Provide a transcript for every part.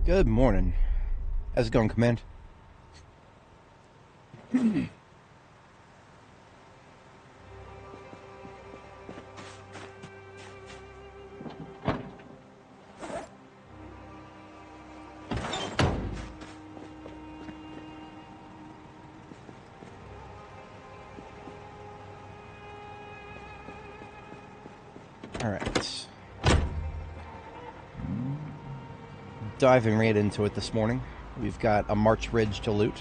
Good morning. How's it going, Command? Alright. Diving right into it this morning. We've got a March Ridge to loot.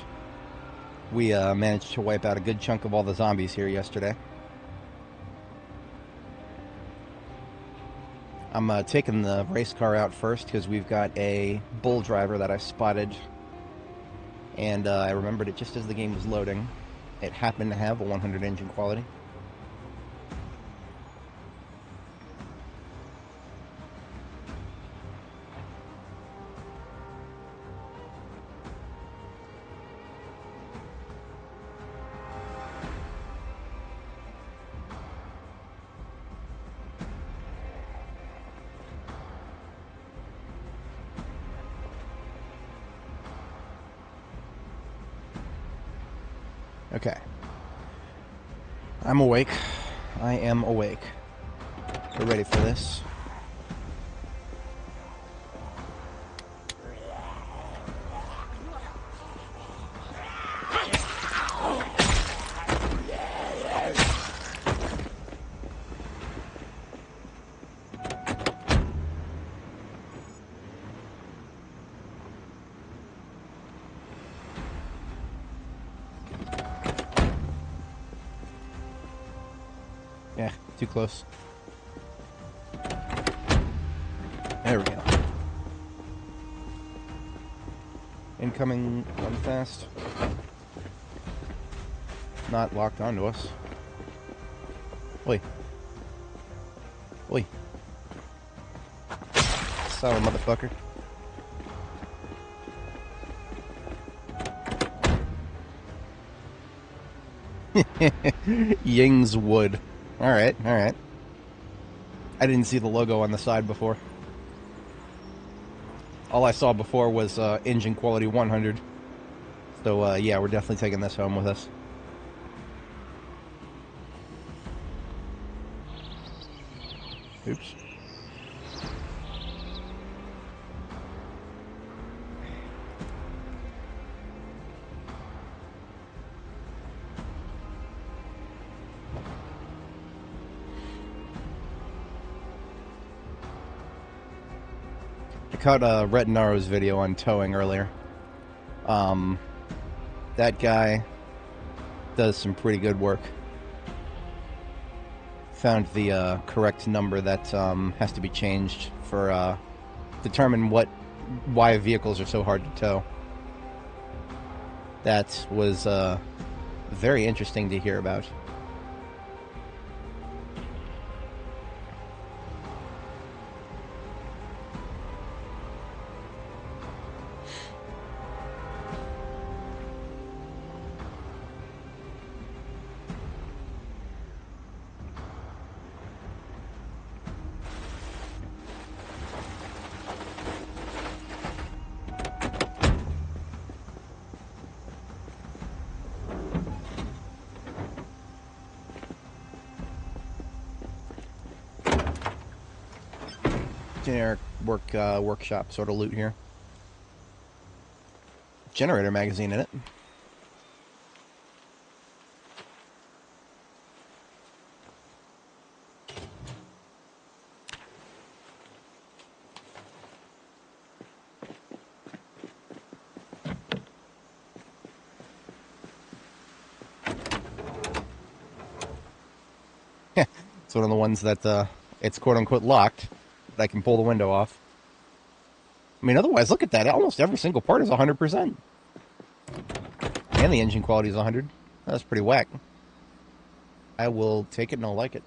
We managed to wipe out a good chunk of all the zombies here yesterday. I'm taking the race car out first because we've got a bull driver that I spotted. And I remembered it just as the game was loading. It happened to have a 100 engine quality. Okay. I'm awake. I am awake. We're ready for this. Yeah, too close. There we go. Incoming, run fast. Not locked onto us. Oi. Oi. Son of a motherfucker. Ying's Wood. Alright, alright. I didn't see the logo on the side before. All I saw before was engine quality 100. So, yeah, we're definitely taking this home with us. Oops. I caught Rhett Naro's video on towing earlier. That guy does some pretty good work. Found the correct number that has to be changed for determine why vehicles are so hard to tow. That was very interesting to hear about. Generic workshop sort of loot here. Generator magazine in it. It's one of the ones that it's quote-unquote locked, but I can pull the window off. I mean, otherwise, look at that. Almost every single part is 100%. And the engine quality is 100. That's pretty whack. I will take it and I'll like it.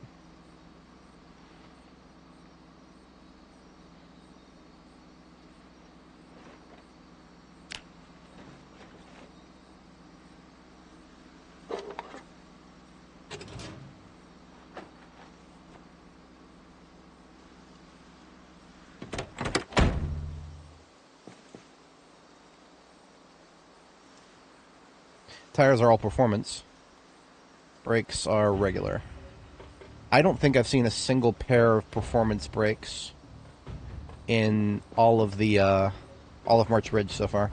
Tires are all performance. Brakes are regular. I don't think I've seen a single pair of performance brakes in all of March Ridge so far.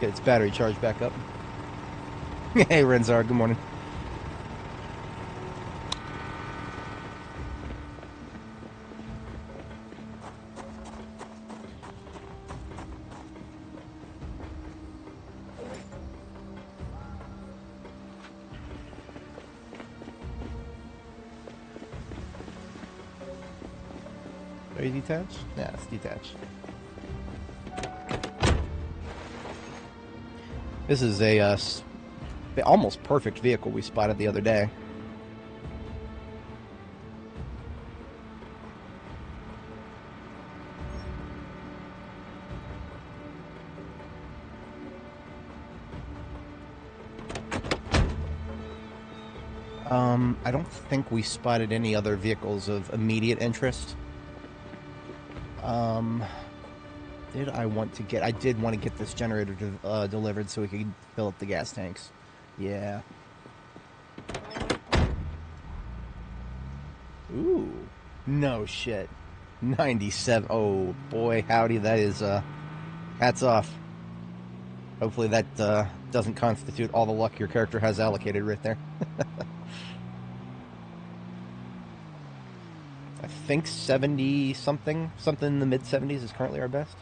Get its battery charged back up. Hey, Renzar, good morning. Are you detached? Yeah, it's detached. This is a almost perfect vehicle we spotted the other day. I don't think we spotted any other vehicles of immediate interest. Did I want to get... I did want to get this generator delivered so we could fill up the gas tanks. Yeah. Ooh. No shit. 97. Oh, boy, howdy. That is, hats off. Hopefully that, doesn't constitute all the luck your character has allocated right there. I think 70-something, something in the mid-70s is currently our best.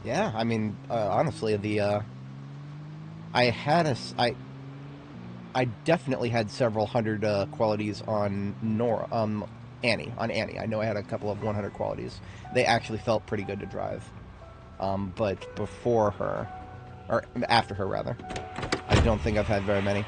Yeah, I mean, honestly, I definitely had several hundred qualities on Annie. On Annie, I know I had a couple of 100 qualities. They actually felt pretty good to drive. But before her, or after her rather, I don't think I've had very many.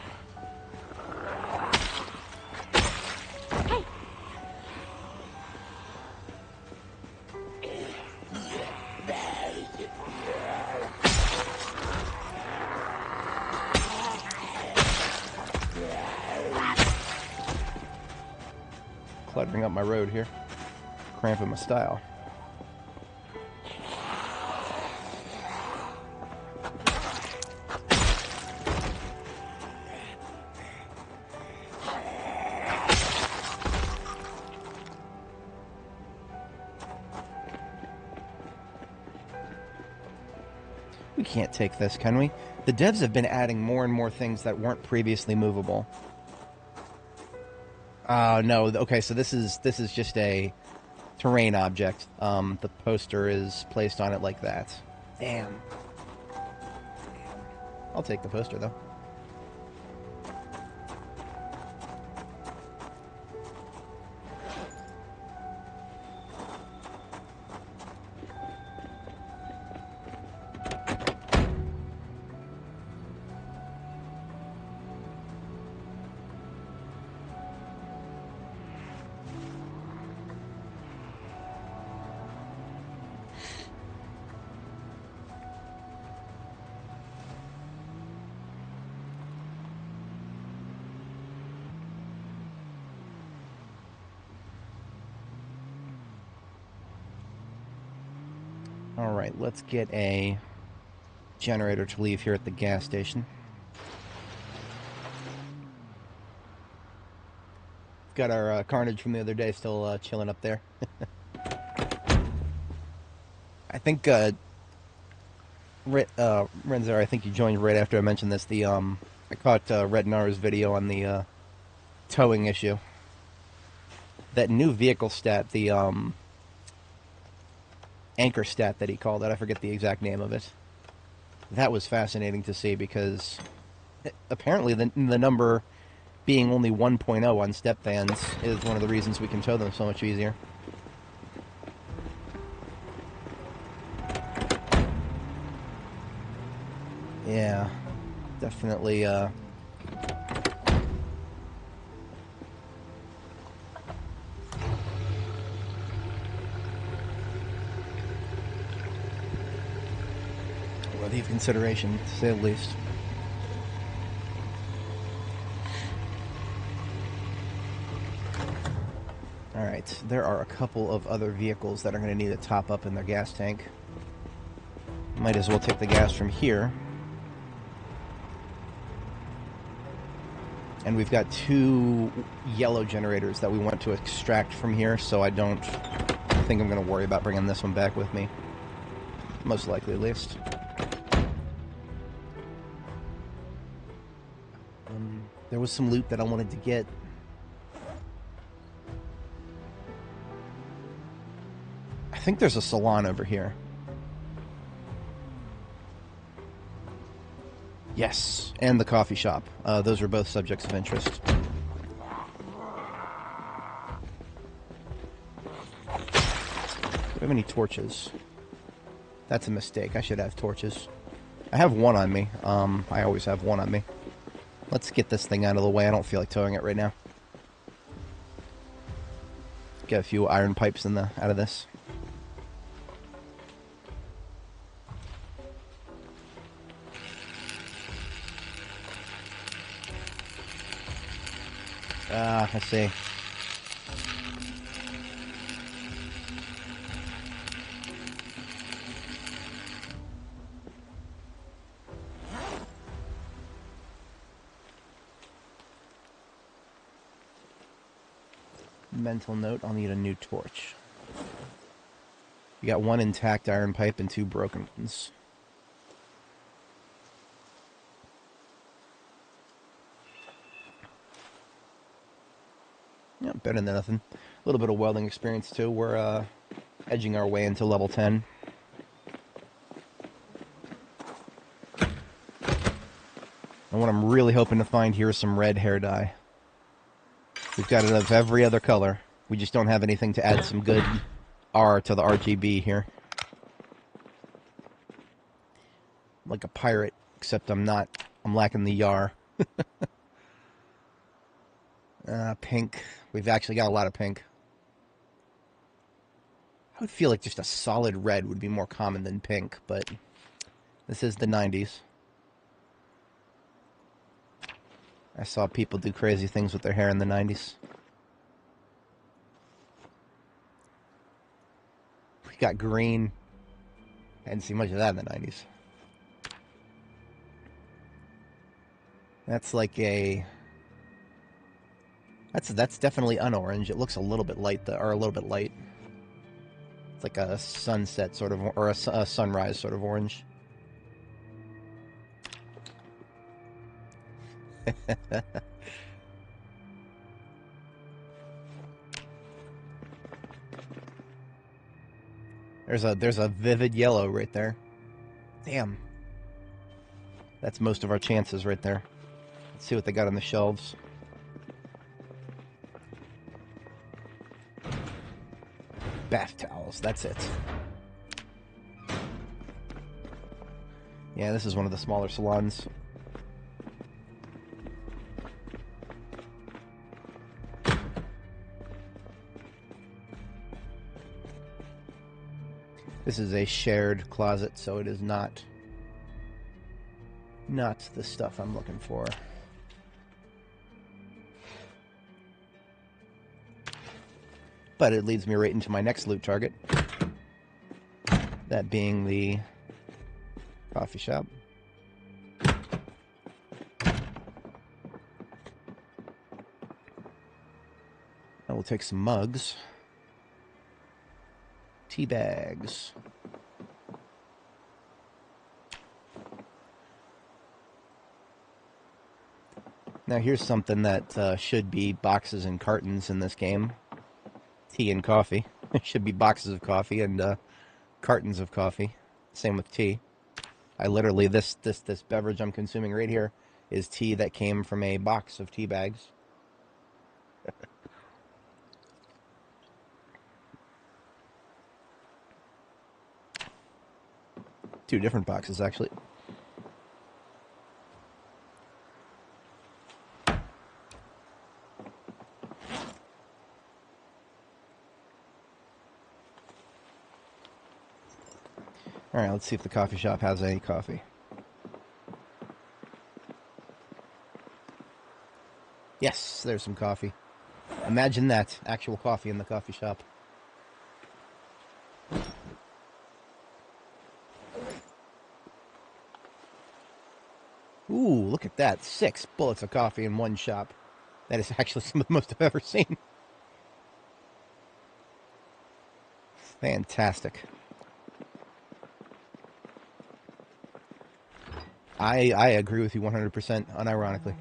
Cluttering up my road here, cramping my style. We can't take this, can we? The devs have been adding more and more things that weren't previously movable. No, okay, so this is just a terrain object. The poster is placed on it like that. Damn. I'll take the poster, though. Alright, let's get a generator to leave here at the gas station. Got our carnage from the other day still chilling up there. I think, Renzar, I think you joined right after I mentioned this. I caught Red Nara's video on the towing issue. That new vehicle stat, the anchor stat that he called it, I forget the exact name of it. That was fascinating to see because apparently the number being only 1.0 on step vans is one of the reasons we can tow them so much easier. Yeah, definitely, worthy of consideration, to say the least. Alright, there are a couple of other vehicles that are going to need a top up in their gas tank. Might as well take the gas from here. And we've got 2 yellow generators that we want to extract from here, so I don't think I'm going to worry about bringing this one back with me. Most likely, at least. There was some loot that I wanted to get. I think there's a salon over here. Yes, and the coffee shop. Those are both subjects of interest. Do we have any torches? That's a mistake. I should have torches. I have one on me. I always have one on me. Let's get this thing out of the way. I don't feel like towing it right now. Get a few iron pipes out of this. I see. Mental note, I'll need a new torch. You got 1 intact iron pipe and 2 broken ones. Yeah, better than nothing. A little bit of welding experience too. We're edging our way into level 10. And what I'm really hoping to find here is some red hair dye. We've got it of every other color. We just don't have anything to add some good R to the RGB here. Like a pirate, except I'm not. I'm lacking the yar. Pink. We've actually got a lot of pink. I would feel like just a solid red would be more common than pink, but this is the 90s. I saw people do crazy things with their hair in the 90s. We got green. I didn't see much of that in the 90s. That's like a... That's definitely un-orange. It looks a little bit light, or a little bit light. It's like a sunset sort of, or a sunrise sort of orange. There's a vivid yellow right there. Damn. That's most of our chances right there. Let's see what they got on the shelves. Bath towels, that's it. Yeah, this is one of the smaller salons. This is a shared closet, so it is not the stuff I'm looking for. But it leads me right into my next loot target. That being the coffee shop. I will take some mugs. Tea bags. Now here's something that should be boxes and cartons in this game. Tea and coffee. It should be boxes of coffee and cartons of coffee. Same with tea. I literally, this beverage I'm consuming right here is tea that came from a box of tea bags. 2 different boxes, actually. Alright, let's see if the coffee shop has any coffee. Yes, there's some coffee. Imagine that. Actual coffee in the coffee shop. Ooh, look at that. 6 bullets of coffee in one shop. That is actually some of the most I've ever seen. Fantastic. I agree with you 100%, unironically.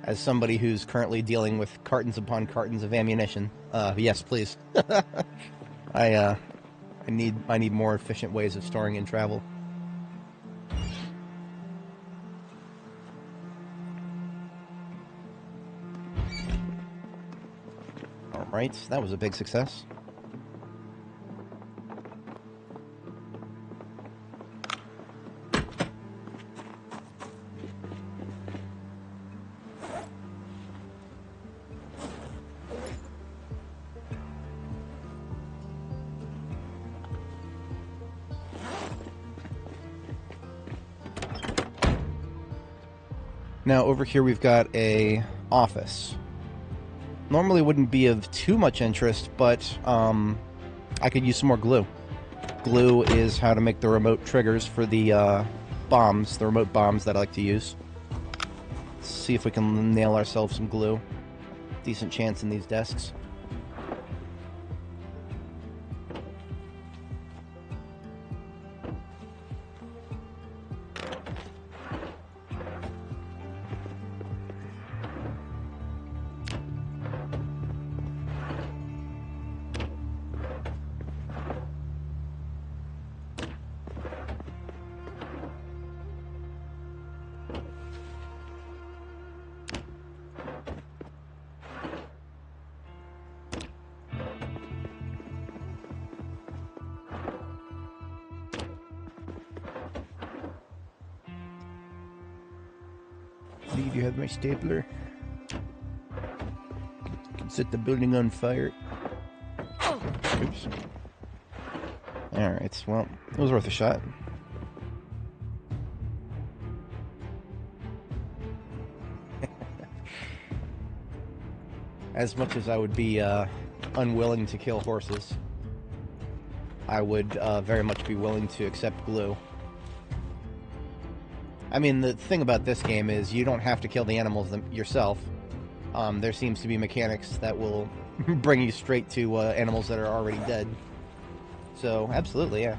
As somebody who's currently dealing with cartons upon cartons of ammunition, yes, please. I need more efficient ways of storing and travel. All right, that was a big success. Now, over here we've got a office. Normally wouldn't be of too much interest, but I could use some more glue. Glue is how to make the remote triggers for the bombs, the remote bombs that I like to use. Let's see if we can nail ourselves some glue. Decent chance in these desks. Leave, you have my stapler. Can set the building on fire. Oops. Alright, well, it was worth a shot. As much as I would be unwilling to kill horses, I would very much be willing to accept glue. I mean, the thing about this game is you don't have to kill the animals yourself. There seems to be mechanics that will bring you straight to animals that are already dead. So, absolutely, yeah.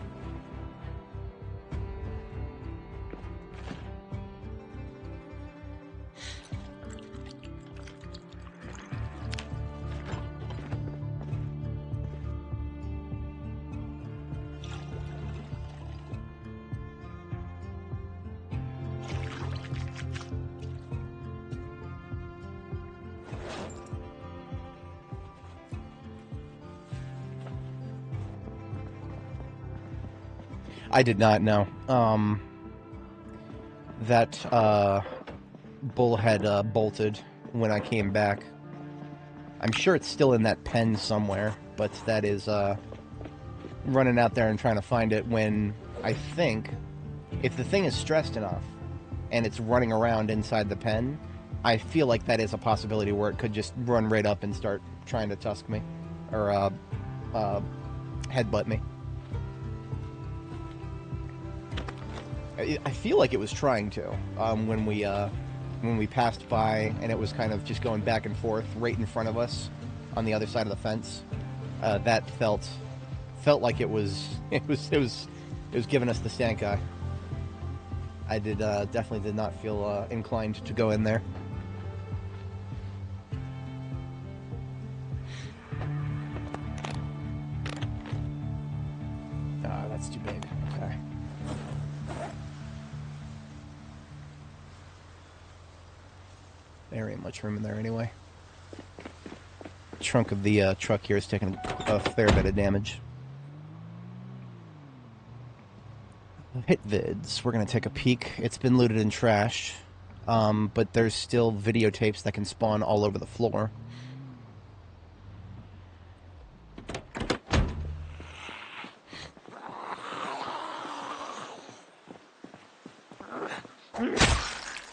I did not know. That bull had bolted when I came back. I'm sure it's still in that pen somewhere, but that is running out there and trying to find it when I think if the thing is stressed enough and it's running around inside the pen, I feel like that is a possibility where it could just run right up and start trying to tusk me or headbutt me. I feel like it was trying to when we passed by, and it was kind of just going back and forth right in front of us on the other side of the fence. That felt like it was giving us the stank eye. I definitely did not feel inclined to go in there. That's too big. Okay. There ain't much room in there anyway. The trunk of the truck here is taking a fair bit of damage. Hit vids. We're going to take a peek. It's been looted and trashed, but there's still videotapes that can spawn all over the floor.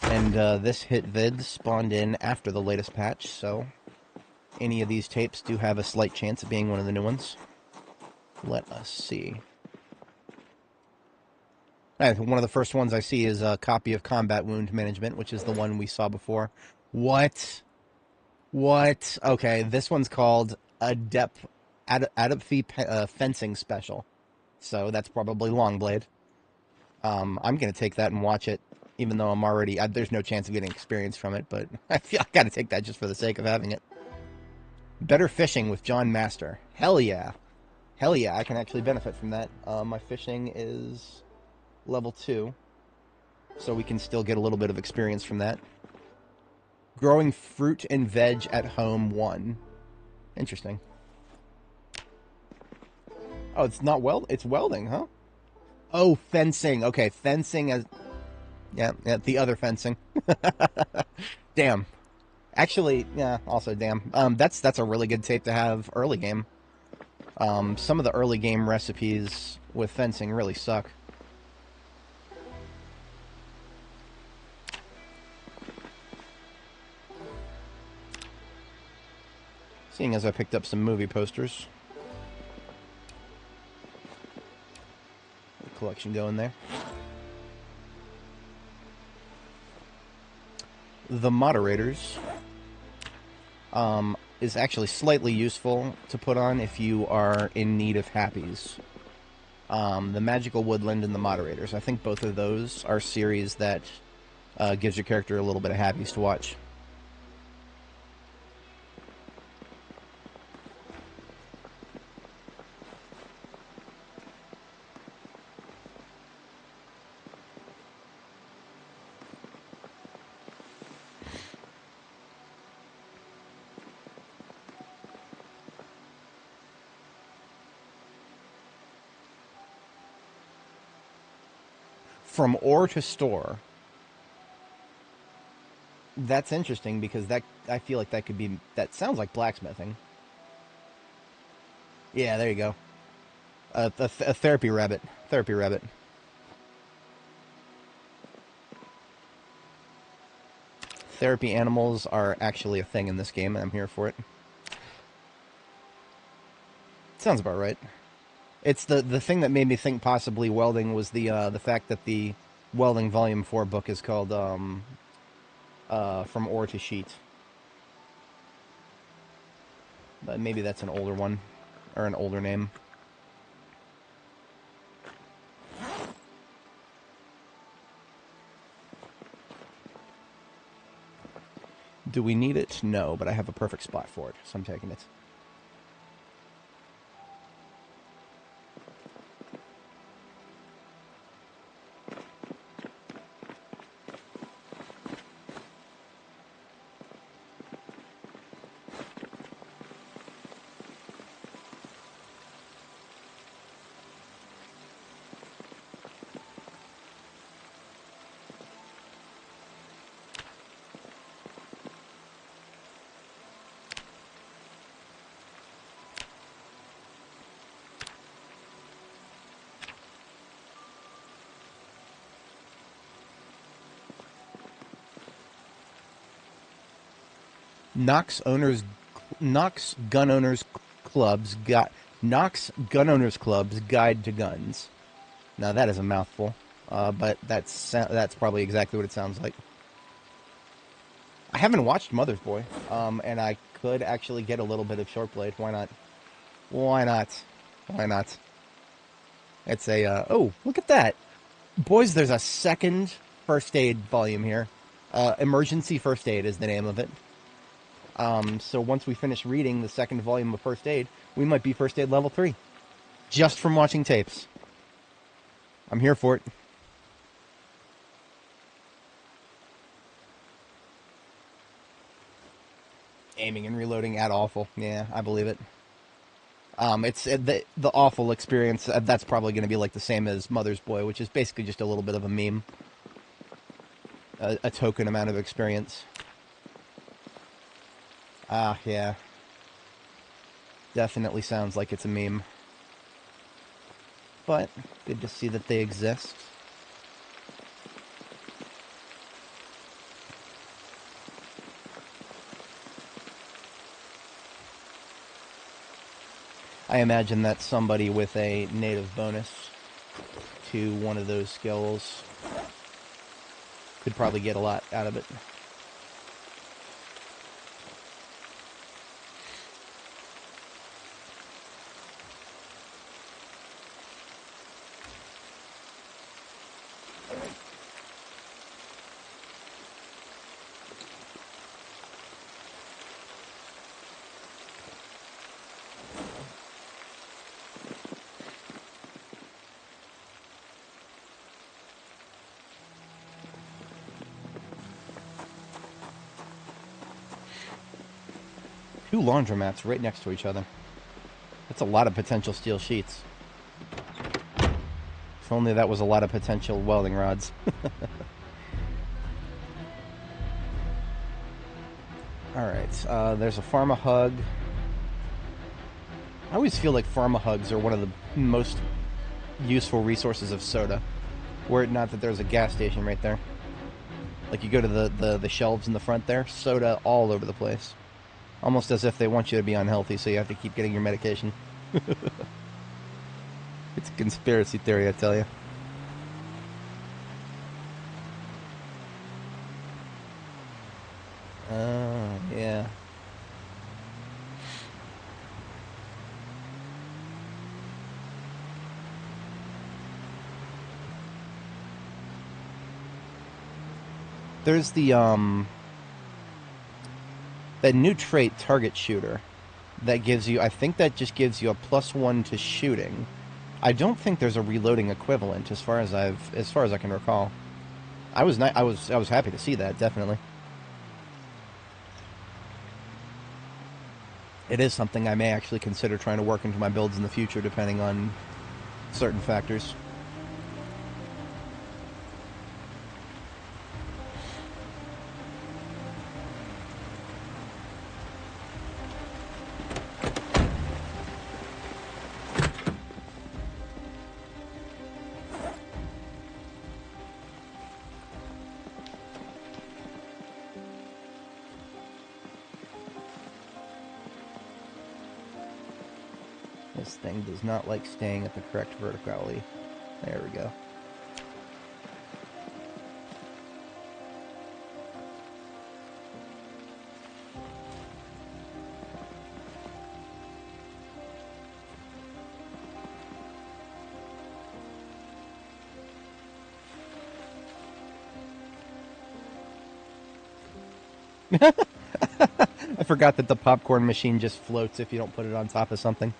And this hit vid spawned in after the latest patch, so any of these tapes do have a slight chance of being one of the new ones. Let us see. One of the first ones I see is a copy of Combat Wound Management, which is the one we saw before. What? What? Okay, this one's called Adapthy Fencing Special. So that's probably Longblade. I'm going to take that and watch it, even though I'm already... there's no chance of getting experience from it, but I feel I got to take that just for the sake of having it. Better fishing with John Master. Hell yeah. Hell yeah, I can actually benefit from that. My fishing is level 2, so we can still get a little bit of experience from that. Growing fruit and veg at home 1. Interesting. Oh, it's not it's welding, huh? Oh, fencing. Okay, fencing as... Yeah, the other fencing. Damn. Actually, yeah, also damn. That's a really good tape to have early game. Some of the early game recipes with fencing really suck. Seeing as I picked up some movie posters. Collection going there. The moderators is actually slightly useful to put on if you are in need of happies. The magical woodland and the moderators. I think both of those are series that gives your character a little bit of happies to watch. From ore to store. That's interesting because that I feel like that could be... That sounds like blacksmithing. Yeah, there you go. A therapy rabbit. Therapy rabbit. Therapy animals are actually a thing in this game, and I'm here for it. Sounds about right. It's the thing that made me think possibly welding was the fact that the Welding Volume 4 book is called From Ore to Sheet. But maybe that's an older one, or an older name. Do we need it? No, but I have a perfect spot for it, so I'm taking it. Knox Gun Owners Club's Guide to Guns. Now that is a mouthful, but that's probably exactly what it sounds like. I haven't watched Mother's Boy, and I could actually get a little bit of Shortblade. Why not? Why not? Why not? It's a oh, look at that, boys! There's a second first aid volume here. Emergency First Aid is the name of it. So once we finish reading the second volume of First Aid, we might be First Aid level 3. Just from watching tapes. I'm here for it. Aiming and reloading at awful. Yeah, I believe it. It's the awful experience. That's probably going to be like the same as Mother's Boy, which is basically just a little bit of a meme, a token amount of experience. Ah, yeah. Definitely sounds like it's a meme. But good to see that they exist. I imagine that somebody with a native bonus to one of those skills could probably get a lot out of it. Two laundromats right next to each other. That's a lot of potential steel sheets. If only that was a lot of potential welding rods. Alright, there's a Pharma Hug. I always feel like Pharma Hugs are one of the most useful resources of soda. Were it not that there's a gas station right there. Like, you go to the shelves in the front there, soda all over the place. Almost as if they want you to be unhealthy, so you have to keep getting your medication. It's a conspiracy theory, I tell you. Yeah. There's that new trait, Target Shooter, that gives you, I think that just gives you a +1 to shooting. I don't think there's a reloading equivalent as far as I can recall. I was happy to see that, definitely. It is something I may actually consider trying to work into my builds in the future, depending on certain factors. This thing does not like staying at the correct verticality. There we go. I forgot that the popcorn machine just floats if you don't put it on top of something.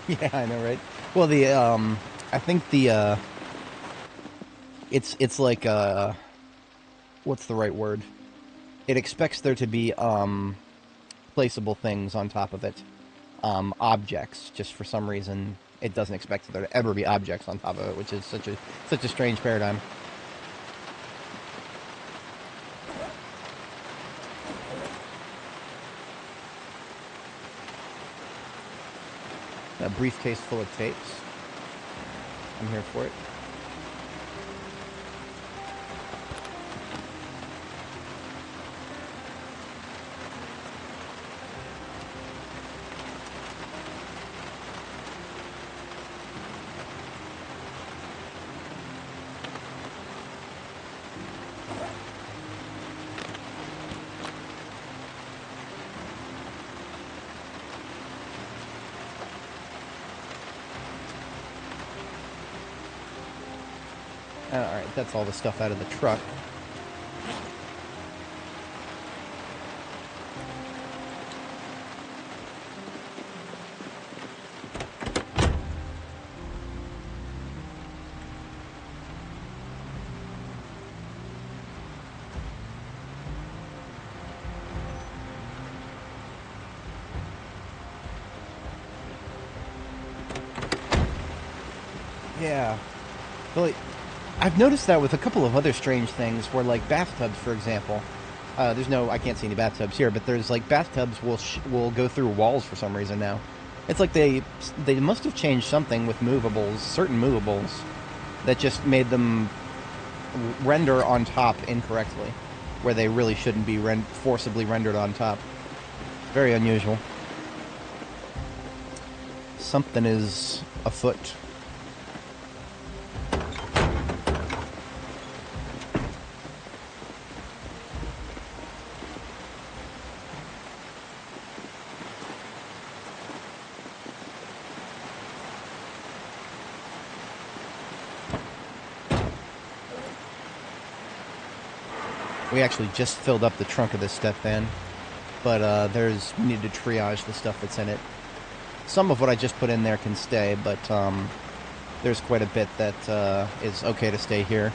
Yeah, I know, right? Well, I think it's like, what's the right word? It expects there to be, placeable things on top of it. Objects, just for some reason, it doesn't expect there to ever be objects on top of it, which is such a strange paradigm. A briefcase full of tapes. I'm here for it. Alright, that's all the stuff out of the truck. Yeah. Really, I've noticed that with a couple of other strange things, where like bathtubs, for example. I can't see any bathtubs here, but there's like bathtubs will go through walls for some reason now. It's like they must have changed something with movables, certain movables, that just made them render on top incorrectly, where they really shouldn't be forcibly rendered on top. Very unusual. Something is afoot. We actually just filled up the trunk of this step van, but we need to triage the stuff that's in it. Some of what I just put in there can stay, but there's quite a bit that is okay to stay here.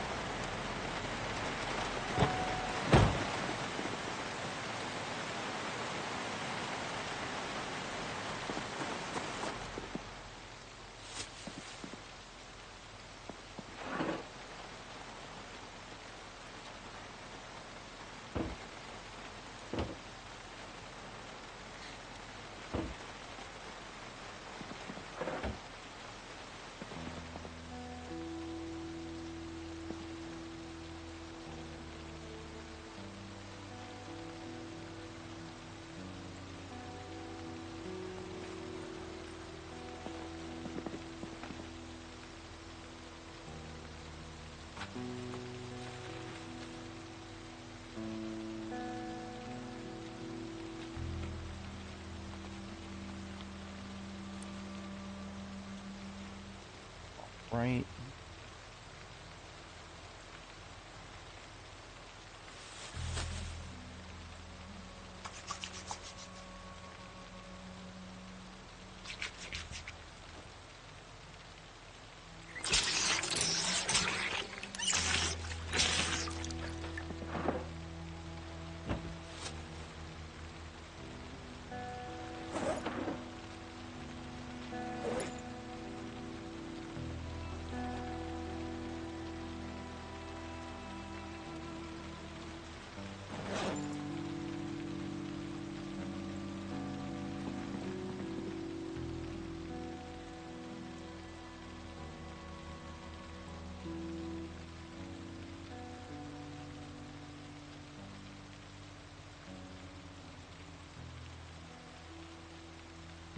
Right.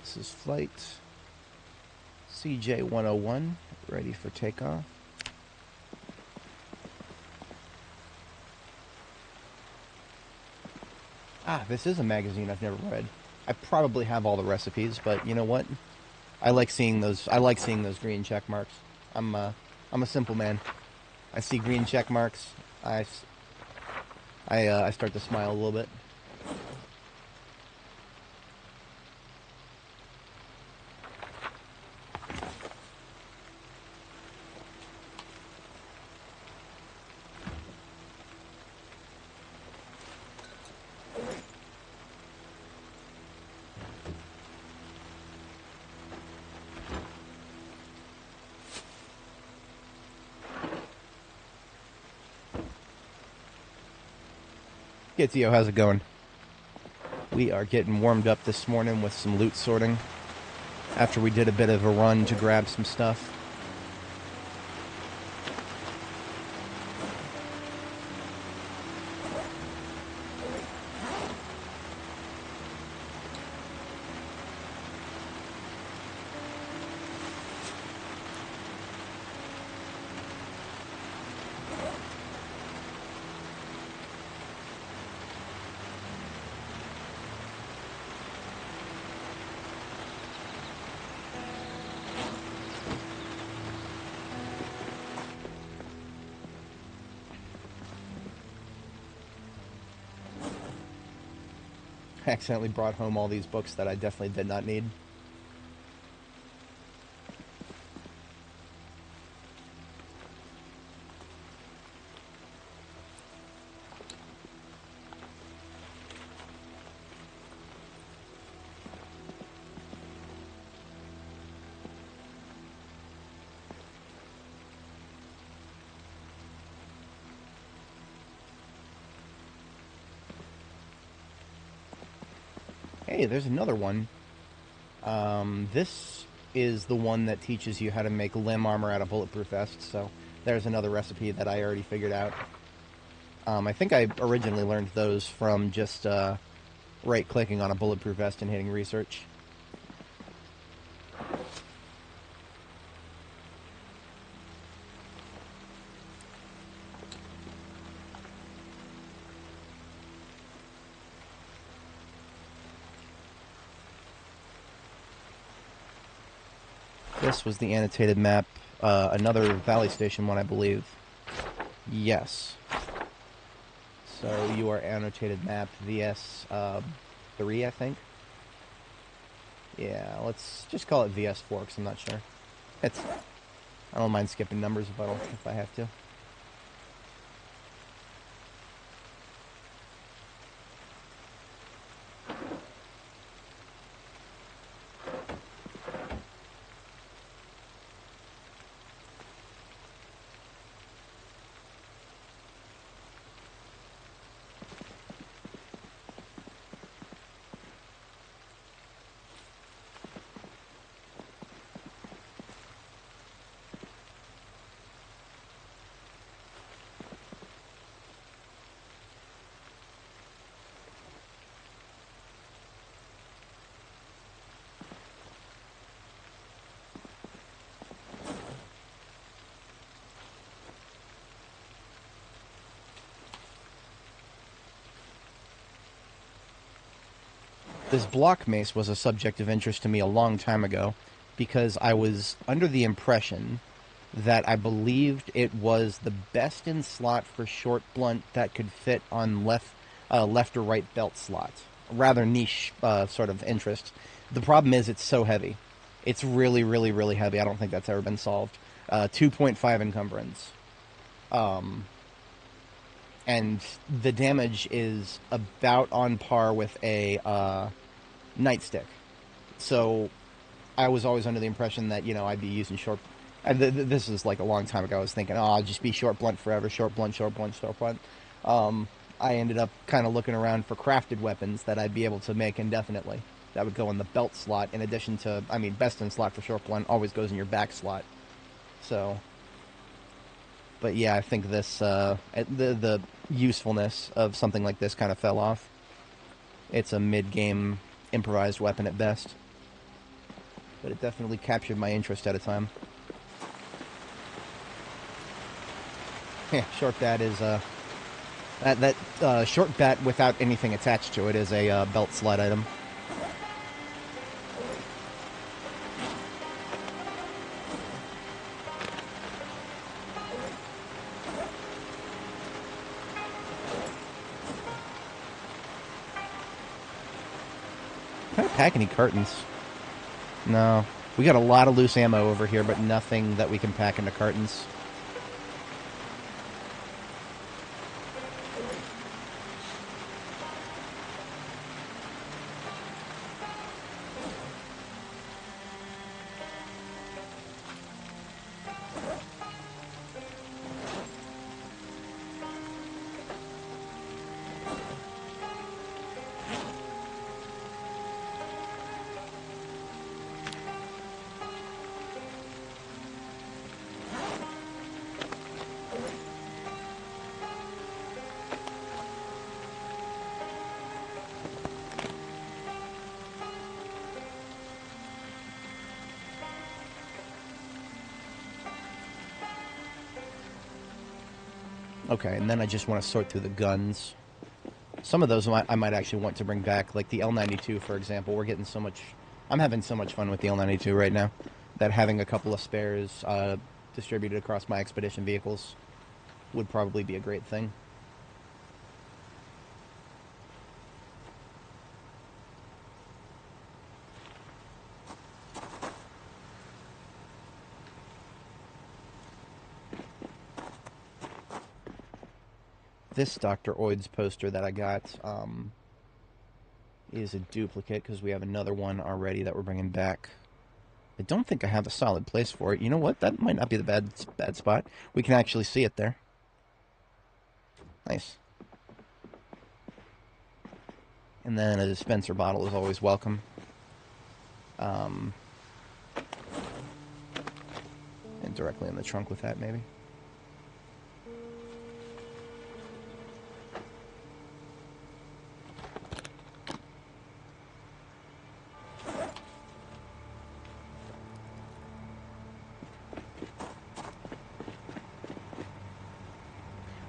This is flight CJ-101, ready for takeoff. Ah, this is a magazine I've never read. I probably have all the recipes, but you know what? I like seeing those. I like seeing those green check marks. I'm a simple man. I see green check marks. I start to smile a little bit. Gitio, how's it going? We are getting warmed up this morning with some loot sorting after we did a bit of a run to grab some stuff. I accidentally brought home all these books that I definitely did not need. Hey, there's another one. This is the one that teaches you how to make limb armor out of bulletproof vests, so there's another recipe that I already figured out. I think I originally learned those from just right-clicking on a bulletproof vest and hitting research. This was the annotated map, another Valley Station one, I believe. Yes. So you are annotated map VS3, I think. Yeah, let's just call it VS4 because I'm not sure. I don't mind skipping numbers if I have to. This block mace was a subject of interest to me a long time ago because I was under the impression that I believed it was the best in slot for short blunt that could fit on left or right belt slot. Rather niche sort of interest. The problem is it's so heavy. It's really, really, really heavy. I don't think that's ever been solved. 2.5 encumbrance. And the damage is about on par with a nightstick. So I was always under the impression that, I'd be using short... this is like a long time ago. I was thinking, I'll just be short blunt forever. Short blunt, short blunt, short blunt. I ended up kind of looking around for crafted weapons that I'd be able to make indefinitely. That would go in the belt slot in addition to... best in slot for short blunt always goes in your back slot. So... But yeah, I think this... the usefulness of something like this kind of fell off. It's a mid-game improvised weapon at best. But it definitely captured my interest at a time. Yeah, short bat is that short bat without anything attached to it is a belt slot item. Can I pack any cartons? No. We got a lot of loose ammo over here, but nothing that we can pack into cartons. Okay, and then I just want to sort through the guns. Some of those I might actually want to bring back, like the L92, for example. We're getting so much... I'm having so much fun with the L92 right now that having a couple of spares distributed across my expedition vehicles would probably be a great thing. this Dr. Oid's poster that I got is a duplicate because we have another one already that we're bringing back. I don't think I have a solid place for it. You know what? That might not be the bad spot. We can actually see it there. Nice. And then a dispenser bottle is always welcome. And directly in the trunk with that, maybe.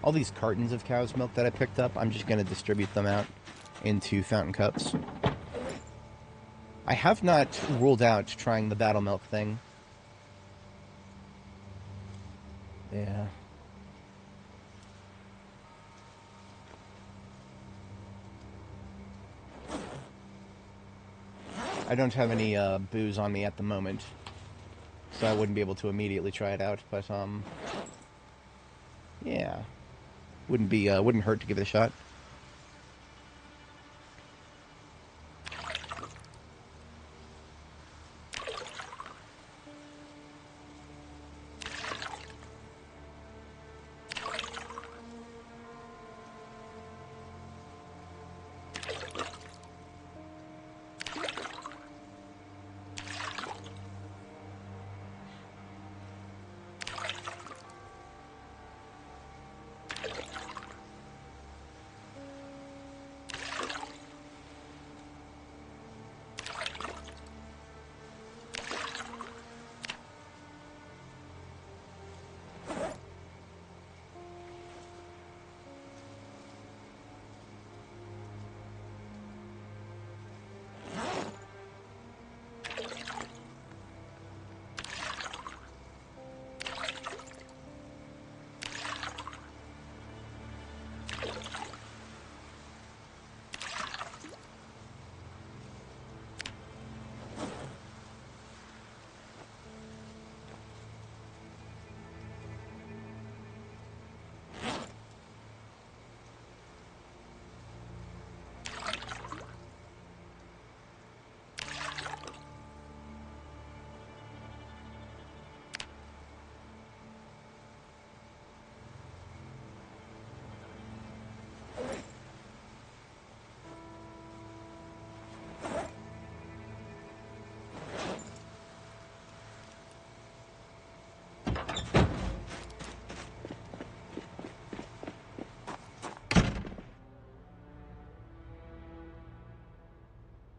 All these cartons of cow's milk that I picked up, I'm just going to distribute them out into fountain cups. I have not ruled out trying the battle milk thing. Yeah. I don't have any booze on me at the moment, so I wouldn't be able to immediately try it out, but yeah. Wouldn't hurt to give it a shot.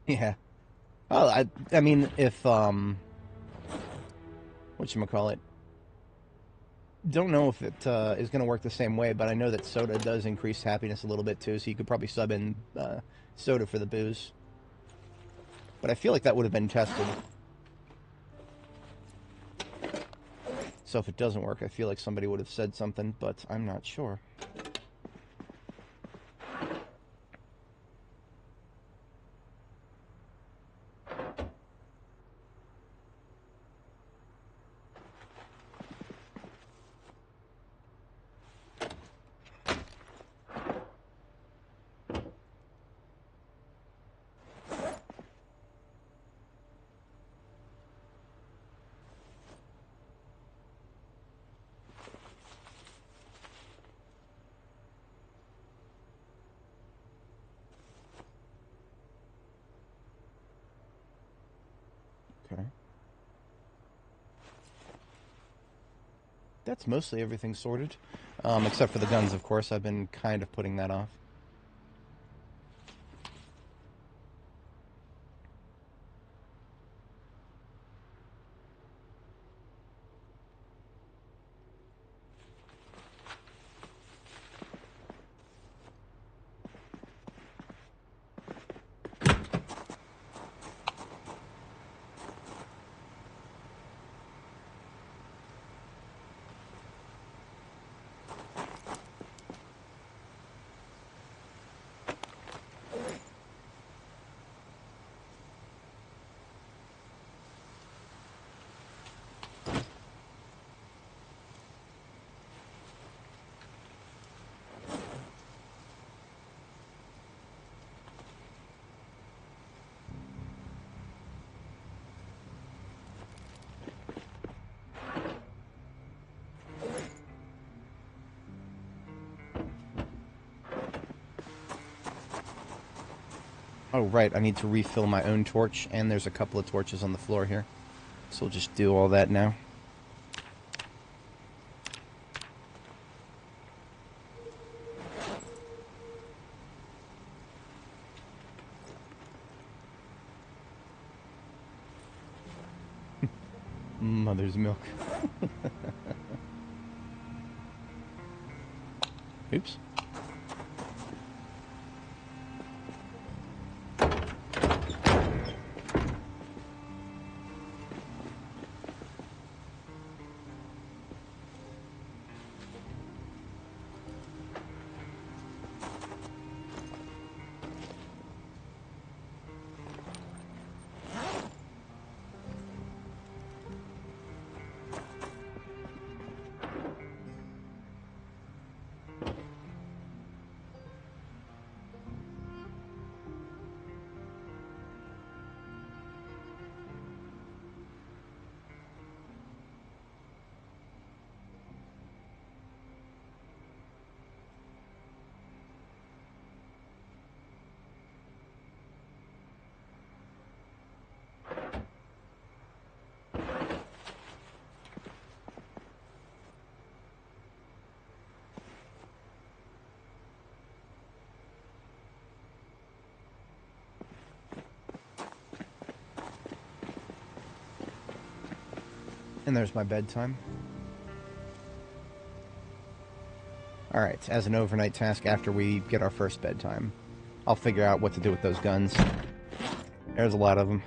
Yeah. Well, I mean, if whatchamacallit, don't know if it is going to work the same way, but I know that soda does increase happiness a little bit too, so you could probably sub in soda for the booze. But I feel like that would have been tested. So if it doesn't work, I feel like somebody would have said something, but I'm not sure. Okay. That's mostly everything sorted. Except for the guns, of course. I've been kind of putting that off. Oh, right, I need to refill my own torch, and there's a couple of torches on the floor here. So we'll just do all that now. Mother's milk. Oops. And there's my bedtime. Alright, as an overnight task after we get our first bedtime, I'll figure out what to do with those guns. There's a lot of them.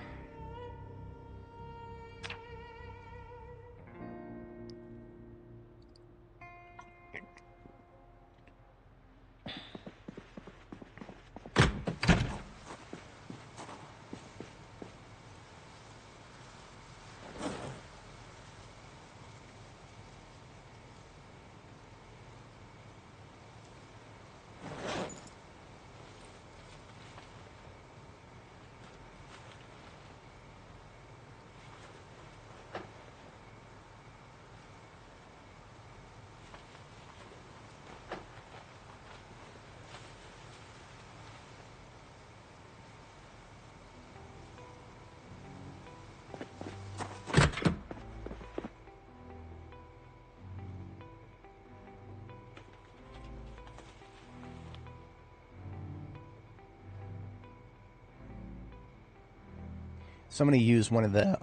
So I'm going to use one of the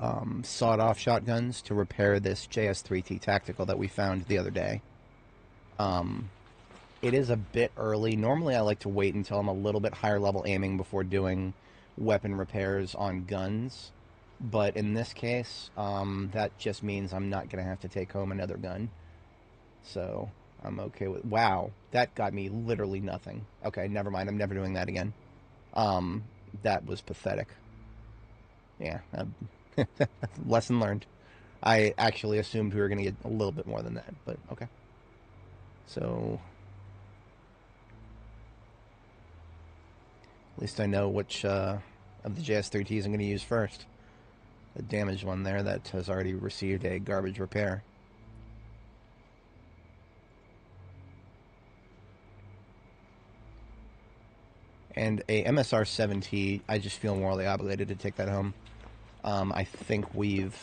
sawed-off shotguns to repair this JS3T tactical that we found the other day. It is a bit early. Normally I like to wait until I'm a little bit higher level aiming before doing weapon repairs on guns. But in this case, that just means I'm not going to have to take home another gun. So I'm okay with... Wow, that got me literally nothing. Okay, never mind. I'm never doing that again. That was pathetic. Yeah, lesson learned. I actually assumed we were going to get a little bit more than that, but okay. So, at least I know which of the JS3Ts I'm going to use first. The damaged one there that has already received a garbage repair. And a MSR-7T, I just feel morally obligated to take that home. I think we've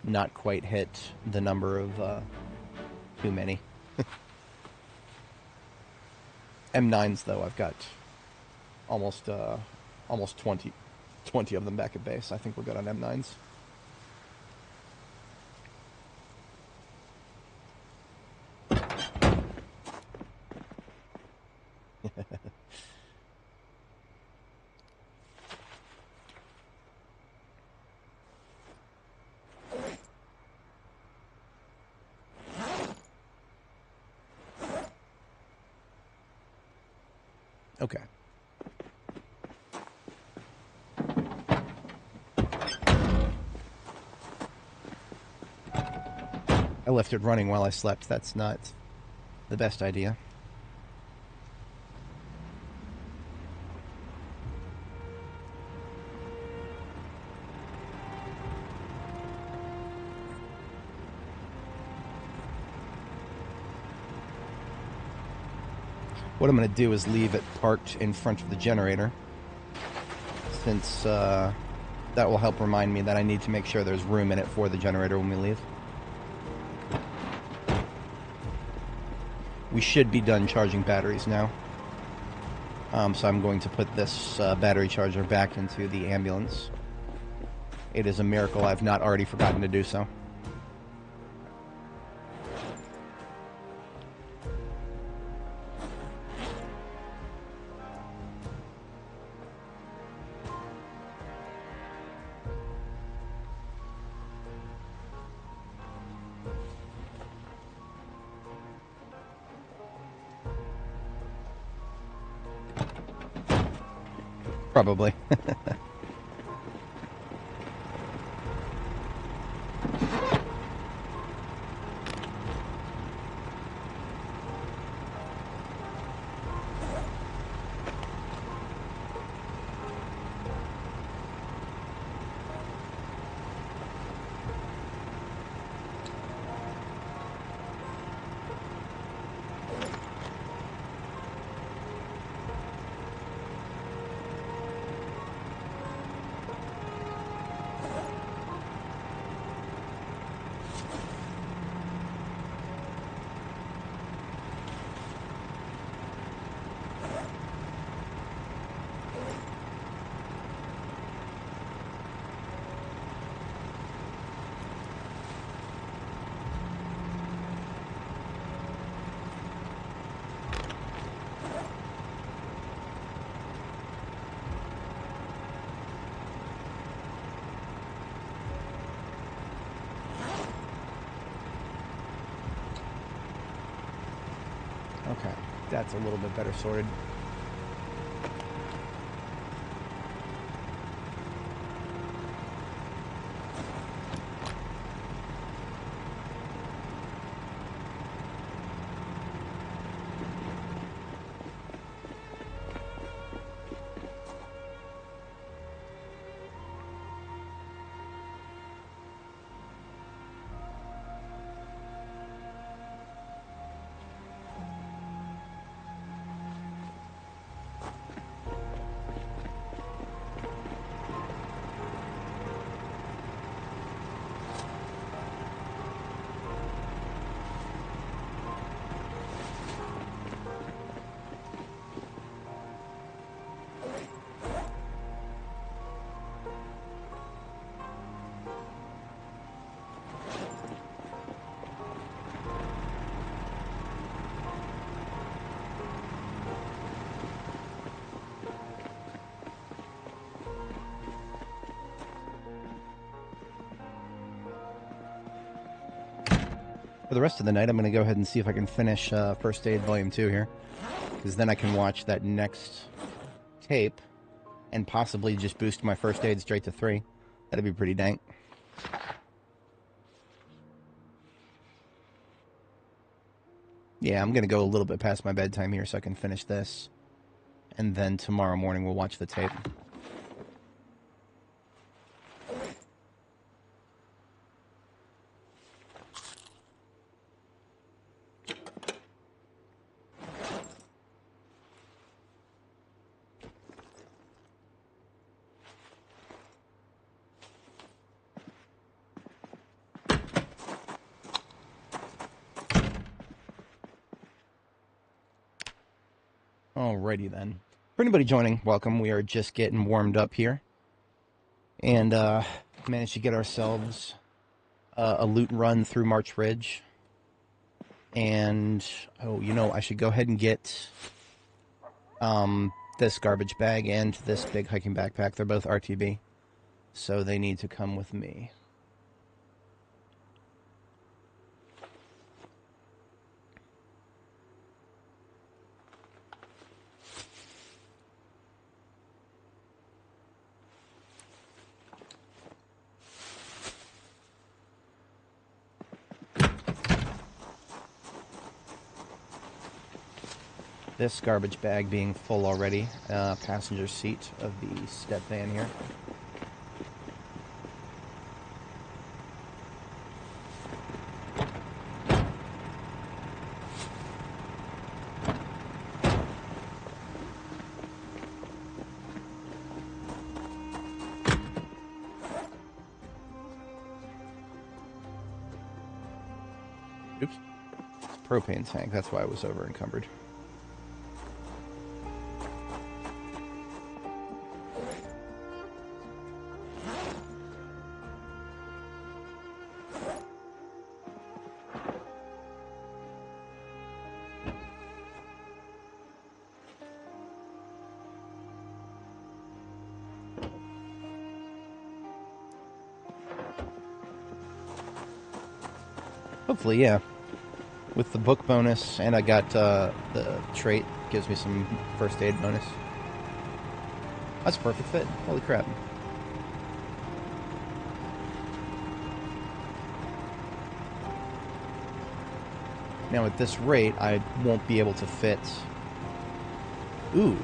not quite hit the number of too many. M9s, though, I've got almost 20 of them back at base. I think we're good on M9s. Okay. I left it running while I slept. That's not the best idea. What I'm going to do is leave it parked in front of the generator. since that will help remind me that I need to make sure there's room in it for the generator when we leave. We should be done charging batteries now. So I'm going to put this battery charger back into the ambulance. It is a miracle I've not already forgotten to do so. Probably. Okay, that's a little bit better sorted. For the rest of the night, I'm going to go ahead and see if I can finish First Aid Volume 2 here. Because then I can watch that next tape and possibly just boost my First Aid straight to 3. That'd be pretty dank. Yeah, I'm going to go a little bit past my bedtime here so I can finish this. And then tomorrow morning we'll watch the tape. Alrighty then. For anybody joining, welcome. We are just getting warmed up here. And managed to get ourselves a loot run through March Ridge. And, oh, you know, I should go ahead and get this garbage bag and this big hiking backpack. They're both RTB. So they need to come with me. This garbage bag being full already, passenger seat of the step van here. Propane tank, that's why I was over encumbered. Hopefully, yeah. With the book bonus, and I got the trait, gives me some first aid bonus. That's a perfect fit. Holy crap. Now at this rate, I won't be able to fit... Ooh.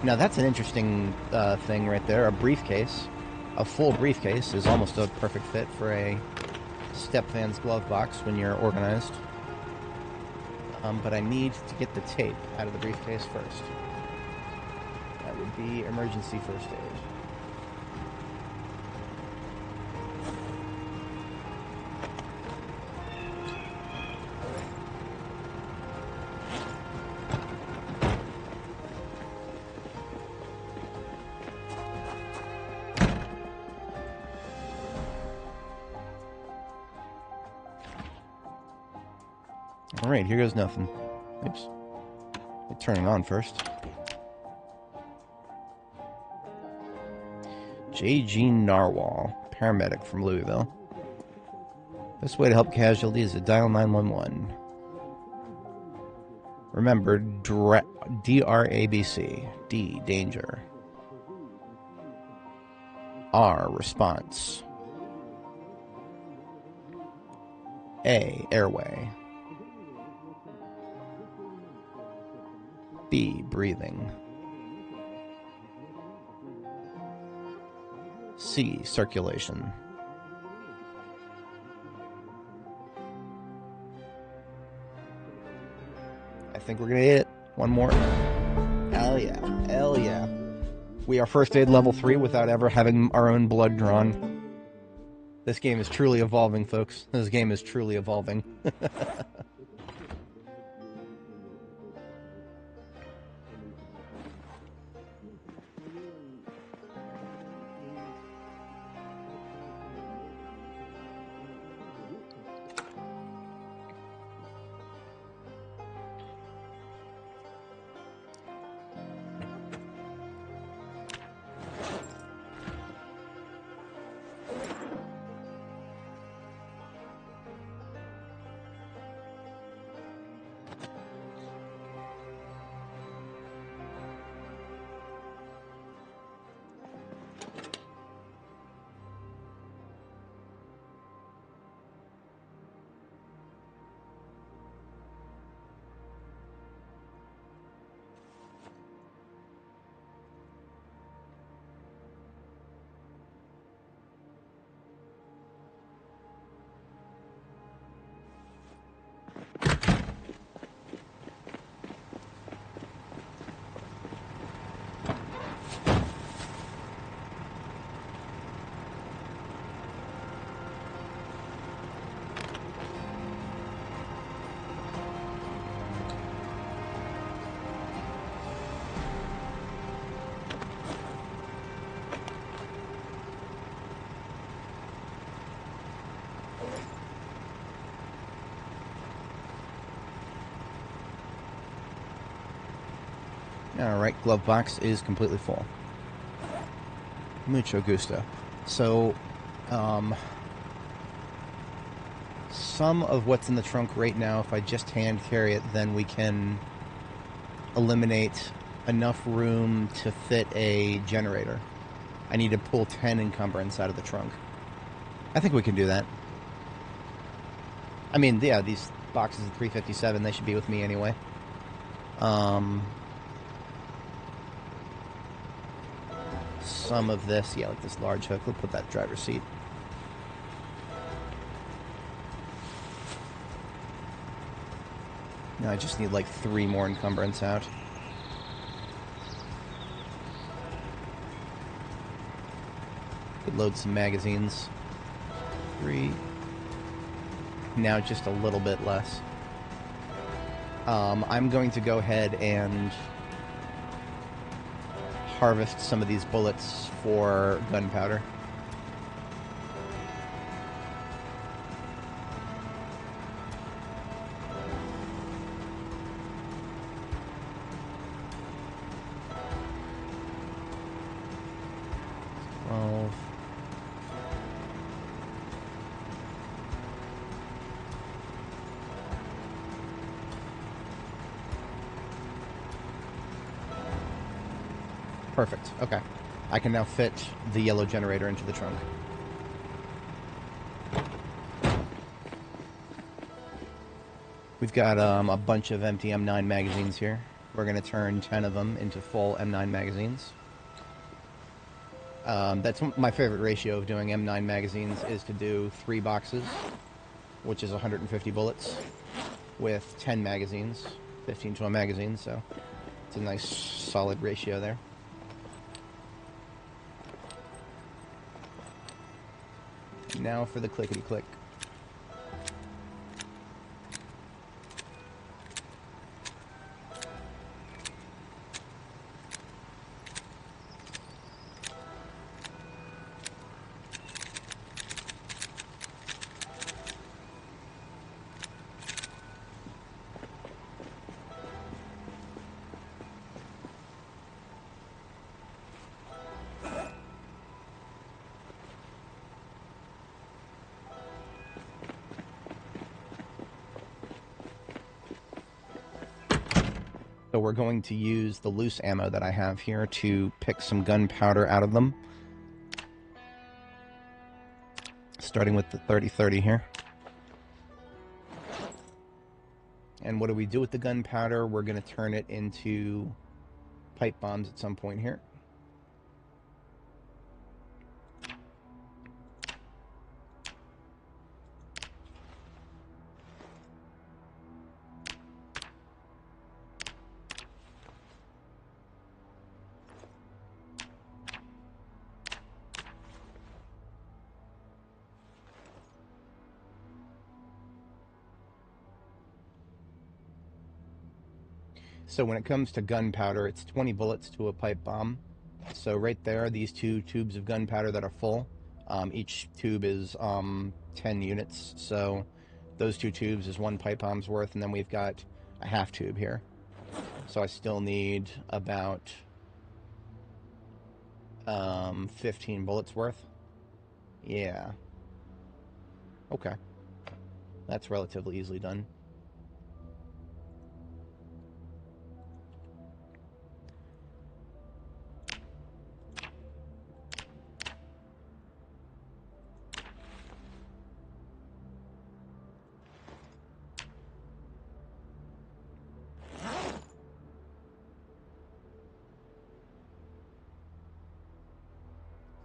Now that's an interesting thing right there. A briefcase. A full briefcase is almost a perfect fit for a Stepfan's glove box when you're organized. But I need to get the tape out of the briefcase first. That would be emergency first aid. Alright, here goes nothing. Oops. Turning on first. J.G. Narwhal, paramedic from Louisville. Best way to help casualties is to dial 911. Remember, DRABC. D, danger. R, response. A, airway. B, breathing. C, circulation. I think we're gonna hit it. One more. Hell yeah. Hell yeah. We are first aid level 3 without ever having our own blood drawn. This game is truly evolving, folks. This game is truly evolving. Alright, glove box is completely full. Mucho gusto. So, some of what's in the trunk right now, if I just hand carry it, then we can eliminate enough room to fit a generator. I need to pull 10 encumbrance out of the trunk. I think we can do that. I mean, yeah, these boxes of 357, they should be with me anyway. Some of this, yeah, like this large hook, we'll put that driver's seat. Now I just need like 3 more encumbrance out. Could load some magazines. 3. Now just a little bit less. I'm going to go ahead and harvest some of these bullets for gunpowder. Perfect. Okay. I can now fit the yellow generator into the trunk. We've got a bunch of empty M9 magazines here. We're going to turn 10 of them into full M9 magazines. That's my favorite ratio of doing M9 magazines, is to do 3 boxes, which is 150 bullets, with 10 magazines, 15 to a magazine, so it's a nice solid ratio there. Now for the clickety-click. So we're going to use the loose ammo that I have here to pick some gunpowder out of them. Starting with the 30-30 here. And what do we do with the gunpowder? We're going to turn it into pipe bombs at some point here. So when it comes to gunpowder, it's 20 bullets to a pipe bomb. So right there, these 2 tubes of gunpowder that are full, each tube is 10 units. So those 2 tubes is 1 pipe bomb's worth, and then we've got a half tube here. So I still need about 15 bullets worth. Yeah. Okay. That's relatively easily done.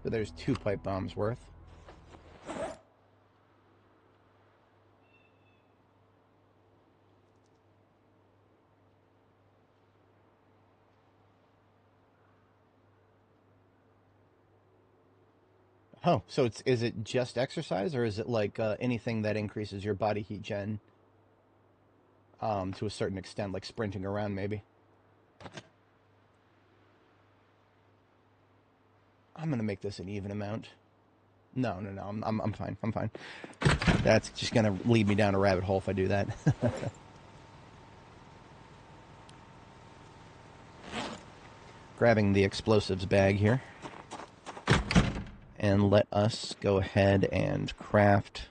So there's 2 pipe bombs worth. Oh, so is it just exercise, or is it like anything that increases your body heat gen to a certain extent, like sprinting around maybe? I'm gonna make this an even amount. No, I'm fine. I'm fine. That's just gonna lead me down a rabbit hole if I do that. Grabbing the explosives bag here. And let us go ahead and craft...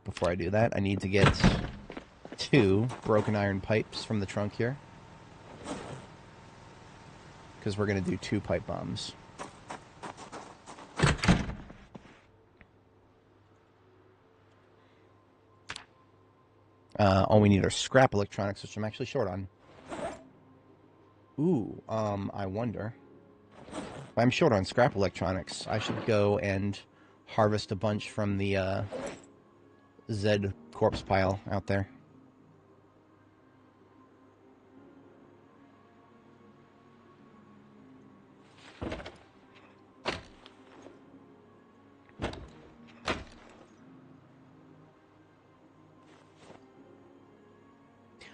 before I do that, I need to get 2 broken iron pipes from the trunk here. Because we're going to do 2 pipe bombs. All we need are scrap electronics, which I'm actually short on. Ooh, I wonder. If I'm short on scrap electronics, I should go and harvest a bunch from the Z corpse pile out there.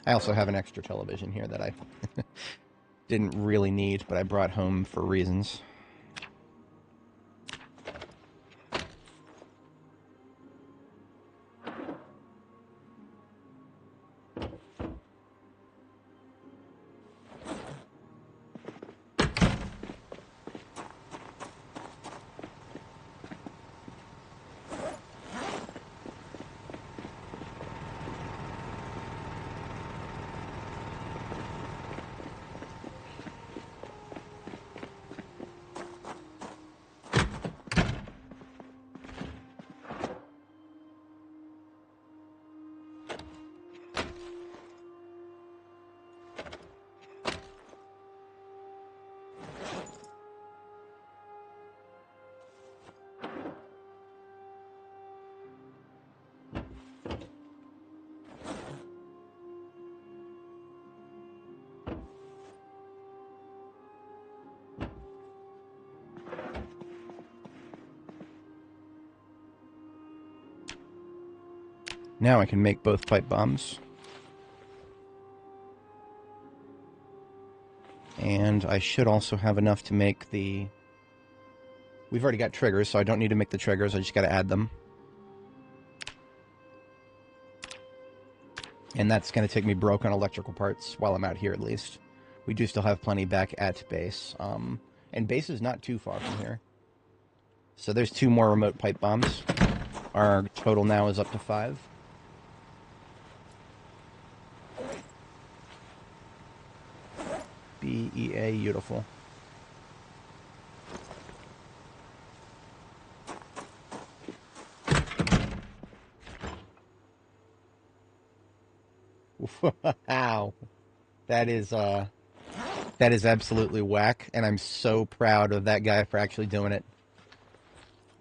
I also have an extra television here that I didn't really need, but I brought home for reasons. Now I can make both pipe bombs. And I should also have enough to make the... We've already got triggers, so I don't need to make the triggers. I just got to add them. And that's going to take me broke on electrical parts while I'm out here, at least. We do still have plenty back at base. And base is not too far from here. So there's 2 more remote pipe bombs. Our total now is up to 5. BEA, beautiful. Wow. That is absolutely whack, and I'm so proud of that guy for actually doing it.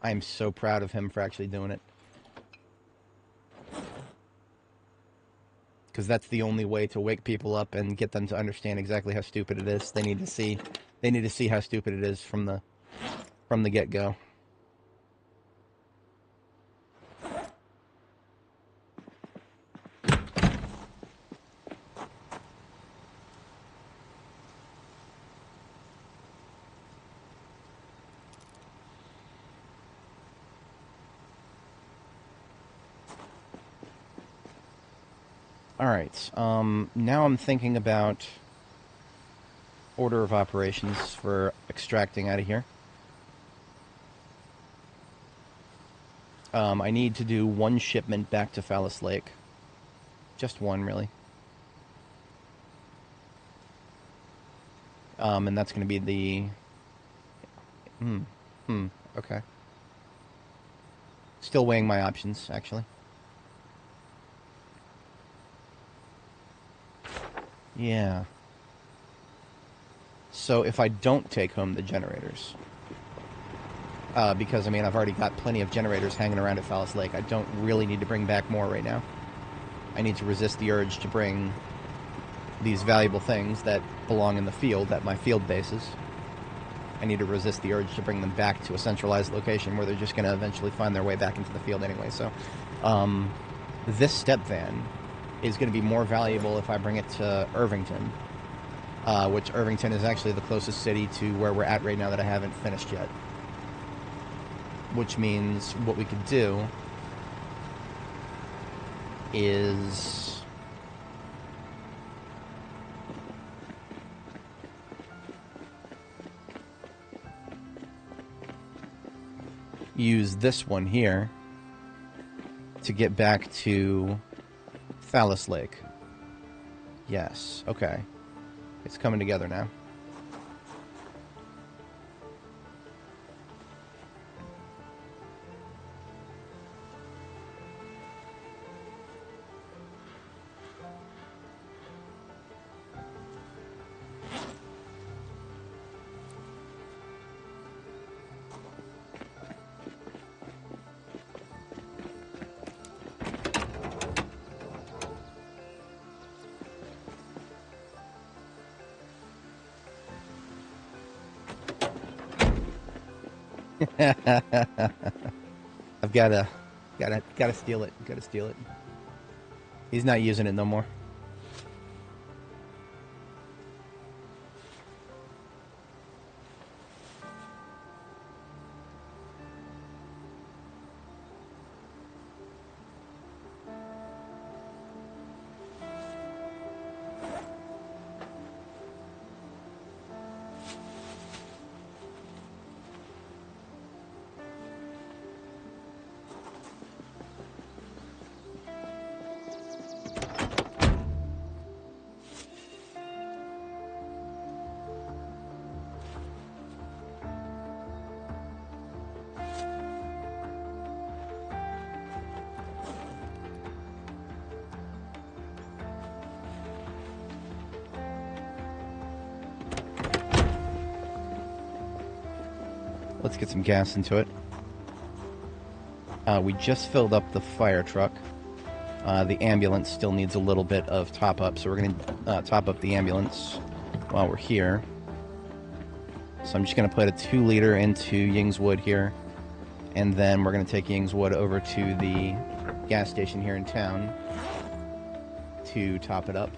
I'm so proud of him for actually doing it. Because that's the only way to wake people up and get them to understand exactly how stupid it is. They need to see how stupid it is from the get-go. Alright, now I'm thinking about order of operations for extracting out of here. I need to do 1 shipment back to Phallus Lake. Just 1, really. And that's going to be the... okay. Still weighing my options, actually. Yeah. So if I don't take home the generators, because, I mean, I've already got plenty of generators hanging around at Phallus Lake, I don't really need to bring back more right now. I need to resist the urge to bring these valuable things that belong in the field at my field bases. I need to resist the urge to bring them back to a centralized location where they're just going to eventually find their way back into the field anyway. So, this step van is going to be more valuable if I bring it to Irvington, which Irvington is actually the closest city to where we're at right now that I haven't finished yet. Which means what we could do is use this one here to get back to Phallus Lake. Yes, okay. It's coming together now. I've gotta steal it. Gotta steal it. He's not using it no more. Let's get some gas into it. We just filled up the fire truck. The ambulance still needs a little bit of top up, so we're going to top up the ambulance while we're here. So I'm just going to put a 2-liter into Ying's Wood here, and then we're going to take Ying's Wood over to the gas station here in town to top it up.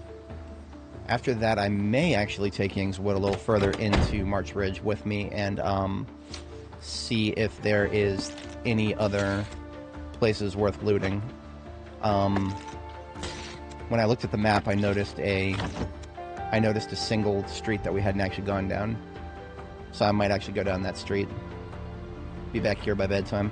After that, I may actually take Ying's Wood a little further into March Ridge with me and see if there is any other places worth looting. When I looked at the map, I noticed a single street that we hadn't actually gone down. So I might actually go down that street. Be back here by bedtime.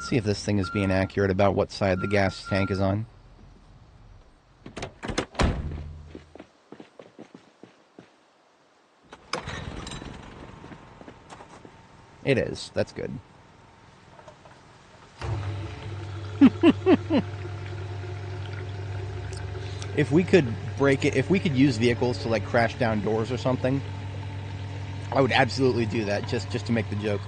See if this thing is being accurate about what side the gas tank is on. It is. That's good. If we could break it, if we could use vehicles to like crash down doors or something, I would absolutely do that just to make the joke.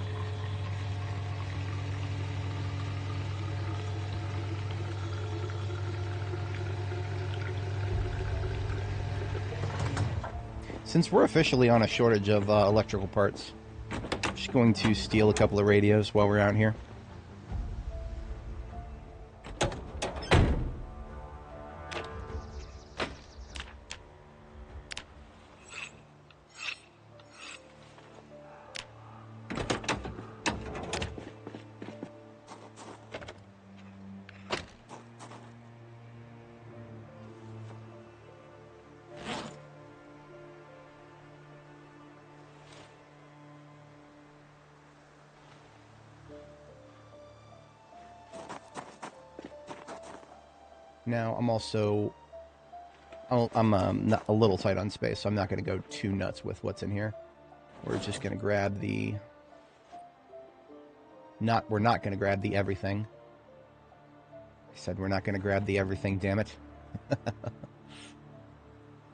Since we're officially on a shortage of electrical parts, I'm just going to steal a couple of radios while we're out here. Now, I'm not a little tight on space, so I'm not going to go too nuts with what's in here. We're just going to grab the... We're not going to grab the everything. I said we're not going to grab the everything, damn it.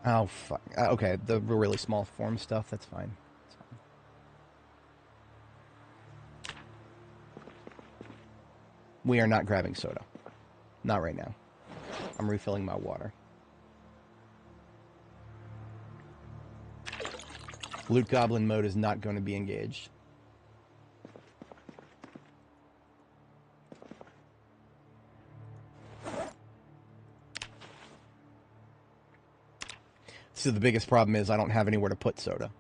Oh, fuck. Okay, the really small form stuff, that's fine. We are not grabbing soda. Not right now. I'm refilling my water. Loot Goblin mode is not going to be engaged. So the biggest problem is I don't have anywhere to put soda.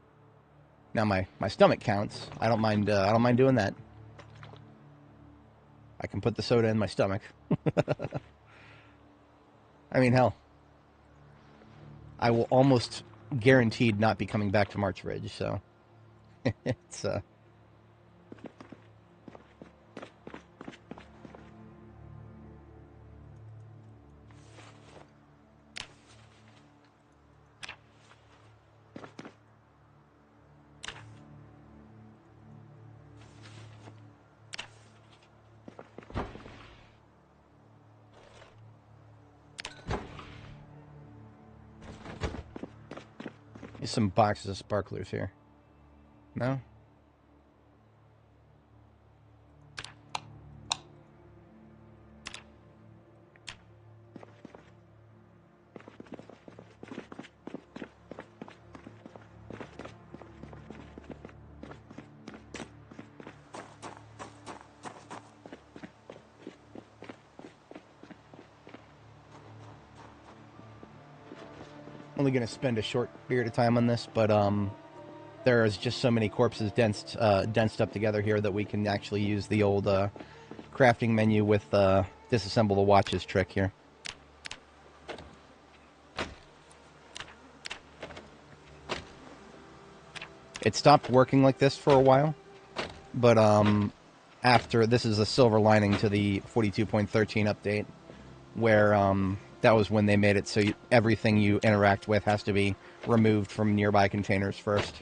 Now my stomach counts. I don't mind doing that. I can put the soda in my stomach. I mean, hell, I will almost guaranteed not be coming back to March Ridge, so it's There's some boxes of sparklers here. No? only going to spend a short period of time on this, but there's just so many corpses densed up together here that we can actually use the old crafting menu with disassemble the watches trick here. It stopped working like this for a while, but after, this is a silver lining to the 42.13 update, where that was when they made it so everything you interact with has to be removed from nearby containers first.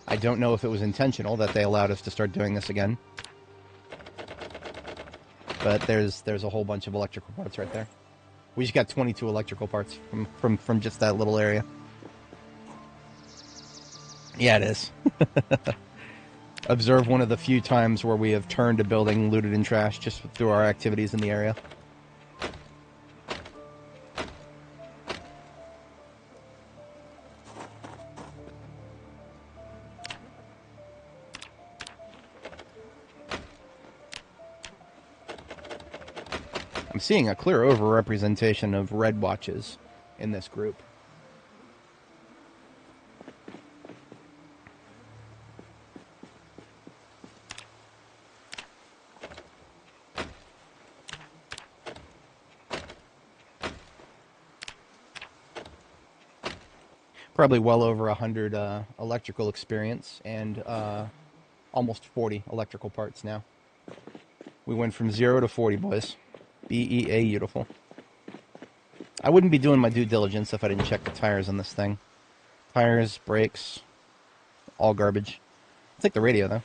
I don't know if it was intentional that they allowed us to start doing this again, but there's a whole bunch of electrical parts right there. We just got 22 electrical parts from just that little area. Yeah, it is. Observe one of the few times where we have turned a building looted and trashed just through our activities in the area. I'm seeing a clear overrepresentation of red watches in this group. Probably well over 100 electrical experience and almost 40 electrical parts now. We went from 0 to 40, boys. B-E-A, beautiful. I wouldn't be doing my due diligence if I didn't check the tires on this thing. Tires, brakes, all garbage. I'll take the radio, though.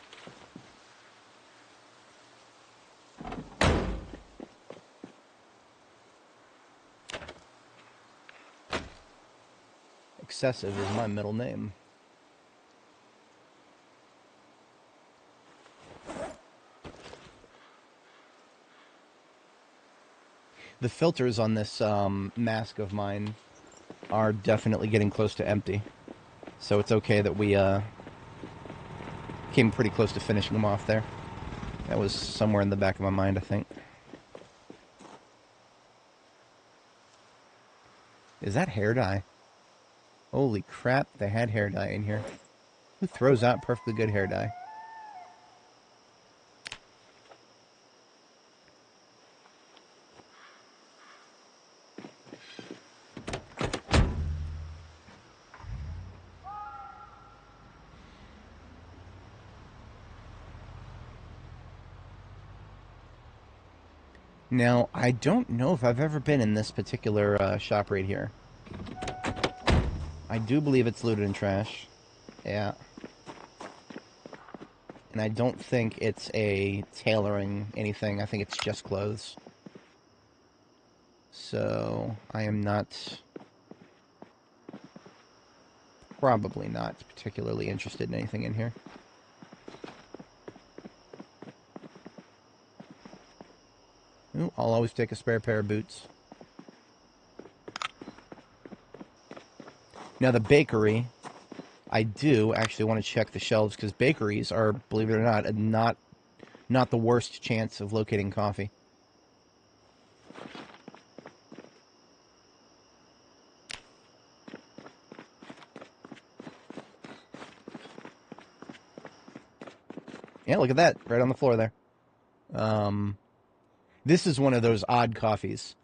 Excessive is my middle name. The filters on this mask of mine are definitely getting close to empty. So it's okay that we came pretty close to finishing them off there. That was somewhere in the back of my mind, I think. Is that hair dye? Holy crap, they had hair dye in here. Who throws out perfectly good hair dye? Now, I don't know if I've ever been in this particular shop right here. I do believe it's looted and trash. Yeah. And I don't think it's a tailoring anything. I think it's just clothes. So, I am not... probably not particularly interested in anything in here. Ooh, I'll always take a spare pair of boots. Now the bakery, I do actually want to check the shelves because bakeries are, believe it or not, not the worst chance of locating coffee. Yeah, look at that, right on the floor there. This is one of those odd coffees.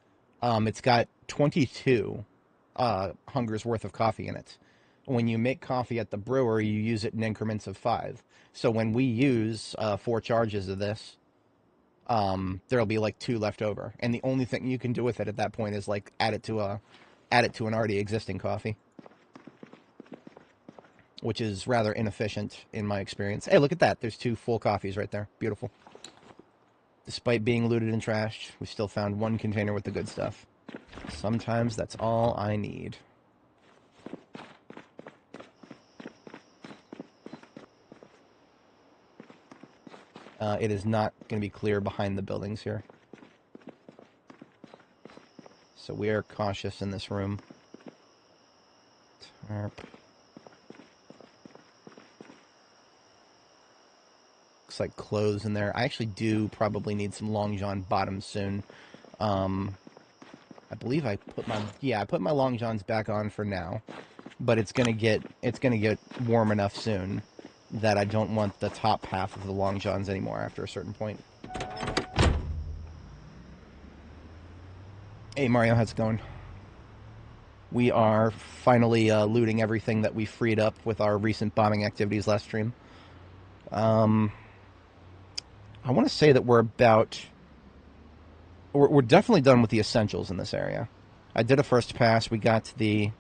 It's got 22 hungers worth of coffee in it. When you make coffee at the brewer, you use it in increments of 5. So when we use 4 charges of this, there'll be like 2 left over, and the only thing you can do with it at that point is like add it to an already existing coffee, which is rather inefficient in my experience. Hey, look at that! There's 2 full coffees right there. Beautiful. Despite being looted and trashed, we still found 1 container with the good stuff. Sometimes that's all I need. It is not going to be clear behind the buildings here. So we are cautious in this room. Tarp. Looks like clothes in there. I actually do probably need some Long John bottoms soon. I believe I put my... Yeah, I put my long johns back on for now. But it's gonna get warm enough soon that I don't want the top half of the long johns anymore after a certain point. Hey Mario, how's it going? We are finally looting everything that we freed up with our recent bombing activities last stream. I want to say that we're definitely done with the essentials in this area. I did a first pass. We got to the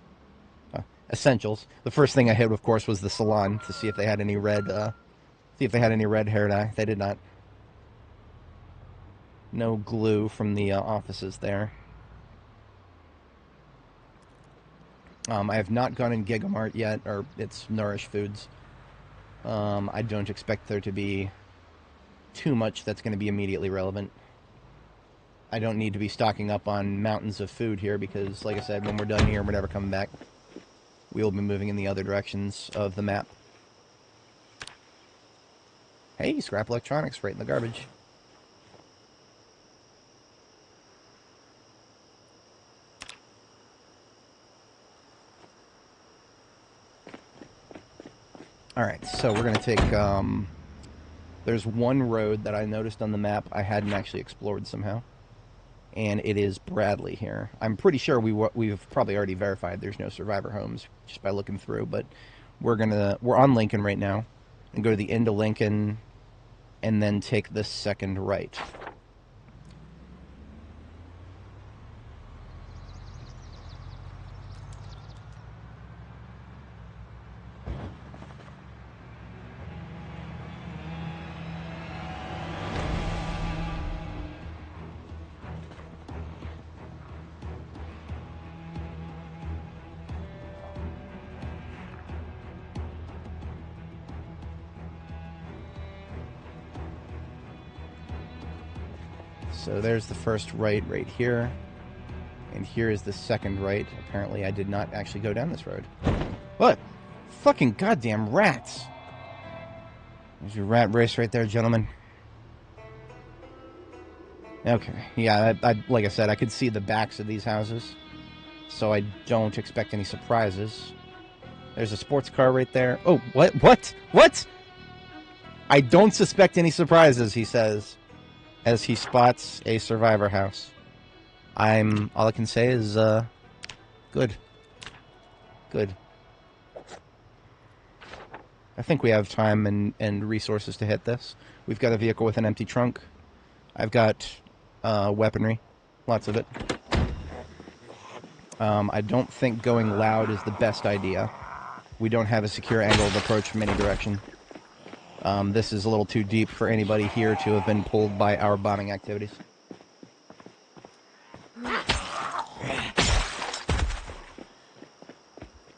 essentials. The first thing I hit, of course, was the salon to see if they had any red hair dye. They did not. No glue from the offices there. I have not gone in Gigamart yet, or it's Nourish Foods. I don't expect there to be too much that's going to be immediately relevant. I don't need to be stocking up on mountains of food here because, like I said, when we're done here, we're never coming back. We'll be moving in the other directions of the map. Hey, scrap electronics right in the garbage. Alright, so we're going to take... there's one road that I noticed on the map I hadn't actually explored somehow. And it is Bradley here. I'm pretty sure we've probably already verified there's no survivor homes just by looking through, but we're on Lincoln right now and go to the end of Lincoln and then take the second right. So there's the first right here, and here is the second right. Apparently I did not actually go down this road. What? Fucking goddamn rats! There's your rat race right there, gentlemen. Okay, yeah, like I said, I could see the backs of these houses, so I don't expect any surprises. There's a sports car right there. Oh, what? I don't suspect any surprises, he says, as he spots a survivor house. All I can say is, good. Good. I think we have time and resources to hit this. We've got a vehicle with an empty trunk. I've got, weaponry. Lots of it. I don't think going loud is the best idea. We don't have a secure angle of approach from any direction. This is a little too deep for anybody here to have been pulled by our bombing activities.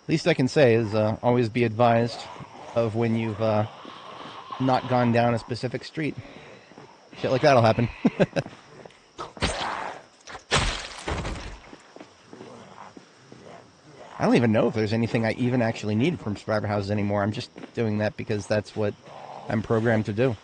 Least I can say is always be advised of when you've not gone down a specific street. Shit like that'll happen. I don't even know if there's anything I even actually need from survivor houses anymore. I'm just doing that because that's what I'm programmed to do.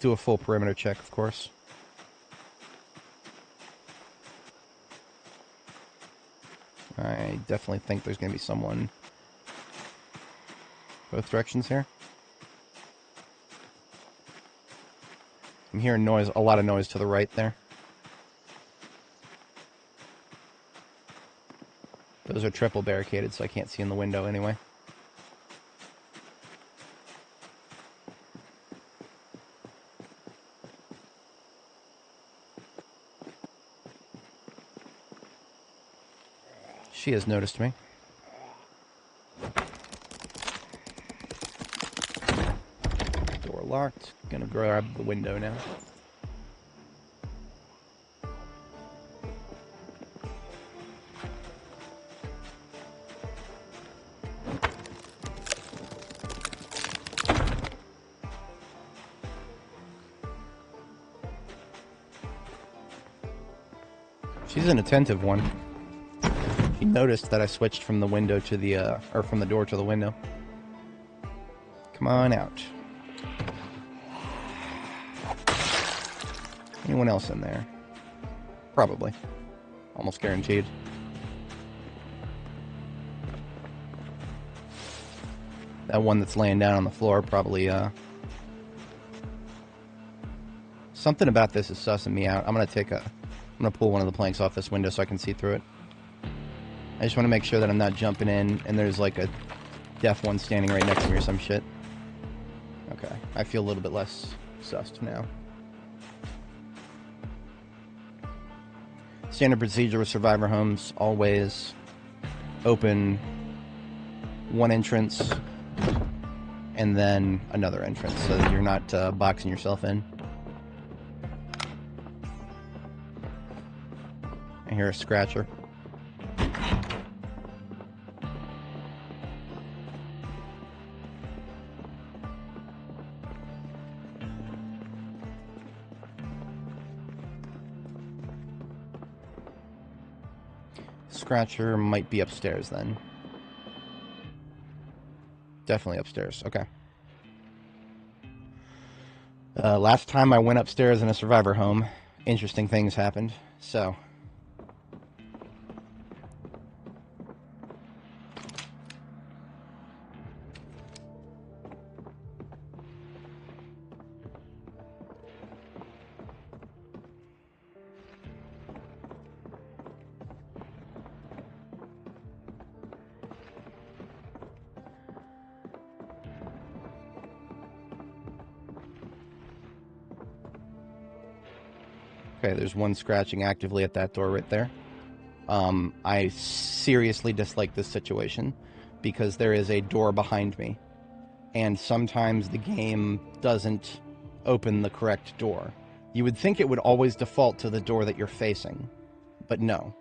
Do a full perimeter check, of course. I definitely think there's going to be someone both directions here. I'm hearing noise, a lot of noise to the right there. Those are triple barricaded, so I can't see in the window anyway. She has noticed me. Door locked. Gonna grab the window now. She's an attentive one. noticed that I switched from the window to the, or from the door to the window. Come on out. Anyone else in there? Probably. Almost guaranteed. That one that's laying down on the floor probably, something about this is sussing me out. I'm gonna pull one of the planks off this window so I can see through it. I just want to make sure that I'm not jumping in and there's like a deaf one standing right next to me or some shit. Okay, I feel a little bit less sussed now. Standard procedure with survivor homes, always open one entrance and then another entrance so that you're not boxing yourself in. I hear a scratcher. Scratcher might be upstairs then. Definitely upstairs. Okay. Last time I went upstairs in a survivor home, interesting things happened. So. Okay, there's one scratching actively at that door right there. I seriously dislike this situation because there is a door behind me. And sometimes the game doesn't open the correct door. You would think it would always default to the door that you're facing, but no.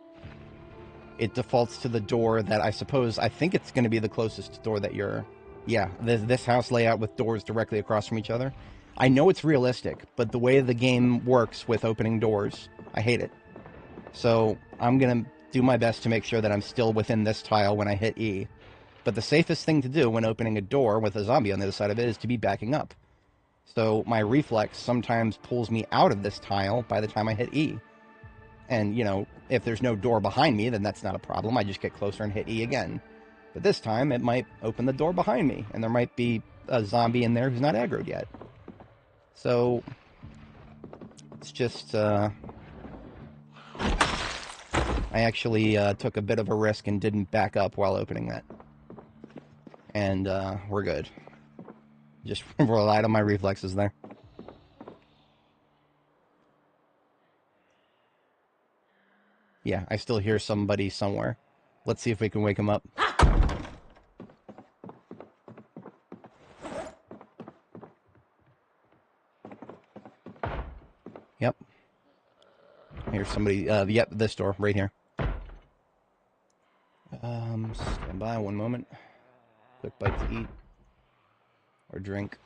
It defaults to the door that I think it's going to be the closest door that you're... Yeah, this house layout with doors directly across from each other. I know it's realistic, but the way the game works with opening doors, I hate it. So I'm going to do my best to make sure that I'm still within this tile when I hit E. But the safest thing to do when opening a door with a zombie on the other side of it is to be backing up. So my reflex sometimes pulls me out of this tile by the time I hit E. And, you know, if there's no door behind me, then that's not a problem. I just get closer and hit E again. But this time, it might open the door behind me, and there might be a zombie in there who's not aggroed yet. So, it's just, I actually took a bit of a risk and didn't back up while opening that. And we're good. Just relied on my reflexes there. Yeah, I still hear somebody somewhere. Let's see if we can wake him up. Yep. Here's somebody, yep, this door, right here. Stand by one moment. Quick bite to eat. Or drink.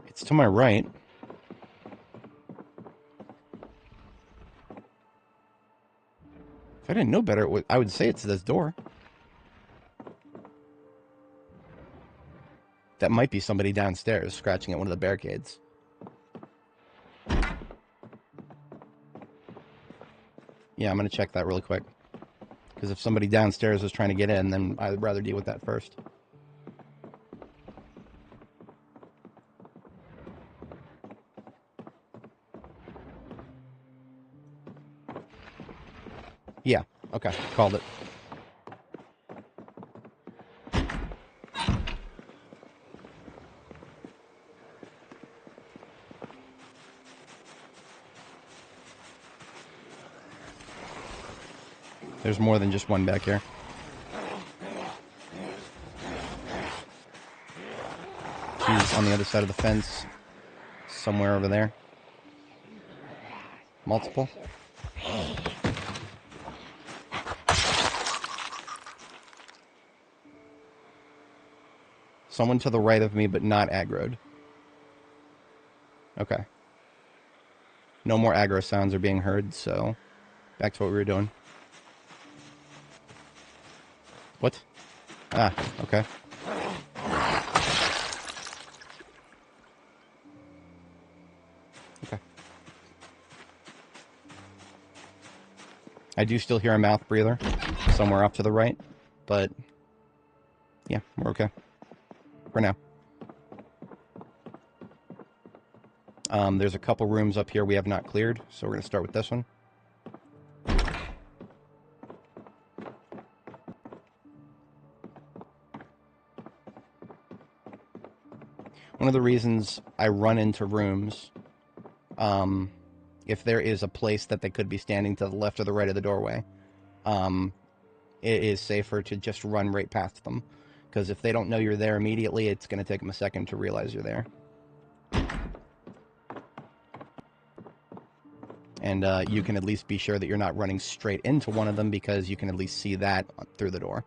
It's to my right. If I didn't know better, I would say it's this door. That might be somebody downstairs scratching at one of the barricades. Yeah, I'm going to check that really quick. Because if somebody downstairs is trying to get in, then I'd rather deal with that first. Yeah, okay, called it. There's more than just one back here. on the other side of the fence. Somewhere over there. Multiple. Someone to the right of me, but not aggroed. Okay. No more aggro sounds are being heard, so back to what we were doing. What? Ah, okay. Okay. I do still hear a mouth breather somewhere off to the right, but yeah, we're okay for now. There's a couple rooms up here we have not cleared, so we're going to start with this one. One of the reasons I run into rooms, if there is a place that they could be standing to the left or the right of the doorway, it is safer to just run right past them. Because if they don't know you're there immediately, it's going to take them a second to realize you're there. And you can at least be sure that you're not running straight into one of them, because you can at least see that through the door.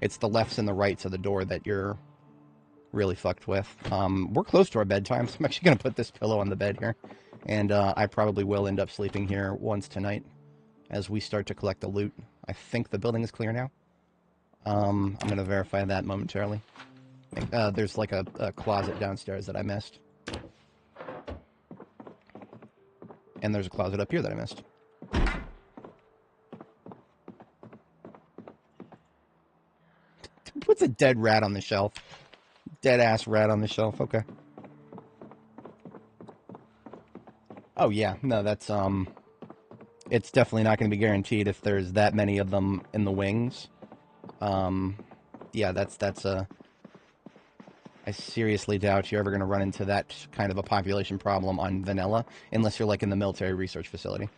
It's the lefts and the rights of the door that you're really fucked with. We're close to our bedtime, so I'm actually going to put this pillow on the bed here. And I probably will end up sleeping here once tonight as we start to collect the loot. I think the building is clear now. I'm going to verify that momentarily. There's like a closet downstairs that I missed. And there's a closet up here that I missed. What's a dead rat on the shelf? Dead-ass rat on the shelf, okay. Oh, yeah. No, that's, it's definitely not going to be guaranteed if there's that many of them in the wings. Yeah, that's I seriously doubt you're ever going to run into that kind of a population problem on vanilla, unless you're, like, in the military research facility.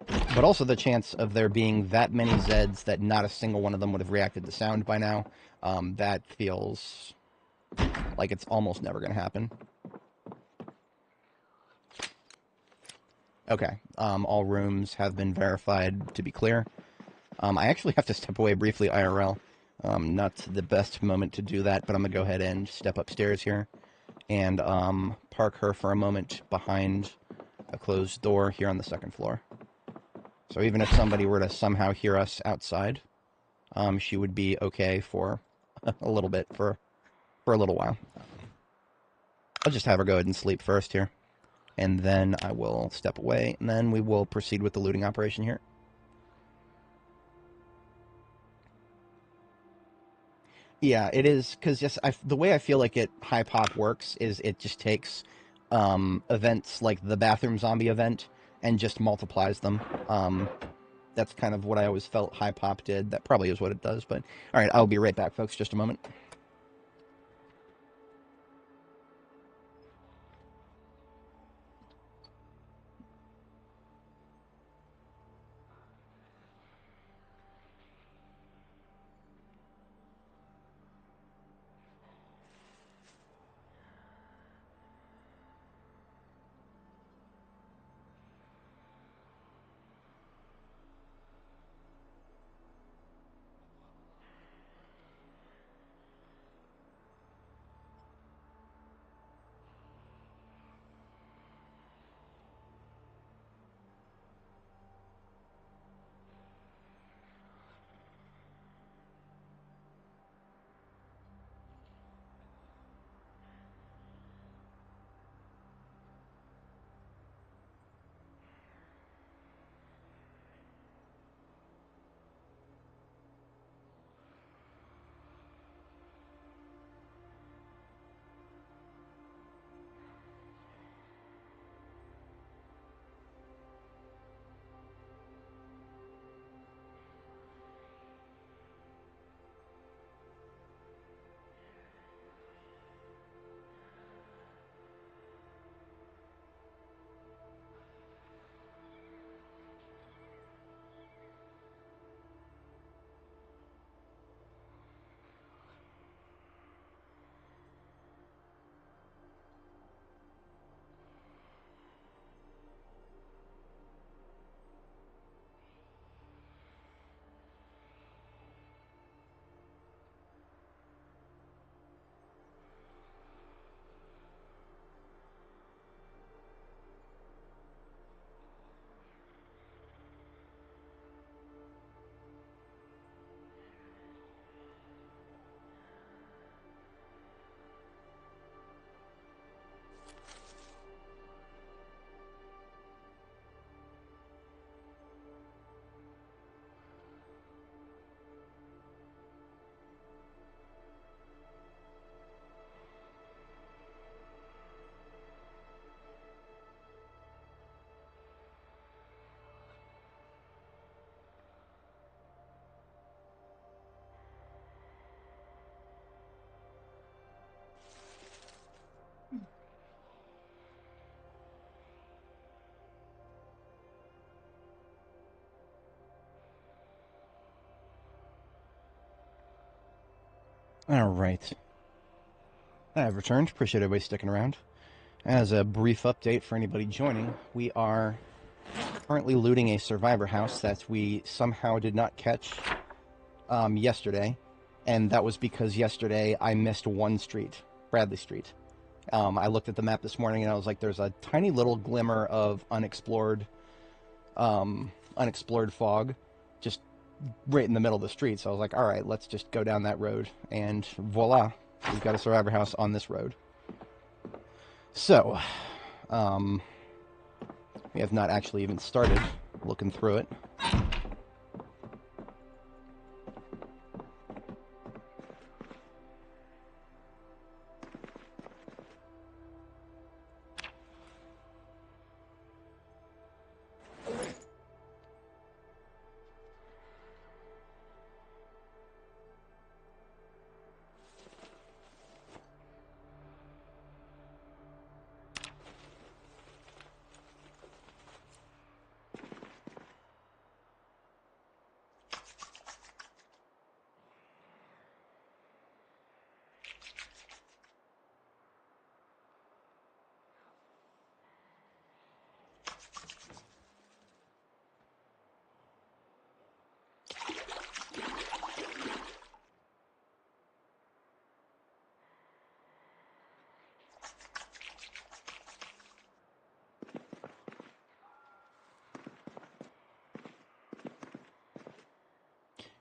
But also the chance of there being that many Zeds that not a single one of them would have reacted to sound by now, that feels like it's almost never going to happen. Okay, all rooms have been verified to be clear. I actually have to step away briefly IRL. Not the best moment to do that, but I'm going to go ahead and step upstairs here and park her for a moment behind a closed door here on the second floor. So even if somebody were to somehow hear us outside, she would be okay for a little bit, for a little while. I'll just have her go ahead and sleep first here, and then I will step away, and then we will proceed with the looting operation here. Yeah, it is, because just the way I feel like high pop works is it just takes events like the bathroom zombie event and just multiplies them. That's kind of what I always felt high pop did. That probably is what it does, but all right, I'll be right back, folks. Just a moment. Alright. I have returned. Appreciate everybody sticking around. As a brief update for anybody joining, we are currently looting a survivor house that we somehow did not catch yesterday. And that was because yesterday I missed one street, Bradley Street. I looked at the map this morning and I was like, there's a tiny little glimmer of unexplored fog just right in the middle of the street. So I was like, all right, let's just go down that road. And voila, we've got a survivor house on this road. So, we have not actually even started looking through it.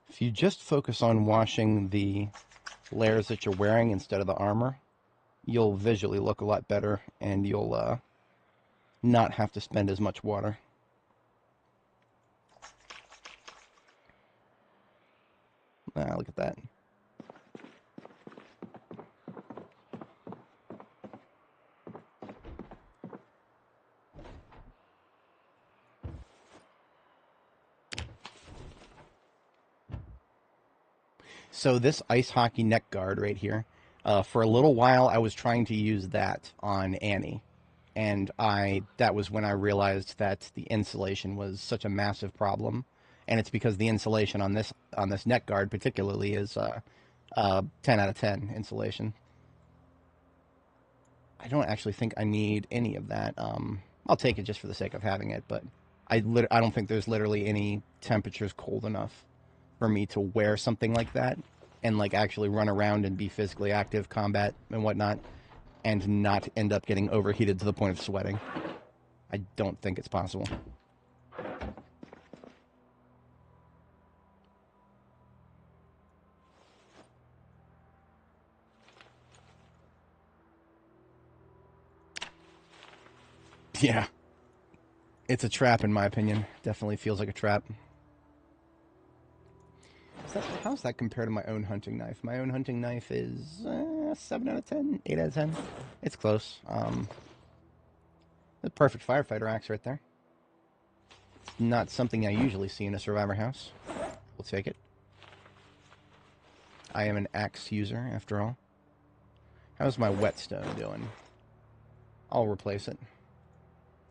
If you just focus on washing the layers that you're wearing instead of the armor, you'll visually look a lot better, and you'll not have to spend as much water. Look at that. So this ice hockey neck guard right here, for a little while I was trying to use that on Annie, and that was when I realized that the insulation was such a massive problem, and it's because the insulation on this neck guard particularly is 10 out of 10 insulation. I don't actually think I need any of that. I'll take it just for the sake of having it, but I don't think there's literally any temperatures cold enough for me to wear something like that and like actually run around and be physically active, combat and whatnot, and not end up getting overheated to the point of sweating. I don't think it's possible. Yeah. It's a trap, in my opinion. Definitely feels like a trap. How's that compared to my own hunting knife? My own hunting knife is 7 out of 10, 8 out of 10. It's close. The perfect firefighter axe right there. It's not something I usually see in a survivor house. We'll take it. I am an axe user, after all. How's my whetstone doing? I'll replace it.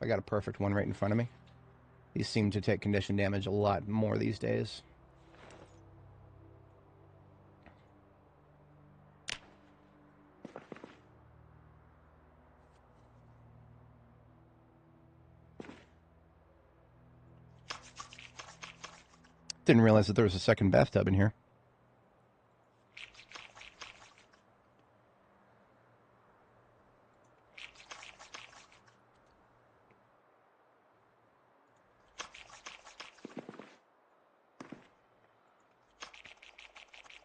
I got a perfect one right in front of me. These seem to take condition damage a lot more these days. Didn't realize that there was a second bathtub in here.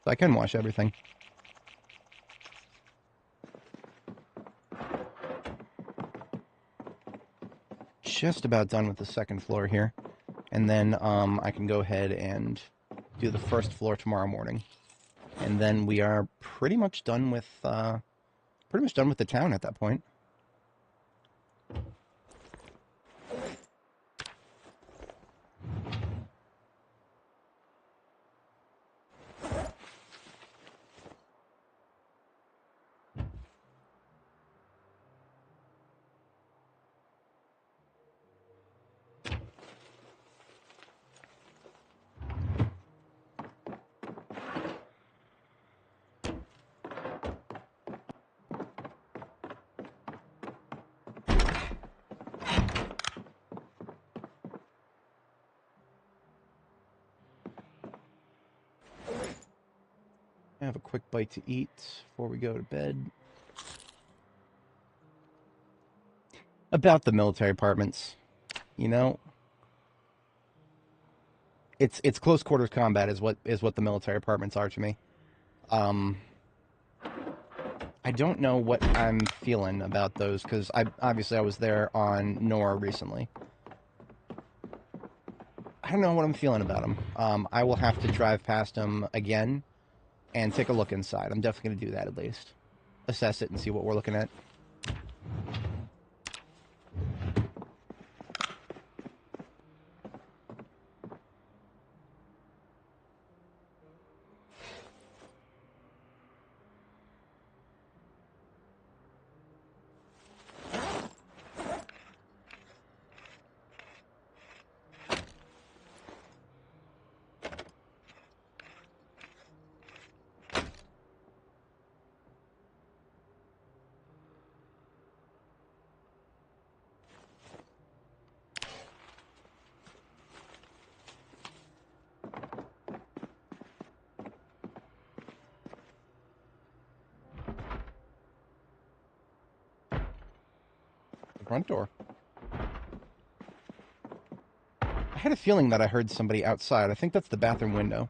So I can wash everything. Just about done with the second floor here. And then I can go ahead and do the first floor tomorrow morning. And then we are pretty much done with the town at that point. have a quick bite to eat before we go to bed. About the military apartments, you know, it's close quarters combat is what the military apartments are to me. I don't know what I'm feeling about those because I was there on Nora recently. I don't know what I'm feeling about them. I will have to drive past them again and take a look inside. I'm definitely going to do that at least. Assess it and see what we're looking at. Front door. I had a feeling that I heard somebody outside. I think that's the bathroom window.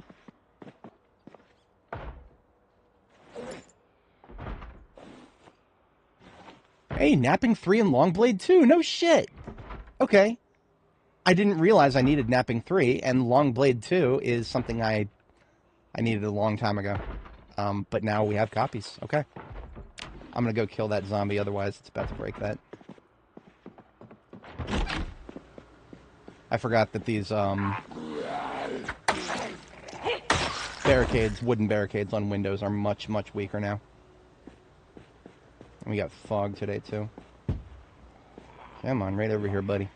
Hey, Napping 3 and Longblade 2. No shit. Okay. I didn't realize I needed Napping 3, and Longblade 2 is something I needed a long time ago. But now we have copies. Okay. I'm gonna go kill that zombie, otherwise it's about to break that. I forgot that these, barricades, wooden barricades on windows are much, much weaker now. And we got fog today, too. Come on, right over here, buddy.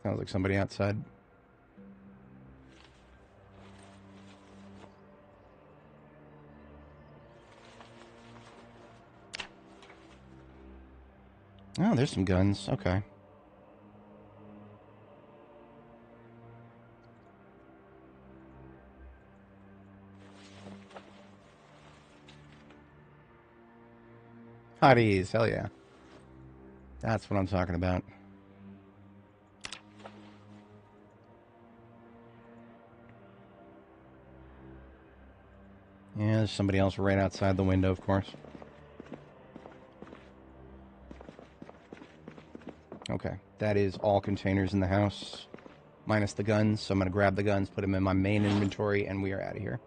Sounds like somebody outside. Oh, there's some guns. Okay. Hotties, hell yeah. That's what I'm talking about. Yeah, there's somebody else right outside the window, of course. Okay, that is all containers in the house, minus the guns. So I'm going to grab the guns, put them in my main inventory, and we are out of here.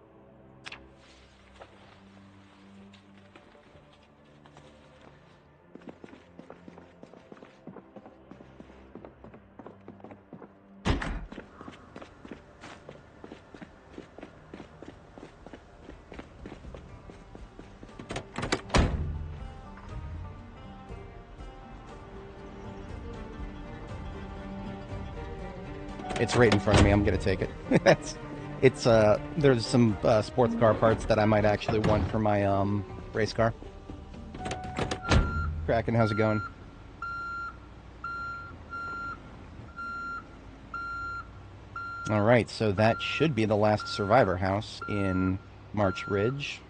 It's right in front of me. I'm gonna take it. There's some sports car parts that I might actually want for my race car. Kraken, how's it going? All right, so that should be the last survivor house in March Ridge.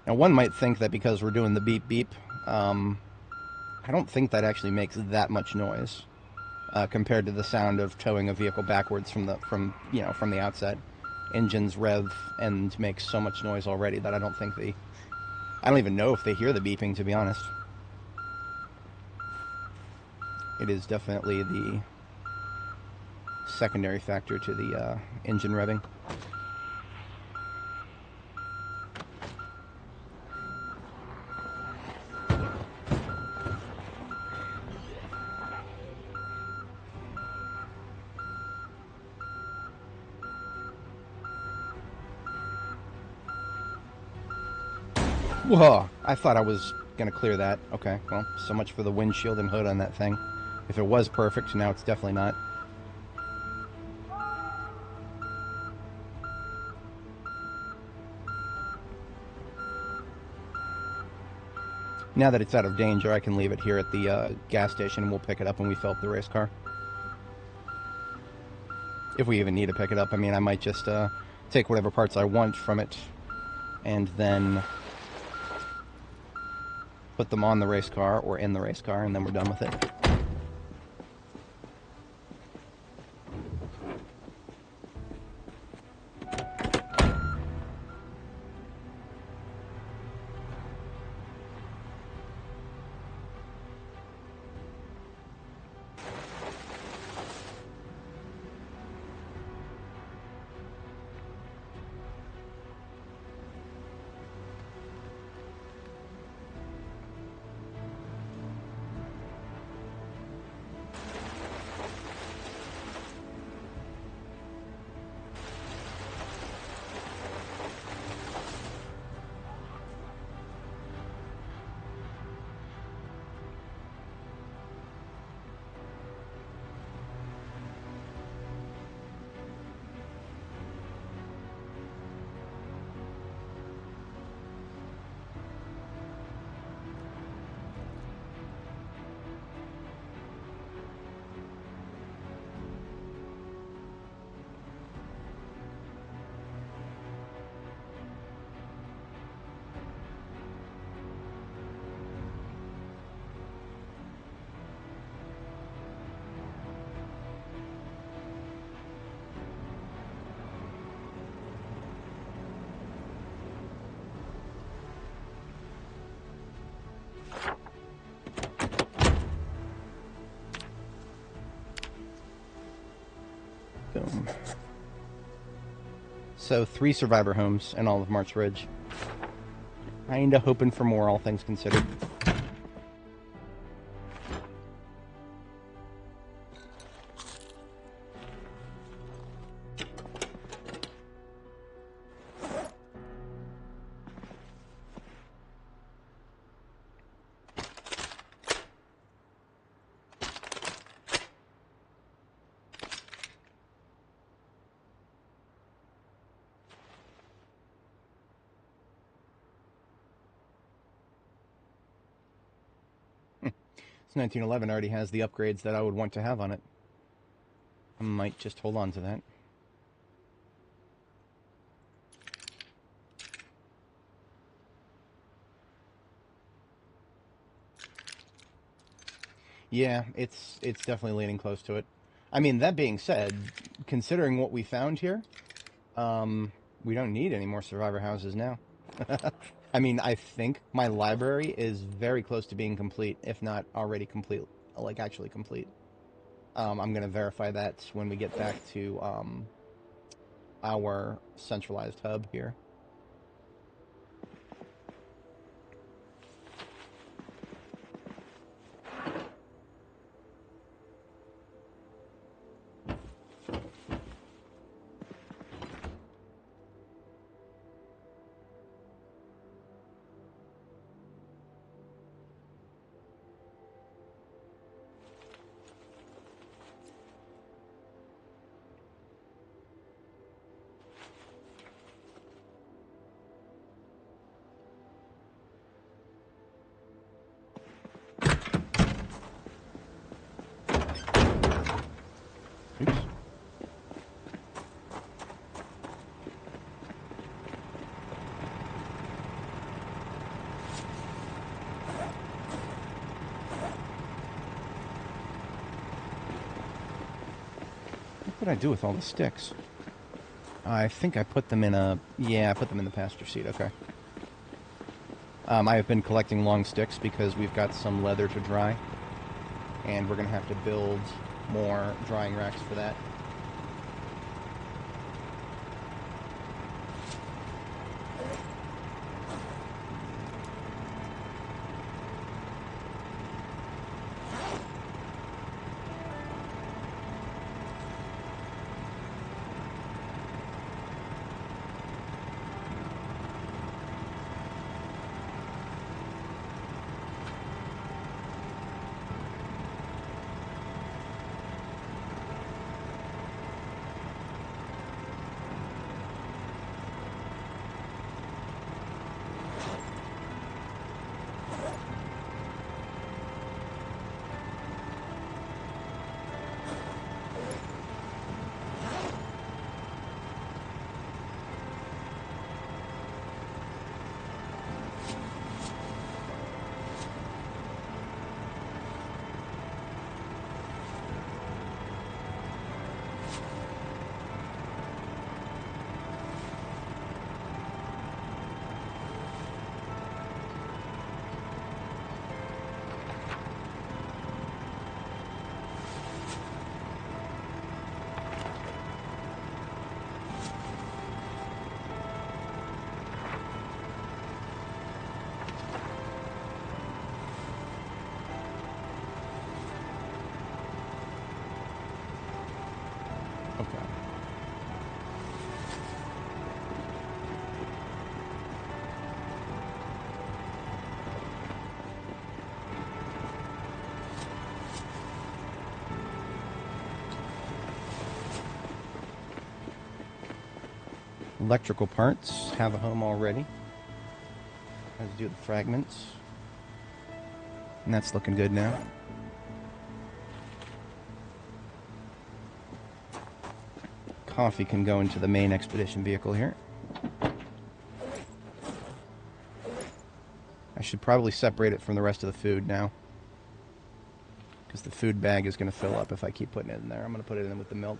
Now, one might think that because we're doing the beep beep, I don't think that actually makes that much noise compared to the sound of towing a vehicle backwards from the outset. Engines rev and make so much noise already that I don't even know if they hear the beeping, to be honest. It is definitely the secondary factor to the engine revving. Whoa! I thought I was going to clear that. Okay, well, so much for the windshield and hood on that thing. If it was perfect, now it's definitely not. Now that it's out of danger, I can leave it here at the gas station and we'll pick it up when we fill up the race car. If we even need to pick it up. I mean, I might just take whatever parts I want from it and then put them on the race car or in the race car, and then we're done with it. Boom. So 3 survivor homes in all of March Ridge. Kinda hoping for more, all things considered. This 1911 already has the upgrades that I would want to have on it. I might just hold on to that. Yeah, it's definitely leaning close to it. I mean, that being said, considering what we found here, we don't need any more survivor houses now. I mean, I think my library is very close to being complete, if not already complete, like actually complete. I'm going to verify that when we get back to our centralized hub here. Oops. What did I do with all the sticks? I think I put them in a... Yeah, I put them in the passenger seat, okay. I have been collecting long sticks because we've got some leather to dry. And we're going to have to build more drying racks for that. Electrical parts have a home already. Let's do the fragments. And that's looking good now. Coffee can go into the main expedition vehicle here. I should probably separate it from the rest of the food now, because the food bag is going to fill up if I keep putting it in there. I'm going to put it in with the milk.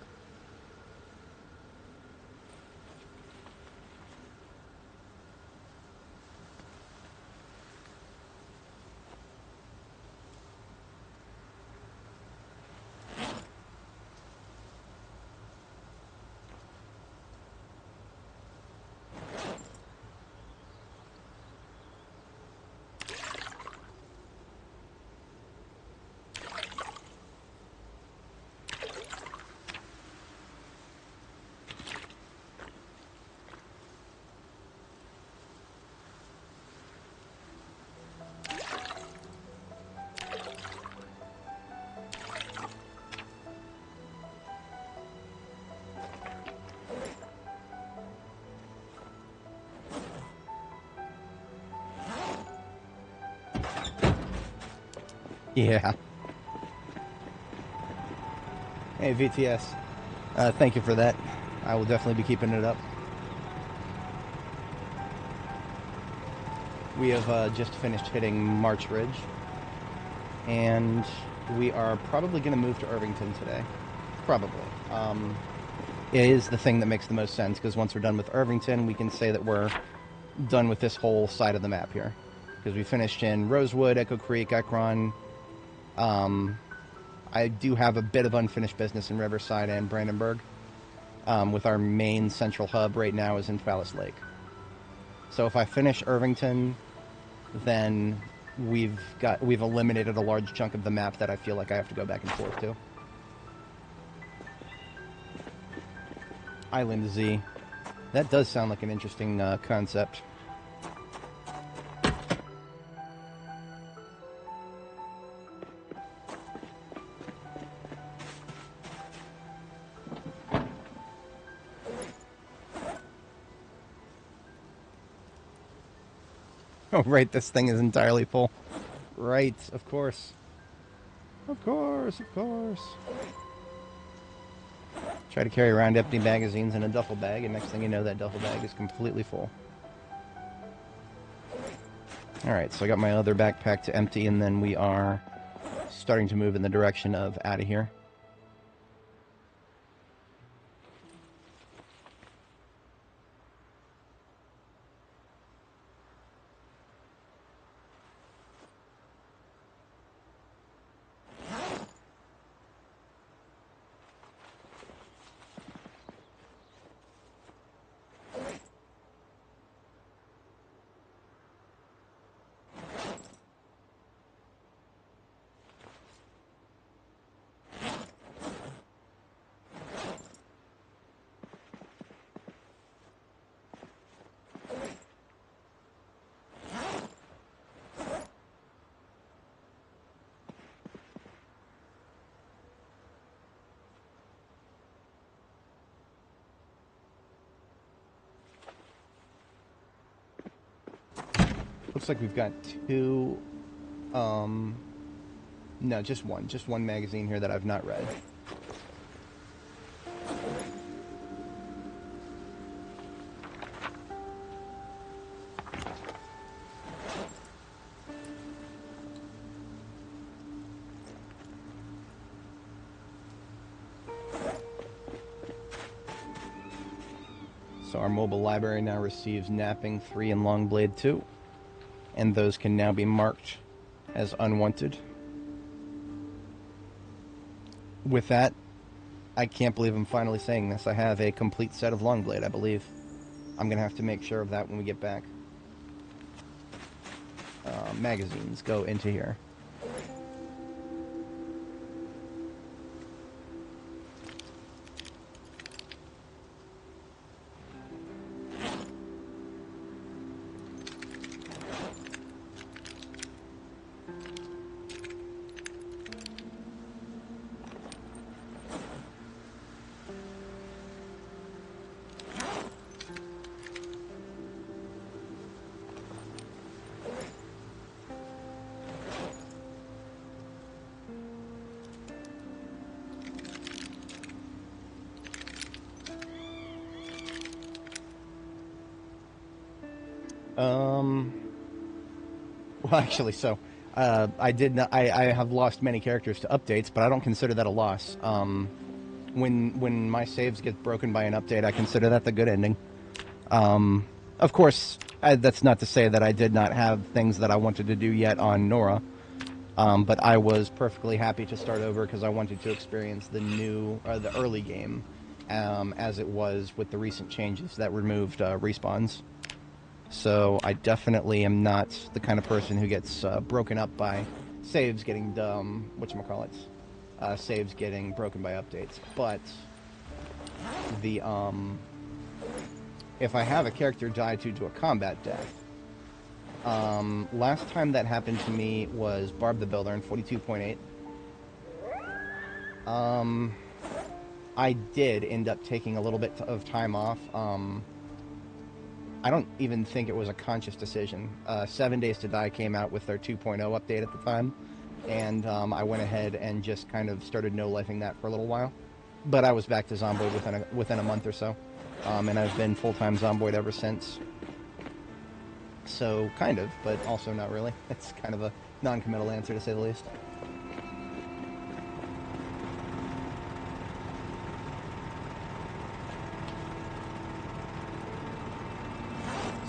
Yeah. Hey, VTS. Thank you for that. I will definitely be keeping it up. We have just finished hitting March Ridge, and we are probably going to move to Irvington today. Probably. It is the thing that makes the most sense, because once we're done with Irvington, we can say that we're done with this whole side of the map here. Because we finished in Rosewood, Echo Creek, Ekron. I do have a bit of unfinished business in Riverside and Brandenburg, with our main central hub right now is in Fallis Lake. So if I finish Irvington, then we've eliminated a large chunk of the map that I feel like I have to go back and forth to. Island Z. That does sound like an interesting concept. Oh, right, this thing is entirely full. Right, of course. Of course, of course. Try to carry around empty magazines in a duffel bag, and next thing you know, that duffel bag is completely full. Alright, so I got my other backpack to empty, and then we are starting to move in the direction of out of here. Looks like we've got two, no, just one magazine here that I've not read. So our mobile library now receives Napping 3 and Longblade 2. And those can now be marked as unwanted. With that, I can't believe I'm finally saying this. I have a complete set of Longblade, I believe. I'm going to have to make sure of that when we get back. Magazines go into here. Well, actually, so I did not. I have lost many characters to updates, but I don't consider that a loss. When my saves get broken by an update, I consider that the good ending. Of course, that's not to say that I did not have things that I wanted to do yet on Nora. But I was perfectly happy to start over because I wanted to experience the early game, as it was with the recent changes that removed respawns. So I definitely am not the kind of person who gets broken up by saves getting saves getting broken by updates. But the if I have a character die due to a combat death, last time that happened to me was Barb the Builder in 42.8. I did end up taking a little bit of time off. I don't even think it was a conscious decision. 7 Days to Die came out with their 2.0 update at the time, and I went ahead and just kind of started no-lifing that for a little while. But I was back to Zomboid within a month or so, and I've been full-time Zomboid ever since. So, kind of, but also not really. It's kind of a non-committal answer, to say the least.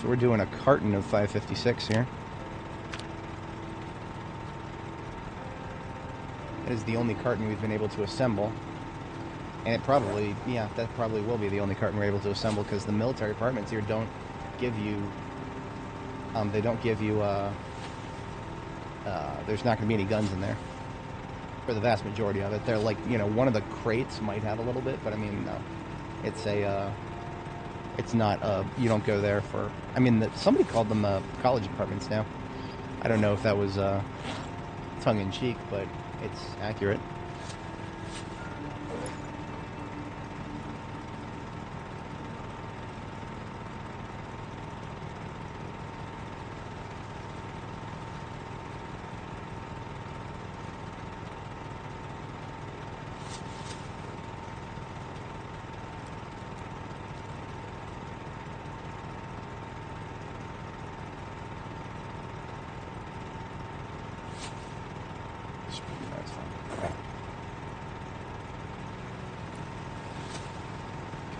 So we're doing a carton of 556 here. It is the only carton we've been able to assemble. And it probably, yeah, that probably will be the only carton we're able to assemble, because the military apartments here don't give you... they don't give you, there's not going to be any guns in there. For the vast majority of it. They're like, you know, one of the crates might have a little bit, but I mean, no. It's a, it's not, you don't go there for, I mean, somebody called them, college apartments now. I don't know if that was, tongue-in-cheek, but it's accurate.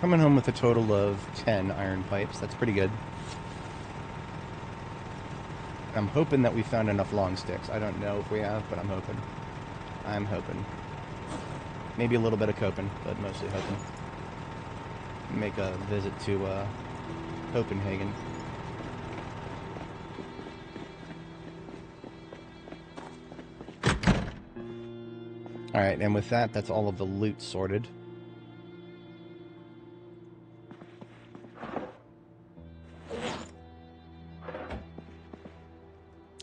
Coming home with a total of 10 iron pipes. That's pretty good. I'm hoping that we found enough long sticks. I don't know if we have, but I'm hoping. I'm hoping. Maybe a little bit of coping, but mostly hoping. Make a visit to Copenhagen. Alright, and with that, that's all of the loot sorted.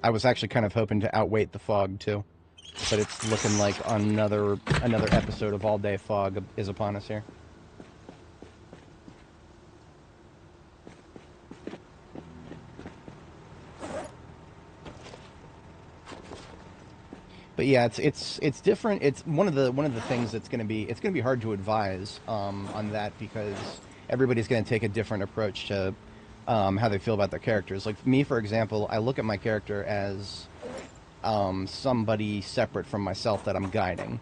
I was actually kind of hoping to outweight the fog, too. But it's looking like another episode of All Day Fog is upon us here. But yeah, it's different. It's one of the things that's going to be hard to advise on that, because everybody's going to take a different approach to how they feel about their characters. Like me, for example, I look at my character as somebody separate from myself that I'm guiding.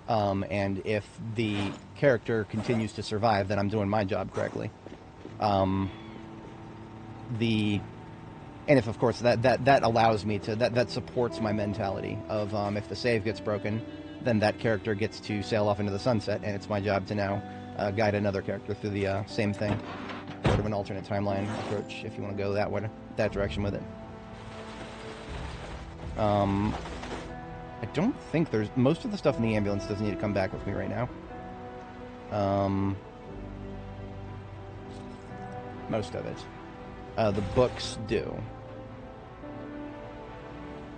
And if the character continues to survive, then I'm doing my job correctly. And if, of course, that allows me to, that supports my mentality of if the save gets broken, then that character gets to sail off into the sunset, and it's my job to now guide another character through the same thing. Sort of an alternate timeline approach, if you want to go that direction with it. I don't think there's... Most of the stuff in the ambulance doesn't need to come back with me right now. Most of it. The books do.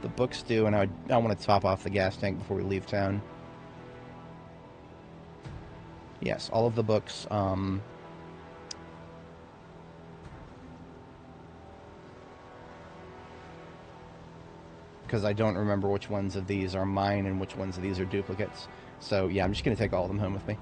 The books do, and I want to top off the gas tank before we leave town. Yes, all of the books, because I don't remember which ones of these are mine and which ones of these are duplicates. So, yeah, I'm just going to take all of them home with me.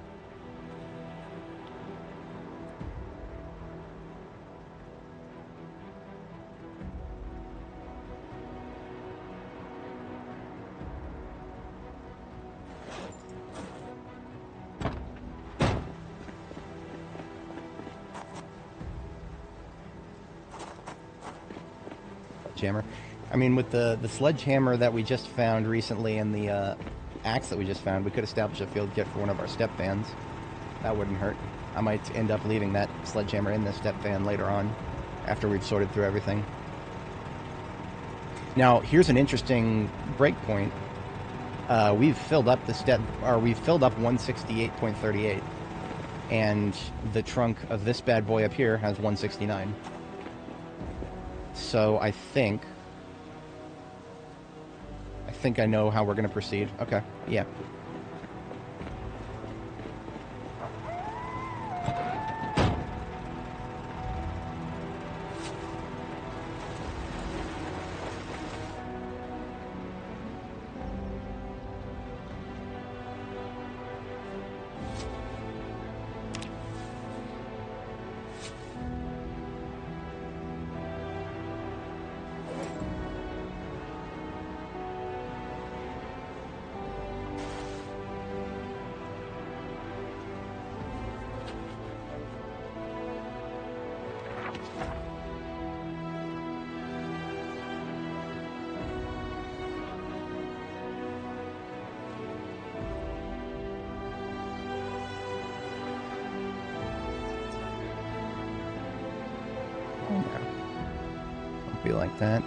sledgehammer. I mean, with the sledgehammer that we just found recently and the axe that we just found, we could establish a field kit for one of our step vans. That wouldn't hurt. I might end up leaving that sledgehammer in the step van later on, after we've sorted through everything. Now, here's an interesting breakpoint. We've filled up we've filled up 168.38, and the trunk of this bad boy up here has 169. So I think I know how we're going to proceed. Okay, yeah. Be like that.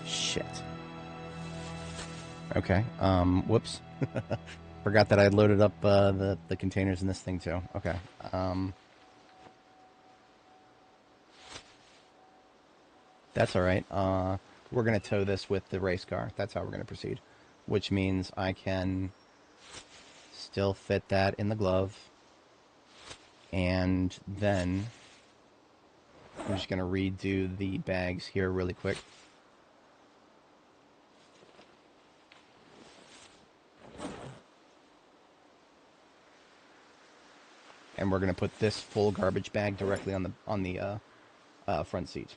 Shit. Okay. Whoops. Forgot that I had loaded up the containers in this thing too. Okay. That's all right. We're going to tow this with the race car. That's how we're going to proceed. Which means I can still fit that in the glove. And then I'm just going to redo the bags here really quick. And we're going to put this full garbage bag directly on the front seat.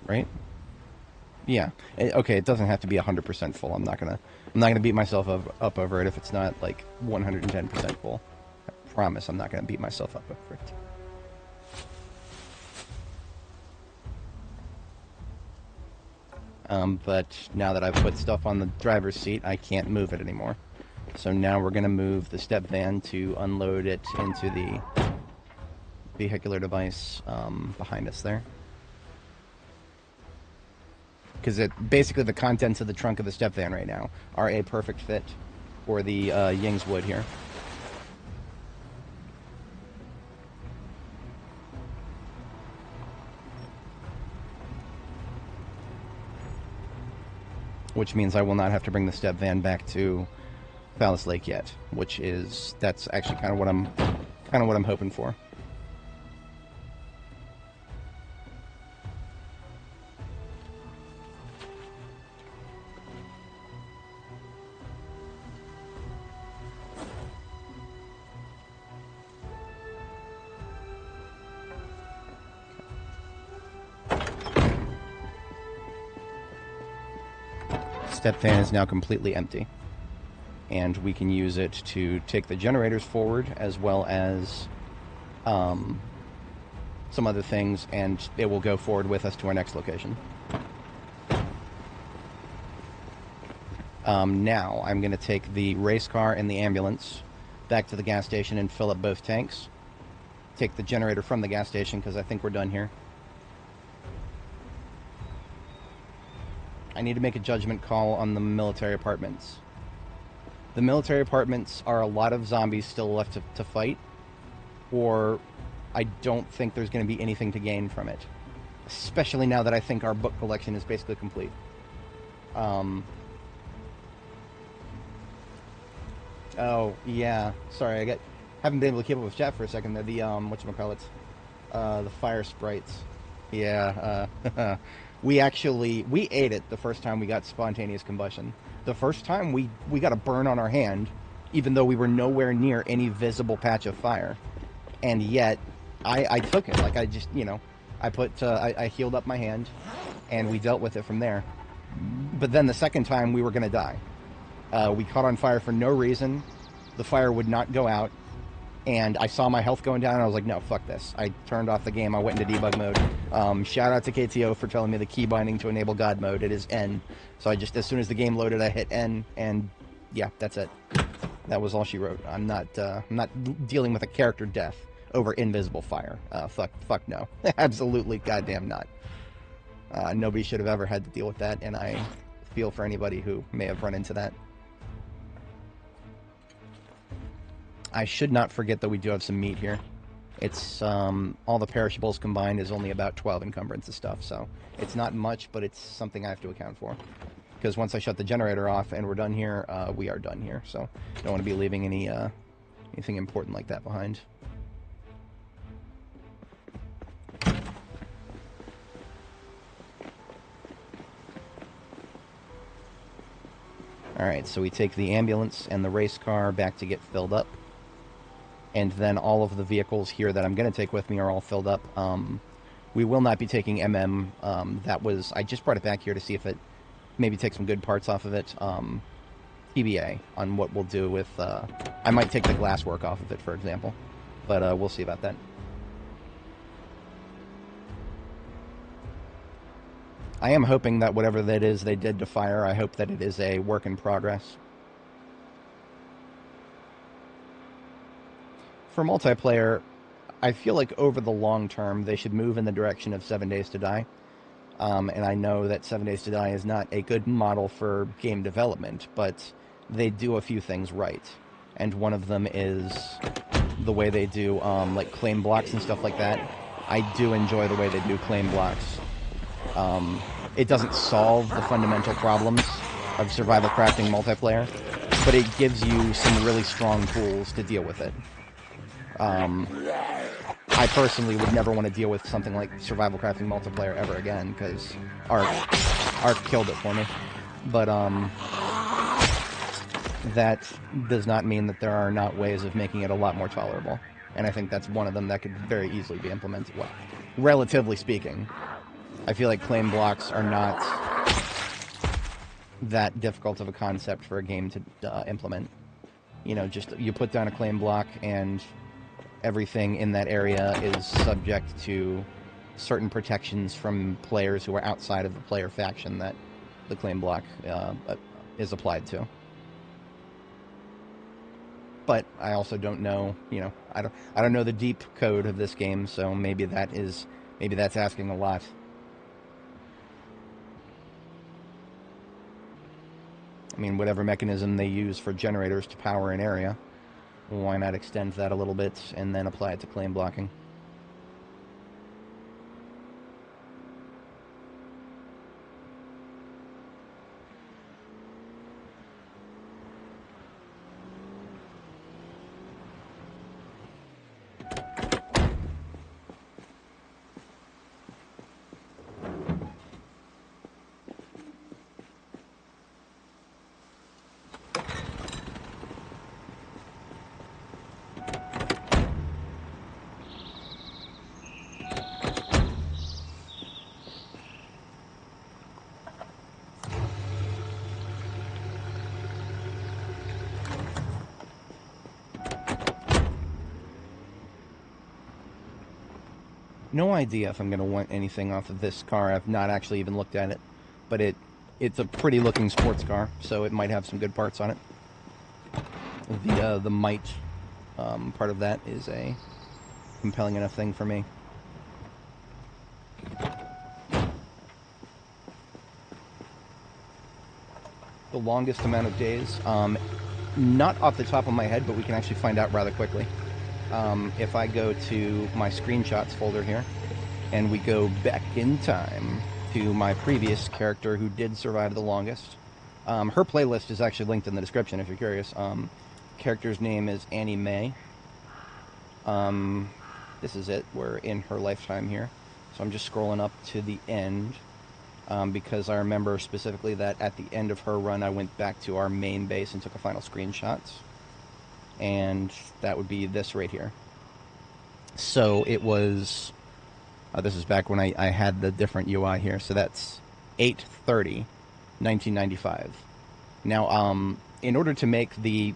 Right? Yeah. Okay, it doesn't have to be 100% full. I'm not gonna beat myself up over it if it's not like 110% full. I promise I'm not gonna beat myself up over it. But now that I've put stuff on the driver's seat, I can't move it anymore. So now we're gonna move the step van to unload it into the vehicular device behind us there. Because basically the contents of the trunk of the step van right now are a perfect fit for the Ying's wood here. Which means I will not have to bring the step van back to Palace Lake yet, that's actually kind of what I'm hoping for. Step van is now completely empty, and we can use it to take the generators forward as well as some other things, and it will go forward with us to our next location. Now I'm going to take the race car and the ambulance back to the gas station and fill up both tanks. Take the generator from the gas station because I think we're done here. I need to make a judgment call on the military apartments. The military apartments are a lot of zombies still left to fight, or I don't think there's going to be anything to gain from it. Especially now that I think our book collection is basically complete. Oh, yeah. Sorry, haven't been able to keep up with chat for a second there. The, whatchamacallit? The fire sprites. Yeah, we ate it the first time we got spontaneous combustion. The first time we got a burn on our hand, even though we were nowhere near any visible patch of fire. And yet, I took it. Like, I just, I healed up my hand, and we dealt with it from there. But then the second time, we were going to die. We caught on fire for no reason. The fire would not go out. And I saw my health going down, and I was like, no, fuck this. I turned off the game. I went into debug mode. Shout out to KTO for telling me the key binding to enable God mode. It is N. So I just, as soon as the game loaded, I hit N, and yeah, that's it. That was all she wrote. I'm not dealing with a character death over invisible fire. Fuck no. Absolutely goddamn not. Nobody should have ever had to deal with that, and I feel for anybody who may have run into that. I should not forget that we do have some meat here. It's, all the perishables combined is only about 12 encumbrance of stuff, so it's not much, but it's something I have to account for. Because once I shut the generator off and we're done here, we are done here, so don't want to be leaving anything important like that behind. Alright, so we take the ambulance and the race car back to get filled up. And then all of the vehicles here that I'm going to take with me are all filled up. We will not be taking MM. I just brought it back here to see if it maybe take some good parts off of it. TBA on what we'll do with... I might take the glass work off of it, for example. But we'll see about that. I am hoping that whatever that is they did to fire, I hope that it is a work in progress. For multiplayer, I feel like over the long term, they should move in the direction of 7 Days to Die. And I know that 7 Days to Die is not a good model for game development, but they do a few things right. And one of them is the way they do, like, claim blocks and stuff like that. I do enjoy the way they do claim blocks. It doesn't solve the fundamental problems of survival crafting multiplayer, but it gives you some really strong tools to deal with it. I personally would never want to deal with something like survival crafting multiplayer ever again, because Ark killed it for me. But, that does not mean that there are not ways of making it a lot more tolerable. And I think that's one of them that could very easily be implemented. Well, relatively speaking, I feel like claim blocks are not that difficult of a concept for a game to implement. You know, just you put down a claim block and everything in that area is subject to certain protections from players who are outside of the player faction that the claim block is applied to. But I also don't know, you know, I don't know the deep code of this game, so maybe that's asking a lot. I mean, whatever mechanism they use for generators to power an area, why not extend that a little bit and then apply it to claim blocking? No idea if I'm going to want anything off of this car. I've not actually even looked at it. But it's a pretty looking sports car, so it might have some good parts on it. The might part of that is a compelling enough thing for me. The longest amount of days, not off the top of my head, but we can actually find out rather quickly. If I go to my screenshots folder here, and we go back in time to my previous character who did survive the longest. Her playlist is actually linked in the description if you're curious. character's name is Annie Mae. This is it. We're in her lifetime here. So I'm just scrolling up to the end because I remember specifically that at the end of her run, I went back to our main base and took a final screenshot. And that would be this right here. So it was... this is back when I had the different UI here. So that's 8/30/1995. Now, in order to make the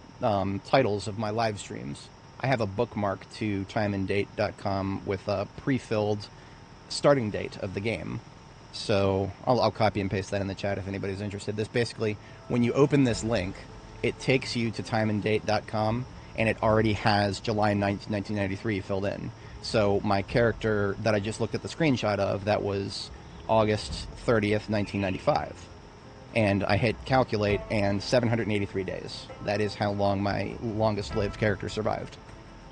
titles of my live streams, I have a bookmark to timeanddate.com with a pre-filled starting date of the game. So I'll copy and paste that in the chat if anybody's interested. This basically, when you open this link, it takes you to timeanddate.com, and it already has July 9th, 1993 filled in. So my character that I just looked at the screenshot of, that was August 30th, 1995. And I hit calculate, and 783 days. That is how long my longest-lived character survived.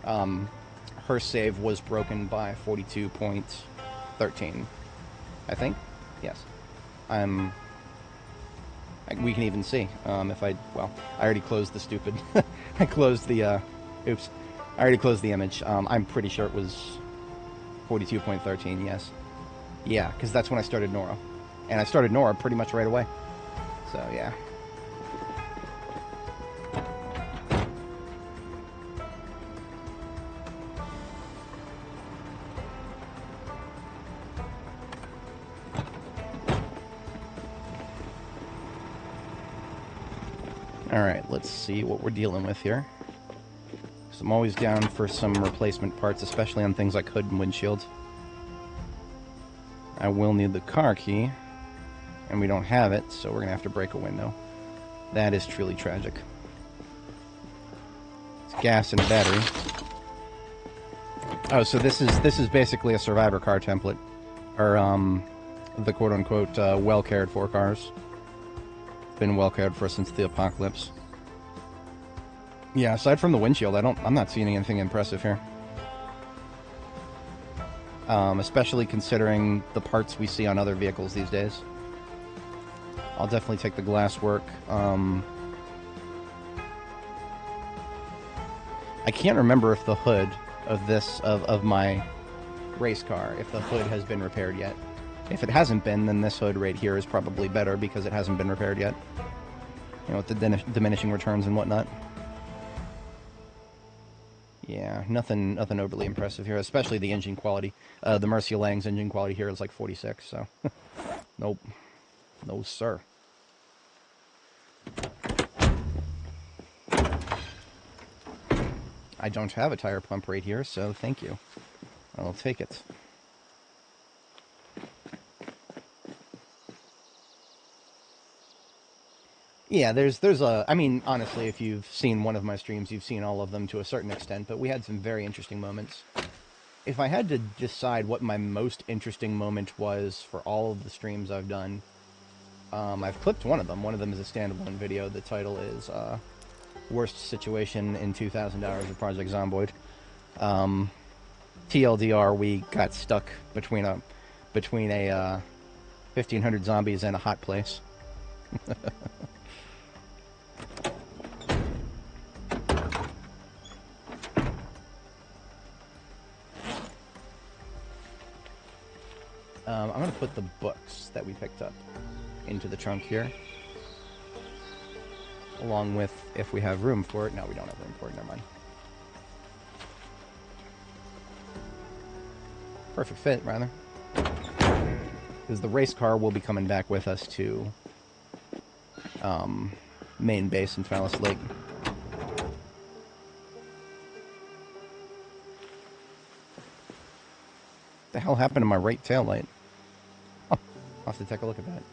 Her save was broken by 42.13, I think. Yes. We can even see if I... Well, I already closed the stupid... I closed the... Oops. I already closed the image. I'm pretty sure it was 42.13, yes. Yeah, because that's when I started Nora. And I started Nora pretty much right away. So, yeah. Alright, let's see what we're dealing with here. So I'm always down for some replacement parts, especially on things like hood and windshield. I will need the car key, and we don't have it, so we're going to have to break a window. That is truly tragic. It's gas and a battery. Oh, so this is basically a survivor car template. Or, the quote-unquote, well-cared-for cars. Been well cared for since the apocalypse. Yeah, aside from the windshield, I'm not seeing anything impressive here. Especially considering the parts we see on other vehicles these days. I'll definitely take the glass work. I can't remember if the hood of my race car, if the hood has been repaired yet. If it hasn't been, then this hood right here is probably better because it hasn't been repaired yet. You know, with the diminishing returns and whatnot. Yeah, nothing overly impressive here, especially the engine quality. The Mercia Lang's engine quality here is like 46, so... Nope. No, sir. I don't have a tire pump right here, so thank you. I'll take it. Yeah, there's a... I mean, honestly, if you've seen one of my streams, you've seen all of them to a certain extent, but we had some very interesting moments. If I had to decide what my most interesting moment was for all of the streams I've done, I've clipped one of them. One of them is a standalone video. The title is Worst Situation in 2,000 Hours of Project Zomboid. TLDR, we got stuck between a 1,500 zombies and a hot place. I'm going to put the books that we picked up into the trunk here. Along with, if we have room for it. No, we don't have room for it. Never mind. Perfect fit, rather. Because the race car will be coming back with us to main base in Phallus Lake. What the hell happened to my right tail light? Oh, I'll have to take a look at that.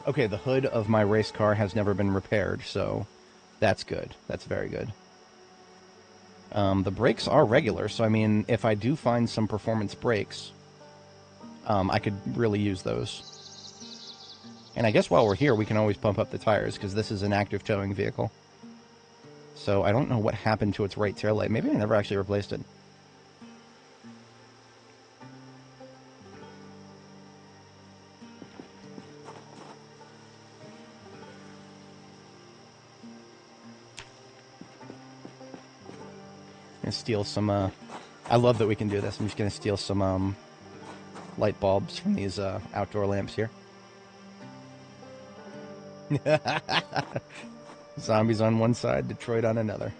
Okay, the hood of my race car has never been repaired, so that's good. That's very good. The brakes are regular, so I mean, if I do find some performance brakes, I could really use those. And I guess while we're here, we can always pump up the tires, because this is an active towing vehicle. So I don't know what happened to its right tail light. Maybe I never actually replaced it. steal some, I love that we can do this. I'm just going to steal some, light bulbs from these, outdoor lamps here. Zombies on one side, Detroit on another.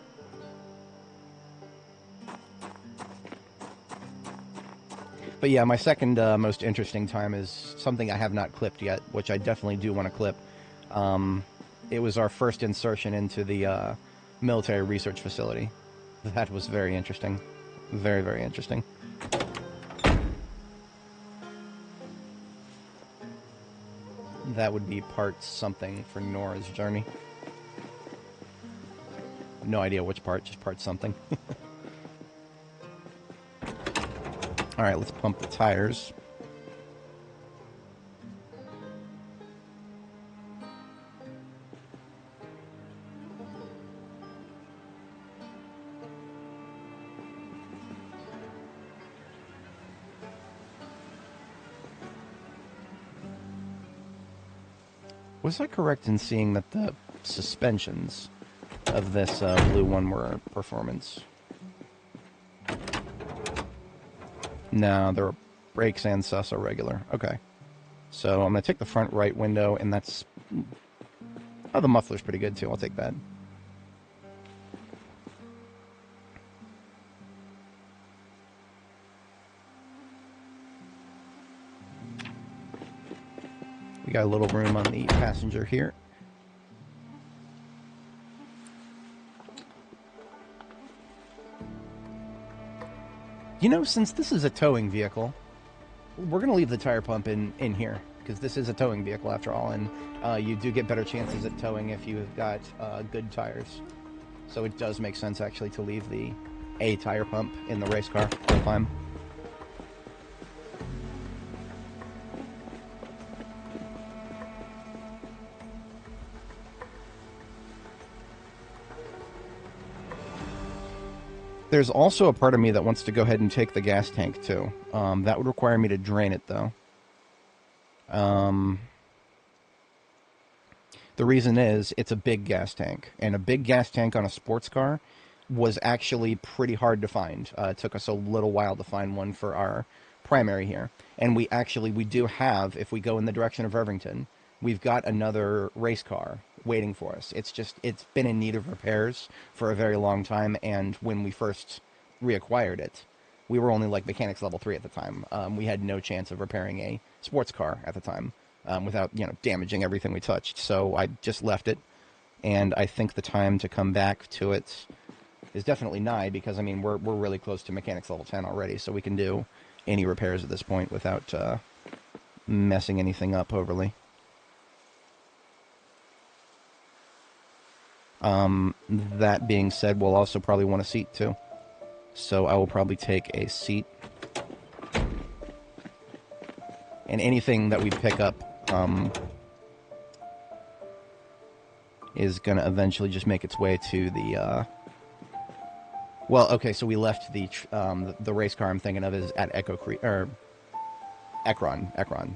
But yeah, my second most interesting time is something I have not clipped yet, which I definitely do want to clip. It was our first insertion into the military research facility. That was very interesting. Very, very interesting. That would be part something for Nora's journey. No idea which part, just part something. Alright, let's pump the tires. Was I correct in seeing that the suspensions of this blue one were performance? No, the brakes and sus are regular. Okay. So I'm going to take the front right window, and that's... Oh, the muffler's pretty good, too. I'll take that. We got a little room on the passenger here. You know, since this is a towing vehicle, we're going to leave the tire pump in here, because this is a towing vehicle after all, and you do get better chances at towing if you've got good tires. So it does make sense, actually, to leave the A tire pump in the race car full time. There's also a part of me that wants to go ahead and take the gas tank, too. That would require me to drain it, though. The reason is, it's a big gas tank. And a big gas tank on a sports car was actually pretty hard to find. It took us a little while to find one for our primary here. And we do have, if we go in the direction of Irvington, we've got another race car waiting for us. It's been in need of repairs for a very long time, and when we first reacquired it, we were only like mechanics level 3 at the time. We had no chance of repairing a sports car at the time without, damaging everything we touched. So I just left it, and I think the time to come back to it is definitely nigh, because, I mean, we're really close to mechanics level 10 already, so we can do any repairs at this point without messing anything up overly. That being said, we'll also probably want a seat too. So I will probably take a seat. And anything that we pick up is going to eventually just make its way to the... Well, okay, so we left the race car I'm thinking of is at Ekron.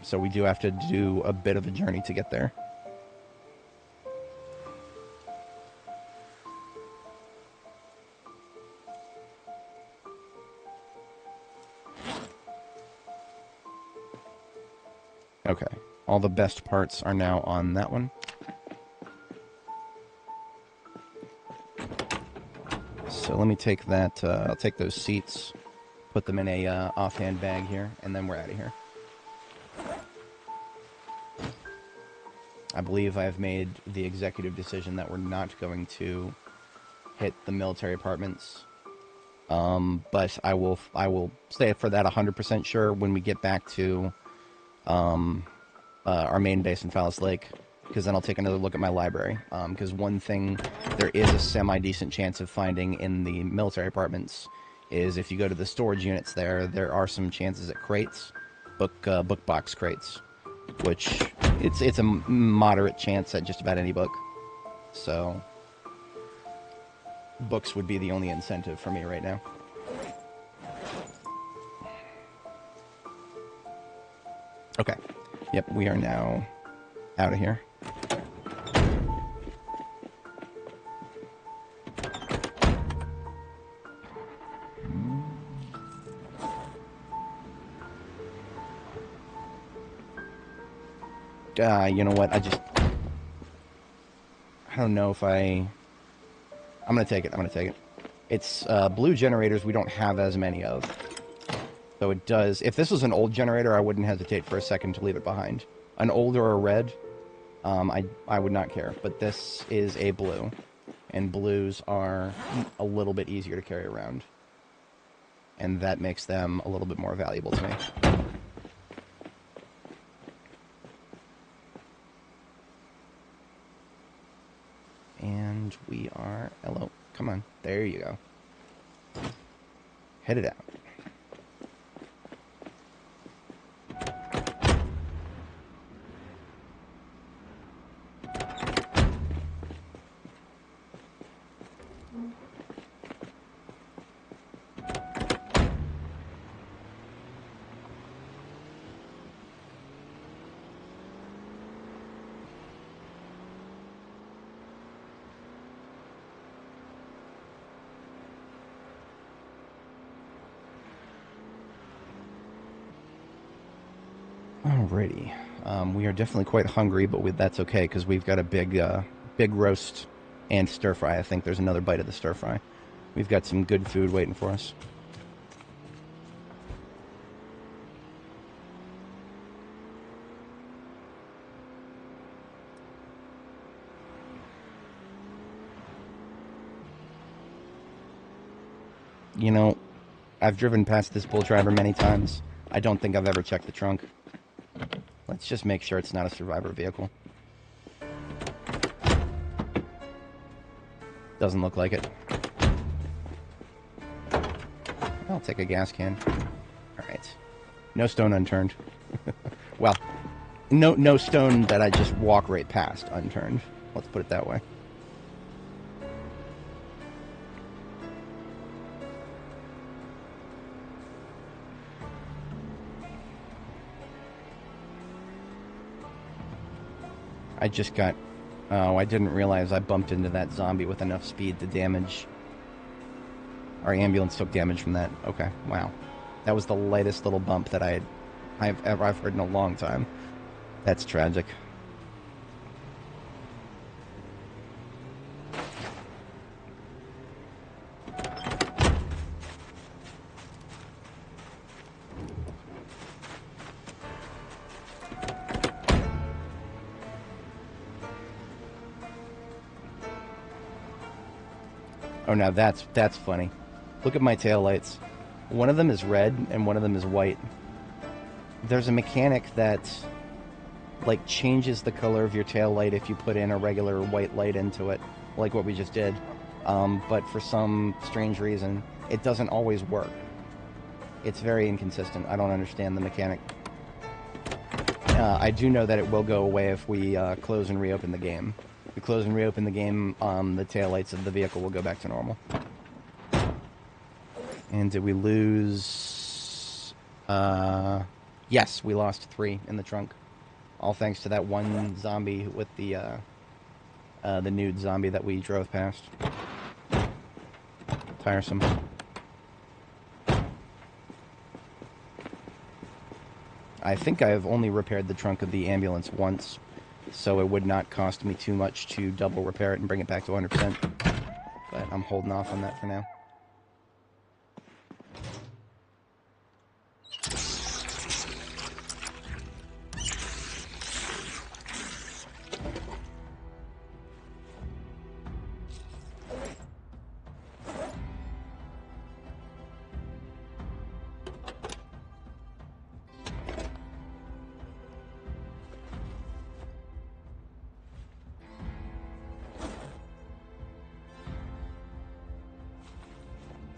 So we do have to do a bit of a journey to get there. Okay, all the best parts are now on that one. So let me take that, I'll take those seats, put them in a offhand bag here, and then we're out of here. I believe I've made the executive decision that we're not going to hit the military apartments. But I will stay for that 100% sure when we get back to our main base in Fallis Lake, because then I'll take another look at my library. Because one thing there is a semi-decent chance of finding in the military apartments is if you go to the storage units there are some chances at crates, book box crates, which it's a moderate chance at just about any book. So books would be the only incentive for me right now. Okay. Yep, we are now out of here. You know what? I don't know if I'm gonna take it. I'm gonna take it. It's blue generators we don't have as many of. So it does... If this was an old generator, I wouldn't hesitate for a second to leave it behind. An old or a red, I would not care. But this is a blue. And blues are a little bit easier to carry around. And that makes them a little bit more valuable to me. And we are... Hello. Come on. There you go. Head it out. Alrighty. We are definitely quite hungry, but that's okay, because we've got a big roast and stir fry. I think there's another bite of the stir fry. We've got some good food waiting for us. You know, I've driven past this bull driver many times. I don't think I've ever checked the trunk. Let's just make sure it's not a survivor vehicle. Doesn't look like it. I'll take a gas can. Alright. No stone unturned. Well, no stone that I just walk right past unturned. Let's put it that way. I just got... Oh, I didn't realize I bumped into that zombie with enough speed to damage... Our ambulance took damage from that. Okay, wow. That was the lightest little bump that I've heard in a long time. That's tragic. Oh, now that's funny. Look at my taillights. One of them is red and one of them is white. There's a mechanic that like changes the color of your taillight if you put in a regular white light into it, like what we just did. But for some strange reason, it doesn't always work. It's very inconsistent. I don't understand the mechanic. I do know that it will go away if we close and reopen the game. If we close and reopen the game, the taillights of the vehicle will go back to normal. And did we lose... yes, we lost 3 in the trunk. All thanks to that one zombie with the nude zombie that we drove past. Tiresome. I think I've only repaired the trunk of the ambulance once, so it would not cost me too much to double repair it and bring it back to 100%. But I'm holding off on that for now.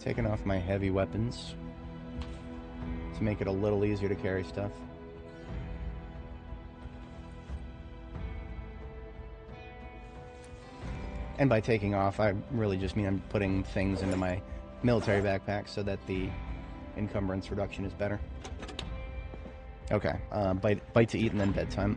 Taking off my heavy weapons to make it a little easier to carry stuff. And by taking off, I really just mean I'm putting things into my military backpack so that the encumbrance reduction is better. Okay, bite to eat and then bedtime.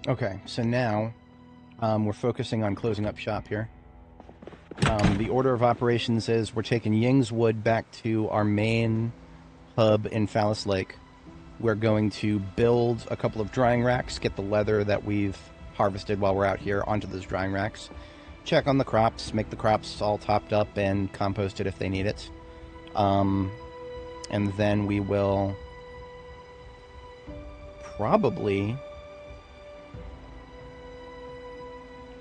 Okay, so now we're focusing on closing up shop here. The order of operations is we're taking Ying's wood back to our main hub in Phallus Lake. We're going to build a couple of drying racks, get the leather that we've harvested while we're out here onto those drying racks, check on the crops, make the crops all topped up, and compost it if they need it. And then we will probably...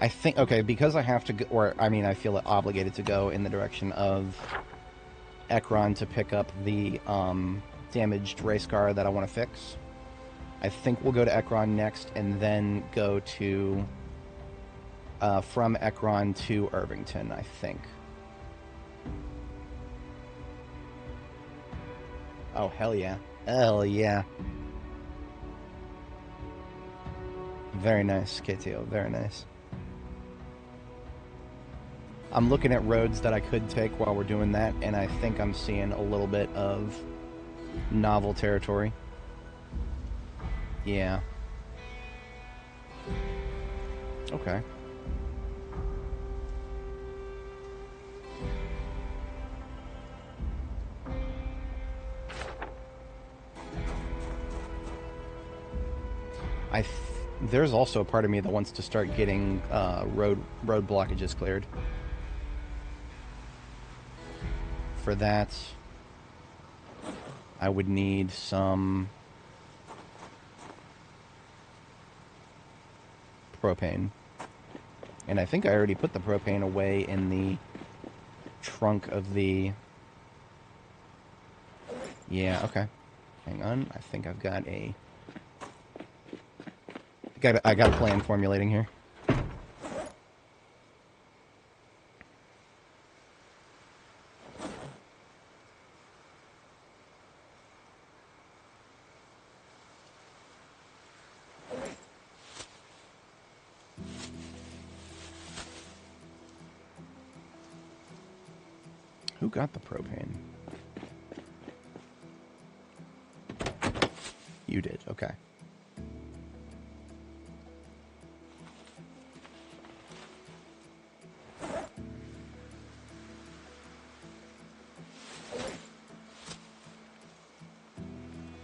I think, okay, because I have to go, or I mean, I feel obligated to go in the direction of Ekron to pick up the damaged race car that I want to fix. I think we'll go to Ekron next and then go to, from Ekron to Irvington, I think. Oh, hell yeah. Hell yeah. Very nice, KTO, very nice. I'm looking at roads that I could take while we're doing that, and I think I'm seeing a little bit of novel territory. Yeah. Okay. There's also a part of me that wants to start getting road blockages cleared. For that, I would need some propane. And I think I already put the propane away in the trunk of the... Yeah, okay. Hang on, I think I've got a... I got a plan formulating here. Who got the propane? You did, okay.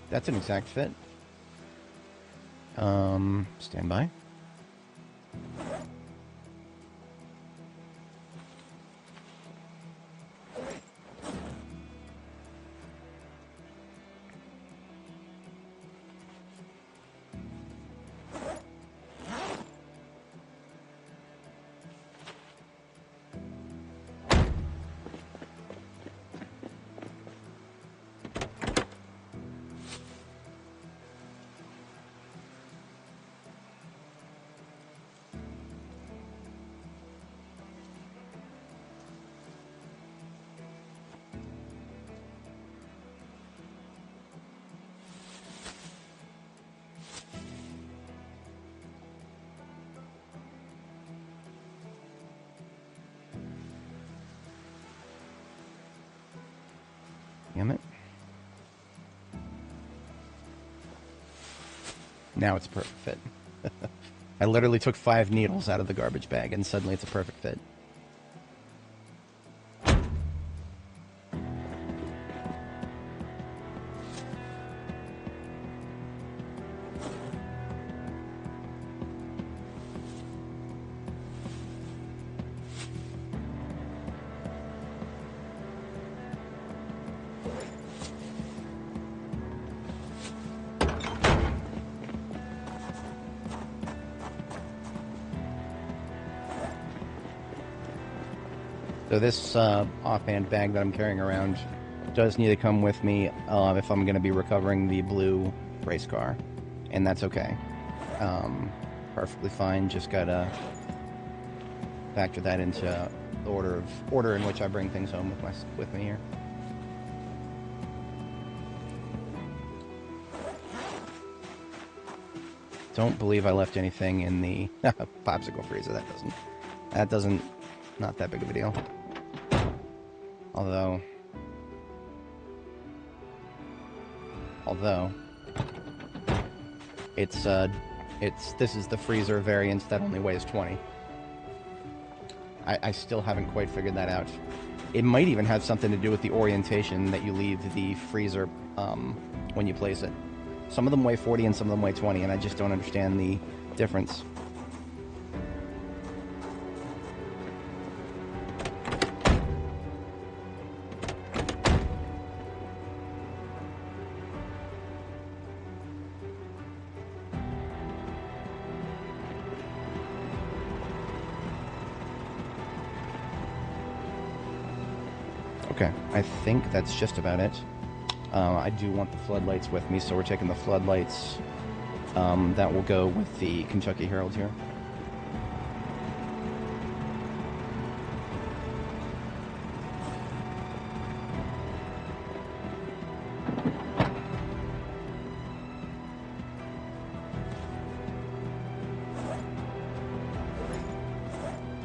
That's an exact fit. Stand by. Damn it. Now it's a perfect fit. I literally took 5 needles out of the garbage bag and suddenly it's a perfect fit. So this offhand bag that I'm carrying around does need to come with me if I'm going to be recovering the blue race car, and that's okay. Perfectly fine. Just gotta factor that into the order in which I bring things home with me here. Don't believe I left anything in the popsicle freezer. That doesn't, not that big of a deal. Although, it's This is the freezer variant that only weighs 20. I still haven't quite figured that out. It might even have something to do with the orientation that you leave the freezer when you place it. Some of them weigh 40 and some of them weigh 20, and I just don't understand the difference. Okay, I think that's just about it. I do want the floodlights with me, so we're taking the floodlights. That will go with the Kentucky Herald here.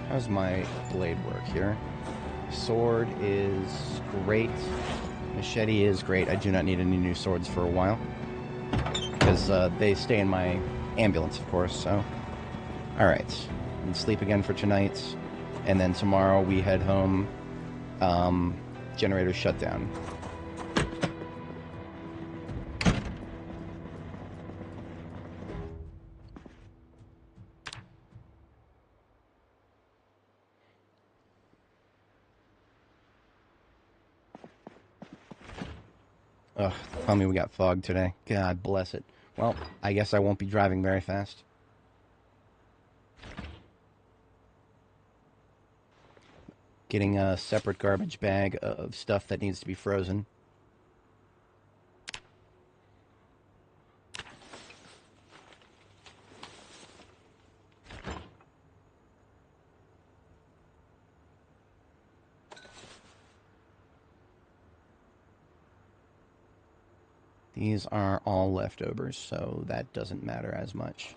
How's my blade work here? Sword is great. Machete is great. I do not need any new swords for a while. Because they stay in my ambulance, of course, so... Alright. And sleep again for tonight. And then tomorrow we head home. Generator shutdown. Ugh, tell me we got fog today. God bless it. Well, I guess I won't be driving very fast. Getting a separate garbage bag of stuff that needs to be frozen. These are all leftovers, so that doesn't matter as much.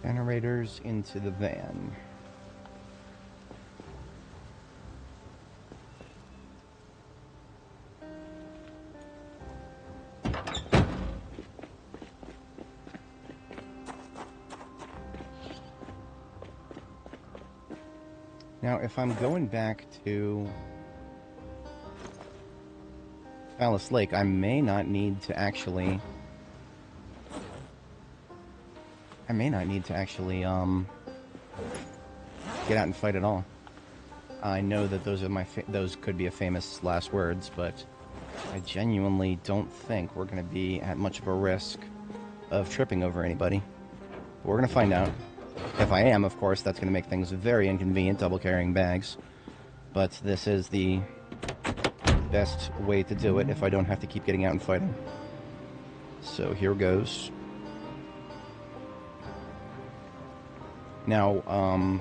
Generators into the van. Now, if I'm going back to Palace Lake, I may not need to actually... get out and fight at all. I know that those could be a famous last words, but I genuinely don't think we're going to be at much of a risk of tripping over anybody. But we're going to find out. If I am, of course, that's going to make things very inconvenient, double carrying bags. But this is the best way to do it if I don't have to keep getting out and fighting. So here goes. Now,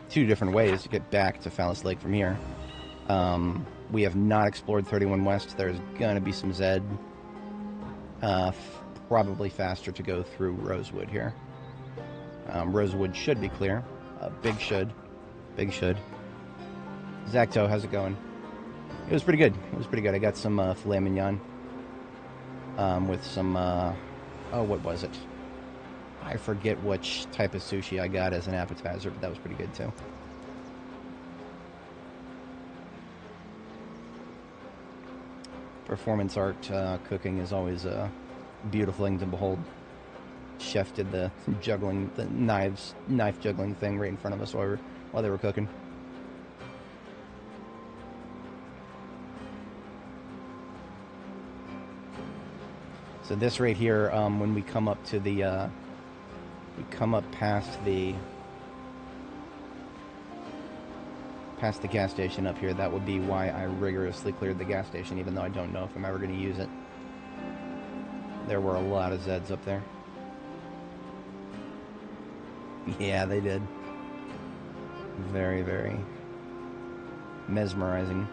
two different ways to get back to Palace Lake from here. We have not explored 31 West. There's gonna be some Zed. Probably faster to go through Rosewood here. Rosewood should be clear. Big should. Big should. Zacto, how's it going? It was pretty good. It was pretty good. I got some filet mignon with some, oh, what was it? I forget which type of sushi I got as an appetizer, but that was pretty good too. Performance art cooking is always a beautiful thing to behold. Chef did the juggling, the knife juggling thing right in front of us while they were cooking. So this right here, when we come up to the, we come up past the gas station up here, that would be why I rigorously cleared the gas station, even though I don't know if I'm ever going to use it. There were a lot of Zeds up there. Yeah, they did. Very, very mesmerizing.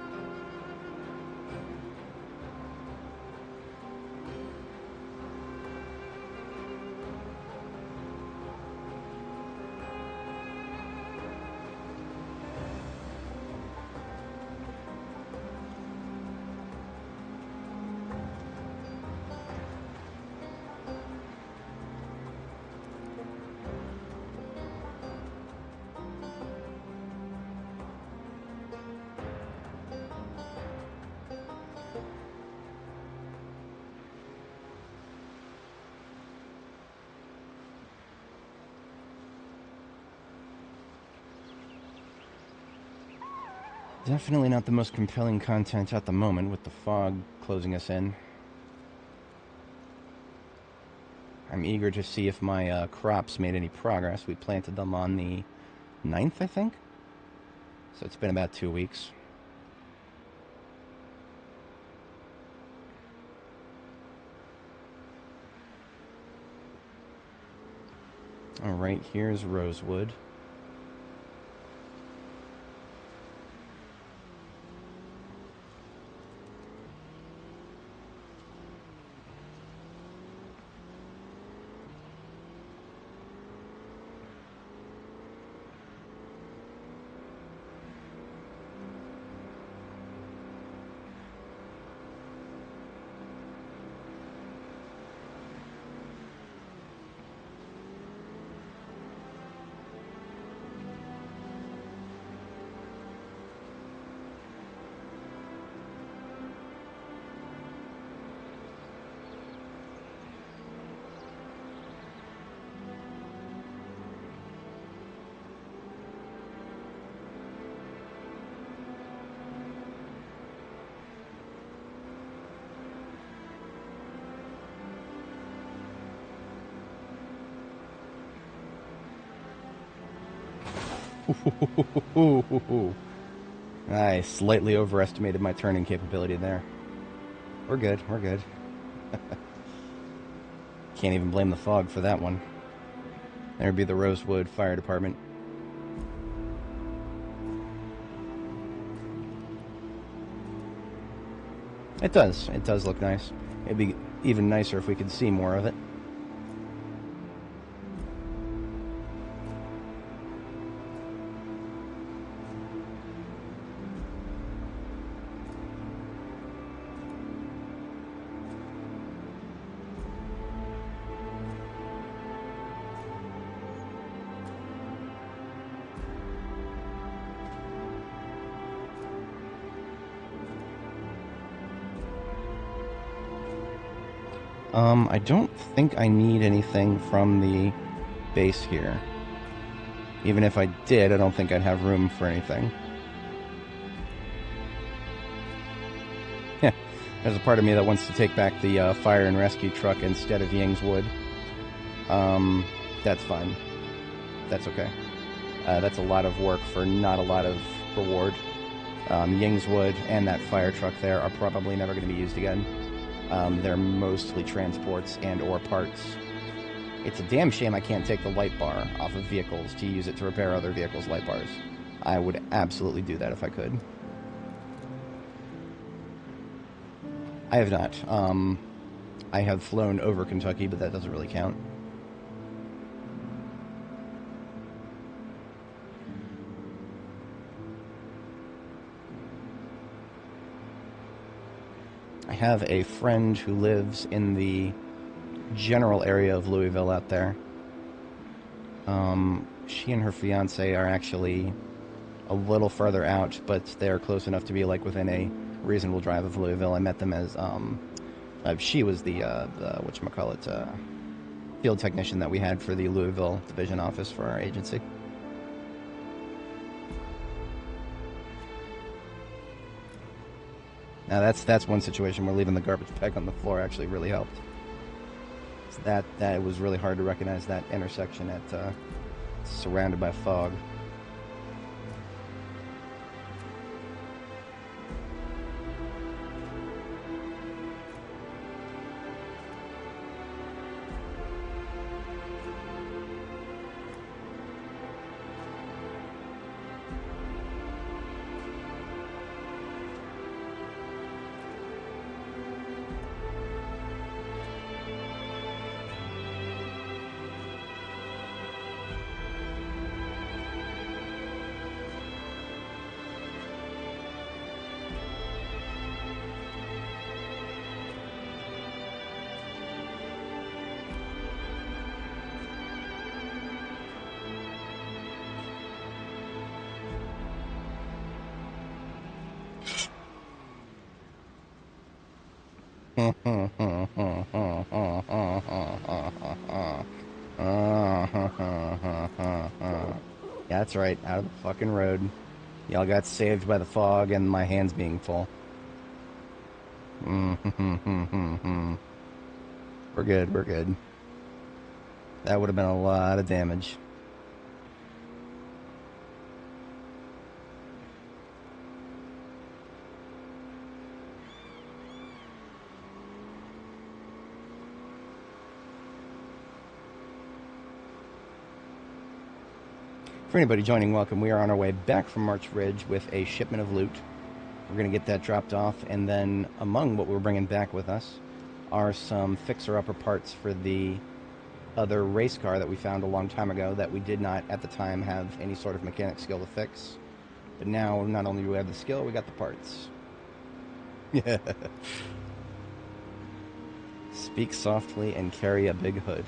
Definitely not the most compelling content at the moment with the fog closing us in. I'm eager to see if my crops made any progress. We planted them on the 9th, I think? So it's been about 2 weeks. Alright, here's Rosewood. I slightly overestimated my turning capability there. We're good, we're good. Can't even blame the fog for that one. There'd be the Rosewood Fire Department. It does look nice. It'd be even nicer if we could see more of it. I don't think I need anything from the base here. Even if I did, I don't think I'd have room for anything. There's a part of me that wants to take back the fire and rescue truck instead of Ying's wood. That's fine. That's okay. That's a lot of work for not a lot of reward. Ying's wood and that fire truck there are probably never going to be used again. They're mostly transports and or parts. It's a damn shame I can't take the light bar off of vehicles to use it to repair other vehicles' light bars. I would absolutely do that if I could. I have not. I have flown over Kentucky, but that doesn't really count. I have a friend who lives in the general area of Louisville out there. She and her fiance are actually a little further out, but they're close enough to be like within a reasonable drive of Louisville. I met them as she was the whatchamacallit, field technician that we had for the Louisville division office for our agency. Now that's one situation where leaving the garbage bag on the floor actually really helped. So that it was really hard to recognize that intersection at surrounded by fog. Yeah, that's right, out of the fucking road. Y'all got saved by the fog and my hands being full. We're good, we're good. That would have been a lot of damage. For anybody joining, welcome. We are on our way back from March Ridge with a shipment of loot. We're going to get that dropped off, and then among what we're bringing back with us are some fixer-upper parts for the other race car that we found a long time ago that we did not, at the time, have any sort of mechanic skill to fix. But now, not only do we have the skill, we got the parts. Yeah. Speak softly and carry a big hood.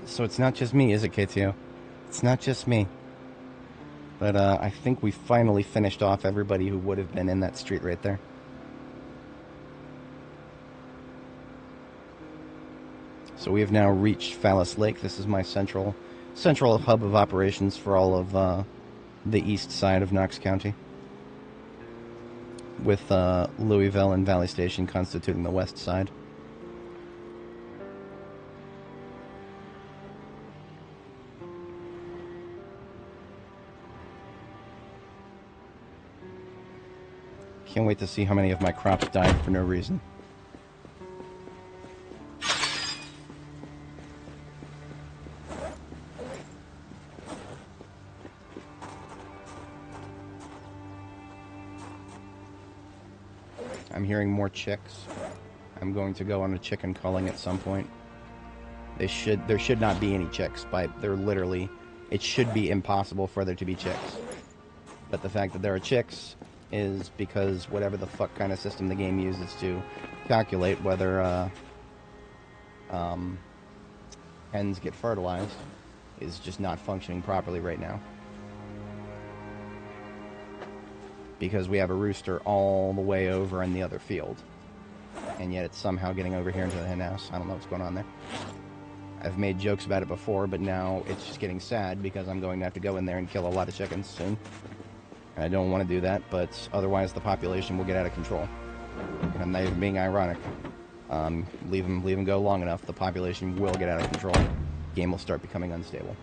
So it's not just me, is it, KTO? It's not just me. But I think we finally finished off everybody who would have been in that street right there. So we have now reached Phallus Lake. This is my central hub of operations for all of the east side of Knox County, with Louisville and Valley Station constituting the west side. Can't wait to see how many of my crops died for no reason. I'm hearing more chicks. I'm going to go on a chicken culling at some point. There should not be any chicks, but they're literally, it should be impossible for there to be chicks. But the fact that there are chicks is because whatever the fuck kind of system the game uses to calculate whether hens get fertilized is just not functioning properly right now. Because we have a rooster all the way over in the other field. And yet it's somehow getting over here into the hen house. I don't know what's going on there. I've made jokes about it before, but now it's just getting sad because I'm going to have to go in there and kill a lot of chickens soon. And I don't want to do that, but otherwise the population will get out of control. And I'm not even being ironic. Leave them go long enough, the population will get out of control. Game will start becoming unstable.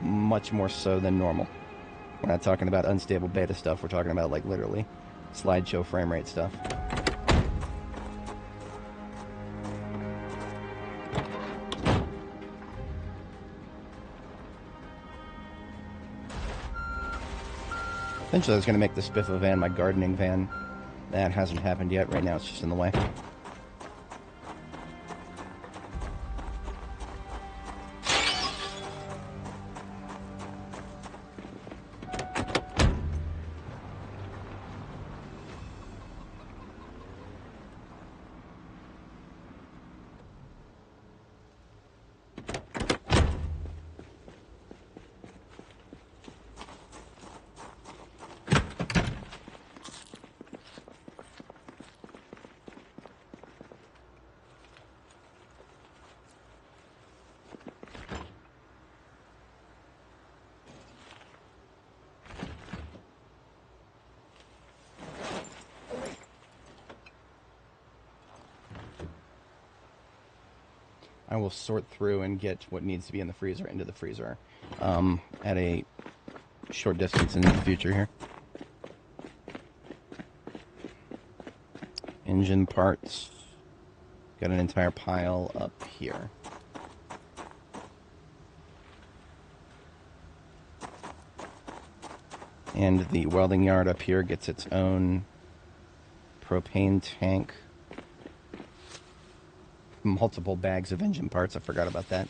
Much more so than normal. We're not talking about unstable beta stuff, we're talking about, like, literally slideshow frame rate stuff. Eventually I was going to make the Spiffa van my gardening van. That hasn't happened yet. Right now it's just in the way. I will sort through and get what needs to be in the freezer into the freezer at a short distance in the future here. Engine parts. Got an entire pile up here. And the welding yard up here gets its own propane tank. Multiple bags of engine parts. I forgot about that.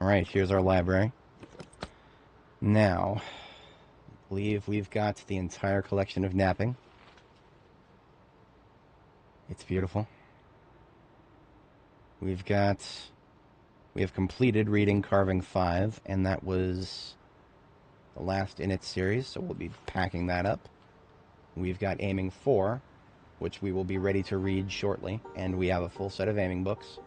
Alright, here's our library. Now, I believe we've got the entire collection of napping. It's beautiful. We have completed reading Carving 5, and that was the last in its series, so we'll be packing that up. We've got Aiming 4, which we will be ready to read shortly, and we have a full set of aiming books.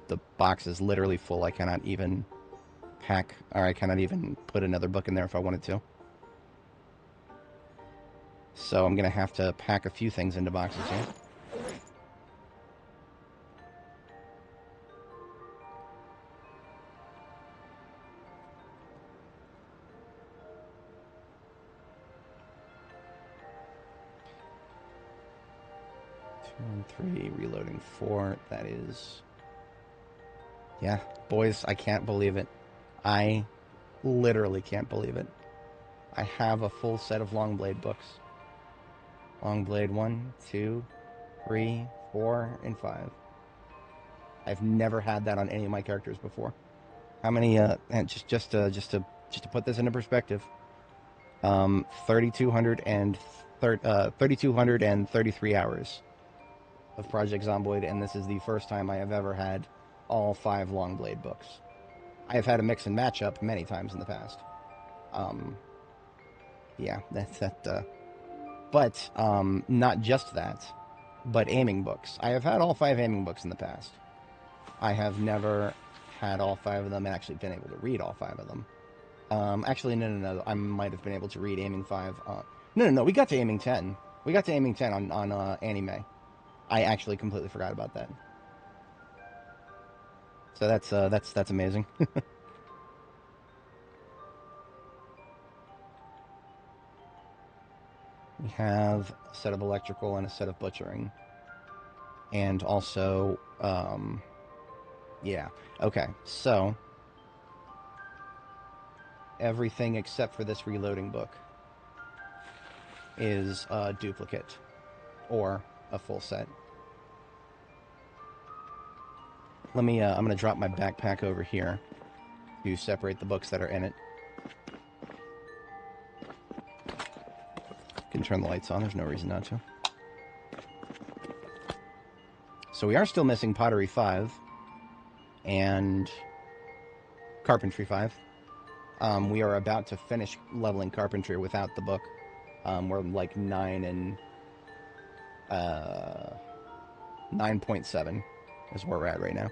The box is literally full. I cannot even pack, or I cannot even put another book in there if I wanted to. So I'm going to have to pack a few things into boxes here. And 3, reloading 4, that is... Yeah, boys, I can't believe it. I literally can't believe it. I have a full set of Longblade books. Longblade 1, 2, 3, 4, and 5. I've never had that on any of my characters before. How many, and just to put this into perspective, 3,233 hours of Project Zomboid, and this is the first time I have ever had all 5 Longblade books. I have had a mix and match up many times in the past. Yeah, that's that. But not just that, but aiming books. I have had all 5 aiming books in the past. I have never had all 5 of them and actually been able to read all 5 of them. Actually, no. I might have been able to read Aiming 5. No. We got to Aiming 10. We got to Aiming 10 on anime. I actually completely forgot about that. So that's amazing. We have a set of electrical and a set of butchering. And also, yeah. Okay, so everything except for this reloading book is a duplicate or a full set. Let me, I'm going to drop my backpack over here to separate the books that are in it. Can turn the lights on, there's no reason not to. So we are still missing Pottery 5 and Carpentry 5. We are about to finish leveling Carpentry without the book. We're like 9.7 is where we're at right now.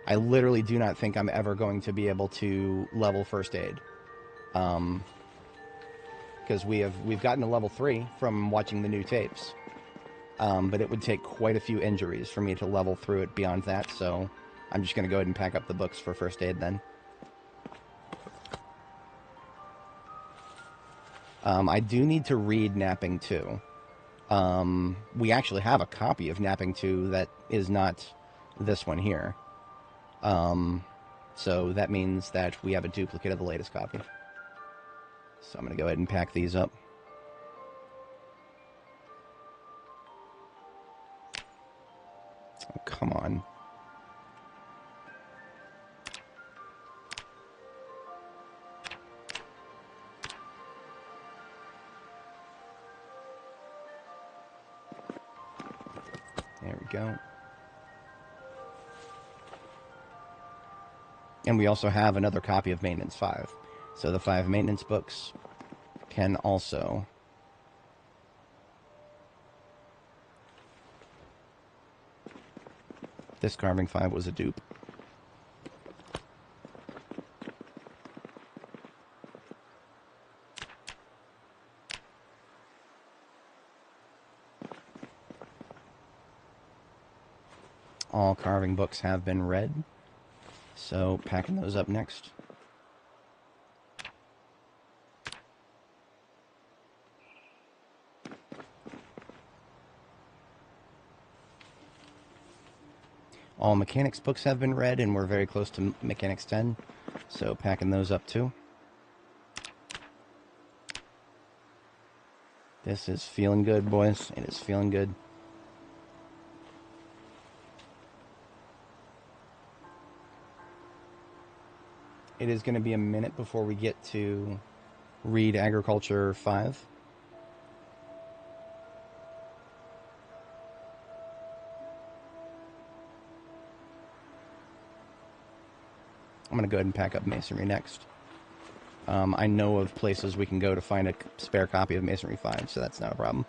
I literally do not think I'm ever going to be able to level first aid. Because we've gotten to level 3 from watching the new tapes. But it would take quite a few injuries for me to level through it beyond that, so I'm just going to go ahead and pack up the books for first aid then. I do need to read Napping 2. We actually have a copy of Napping 2 that is not this one here. So that means that we have a duplicate of the latest copy. So I'm going to go ahead and pack these up. Oh, come on. There we go. And we also have another copy of Maintenance 5. So the 5 maintenance books can also... This Carving 5 was a dupe. All carving books have been read, so packing those up next. All mechanics books have been read, and we're very close to Mechanics 10, so packing those up too. This is feeling good, boys. It is feeling good. It is going to be a minute before we get to read Agriculture 5. I'm going to go ahead and pack up Masonry next. I know of places we can go to find a spare copy of Masonry 5, so that's not a problem.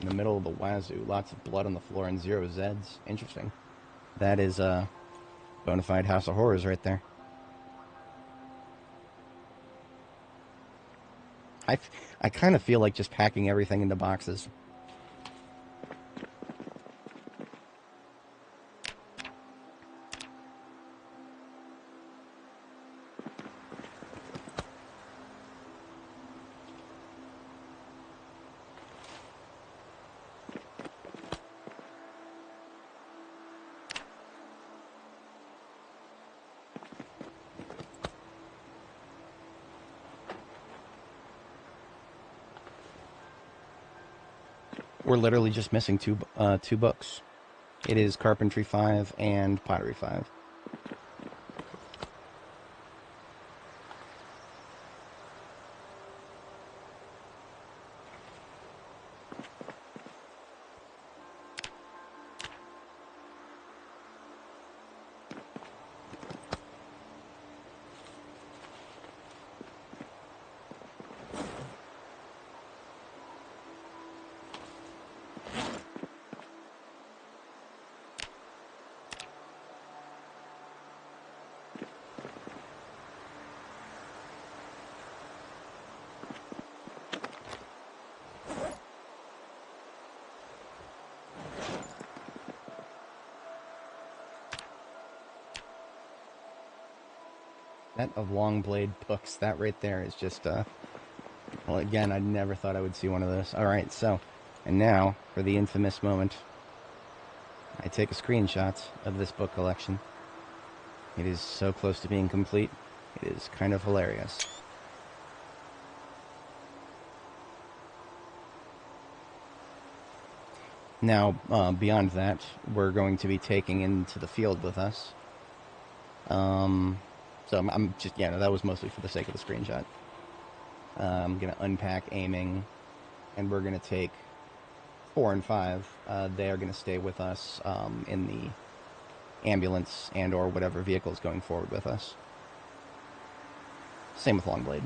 In the middle of the wazoo, lots of blood on the floor and 0 Zeds. Interesting. That is a bona fide House of Horrors right there. I kind of feel like just packing everything into boxes. We're literally just missing two books. It is Carpentry 5 and Pottery 5. Set of long blade books. That right there is just Well, again, I never thought I would see one of those. Alright, so, and now, for the infamous moment, I take a screenshot of this book collection. It is so close to being complete, it is kind of hilarious. Now, beyond that, we're going to be taking into the field with us. So I'm just, yeah, no, that was mostly for the sake of the screenshot. I'm going to unpack aiming, and we're going to take 4 and 5. They are going to stay with us in the ambulance and or whatever vehicle is going forward with us. Same with Longblade.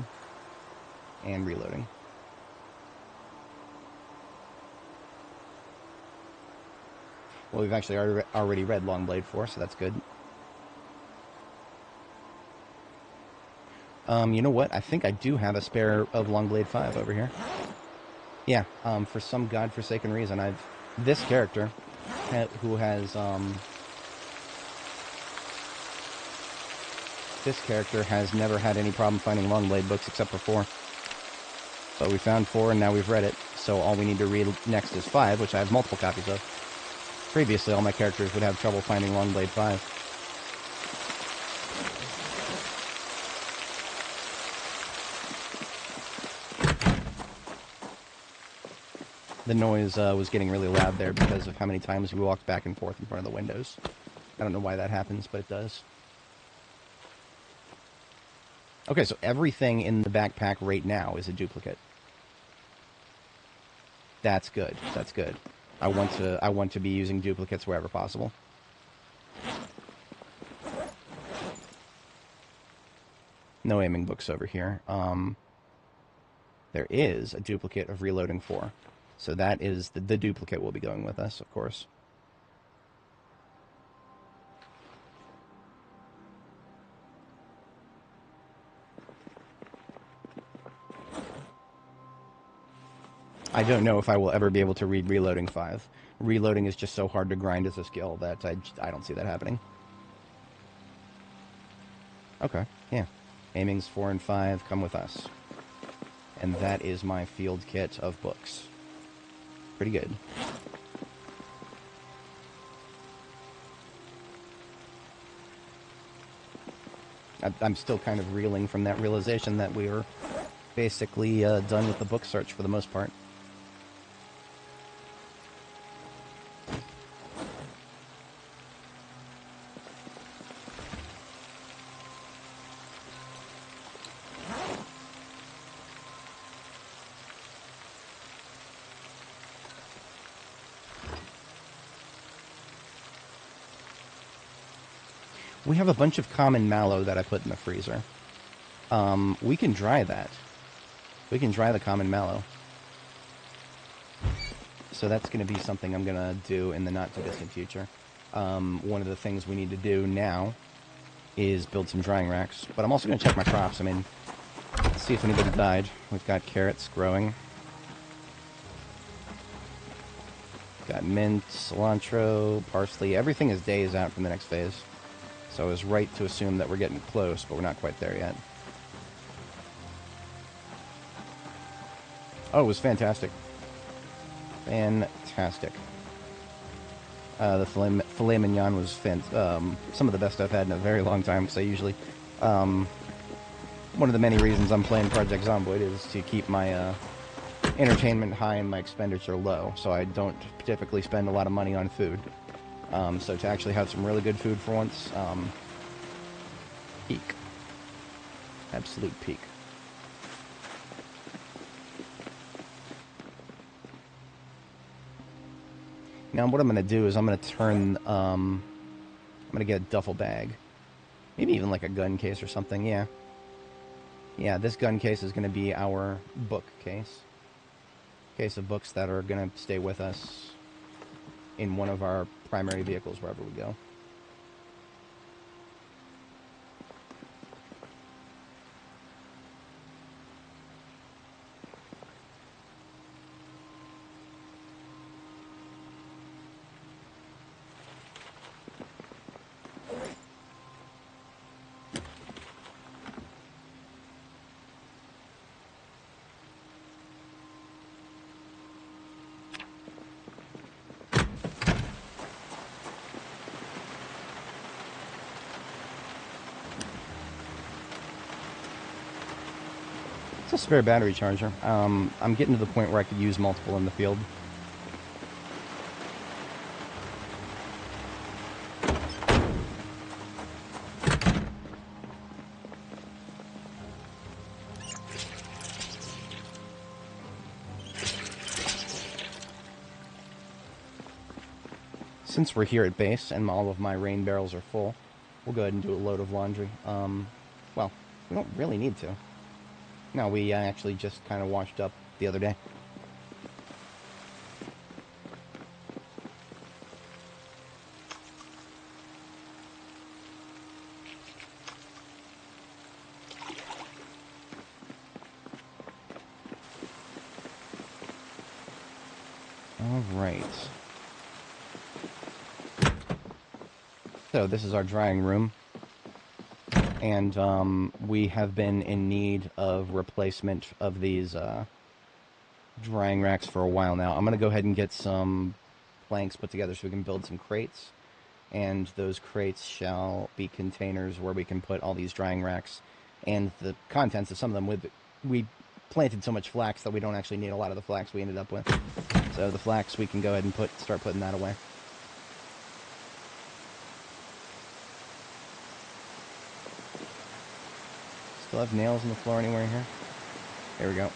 And reloading. Well, we've actually already read Longblade 4, so that's good. You know what? I think I do have a spare of Longblade 5 over here. Yeah, for some godforsaken reason, this character, who has, this character has never had any problem finding Longblade books except for 4. But we found 4, and now we've read it, so all we need to read next is 5, which I have multiple copies of. Previously, all my characters would have trouble finding Longblade 5. The noise was getting really loud there because of how many times we walked back and forth in front of the windows. I don't know why that happens, but it does. Okay, so everything in the backpack right now is a duplicate. That's good. That's good. I want to be using duplicates wherever possible. No aiming books over here. There is a duplicate of Reloading 4. So that is the duplicate will be going with us, of course. I don't know if I will ever be able to read Reloading 5. Reloading is just so hard to grind as a skill that I don't see that happening. Okay, yeah. Aimings 4 and 5 come with us. And that is my field kit of books. Pretty good. I'm still kind of reeling from that realization that we were basically done with the book search for the most part. We have a bunch of common mallow that I put in the freezer. We can dry that. We can dry the common mallow. So that's going to be something I'm going to do in the not-too-distant future. One of the things we need to do now is build some drying racks. But I'm also going to check my crops. I mean, let's see if anybody died. We've got carrots growing. Got mint, cilantro, parsley. Everything is days out from the next phase. So I was right to assume that we're getting close, but we're not quite there yet. Oh, it was fantastic. Fantastic. The filet mignon was some of the best I've had in a very long time, because I usually... one of the many reasons I'm playing Project Zomboid is to keep my entertainment high and my expenditure low, so I don't typically spend a lot of money on food. So to actually have some really good food for once, peak. Absolute peak. Now what I'm going to do is I'm going to turn, I'm going to get a duffel bag. Maybe even like a gun case or something, yeah. Yeah, this gun case is going to be our book case. Case of books that are going to stay with us in one of our primary vehicles wherever we go. It's a spare battery charger. I'm getting to the point where I could use multiple in the field. Since we're here at base and all of my rain barrels are full, we'll go ahead and do a load of laundry. Well, we don't really need to. No, we actually just kind of washed up the other day. All right. So this is our drying room, and we have been in need of replacement of these drying racks for a while now. I'm going to go ahead and get some planks put together so we can build some crates, and those crates shall be containers where we can put all these drying racks and the contents of some of them. We planted so much flax that we don't actually need a lot of the flax we ended up with. So the flax we can go ahead and start putting that away. Still have nails in the floor anywhere here? There we go.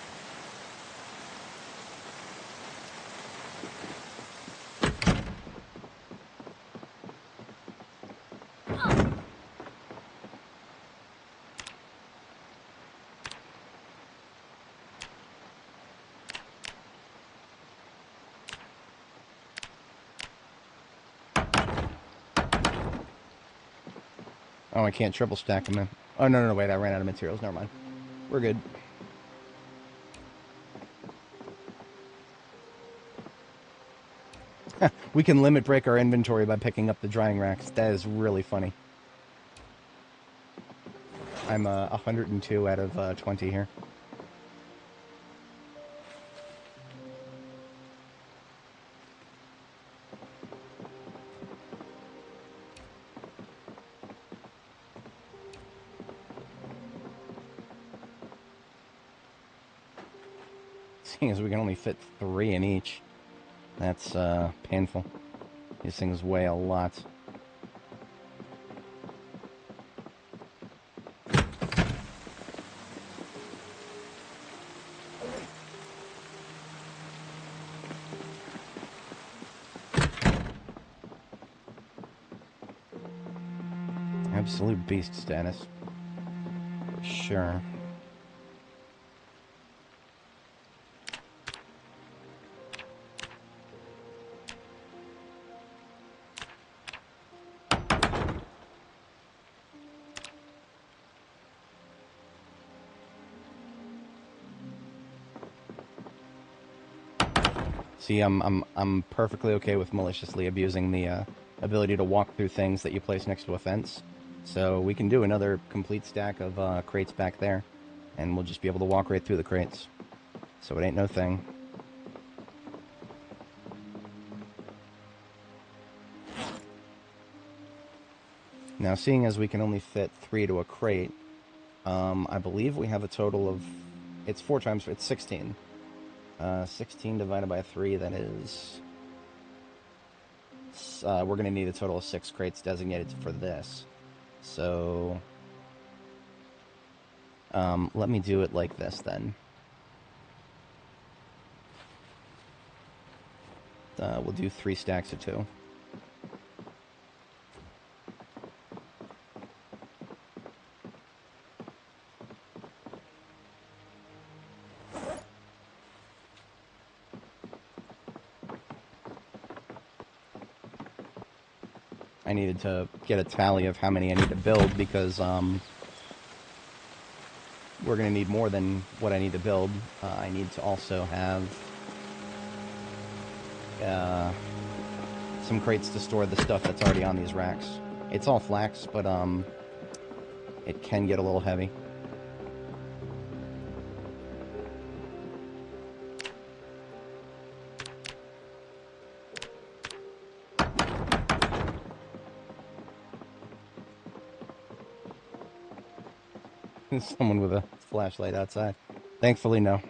Oh, I can't triple stack them in. Oh, no, wait, I ran out of materials. Never mind. We're good. We can limit break our inventory by picking up the drying racks. That is really funny. I'm 102 out of 20 here. Seeing as we can only fit 3 in each, that's painful. These things weigh a lot. Absolute beast status. For sure. See, I'm perfectly okay with maliciously abusing the ability to walk through things that you place next to a fence. So we can do another complete stack of crates back there, and we'll just be able to walk right through the crates. So it ain't no thing. Now, seeing as we can only fit 3 to a crate, I believe we have a total of... It's 4 times... It's 16. 16 divided by 3, that is... we're going to need a total of 6 crates designated for this. So... let me do it like this, then. We'll do 3 stacks of 2. I needed to get a tally of how many I need to build because we're going to need more than what I need to build. I need to also have some crates to store the stuff that's already on these racks. It's all flax, but it can get a little heavy. Someone with a flashlight outside. Thankfully, no.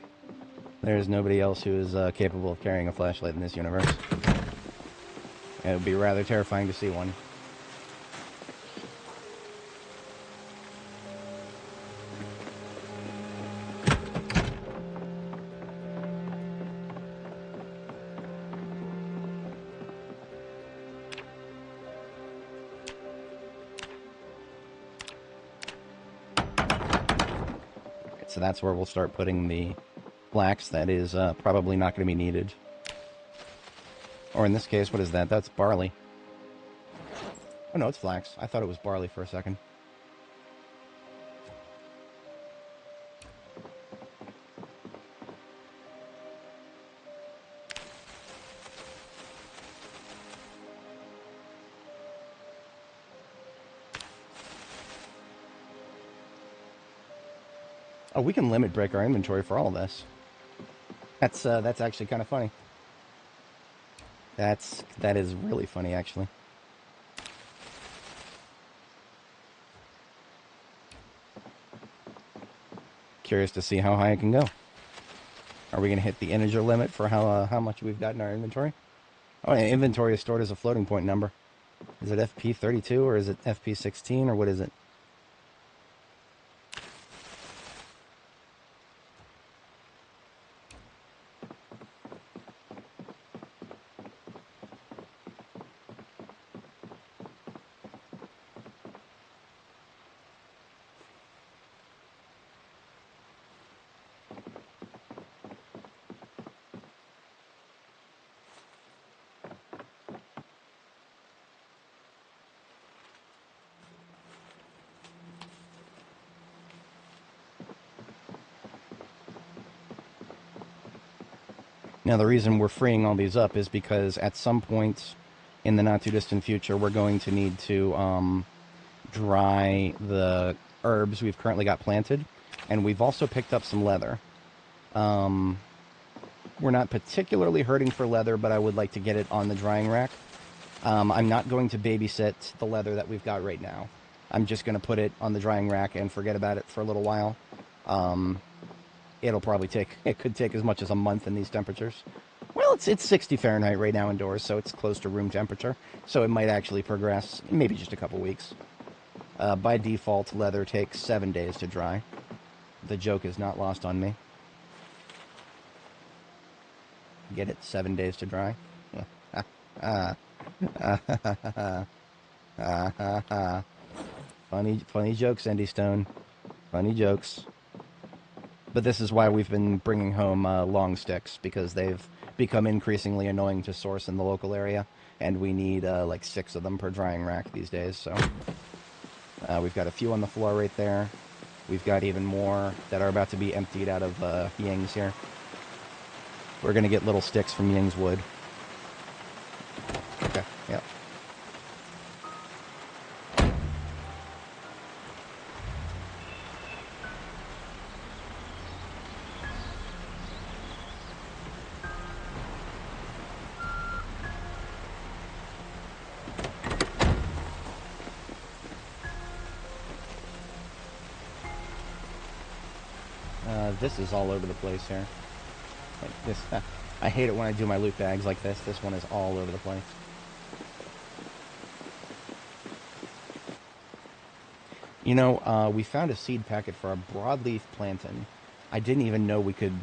There's nobody else who is capable of carrying a flashlight in this universe. It would be rather terrifying to see one. So that's where we'll start putting the flax that is probably not going to be needed. Or in this case, what is that? That's barley. Oh no, it's flax. I thought it was barley for a second. Oh, we can limit break our inventory for all of this. That's actually kind of funny. That is really funny, actually. Curious to see how high I can go. Are we going to hit the integer limit for how much we've got in our inventory? Oh, yeah, inventory is stored as a floating point number. Is it FP32 or is it FP16 or what is it? Now, the reason we're freeing all these up is because at some point in the not-too-distant future, we're going to need to dry the herbs we've currently got planted, and we've also picked up some leather. We're not particularly hurting for leather, but I would like to get it on the drying rack. I'm not going to babysit the leather that we've got right now. I'm just going to put it on the drying rack and forget about it for a little while. It could take as much as a month in these temperatures. Well, it's 60 Fahrenheit right now indoors, so it's close to room temperature. So it might actually progress, maybe just a couple weeks. By default, leather takes 7 days to dry. The joke is not lost on me. Get it? 7 days to dry? Funny jokes, Andy Stone. Funny jokes. But this is why we've been bringing home long sticks, because they've become increasingly annoying to source in the local area, and we need like 6 of them per drying rack these days. So we've got a few on the floor right there. We've got even more that are about to be emptied out of Ying's here. We're going to get little sticks from Ying's wood. Okay, yep. This is all over the place here. Like this, I hate it when I do my loot bags like this. This one is all over the place. You know, we found a seed packet for a broadleaf plantain. I didn't even know we could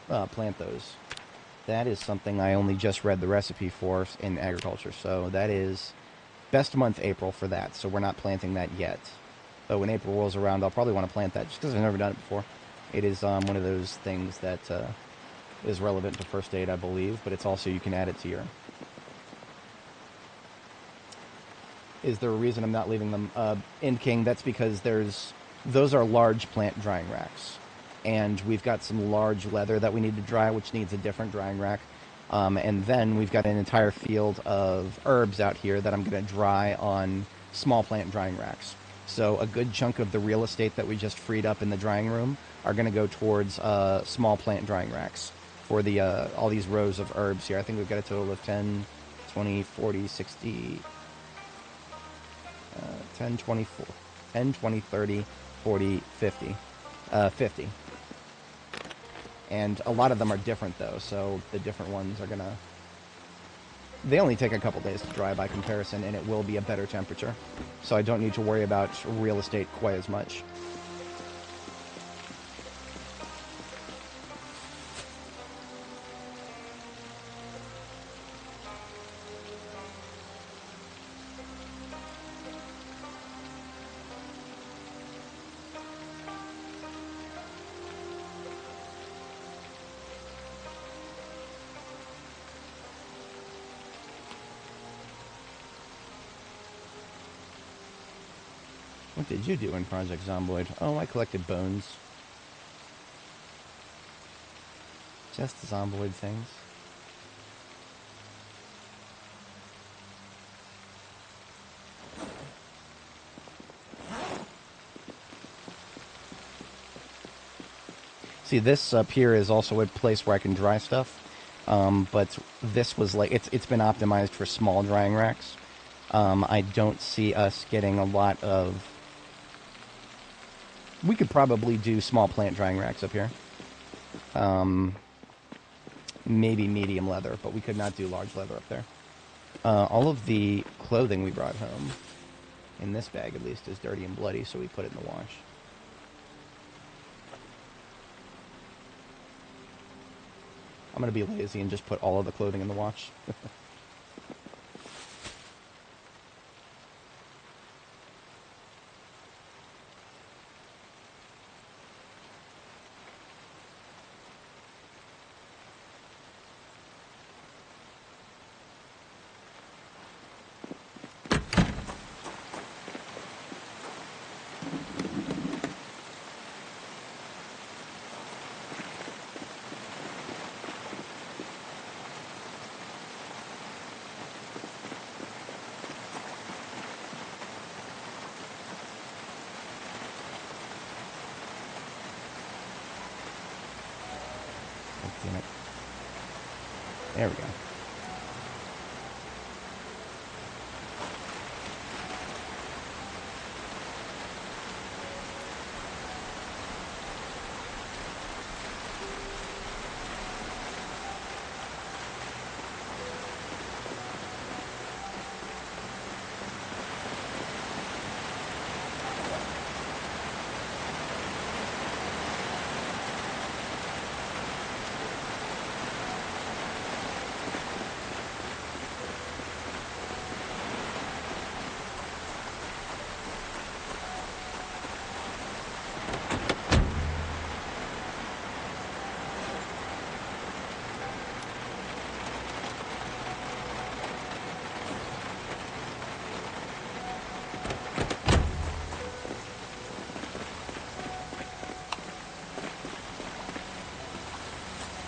plant those. That is something I only just read the recipe for in agriculture. So that is best month April for that. So we're not planting that yet. But when April rolls around, I'll probably want to plant that just because I've never done it before. It is one of those things that is relevant to first aid, I believe, but it's also you can add it to your... Is there a reason I'm not leaving them in King? That's because those are large plant drying racks. And we've got some large leather that we need to dry, which needs a different drying rack. And then we've got an entire field of herbs out here that I'm going to dry on small plant drying racks. So a good chunk of the real estate that we just freed up in the drying room are going to go towards small plant drying racks for the all these rows of herbs here. I think we've got a total of 10, 20, 40, 60, 10, 24, 10, 20, 30, 40, 50. 50. And a lot of them are different, though, so the different ones are going to... They only take a couple days to dry by comparison, and it will be a better temperature. So I don't need to worry about real estate quite as much. What did you do in Project Zomboid? Oh, I collected bones. Just Zomboid things. See, this up here is also a place where I can dry stuff. But this was like, it's been optimized for small drying racks. I don't see us getting a lot of... We could probably do small plant drying racks up here. Maybe medium leather, but we could not do large leather up there. All of the clothing we brought home, in this bag at least, is dirty and bloody, so we put it in the wash. I'm going to be lazy and just put all of the clothing in the wash. There we go.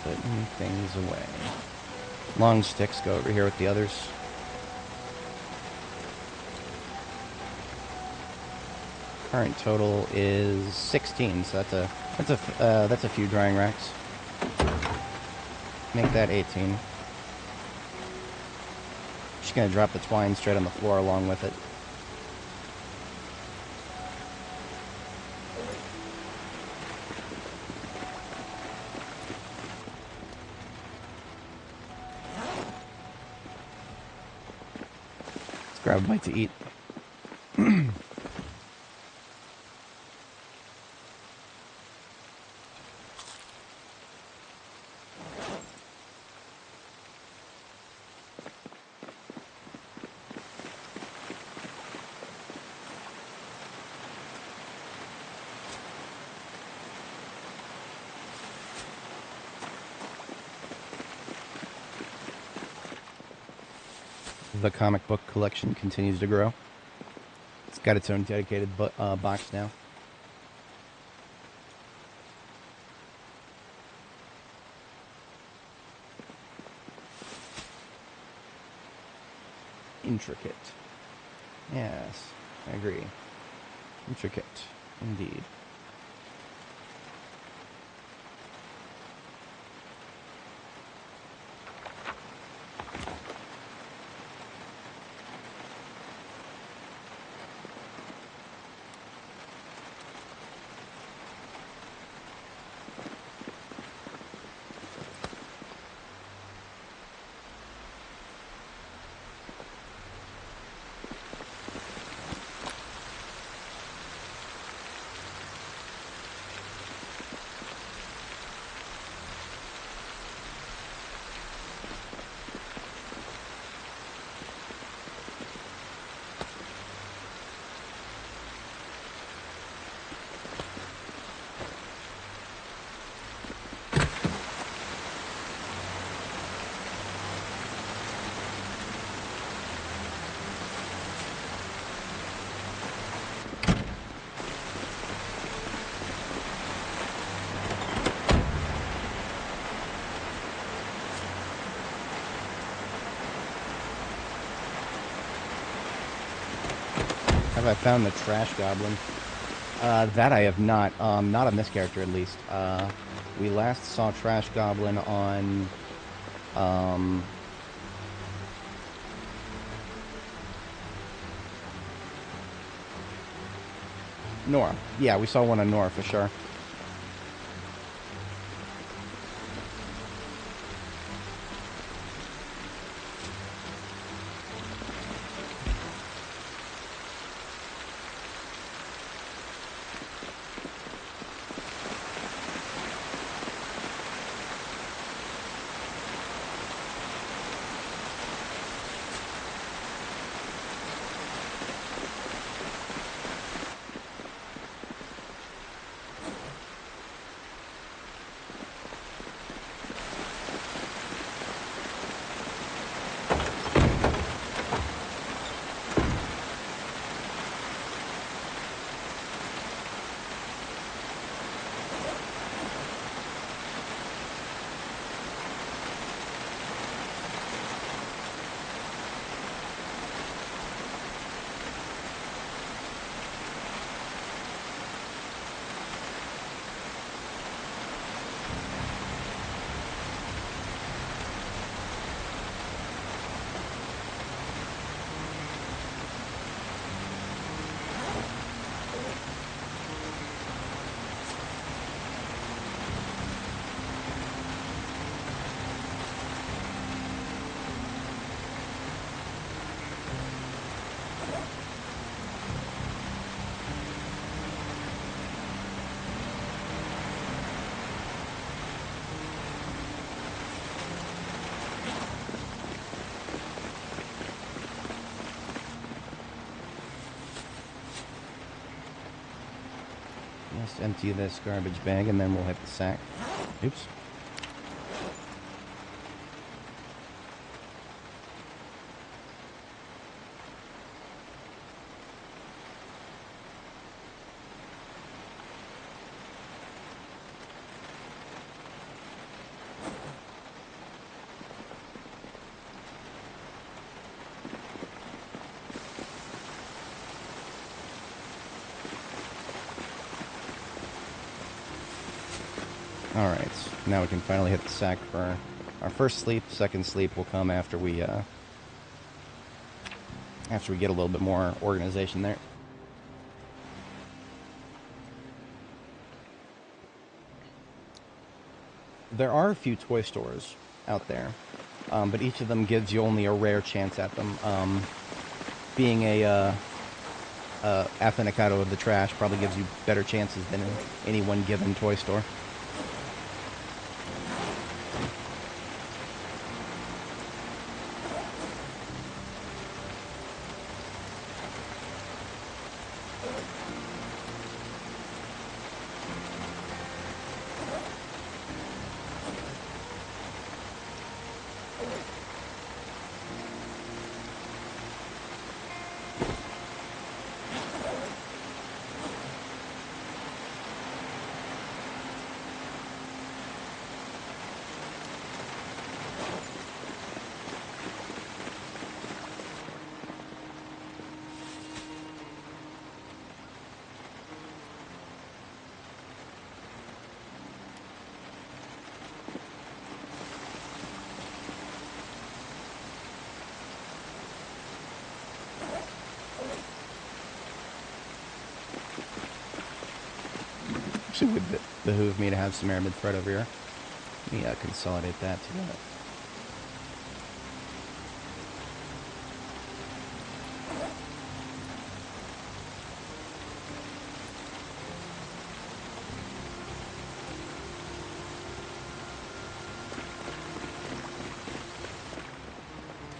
Putting things away. Long sticks go over here with the others. Current total is 16, so that's a few drying racks. Make that 18. Just gonna drop the twine straight on the floor along with it. Grab a bite to eat. The comic book collection continues to grow. It's got its own dedicated box now. Intricate. Yes, I agree. Intricate, indeed. Have I found the trash goblin? That I have not. Not on this character, at least. We last saw trash goblin on... Nora. Yeah, we saw one on Nora for sure. Let's empty this garbage bag and then we'll hit the sack. Oops. Alright, now we can finally hit the sack for our first sleep. Second sleep will come after we get a little bit more organization there. There are a few toy stores out there, but each of them gives you only a rare chance at them. Being a Affinicado of the trash probably gives you better chances than in any one given toy store. Actually would behoove me to have some aramid thread over here. Let me consolidate that together.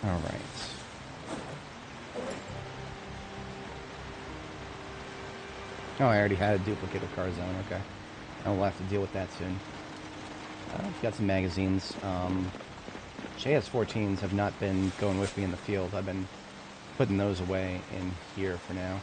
Alright. Oh, I already had a duplicate of Car Zone, okay. I'll have to deal with that soon. I've got some magazines. JS14s have not been going with me in the field. I've been putting those away in here for now.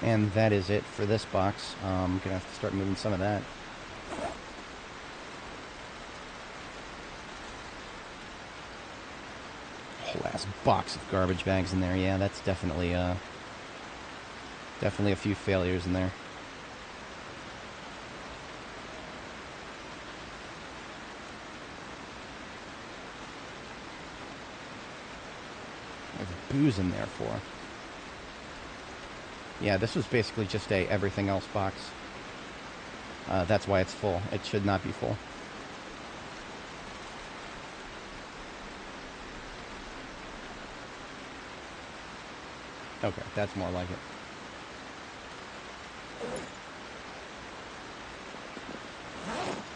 And that is it for this box. I'm gonna have to start moving some of that. Whole ass box of garbage bags in there. Yeah, that's definitely definitely a few failures in there. There's booze in there for. Yeah, this was basically just a everything else box. That's why it's full. It should not be full. Okay, that's more like it.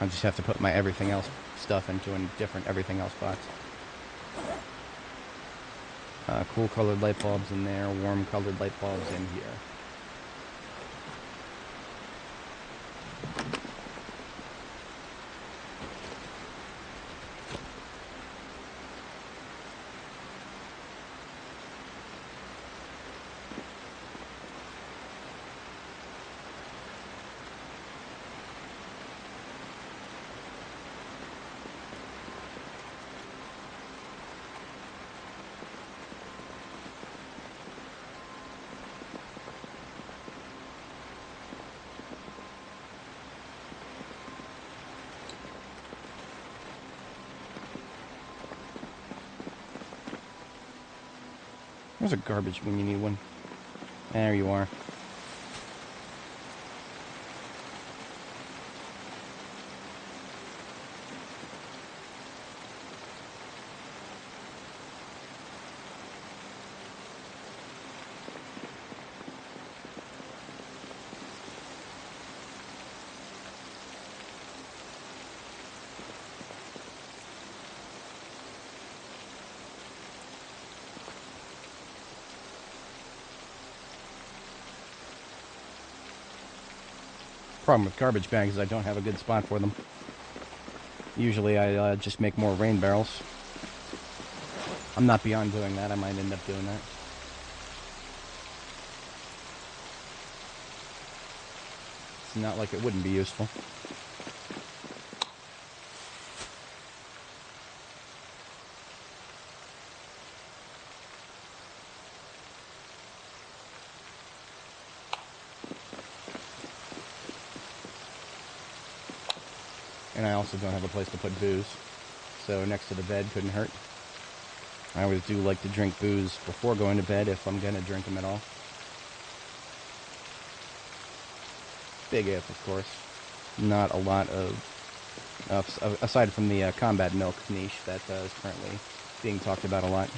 I just have to put my everything else stuff into a different everything else box. Cool colored light bulbs in there, warm colored light bulbs in here. There's a garbage bin, you need one. There you are. Problem with garbage bags is I don't have a good spot for them. Usually I just make more rain barrels. I'm not beyond doing that. I might end up doing that. It's not like it wouldn't be useful. And I also don't have a place to put booze, so next to the bed couldn't hurt. I always do like to drink booze before going to bed if I'm going to drink them at all. Big if, of course. Not a lot of, aside from the combat milk niche that is currently being talked about a lot.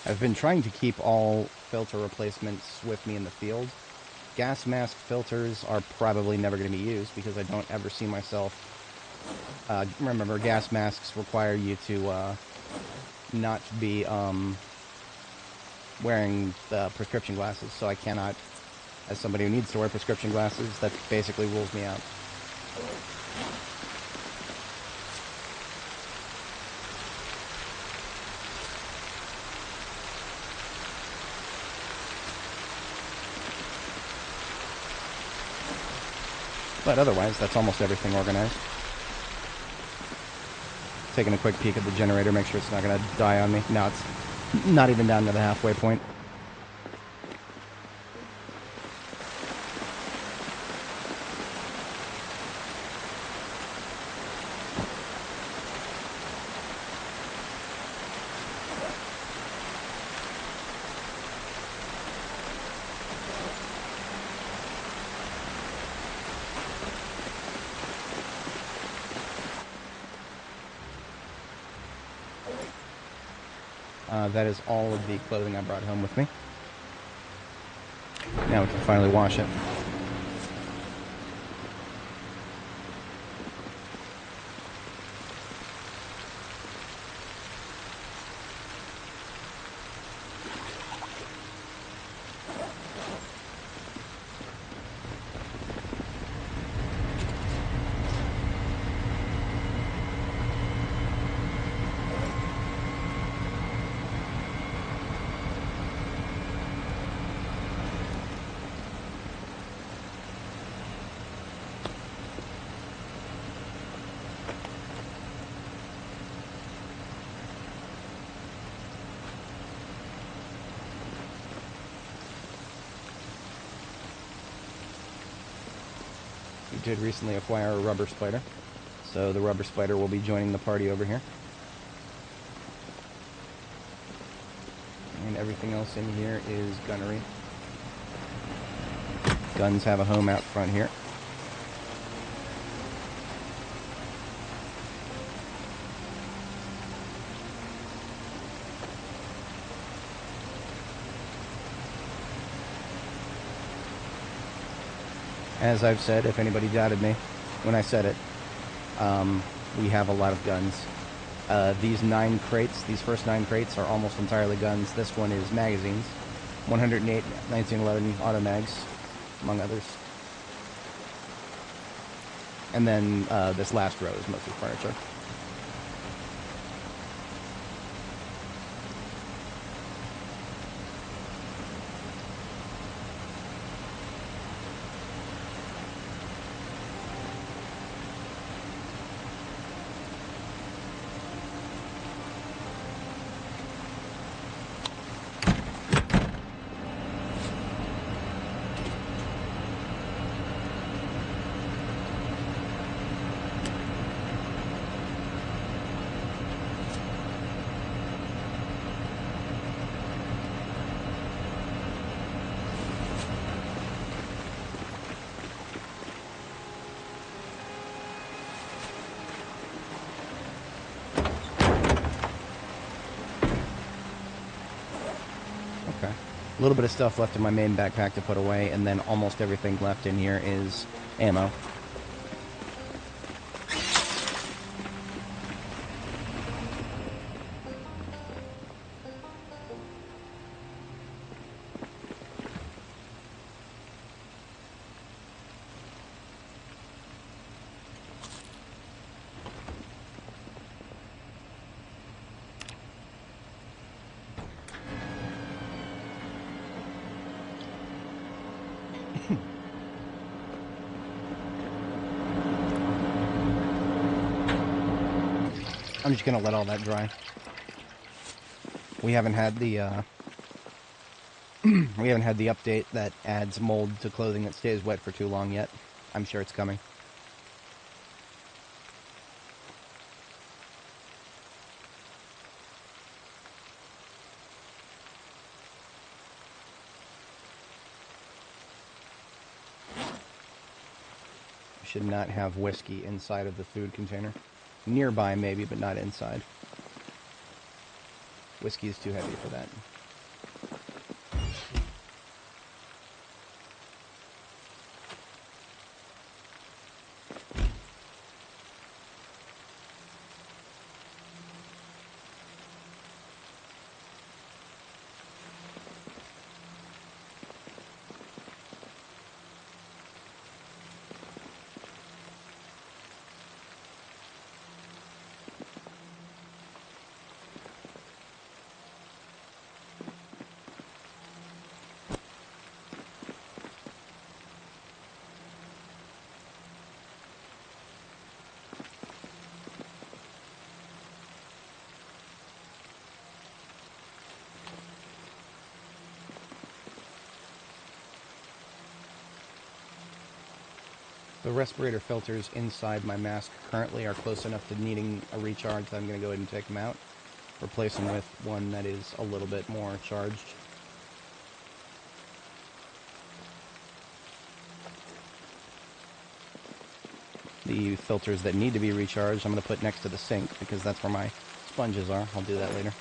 I've been trying to keep all filter replacements with me in the field. Gas mask filters are probably never going to be used because I don't ever see myself... remember, gas masks require you to not be wearing the prescription glasses, so I cannot, as somebody who needs to wear prescription glasses, that basically rules me out. But otherwise, that's almost everything organized. Taking a quick peek at the generator, make sure it's not going to die on me. No, it's not even down to the halfway point. That is all of the clothing I brought home with me. Now we can finally wash it. We did recently acquire a rubber spider, so the rubber spider will be joining the party over here. And everything else in here is gunnery. Guns have a home out front here. As I've said, if anybody doubted me when I said it, we have a lot of guns. These 9 crates, these first 9 crates are almost entirely guns. This one is magazines. 108 1911 auto mags, among others. And then this last row is mostly furniture. A little bit of stuff left in my main backpack to put away, and then almost everything left in here is ammo. I'm just gonna let all that dry. We haven't had the we haven't had the update that adds mold to clothing that stays wet for too long yet. I'm sure it's coming. Should not have whiskey inside of the food container. Nearby, maybe, but not inside. Whiskey is too heavy for that. The respirator filters inside my mask currently are close enough to needing a recharge that I'm going to go ahead and take them out. Replace them with one that is a little bit more charged. The filters that need to be recharged I'm going to put next to the sink because that's where my sponges are. I'll do that later.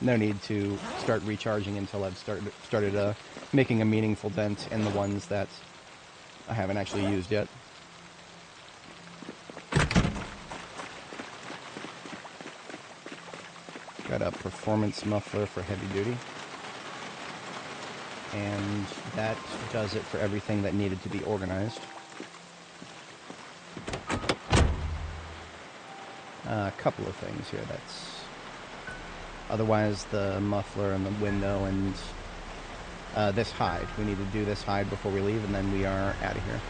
No need to start recharging until I've started making a meaningful dent in the ones that I haven't actually used yet. Got a performance muffler for heavy duty. And that does it for everything that needed to be organized. A couple of things here that's... Otherwise, the muffler and the window and this hide. We need to do this hide before we leave, and then we are out of here.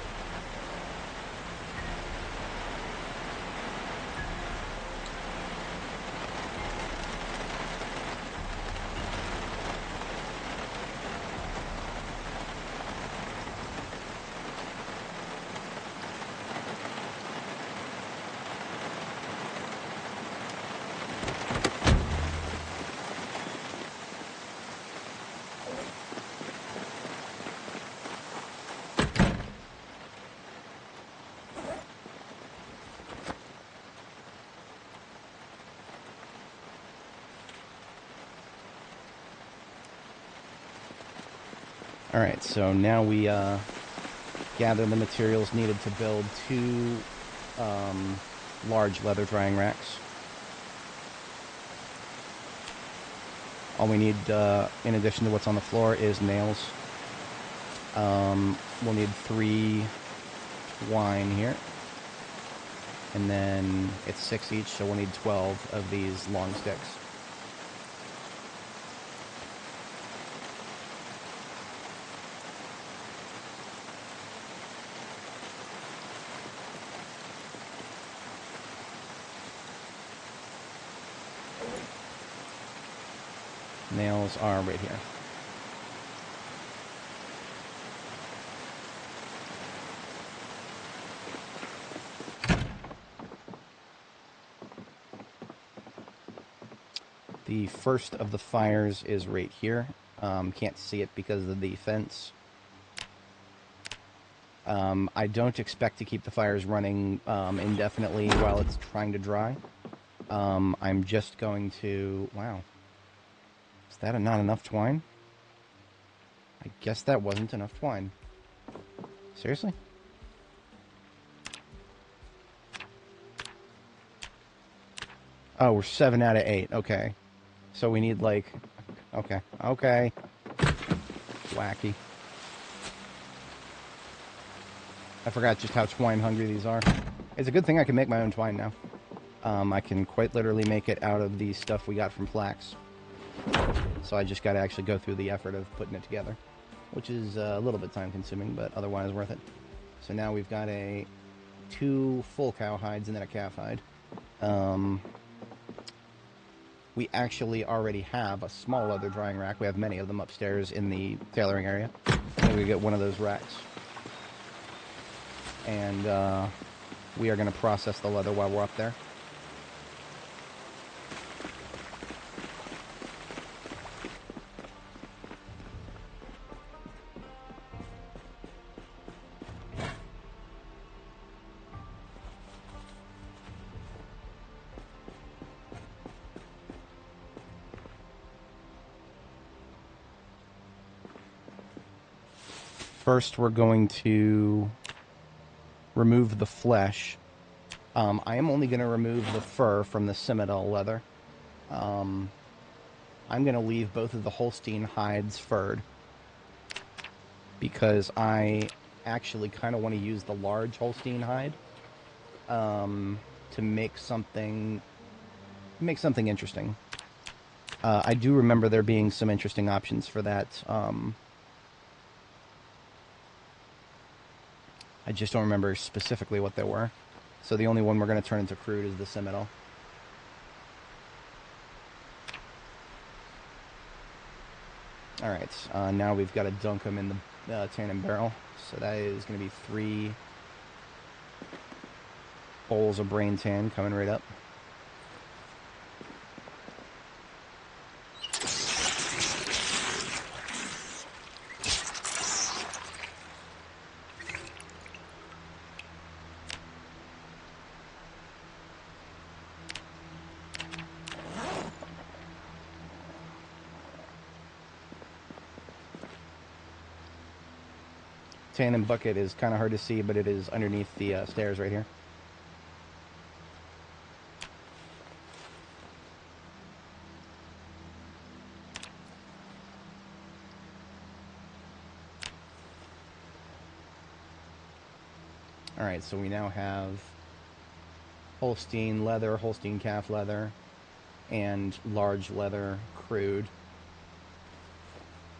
Alright, so now we gather the materials needed to build 2 large leather drying racks. All we need, in addition to what's on the floor, is nails. We'll need 3 twine here. And then it's 6 each, so we'll need 12 of these long sticks. Nails are right here. The first of the fires is right here. Can't see it because of the fence. I don't expect to keep the fires running indefinitely while it's trying to dry. I'm just going to... Wow. Is that not enough twine? I guess that wasn't enough twine. Seriously? Oh, we're 7 out of 8. Okay. So we need, like... Okay. Okay. Wacky. I forgot just how twine hungry these are. It's a good thing I can make my own twine now. I can quite literally make it out of the stuff we got from flax. So I just got to actually go through the effort of putting it together, which is a little bit time consuming, but otherwise worth it. So now we've got 2 full cow hides and then a calf hide. We actually already have a small leather drying rack. We have many of them upstairs in the tailoring area. So we get one of those racks. And we are going to process the leather while we're up there. First, we're going to remove the flesh. I am only going to remove the fur from the Ginfidel leather. I'm going to leave both of the Holstein hides furred, because I actually kind of want to use the large Holstein hide to make something interesting. I do remember there being some interesting options for that. I just don't remember specifically what they were. So the only one we're going to turn into crude is the Ginfidel. Alright, now we've got to dunk them in the tannin barrel. So that is going to be 3 bowls of brain tan coming right up. Tannin bucket is kind of hard to see, but it is underneath the stairs right here. Alright, so we now have Holstein leather, Holstein calf leather, and large leather crude.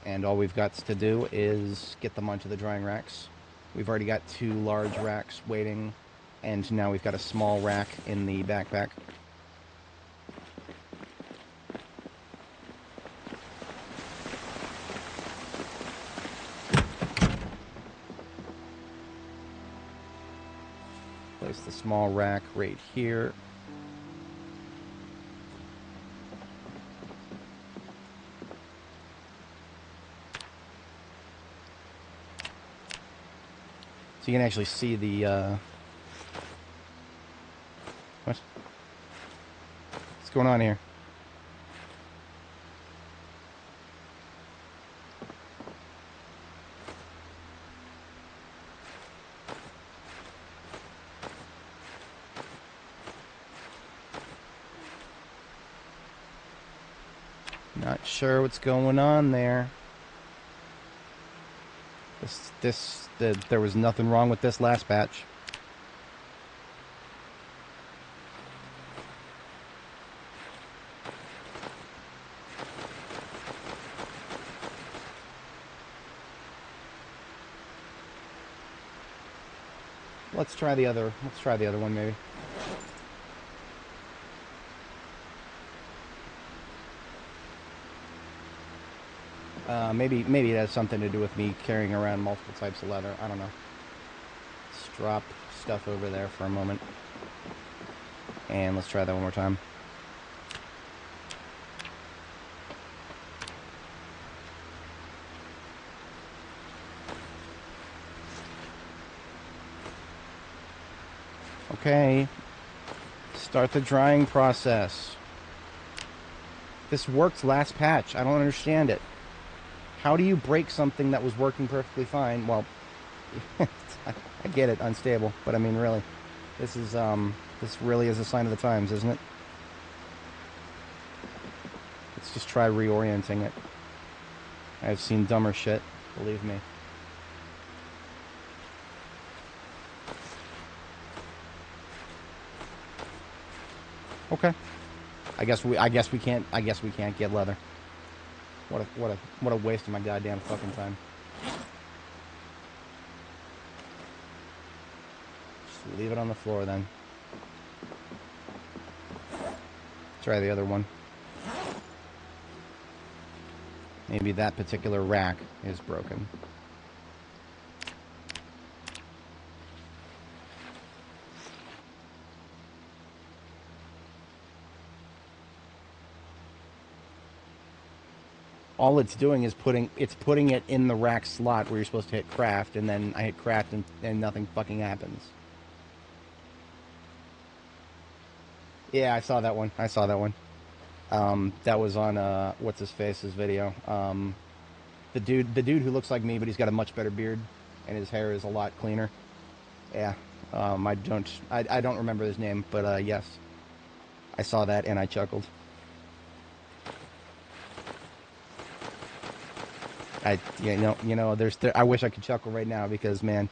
And all we've got to do is get them onto the drying racks. We've already got 2 large racks waiting, and now we've got a small rack in the backpack. Place the small rack right here. So you can actually see the, What's going on here? Not sure what's going on there. There was nothing wrong with this last batch. Let's try the other one maybe. Maybe it has something to do with me carrying around multiple types of leather. I don't know. Let's drop stuff over there for a moment. And let's try that one more time. Okay. Start the drying process. This worked last patch. I don't understand it. How do you break something that was working perfectly fine? Well, I get it, unstable, but I mean, really, this really is a sign of the times, isn't it? Let's just try reorienting it. I've seen dumber shit, believe me. Okay. I guess we can't get leather. What a waste of my goddamn fucking time. Just leave it on the floor then. Try the other one. Maybe that particular rack is broken. All it's doing is putting it in the rack slot where you're supposed to hit craft, and then I hit craft and nothing fucking happens. Yeah, I saw that one. That was on what's his face's video. The dude who looks like me, but he's got a much better beard, and his hair is a lot cleaner. Yeah. I don't remember his name, but yes, I saw that and I chuckled. I wish I could chuckle right now because, man,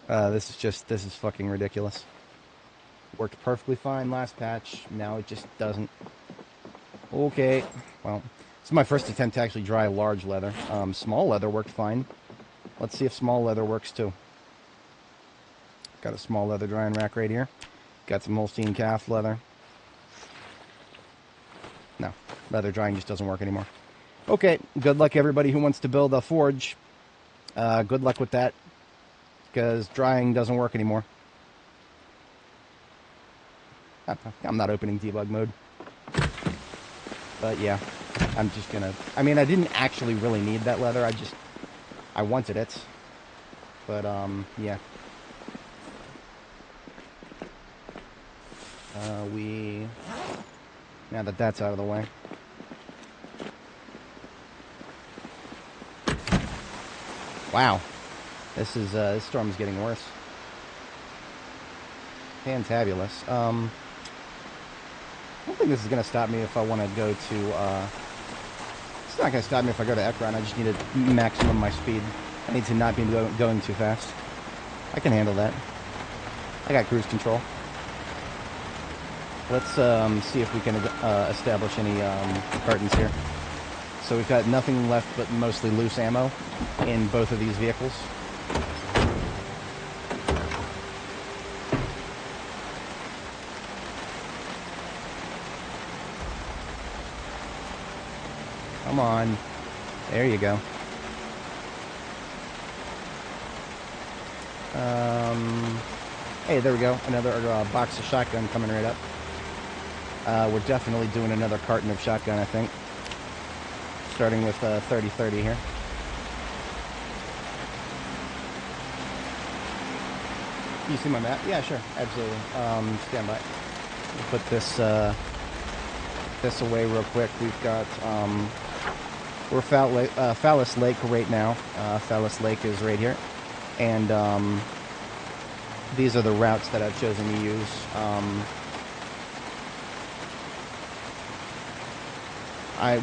this is fucking ridiculous. Worked perfectly fine last patch. Now it just doesn't. Okay, well, this is my first attempt to actually dry large leather. Small leather worked fine. Let's see if small leather works too. Got a small leather drying rack right here. Got some Holstein calf leather. No, leather drying just doesn't work anymore. Okay, good luck everybody who wants to build a forge. Good luck with that, because drying doesn't work anymore. I'm not opening debug mode. But yeah, I'm just gonna... I mean, I didn't actually really need that leather, I wanted it. But, yeah. Now that that's out of the way. Wow, this storm is getting worse. Fantabulous. I don't think this is going to stop me if I want to go to, it's not going to stop me if I go to Ekron. I just need to maximum my speed. I need to not be going too fast. I can handle that. I got cruise control. Let's see if we can establish any cartons here. So we've got nothing left but mostly loose ammo in both of these vehicles. Come on. There you go. Hey, there we go. Another box of shotgun coming right up. We're definitely doing another carton of shotgun, I think. Starting with 30-30 here. You see my map? Yeah, sure. Absolutely. Stand by. Put this away real quick. We've got... we're Phallus Lake right now. Phallus Lake is right here. And these are the routes that I've chosen to use.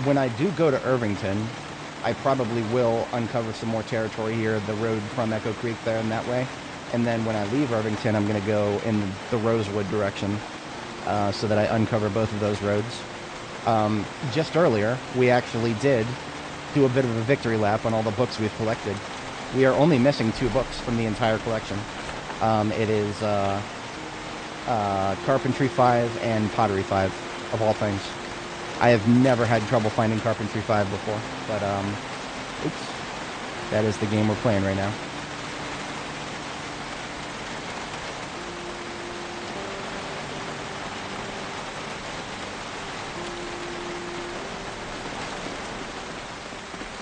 When I do go to Irvington, I probably will uncover some more territory here, the road from Echo Creek there and that way. And then when I leave Irvington, I'm going to go in the Rosewood direction so that I uncover both of those roads. Just earlier, we actually did do a bit of a victory lap on all the books we've collected. We are only missing 2 books from the entire collection. It is Carpentry 5 and Pottery 5, of all things. I have never had trouble finding Carpentry 5 before, but, oops. That is the game we're playing right now.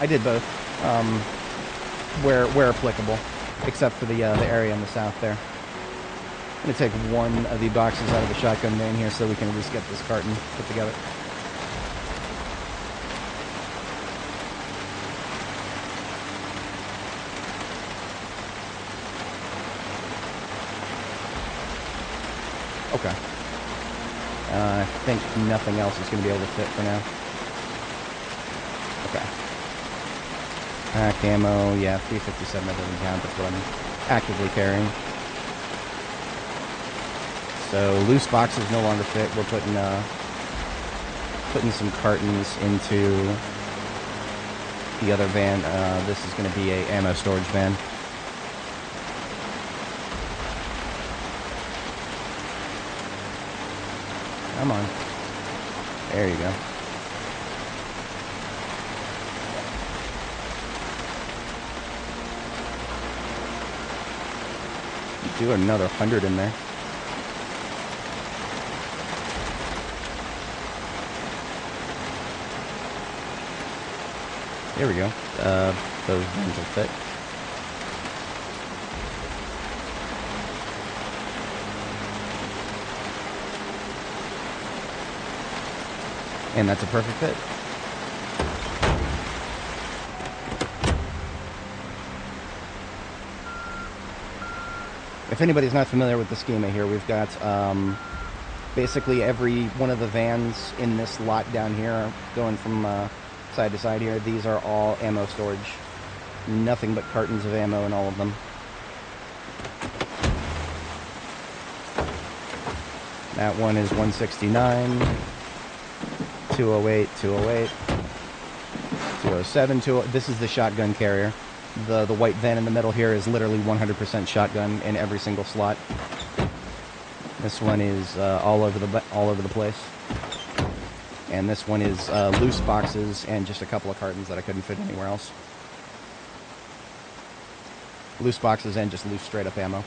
I did both, where applicable, except for the area in the south there. I'm going to take one of the boxes out of the shotgun van here so we can at least get this carton put together. Okay. I think nothing else is going to be able to fit for now. Okay. Pack ammo, yeah, 357, that doesn't count, that's what I'm actively carrying. So, loose boxes no longer fit. We're putting some cartons into the other van. This is going to be a ammo storage van. Come on. There you go. Do another 100 in there. There we go. Those ones will fit. And that's a perfect fit. If anybody's not familiar with the schema here, we've got basically every one of the vans in this lot down here going from side to side here. These are all ammo storage. Nothing but cartons of ammo in all of them. That one is 169, 208, 208, 207, 20. This is the shotgun carrier. The white van in the middle here is literally 100% shotgun in every single slot. This one is all over the place. And this one is loose boxes and just a couple of cartons that I couldn't fit anywhere else. Loose boxes and just loose straight up ammo.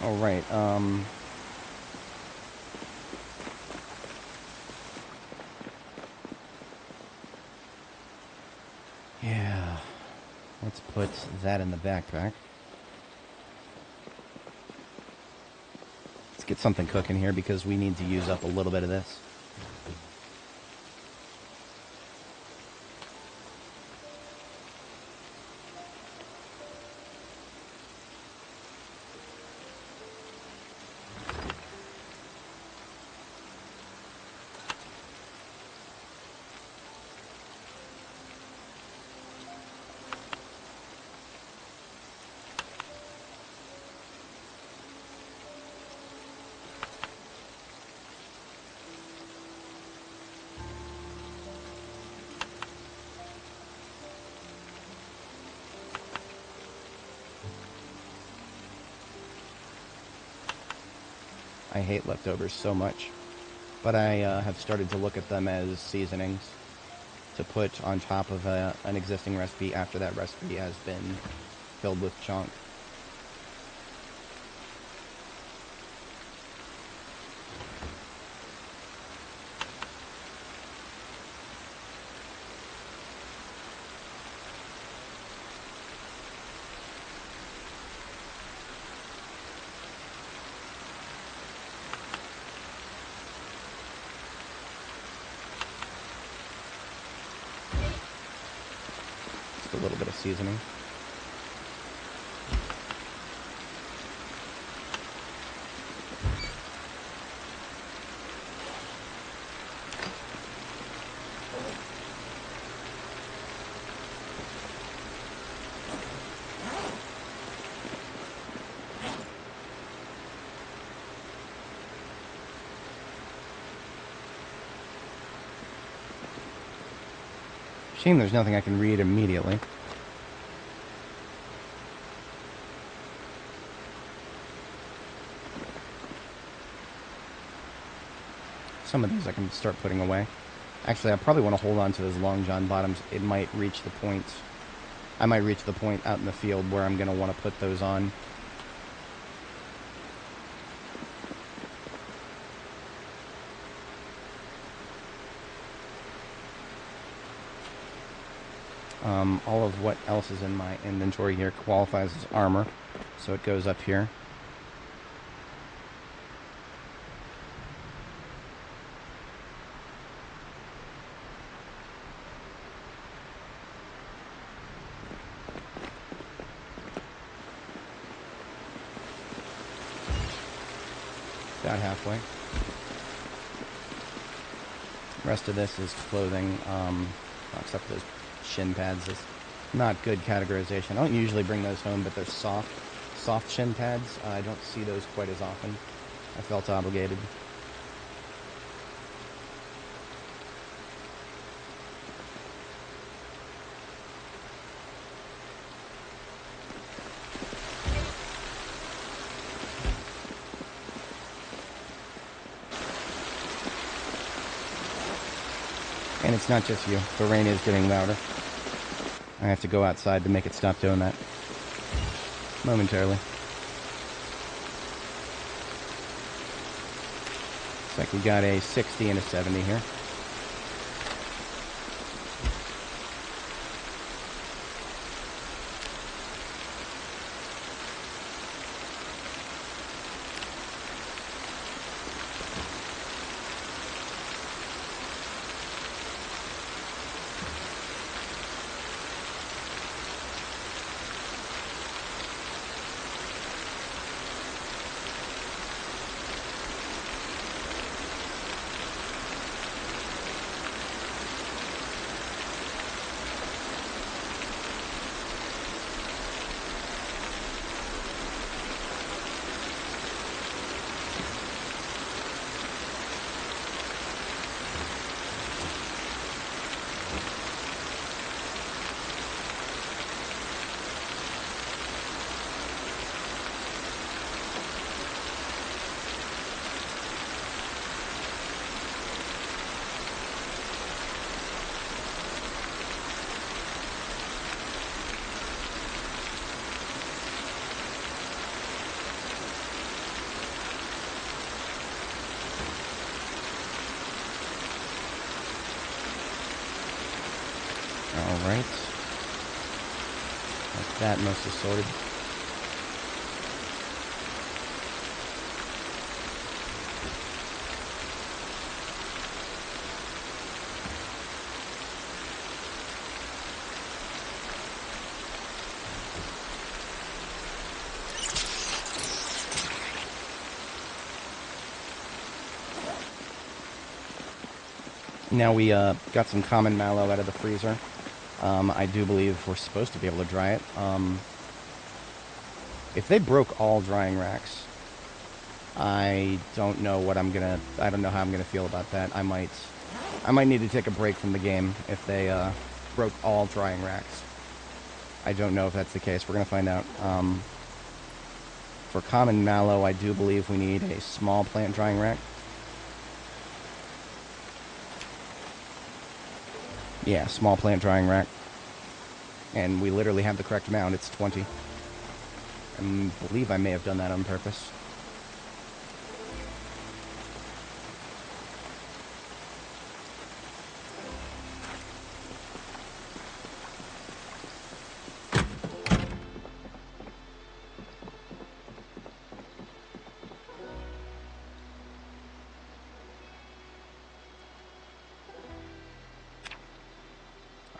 All right. Yeah. Let's put that in the backpack. Let's get something cooking here because we need to use up a little bit of this. I hate leftovers so much, but I have started to look at them as seasonings to put on top of an existing recipe after that recipe has been filled with chunk. A little bit of seasoning. Shame there's nothing I can read immediately. Some of these I can start putting away. Actually, I probably want to hold on to those long john bottoms. It might reach the point. I might reach the point out in the field where I'm going to want to put those on. All of what else is in my inventory here qualifies as armor, so it goes up here. About halfway. The rest of this is clothing, except those shin pads. Is not good categorization. I don't usually bring those home, but they're soft shin pads. I don't see those quite as often. I felt obligated. And it's not just you. The rain is getting louder. I have to go outside to make it stop doing that. Momentarily. Looks like we got a 60 and a 70 here. Alright. Like that, mostly sorted. Now we got some common mallow out of the freezer. I do believe we're supposed to be able to dry it. If they broke all drying racks, I don't know what I'm gonna. I don't know how I'm gonna feel about that. I might need to take a break from the game if they broke all drying racks. I don't know if that's the case. We're gonna find out. For common mallow, I do believe we need a small plant drying rack. Yeah, small plant drying rack. And we literally have the correct amount. It's 20. I believe I may have done that on purpose.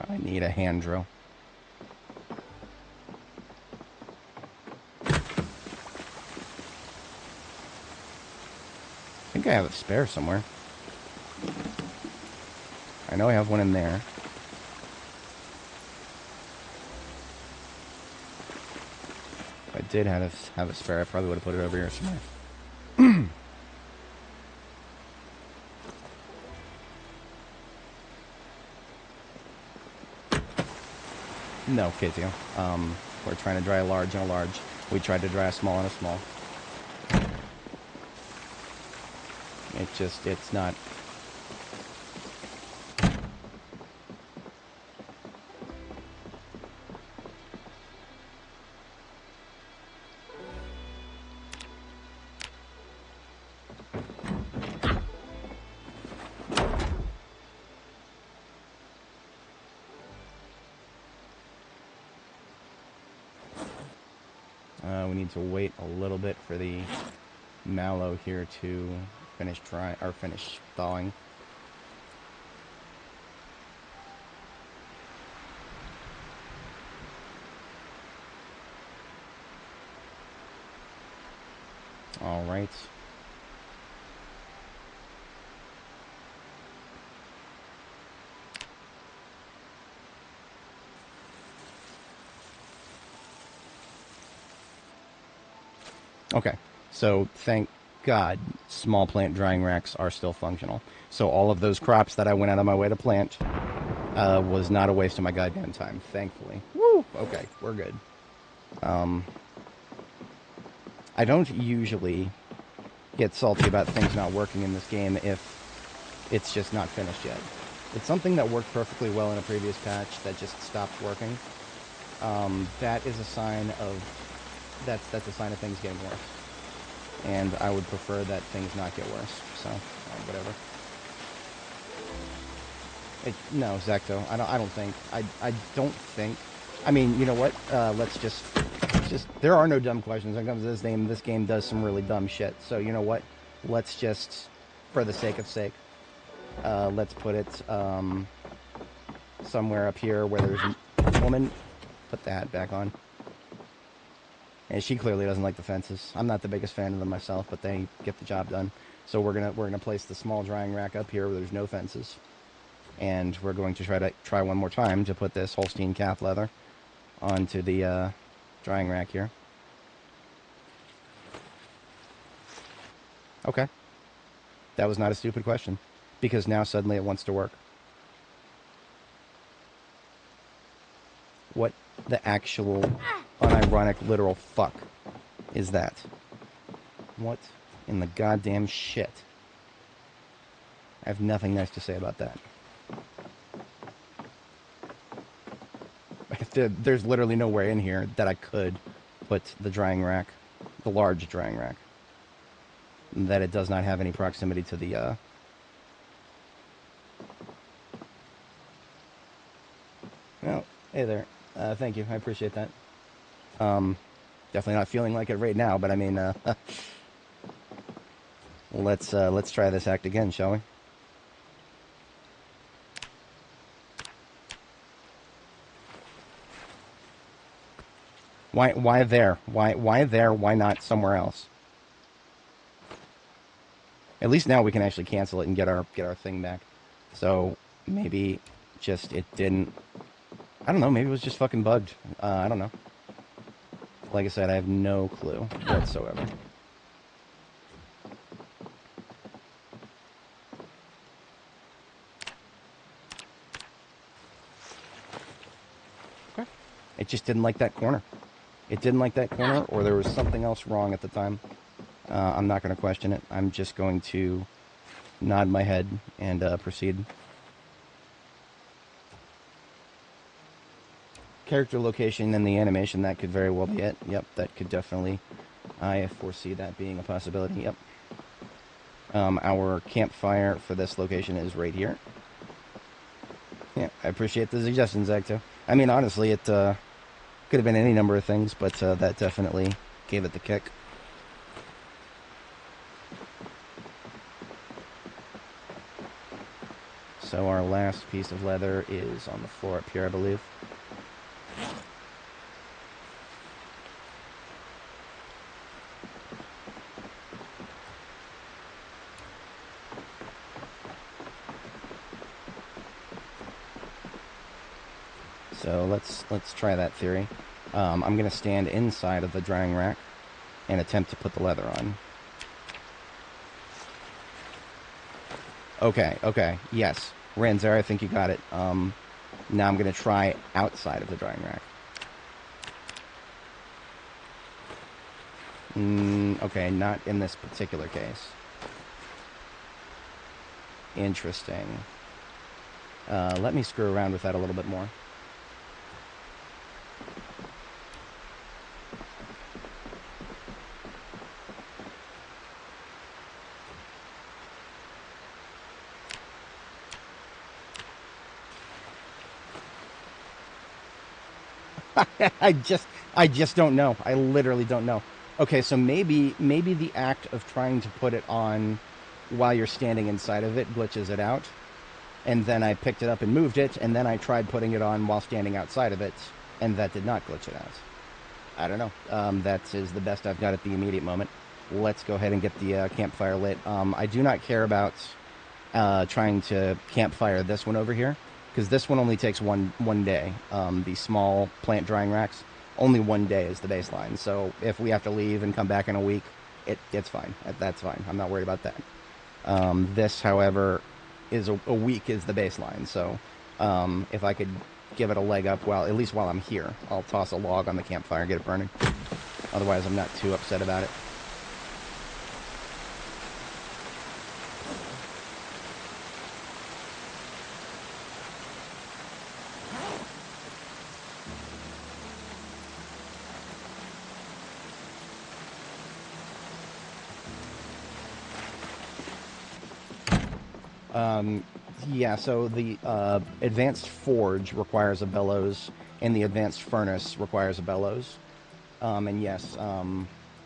I need a hand drill. I think I have a spare somewhere. I know I have one in there. If I did have a spare, I probably would have put it over here somewhere. No, Kitio. We're trying to dry a large and a large. We tried to dry a small and a small. It's not... we need to wait a little bit for the mallow here to finish thawing. All right. Okay, so thank God small plant drying racks are still functional. So all of those crops that I went out of my way to plant was not a waste of my goddamn time, thankfully. Woo! Okay, we're good. I don't usually get salty about things not working in this game if it's just not finished yet. It's something that worked perfectly well in a previous patch that just stopped working. That is a sign of... That's a sign of things getting worse. And I would prefer that things not get worse. So, whatever. No, Zacto. I don't think. I don't think. I mean, you know what? Let's just. There are no dumb questions when it comes to this game. This game does some really dumb shit. So you know what? Let's just, for the sake of sake, let's put it somewhere up here where there's a woman. Put the hat back on. And she clearly doesn't like the fences. I'm not the biggest fan of them myself, but they get the job done. So we're gonna place the small drying rack up here where there's no fences, and we're going to try one more time to put this Holstein calf leather onto the drying rack here. Okay, that was not a stupid question, because now suddenly it wants to work. What the actual unironic literal fuck is that? What in the goddamn shit? I have nothing nice to say about that. There's literally nowhere in here that I could put the drying rack, the large drying rack, that it does not have any proximity to the well, hey there. Thank you. I appreciate that. Definitely not feeling like it right now, but I mean, let's try this act again, shall we? Why there? Why there? Why not somewhere else? At least now we can actually cancel it and get our thing back. So maybe just it didn't. I don't know. Maybe it was just fucking bugged. I don't know. Like I said, I have no clue whatsoever. Okay. It just didn't like that corner. It didn't like that corner, or there was something else wrong at the time. I'm not going to question it. I'm just going to nod my head and proceed. Character location and the animation, that could very well be it. Yep, that could definitely... I foresee that being a possibility, yep. Our campfire for this location is right here. Yeah, I appreciate the suggestions, Zacto. I mean, honestly, it could have been any number of things, but that definitely gave it the kick. So our last piece of leather is on the floor up here, I believe. So let's try that theory. I'm going to stand inside of the drying rack and attempt to put the leather on. Okay, yes. Ranzer, I think you got it. Now I'm going to try outside of the drying rack. Okay, not in this particular case. Interesting. Let me screw around with that a little bit more. I just don't know. I literally don't know. Okay, so maybe the act of trying to put it on while you're standing inside of it glitches it out. And then I picked it up and moved it, and then I tried putting it on while standing outside of it, and that did not glitch it out. I don't know. That is the best I've got at the immediate moment. Let's go ahead and get the campfire lit. I do not care about trying to campfire this one over here, because this one only takes one day. The small plant drying racks, only 1 day is the baseline. So if we have to leave and come back in a week, it's fine. That's fine. I'm not worried about that. This, however, is a week is the baseline. So if I could give it a leg up, well, at least while I'm here, I'll toss a log on the campfire and get it burning. Otherwise, I'm not too upset about it. Yeah, so the advanced forge requires a bellows, and the advanced furnace requires a bellows. And yes,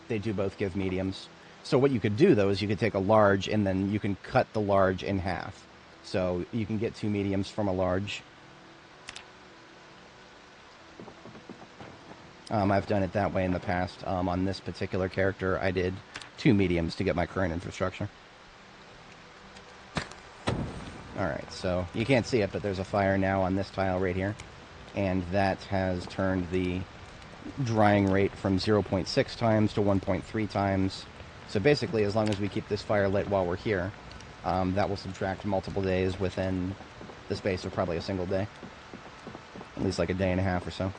they do both give mediums. So what you could do, though, is you could take a large, and then you can cut the large in half. So you can get 2 mediums from a large. I've done it that way in the past. On this particular character, I did 2 mediums to get my current infrastructure. Alright, so you can't see it, but there's a fire now on this tile right here. And that has turned the drying rate from 0.6 times to 1.3 times. So basically, as long as we keep this fire lit while we're here, that will subtract multiple days within the space of probably a single day. At least like a day and a half or so.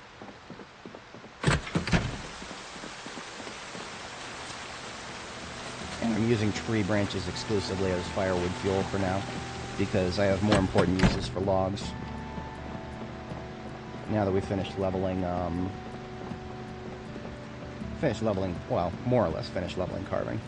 And I'm using tree branches exclusively as firewood fuel for now, because I have more important uses for logs. Now that we've finished leveling, well, more or less finished leveling carving.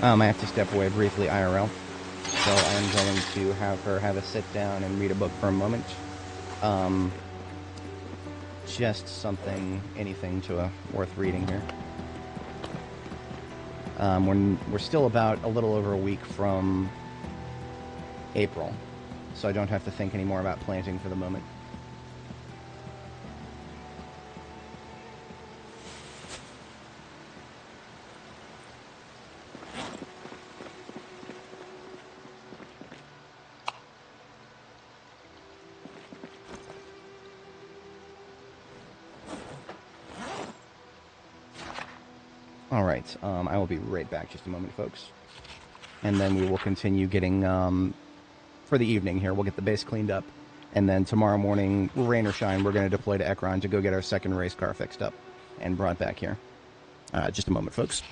I have to step away briefly IRL, so I'm going to have her have a sit down and read a book for a moment. Just something, anything worth reading here. We're still about a little over a week from April, so I don't have to think anymore about planting for the moment. Alright, I will be right back just a moment, folks. And then we will continue getting, for the evening here, we'll get the base cleaned up. And then tomorrow morning, rain or shine, we're going to deploy to Ekron to go get our second race car fixed up and brought back here. Just a moment, folks.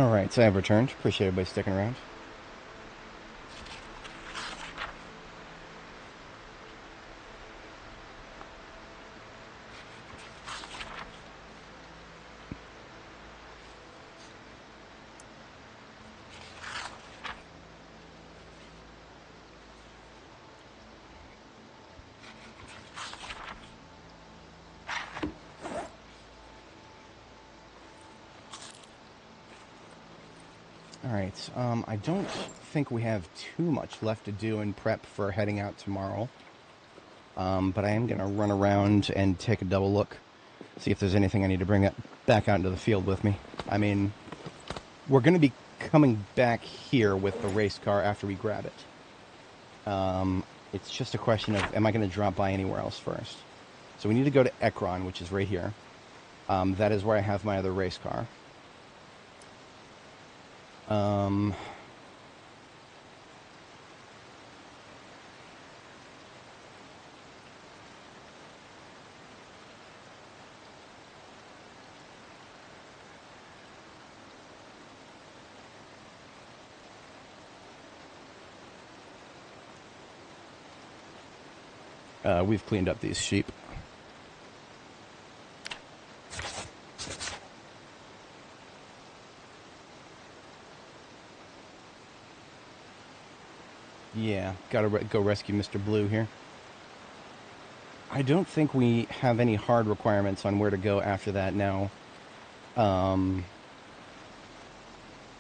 Alright, so I have returned. Appreciate everybody sticking around. Alright, I don't think we have too much left to do in prep for heading out tomorrow. But I am going to run around and take a double look, see if there's anything I need to bring back out into the field with me. I mean, we're going to be coming back here with the race car after we grab it. It's just a question of, am I going to drop by anywhere else first? So we need to go to Ekron, which is right here. That is where I have my other race car. We've cleaned up these sheep. Yeah, gotta go rescue Mr. Blue here. I don't think we have any hard requirements on where to go after that now.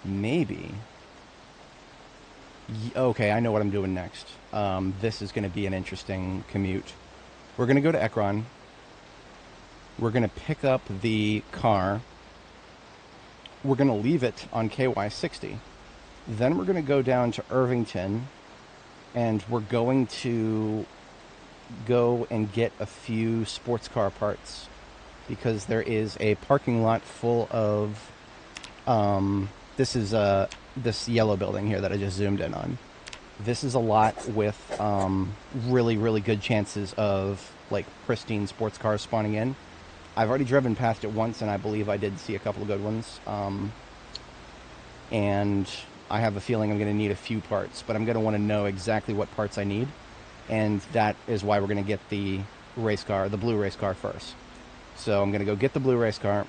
Maybe. Okay, I know what I'm doing next. This is going to be an interesting commute. We're going to go to Ekron. We're going to pick up the car. We're going to leave it on KY60. Then we're going to go down to Irvington, and we're going to go and get a few sports car parts, because there is a parking lot full of... this is this yellow building here that I just zoomed in on. This is a lot with really, really good chances of like pristine sports cars spawning in. I've already driven past it once, and I believe I did see a couple of good ones. And I have a feeling I'm going to need a few parts, but I'm going to want to know exactly what parts I need, and that is why we're going to get the race car, the blue race car first. So I'm going to go get the blue race car,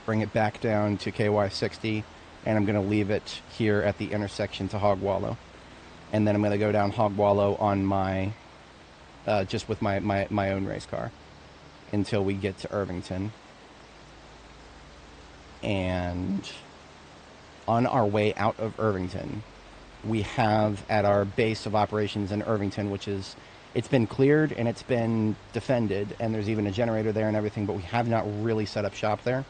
bring it back down to KY60, and I'm going to leave it here at the intersection to Hogwallow. And then I'm going to go down Hogwallow on my, just with my own race car until we get to Irvington. And on our way out of Irvington, we have at our base of operations in Irvington, which is, it's been cleared and it's been defended, and there's even a generator there and everything, but we have not really set up shop there.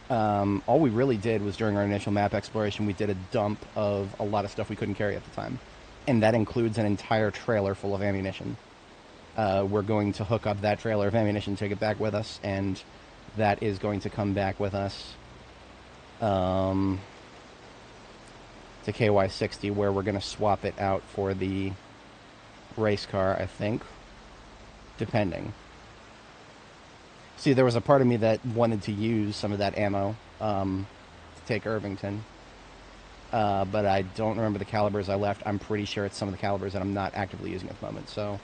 All we really did was during our initial map exploration, we did a dump of a lot of stuff we couldn't carry at the time. And that includes an entire trailer full of ammunition. We're going to hook up that trailer of ammunition, take it back with us, and that is going to come back with us to KY60, where we're going to swap it out for the race car, I think, depending. See, there was a part of me that wanted to use some of that ammo to take Irvington, but I don't remember the calibers I left. I'm pretty sure it's some of the calibers that I'm not actively using at the moment. So,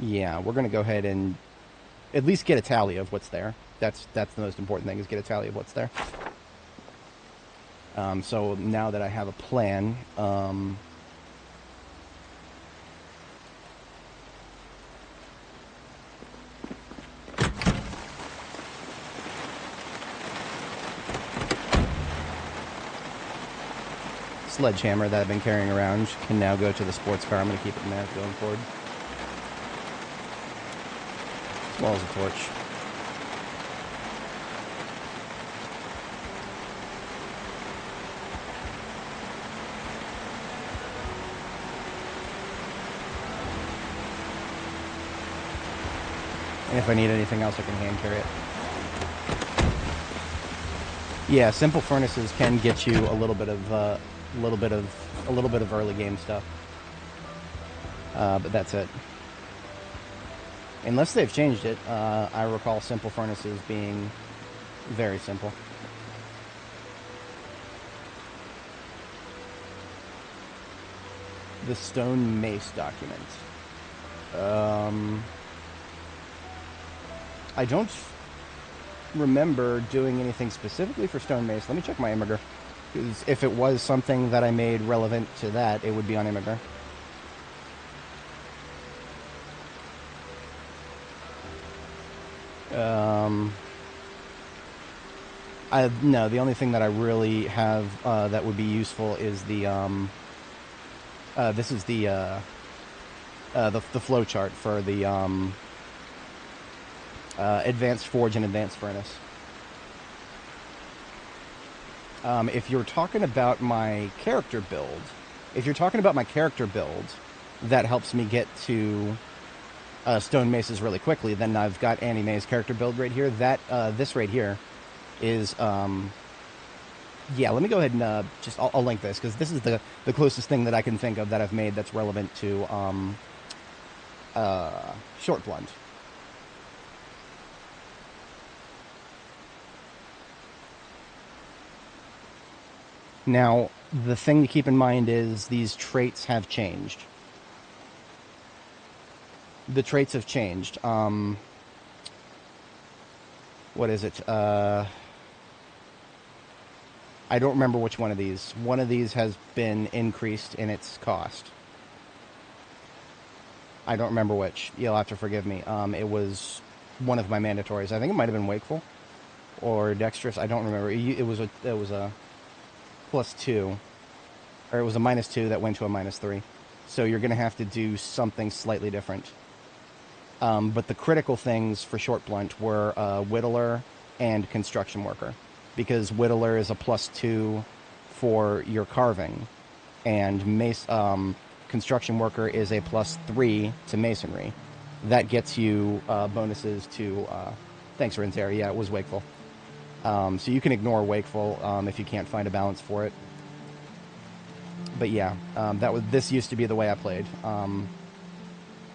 yeah, we're going to go ahead and at least get a tally of what's there. That's the most important thing, is get a tally of what's there. So now that I have a plan, sledgehammer that I've been carrying around can now go to the sports car. I'm going to keep it in there going forward, as well as a torch. And if I need anything else, I can hand carry it. Yeah, simple furnaces can get you a little bit of early game stuff, but that's it. Unless they've changed it, I recall simple furnaces being very simple. The stone mace document. I don't remember doing anything specifically for stone mace. Let me check my Immigrant. Because if it was something that I made relevant to that, it would be on Immigrant. No, the only thing that I really have that would be useful is the this is the flow chart for the advanced forge and advanced furnace. If you're talking about my character build, that helps me get to stone maces really quickly, then I've got Annie Mae's character build right here. That this right here is yeah, let me go ahead and I'll link this, because this is the closest thing that I can think of that I've made that's relevant to short blunt. Now, the thing to keep in mind is these traits have changed. The traits have changed. What is it? I don't remember which one of these. One of these has been increased in its cost. I don't remember which. You'll have to forgive me. It was one of my mandatories. I think it might have been Wakeful or Dexterous. I don't remember. It was a +2, or it was a -2 that went to a -3. So you're going to have to do something slightly different. But the critical things for short blunt were Whittler and Construction Worker, because Whittler is a +2 for your carving, and Construction Worker is a +3 to masonry. That gets you bonuses to... thanks, Renzeri. Yeah, it was Wakeful. So you can ignore Wakeful if you can't find a balance for it. But yeah, this used to be the way I played.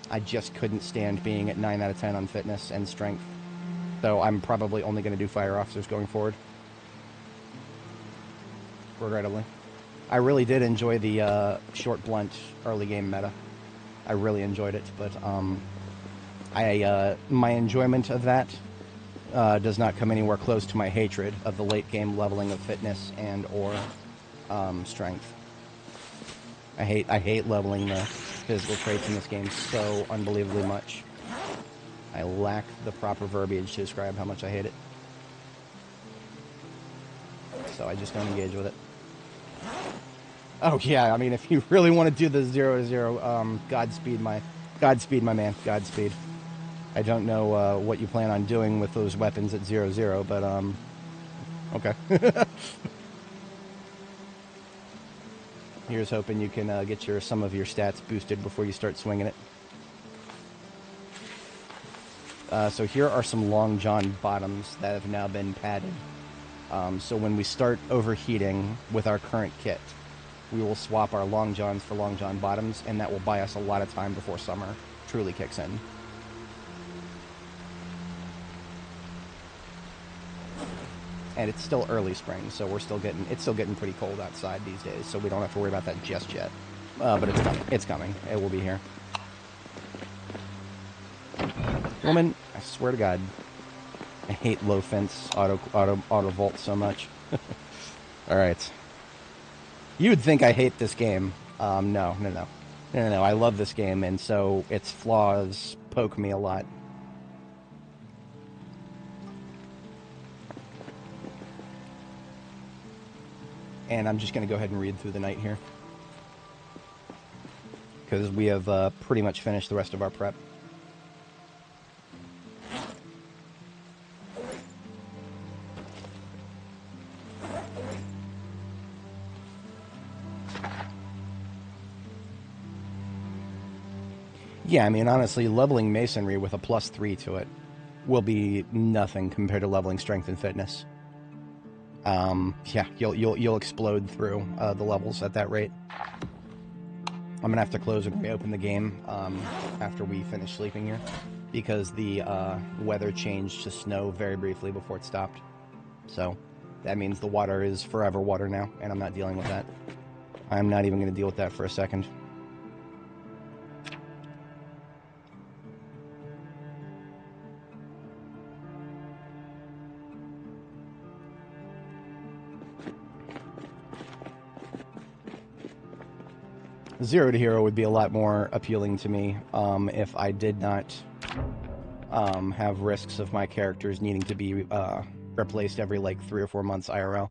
I just couldn't stand being at 9 out of 10 on fitness and strength. So I'm probably only going to do fire officers going forward. Regrettably. I really did enjoy the short blunt early game meta. I really enjoyed it, but my enjoyment of that does not come anywhere close to my hatred of the late game leveling of fitness and or strength. I hate leveling the physical traits in this game so unbelievably much. I lack the proper verbiage to describe how much I hate it. So I just don't engage with it. Oh yeah, I mean, if you really want to do the 0-0, Godspeed my man, Godspeed. I don't know what you plan on doing with those weapons at 0-0, but okay. Here's hoping you can get some of your stats boosted before you start swinging it. So here are some Long John bottoms that have now been padded. So when we start overheating with our current kit, we will swap our Long Johns for Long John bottoms, and that will buy us a lot of time before summer truly kicks in. And it's still early spring, so it's still getting pretty cold outside these days, so we don't have to worry about that just yet. But it's coming. It's coming. It will be here. Woman, I swear to God, I hate low fence auto vault so much. All right. You would think I hate this game. No. I love this game, and so its flaws poke me a lot. And I'm just going to go ahead and read through the night here, because we have pretty much finished the rest of our prep. Yeah, I mean, honestly, leveling masonry with a +3 to it will be nothing compared to leveling strength and fitness. Yeah, you'll explode through the levels at that rate. I'm gonna have to close and reopen the game after we finish sleeping here, because the weather changed to snow very briefly before it stopped. So that means the water is forever water now, and I'm not dealing with that. I'm not even gonna deal with that for a second. Zero to Hero would be a lot more appealing to me if I did not have risks of my characters needing to be replaced every like 3 or 4 months IRL.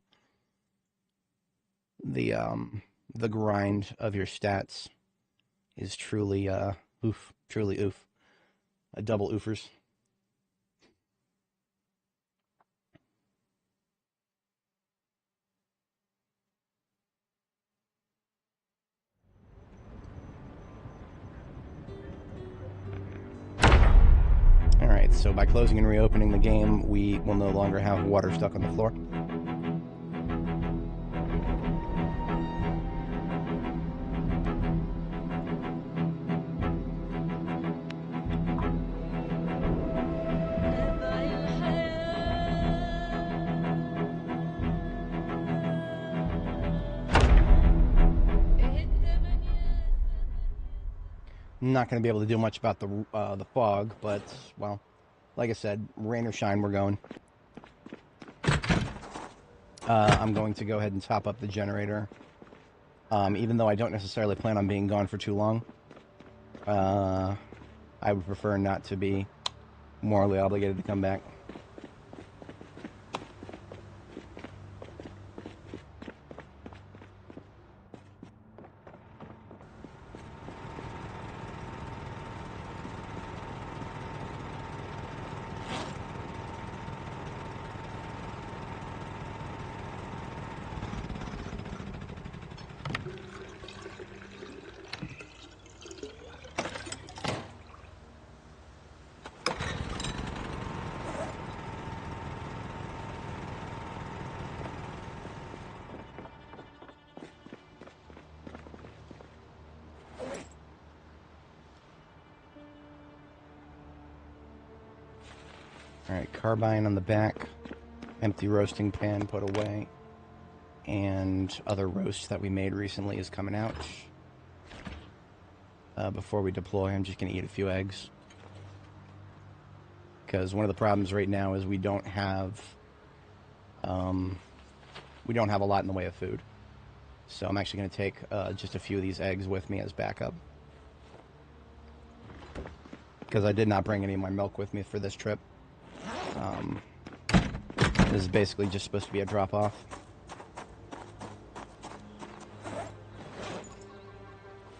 The grind of your stats is truly oof, truly oof. A double oofers. Alright, so by closing and reopening the game, we will no longer have water stuck on the floor. Not going to be able to do much about the fog, but, well, like I said, rain or shine, we're going. I'm going to go ahead and top up the generator. Even though I don't necessarily plan on being gone for too long. I would prefer not to be morally obligated to come back. Alright, carbine on the back, empty roasting pan put away, and other roast that we made recently is coming out. Before we deploy, I'm just going to eat a few eggs. Because one of the problems right now is we don't have a lot in the way of food. So I'm actually going to take just a few of these eggs with me as backup. Because I did not bring any of my milk with me for this trip. This is basically just supposed to be a drop-off.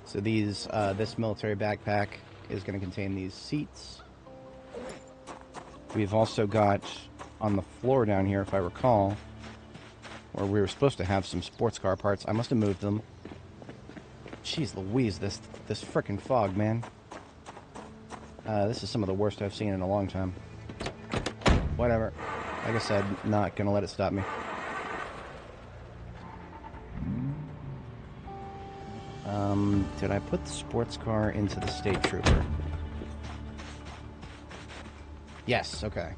So these, this military backpack is going to contain these seats. We've also got on the floor down here, if I recall, where we were supposed to have some sports car parts. I must have moved them. Jeez Louise, this frickin' fog, man. This is some of the worst I've seen in a long time. Whatever. Like I said, not gonna let it stop me. Did I put the sports car into the state trooper? Yes, okay.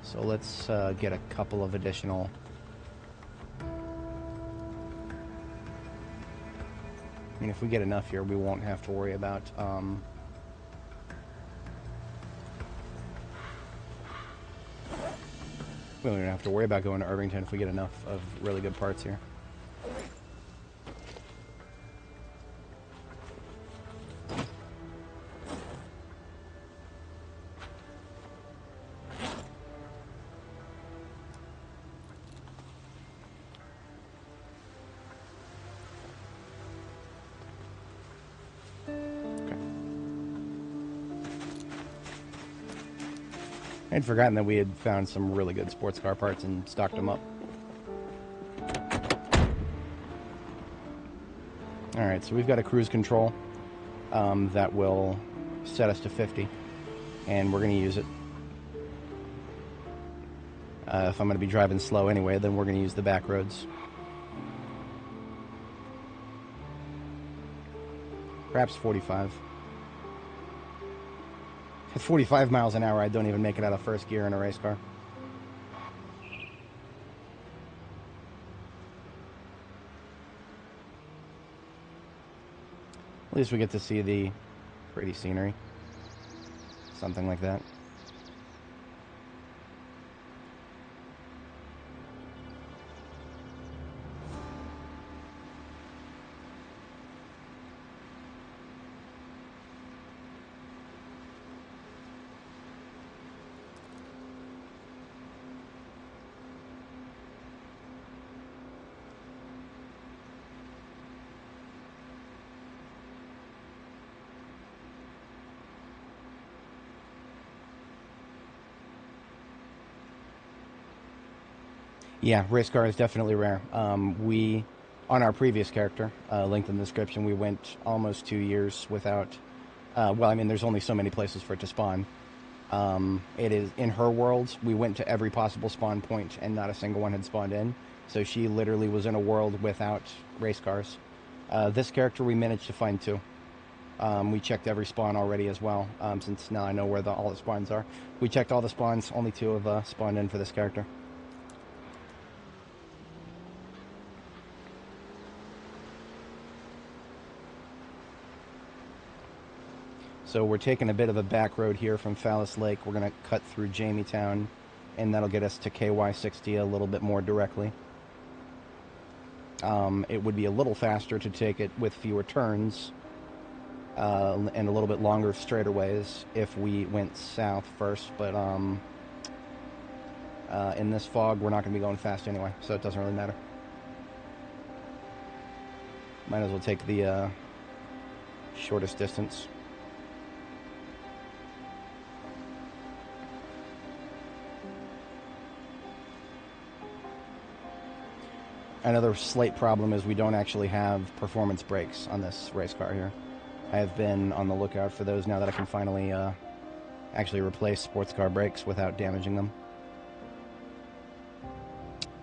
So let's get a couple of additional... I mean, if we get enough here, we won't have to worry about... We don't even have to worry about going to Irvington if we get enough of really good parts here. I'd forgotten that we had found some really good sports car parts and stocked them up. Alright, so we've got a cruise control that will set us to 50, and we're going to use it. If I'm going to be driving slow anyway, then we're going to use the back roads. Perhaps 45. At 45 miles an hour, I don't even make it out of first gear in a race car. At least we get to see the pretty scenery. Something like that. Yeah, race car is definitely rare. On our previous character, linked in the description, we went almost 2 years without. Well, I mean, there's only so many places for it to spawn. It is in her world. We went to every possible spawn point, and not a single one had spawned in. So she literally was in a world without race cars. This character we managed to find two. We checked every spawn already as well, since now I know where all the spawns are. We checked all the spawns. Only two have spawned in for this character. So we're taking a bit of a back road here from Phallus Lake. We're going to cut through Jamietown, and that'll get us to KY60 a little bit more directly. It would be a little faster to take it with fewer turns and a little bit longer straightaways if we went south first, but in this fog we're not going to be going fast anyway, so it doesn't really matter. Might as well take the shortest distance. Another slight problem is we don't actually have performance brakes on this race car here. I have been on the lookout for those now that I can finally actually replace sports car brakes without damaging them.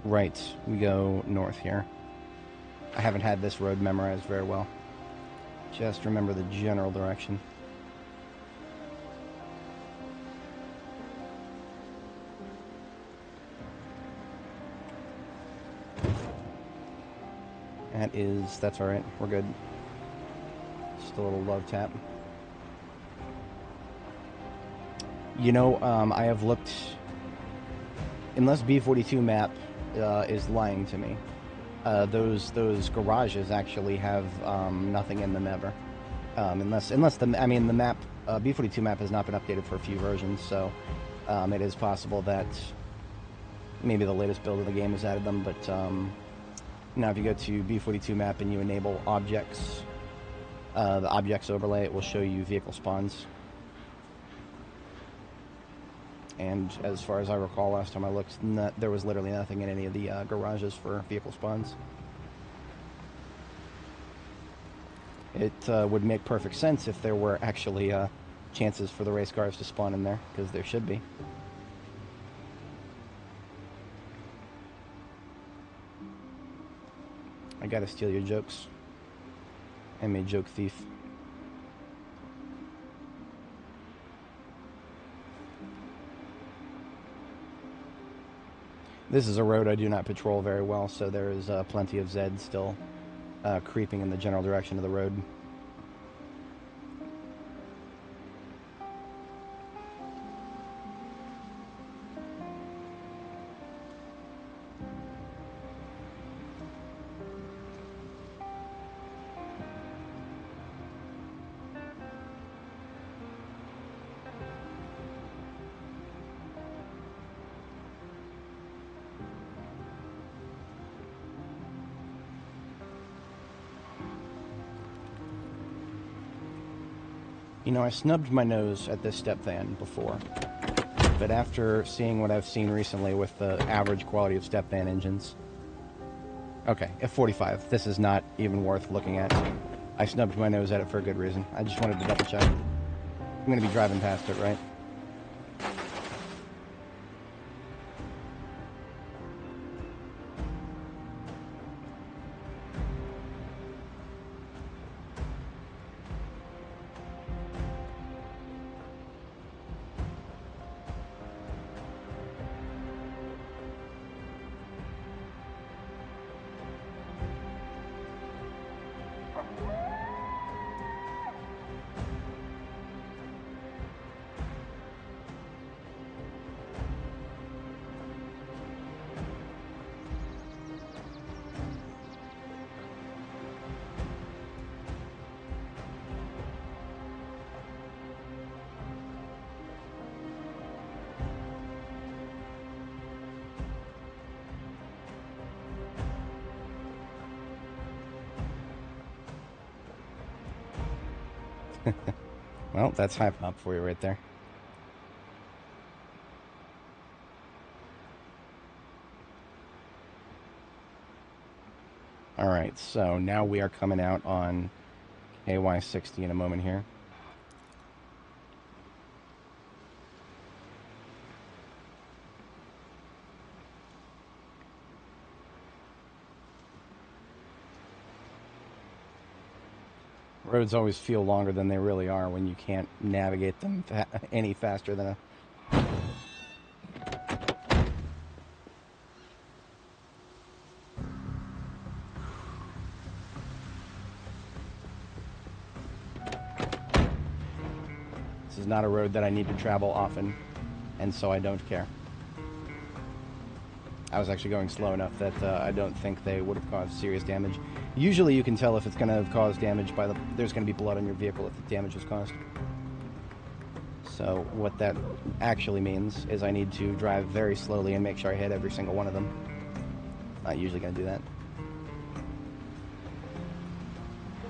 Right, we go north here. I haven't had this road memorized very well. Just remember the general direction. That's alright, we're good. Just a little love tap. You know, I have looked, unless B42 map is lying to me, those garages actually have nothing in them ever. Unless the map, B42 map has not been updated for a few versions, so it is possible that maybe the latest build of the game has added them, but now if you go to B42 map and you enable objects, the objects overlay, it will show you vehicle spawns. And as far as I recall, last time I looked, there was literally nothing in any of the garages for vehicle spawns. It would make perfect sense if there were actually chances for the race cars to spawn in there, because there should be. I gotta steal your jokes. I'm a joke thief. This is a road I do not patrol very well, so there is plenty of Zed still creeping in the general direction of the road. You know, I snubbed my nose at this step van before, but after seeing what I've seen recently with the average quality of step van engines... Okay, F45, this is not even worth looking at. I snubbed my nose at it for a good reason. I just wanted to double check. I'm going to be driving past it, right? Well, that's high pop for you right there. Alright, so now we are coming out on KY60 in a moment here. Roads always feel longer than they really are when you can't navigate them any faster than a... This is not a road that I need to travel often, and so I don't care. I was actually going slow enough that I don't think they would have caused serious damage. Usually you can tell if it's going to cause damage by there's going to be blood on your vehicle if the damage is caused. So what that actually means is I need to drive very slowly and make sure I hit every single one of them. Not usually going to do that.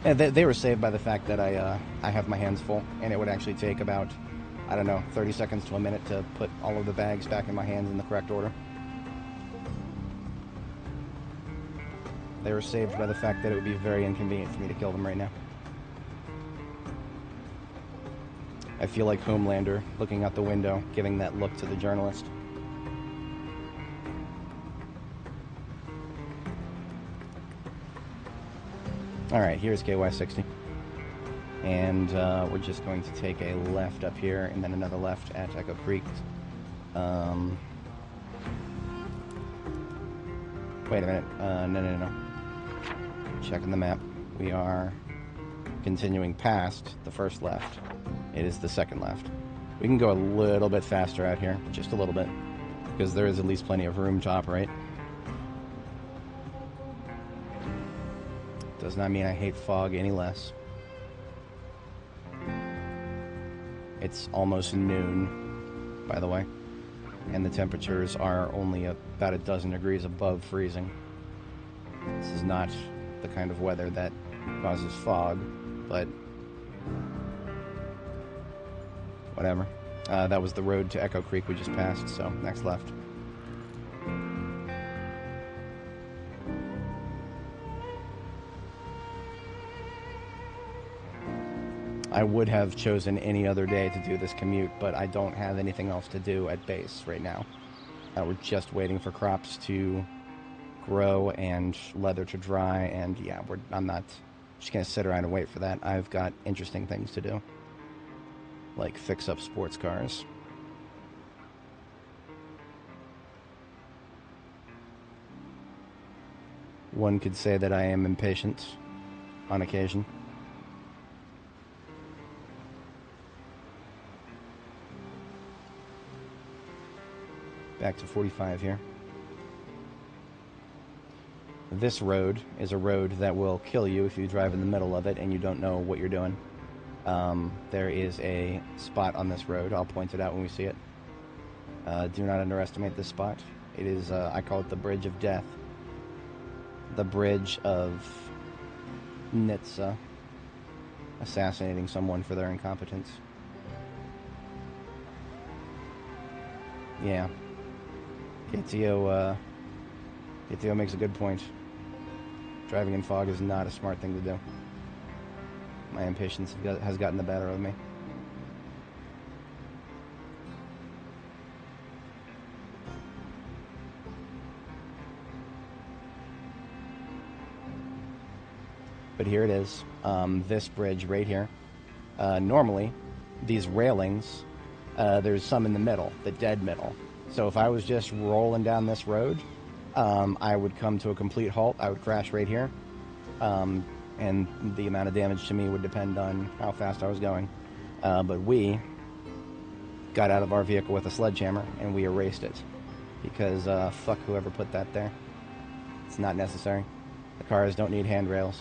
And they were saved by the fact that I have my hands full, and it would actually take about, I don't know, 30 seconds to a minute to put all of the bags back in my hands in the correct order. They were saved by the fact that it would be very inconvenient for me to kill them right now. I feel like Homelander looking out the window, giving that look to the journalist. Alright, here's KY60. And we're just going to take a left up here, and then another left at Echo Creek. Wait a minute. No. Checking the map. We are continuing past the first left. It is the second left. We can go a little bit faster out here, just a little bit, because there is at least plenty of room to operate. Does not mean I hate fog any less. It's almost noon, by the way, and the temperatures are only about a dozen degrees above freezing. This is not the kind of weather that causes fog, but whatever. That was the road to Echo Creek we just passed, so next left. I would have chosen any other day to do this commute, but I don't have anything else to do at base right now. We're just waiting for crops to grow and leather to dry, and yeah, I'm not just gonna sit around and wait for that. I've got interesting things to do, like fix up sports cars. One could say that I am impatient on occasion. Back to 45 here. This road is a road that will kill you if you drive in the middle of it and you don't know what you're doing. There is a spot on this road. I'll point it out when we see it. Do not underestimate this spot. It is, I call it the Bridge of Death. The bridge of Nitsa assassinating someone for their incompetence. Yeah. KTO makes a good point. Driving in fog is not a smart thing to do. My impatience has gotten the better of me. But here it is, this bridge right here. Normally, these railings, there's some in the middle, the dead middle. So if I was just rolling down this road, I would come to a complete halt. I would crash right here. And the amount of damage to me would depend on how fast I was going. But we got out of our vehicle with a sledgehammer, and we erased it. Because, fuck whoever put that there. It's not necessary. The cars don't need handrails.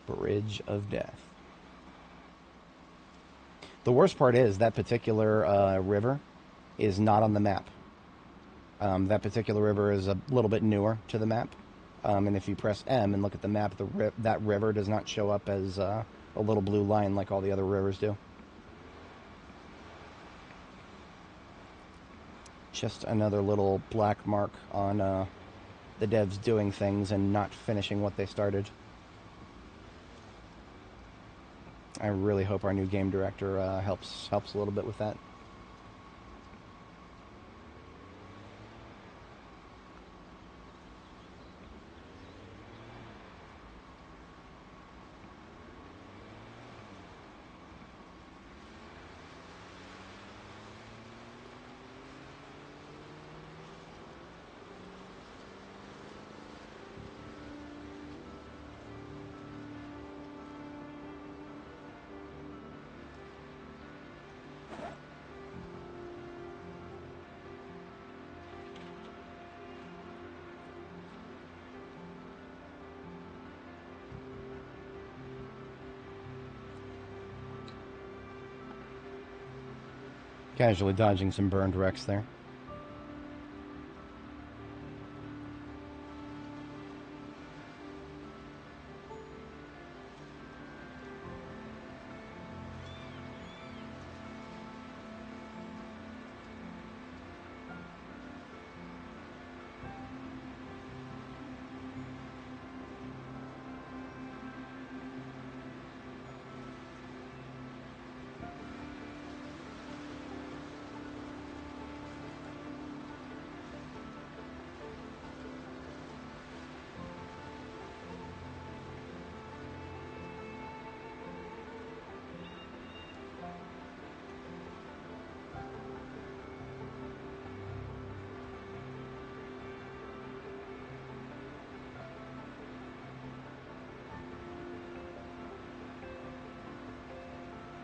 Bridge of Death. The worst part is that particular river is not on the map. That particular river is a little bit newer to the map. And if you press M and look at the map, that river does not show up as a little blue line like all the other rivers do. Just another little black mark on the devs doing things and not finishing what they started. I really hope our new game director helps a little bit with that. Casually dodging some burned wrecks there.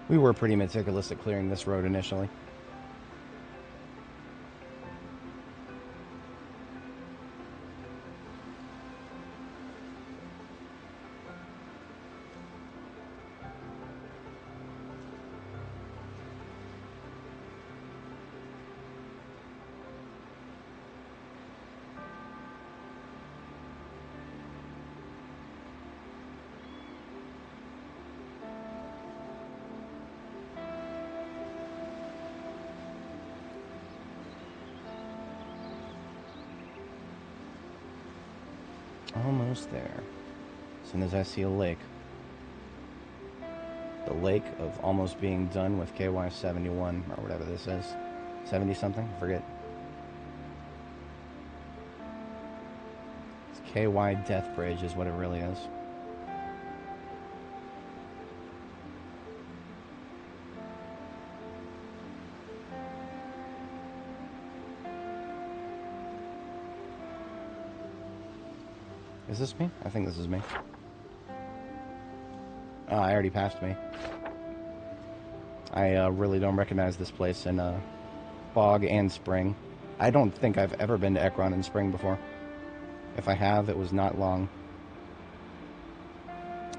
We were pretty meticulous at clearing this road initially. Almost there. As soon as I see a lake. The lake of almost being done with KY71, or whatever this is. 70-something? Forget. It's KY Death Bridge is what it really is. Is this me? I think this is me. Oh, I already passed me. I really don't recognize this place in fog and spring. I don't think I've ever been to Ekron in spring before. If I have, it was not long.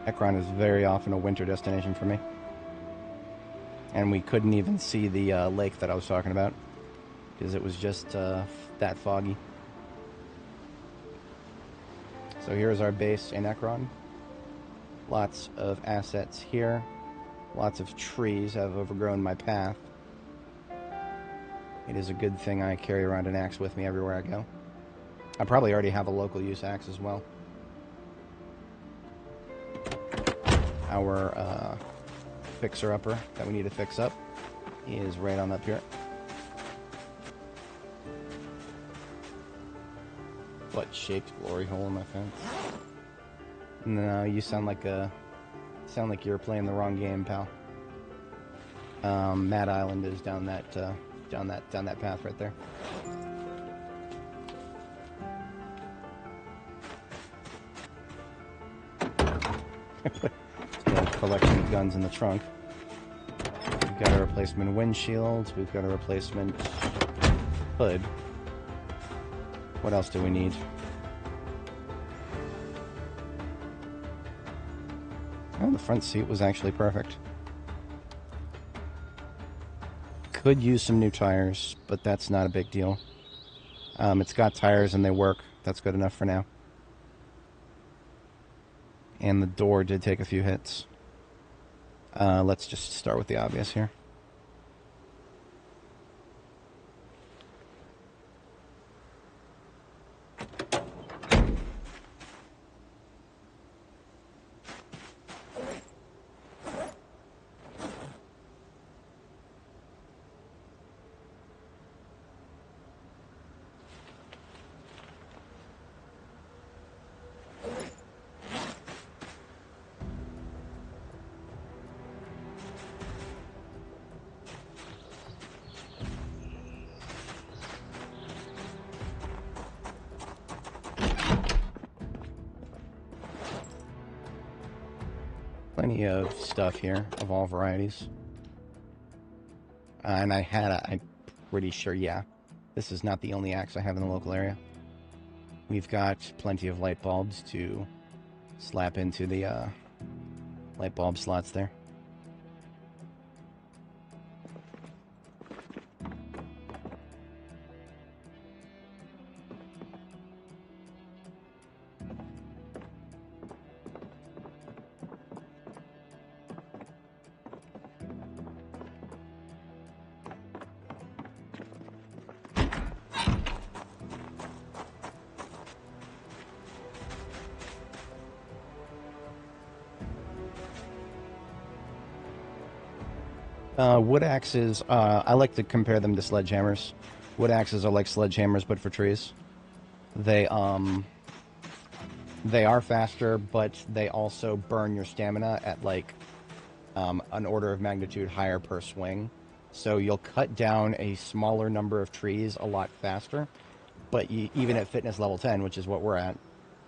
Ekron is very often a winter destination for me. And we couldn't even see the lake that I was talking about, because it was just that foggy. So here's our base in Ekron. Lots of assets here. Lots of trees have overgrown my path. It is a good thing I carry around an axe with me everywhere I go. I probably already have a local use axe as well. Our fixer-upper that we need to fix up is right on up here. Butt-shaped glory hole in my fence. No, you sound like you were playing the wrong game, pal. Mad Island is down that path right there. Put a collection of guns in the trunk. We've got a replacement windshield. We've got a replacement hood. What else do we need? Oh, the front seat was actually perfect. Could use some new tires, but that's not a big deal. It's got tires and they work. That's good enough for now. And the door did take a few hits. Let's just start with the obvious here. Plenty of stuff here of all varieties. And I'm pretty sure, yeah, this is not the only axe I have in the local area. We've got plenty of light bulbs to slap into the light bulb slots there. Wood axes, I like to compare them to sledgehammers. Wood axes are like sledgehammers, but for trees. They are faster, but they also burn your stamina at like an order of magnitude higher per swing. So you'll cut down a smaller number of trees a lot faster. But even at fitness level 10, which is what we're at,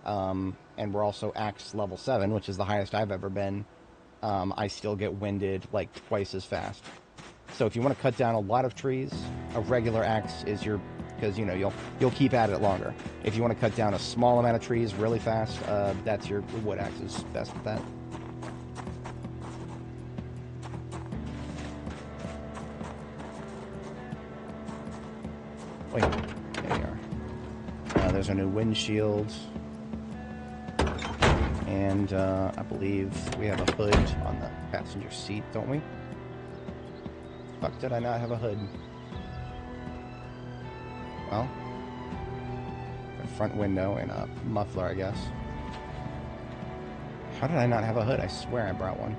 and we're also axe level 7, which is the highest I've ever been, I still get winded like twice as fast. So if you want to cut down a lot of trees, a regular axe is your, because you know you'll keep at it longer. If you want to cut down a small amount of trees really fast, that's your wood axe is best with that. Wait, there you are. There's our new windshield. And I believe we have a hood on the passenger seat, don't we? Fuck, did I not have a hood? Well, a front window and a muffler, I guess. How did I not have a hood? I swear I brought one.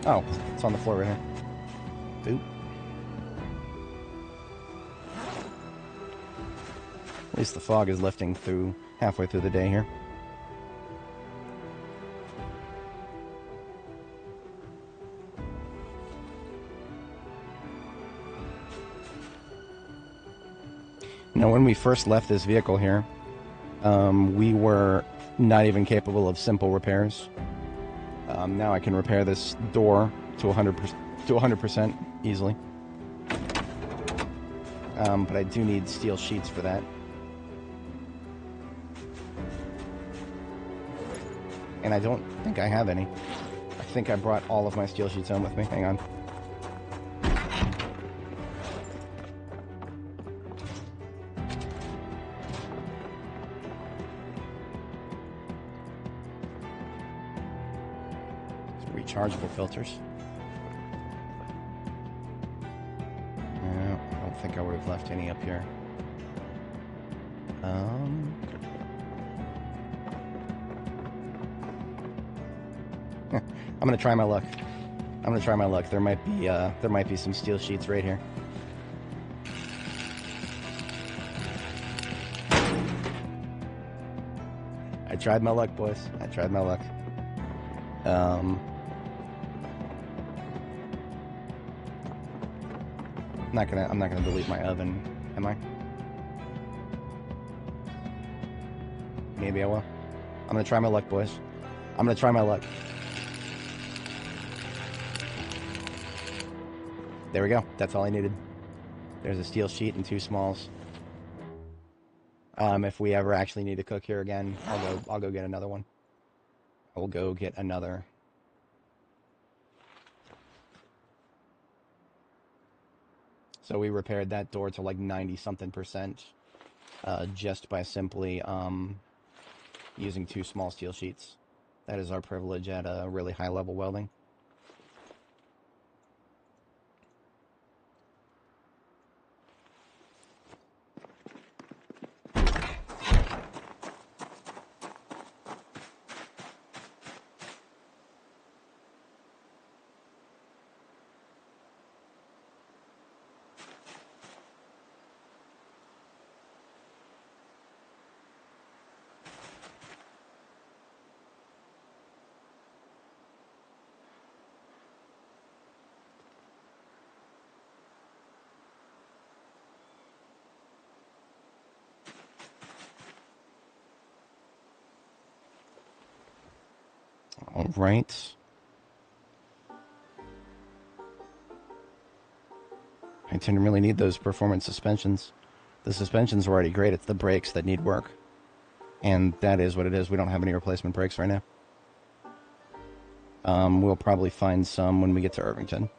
Oh, it's on the floor right here. Boop. At least the fog is lifting through halfway through the day here. Now, when we first left this vehicle here, we were not even capable of simple repairs. Now I can repair this door to 100% easily. But I do need steel sheets for that. And I don't think I have any. I think I brought all of my steel sheets home with me. Hang on. Rechargeable filters. No, I don't think I would have left any up here. I'm gonna try my luck. There might be some steel sheets right here. I tried my luck, boys. I tried my luck. I'm not gonna delete my oven, am I? Maybe I will. I'm gonna try my luck, boys. I'm gonna try my luck. There we go. That's all I needed. There's a steel sheet and 2 smalls. If we ever actually need to cook here again, I'll go get another one. I will go get another. So we repaired that door to like 90-something%, just by simply using 2 small steel sheets. That is our privilege at really high level welding. All right. I didn't really need those performance suspensions. The suspensions are already great. It's the brakes that need work. And that is what it is. We don't have any replacement brakes right now. We'll probably find some when we get to Irvington.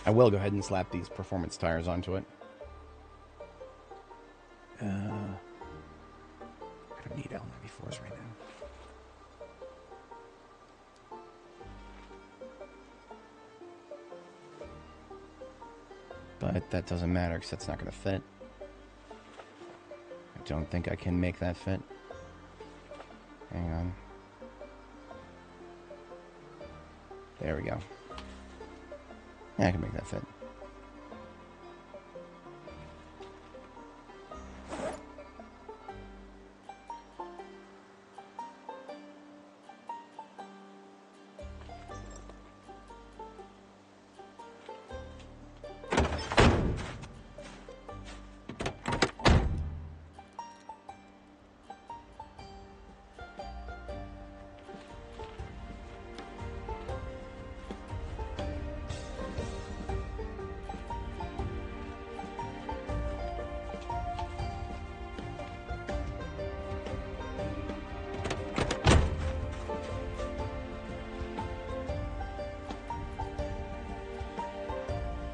I will go ahead and slap these performance tires onto it. I don't need L94s right now. But that doesn't matter because that's not going to fit. I don't think I can make that fit. Hang on. There we go. Yeah, I can make that fit.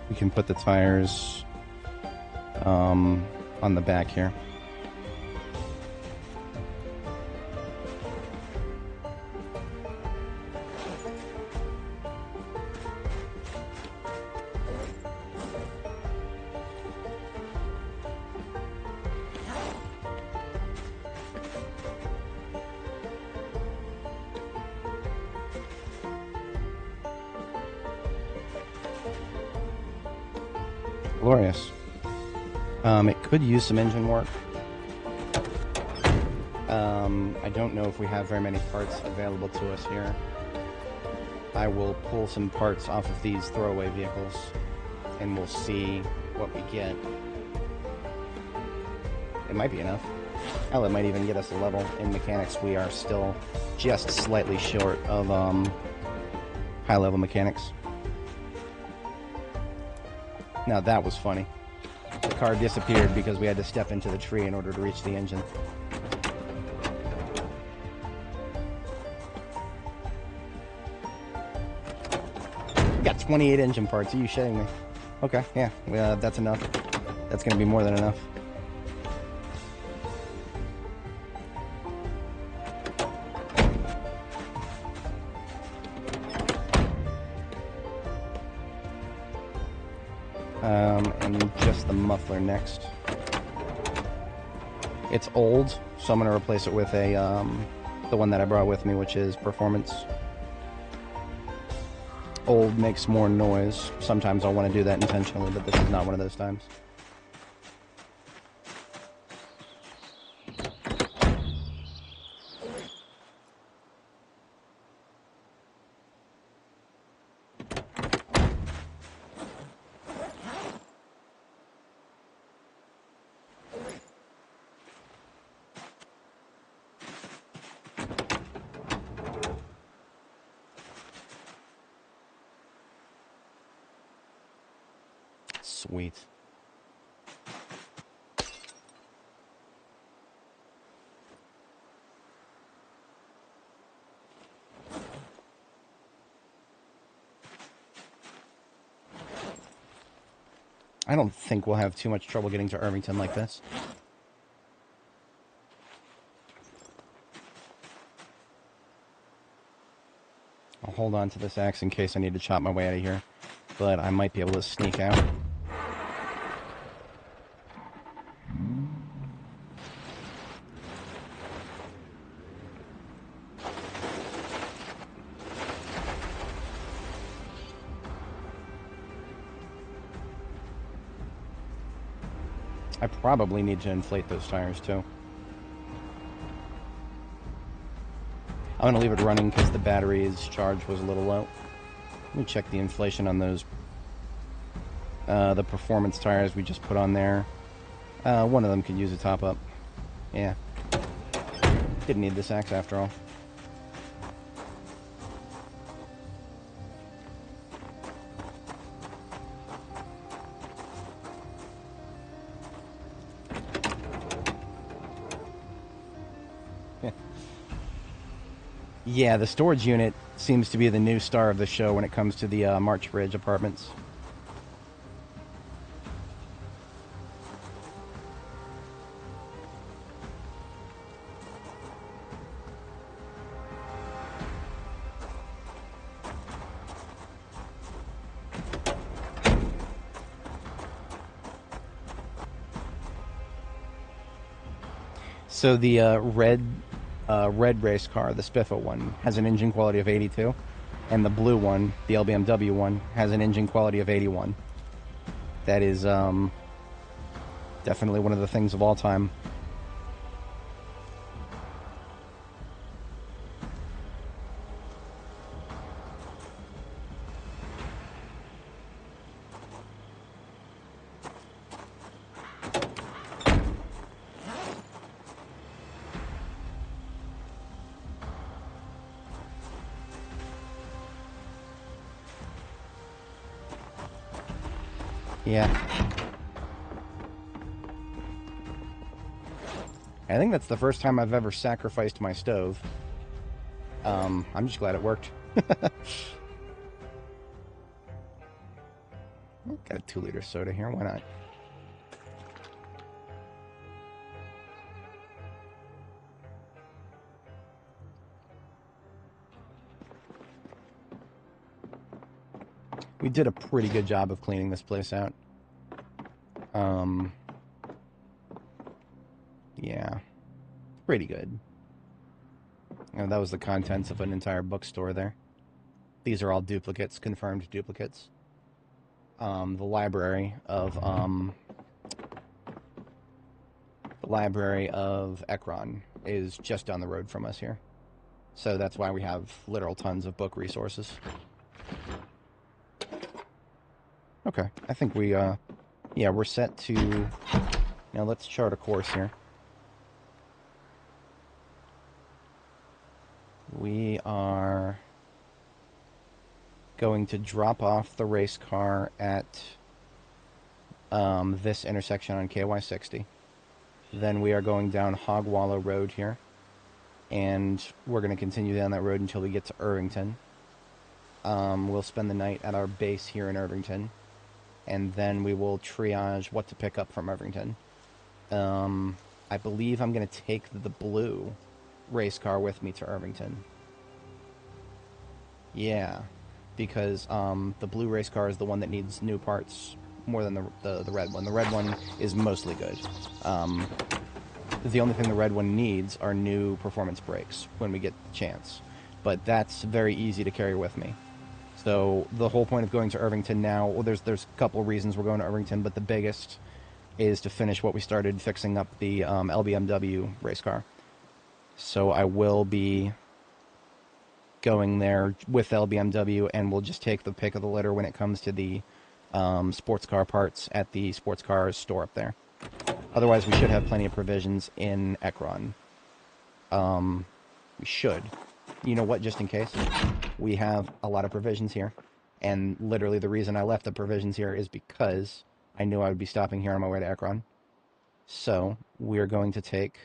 We can put the tires on the back here. Glorious. It could use some engine work. I don't know if we have very many parts available to us here. I will pull some parts off of these throwaway vehicles and we'll see what we get. It might be enough. Hell, it might even get us a level. In mechanics, we are still just slightly short of high-level mechanics. Now that was funny. The car disappeared because we had to step into the tree in order to reach the engine. We got 28 engine parts. Are you shitting me? Okay, yeah, that's enough. That's gonna be more than enough. And just the muffler next. It's old, so I'm going to replace it with the one that I brought with me, which is Performance. Old makes more noise. Sometimes I'll want to do that intentionally, but this is not one of those times. Sweet. I don't think we'll have too much trouble getting to Irvington like this. I'll hold on to this axe in case I need to chop my way out of here, but I might be able to sneak out. I probably need to inflate those tires too. I'm going to leave it running because the battery's charge was a little low. Let me check the inflation on those. The performance tires we just put on there. One of them could use a top-up. Yeah. Didn't need this axe after all. Yeah, the storage unit seems to be the new star of the show when it comes to the March Bridge apartments. So the red race car, the Spiffo one, has an engine quality of 82, and the blue one, the LBMW one, has an engine quality of 81. That is definitely one of the things of all time. Yeah. I think that's the first time I've ever sacrificed my stove. I'm just glad it worked. Got a 2-liter soda here, why not? We did a pretty good job of cleaning this place out. Yeah, pretty good. That was the contents of an entire bookstore there. These are all duplicates, confirmed duplicates. The library of Ekron is just down the road from us here. So that's why we have literal tons of book resources. Okay, I think we, yeah, we're set to... Now let's chart a course here. We are going to drop off the race car at this intersection on KY60. Then we are going down Hogwallow Road here. And we're going to continue down that road until we get to Irvington. We'll spend the night at our base here in Irvington. And then we will triage what to pick up from Irvington. I believe I'm going to take the blue race car with me to Irvington. Yeah, because the blue race car is the one that needs new parts more than the red one. The red one is mostly good. The only thing the red one needs are new performance brakes when we get the chance. But that's very easy to carry with me. So the whole point of going to Irvington now, well, there's a couple reasons we're going to Irvington, but the biggest is to finish what we started fixing up the LBMW race car. So I will be going there with LBMW, and we'll just take the pick of the litter when it comes to the sports car parts at the sports cars store up there. Otherwise, we should have plenty of provisions in Ekron. We should. You know what, just in case? We have a lot of provisions here. And literally the reason I left the provisions here is because I knew I would be stopping here on my way to Ekron. So, we're going to take...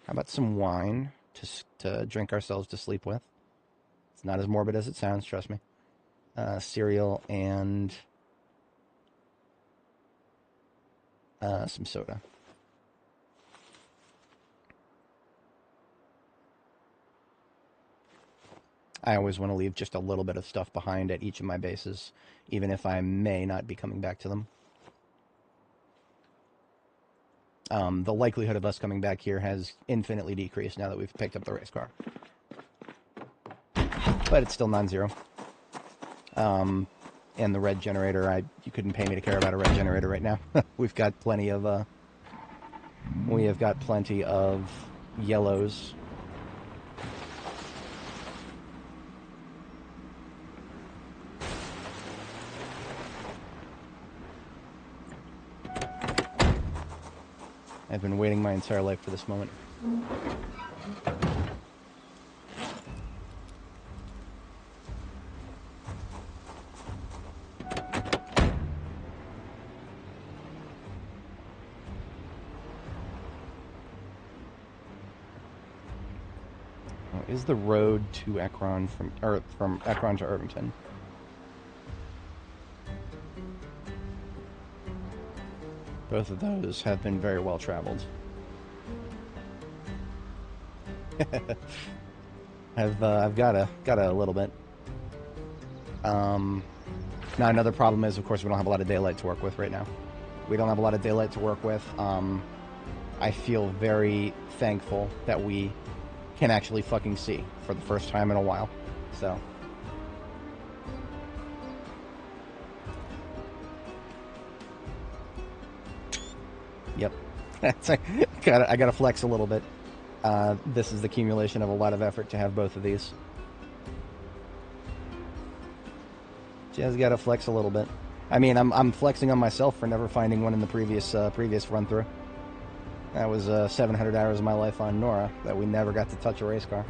How about some wine to drink ourselves to sleep with? It's not as morbid as it sounds, trust me. Cereal and... some soda. I always want to leave just a little bit of stuff behind at each of my bases, even if I may not be coming back to them. The likelihood of us coming back here has infinitely decreased now that we've picked up the race car. But it's still non-zero. And the red generator, you couldn't pay me to care about a red generator right now. We've got plenty of, we have got plenty of yellows. I've been waiting my entire life for this moment. Is the road to Ekron from Ekron to Irvington? Both of those have been very well traveled. I've got a little bit. Now another problem is, of course, we don't have a lot of daylight to work with right now. We don't have a lot of daylight to work with. I feel very thankful that we can actually fucking see for the first time in a while. So. Yep. I gotta flex a little bit. This is the accumulation of a lot of effort to have both of these. Just gotta flex a little bit. I mean, I'm flexing on myself for never finding one in the previous run through. That was 700 hours of my life on Nora that we never got to touch a race car.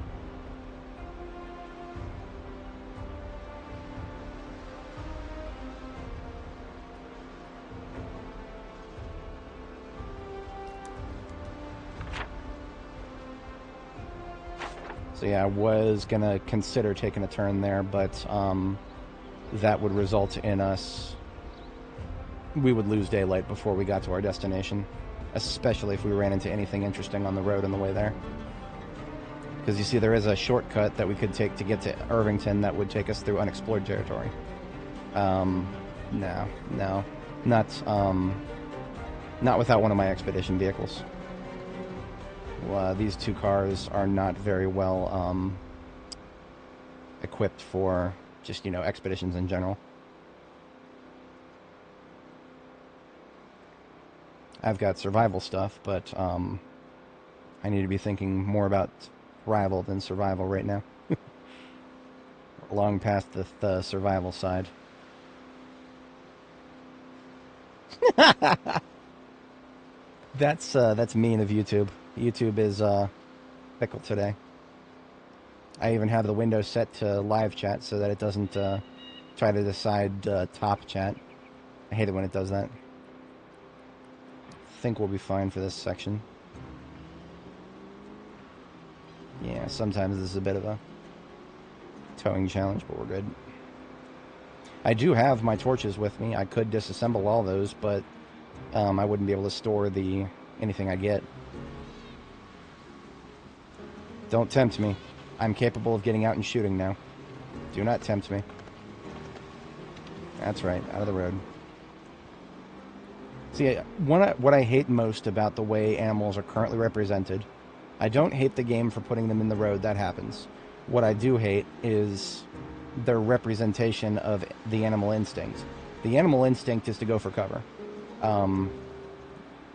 So yeah, I was gonna consider taking a turn there, but that would result in us... We would lose daylight before we got to our destination. Especially if we ran into anything interesting on the road on the way there. Because you see, there is a shortcut that we could take to get to Irvington that would take us through unexplored territory. No. Not without one of my expedition vehicles. These two cars are not very well equipped for just, expeditions in general. I've got survival stuff, but I need to be thinking more about rival than survival right now. Long past the survival side. That's mean of YouTube. YouTube is fickle today. I even have the window set to live chat so that it doesn't try to decide top chat. I hate it when it does that. I think we'll be fine for this section. Yeah, sometimes this is a bit of a towing challenge, but we're good. I do have my torches with me. I could disassemble all those, but I wouldn't be able to store anything I get. Don't tempt me. I'm capable of getting out and shooting now. Do not tempt me. That's right, out of the road. See, what I hate most about the way animals are currently represented, I don't hate the game for putting them in the road, that happens. What I do hate is their representation of the animal instinct. The animal instinct is to go for cover.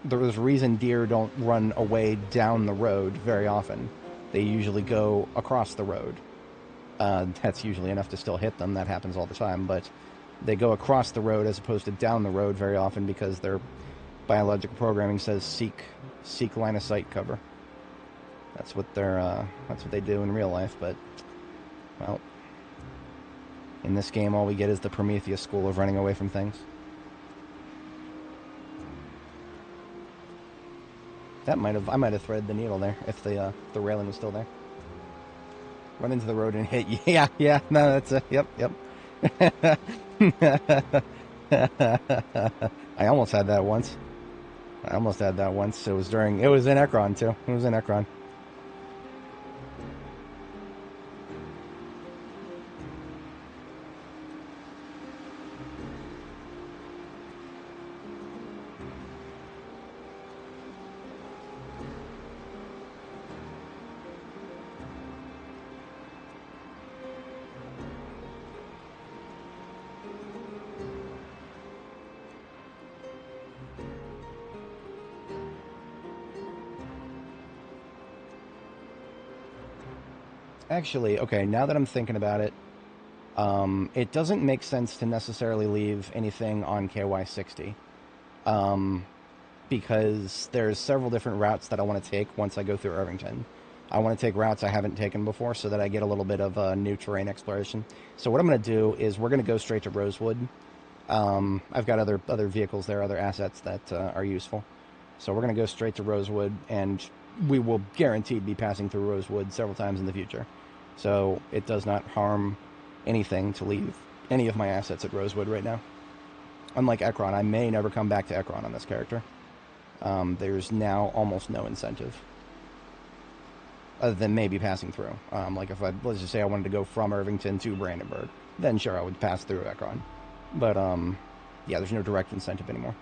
There's a reason deer don't run away down the road very often. They usually go across the road. That's usually enough to still hit them. That happens all the time, but they go across the road as opposed to down the road very often because their biological programming says seek line of sight cover. That's what they do in real life, but well, in this game all we get is the Prometheus school of running away from things. I might have threaded the needle there if the railing was still there. Run into the road and hit you. Yeah, no, that's it. Yep. I almost had that once. It was in Ekron too. It was in Ekron. Actually, okay, now that I'm thinking about it, it doesn't make sense to necessarily leave anything on KY60. Um, because there's several different routes that I want to take once I go through Irvington. I want to take routes I haven't taken before so that I get a little bit of new terrain exploration. So what I'm going to do is we're going to go straight to Rosewood. I've got other vehicles there, other assets that are useful. So we're going to go straight to Rosewood, and we will guaranteed be passing through Rosewood several times in the future. So it does not harm anything to leave any of my assets at Rosewood right now. Unlike Ekron, I may never come back to Ekron on this character. There's now almost no incentive other than maybe passing through. Like if let's just say I wanted to go from Irvington to Brandenburg, then sure, I would pass through Ekron. But, yeah, there's no direct incentive anymore.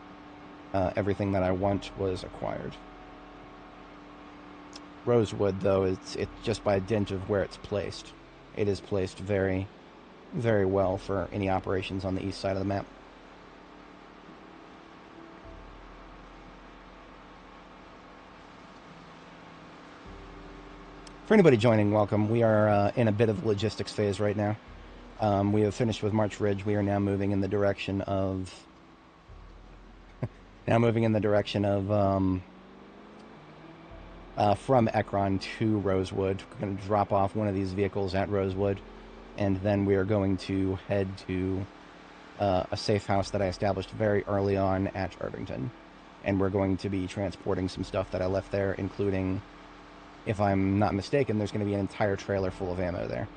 Everything that I want was acquired. Rosewood, though, it's just by dint of where it's placed. It is placed very, very well for any operations on the east side of the map. For anybody joining, welcome. We are in a bit of logistics phase right now. We have finished with March Ridge. We are now moving in the direction of from Ekron to Rosewood. We're going to drop off one of these vehicles at Rosewood, and then we are going to head to a safe house that I established very early on at Irvington. And we're going to be transporting some stuff that I left there, including, if I'm not mistaken, there's going to be an entire trailer full of ammo there.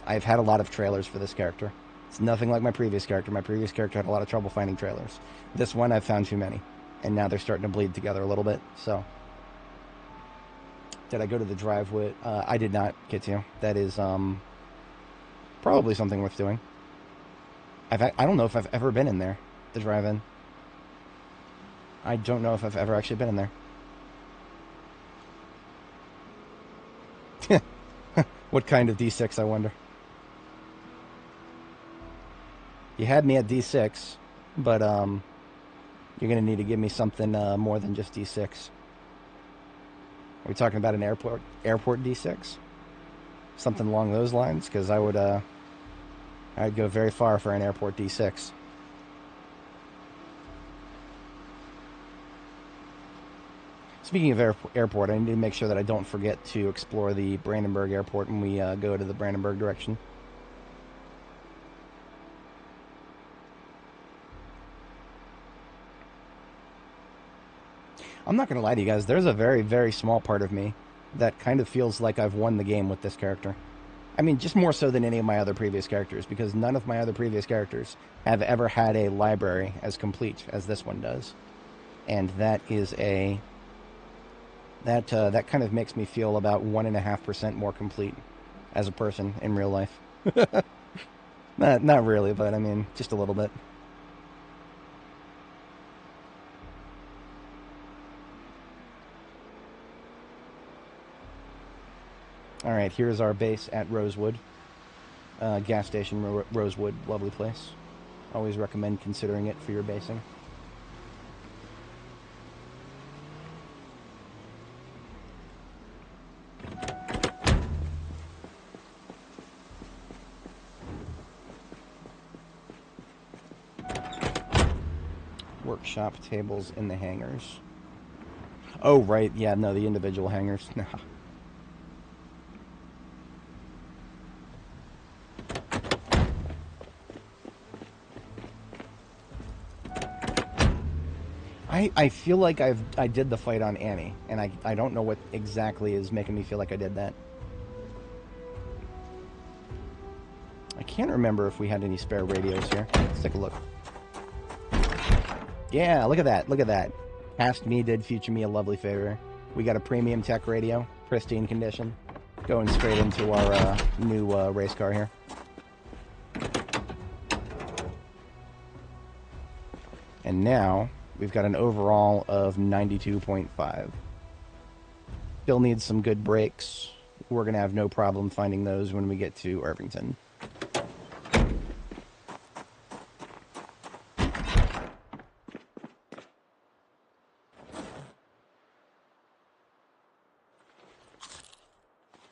I've had a lot of trailers for this character. It's nothing like my previous character. My previous character had a lot of trouble finding trailers. This one, I've found too many. And now they're starting to bleed together a little bit, so. Did I go to the driveway? I did not get to. That is, probably something worth doing. I don't know if I've ever been in there, the drive-in. I don't know if I've ever actually been in there. What kind of D6, I wonder? You had me at D6, but you're going to need to give me something more than just D6. Are we talking about an airport D6? Something along those lines? Because I'd go very far for an airport D6. Speaking of airport, I need to make sure that I don't forget to explore the Brandenburg airport when we go to the Brandenburg direction. I'm not going to lie to you guys, there's a very, very small part of me that kind of feels like I've won the game with this character. I mean, just more so than any of my other previous characters, because none of my other previous characters have ever had a library as complete as this one does. And that is a... That kind of makes me feel about 1.5% more complete as a person in real life. Not really, but I mean, just a little bit. Alright, here's our base at Rosewood. Gas station, Rosewood, lovely place. Always recommend considering it for your basing. Workshop tables in the hangars. Oh, right. Yeah, no, the individual hangars. Nah. I feel like I did the fight on Annie, and I don't know what exactly is making me feel like I did that. I can't remember if we had any spare radios here. Let's take a look. Yeah, look at that. Look at that. Past me did future me a lovely favor. We got a premium tech radio, pristine condition, going straight into our new race car here. And now we've got an overall of 92.5. Still needs some good brakes. We're going to have no problem finding those when we get to Irvington.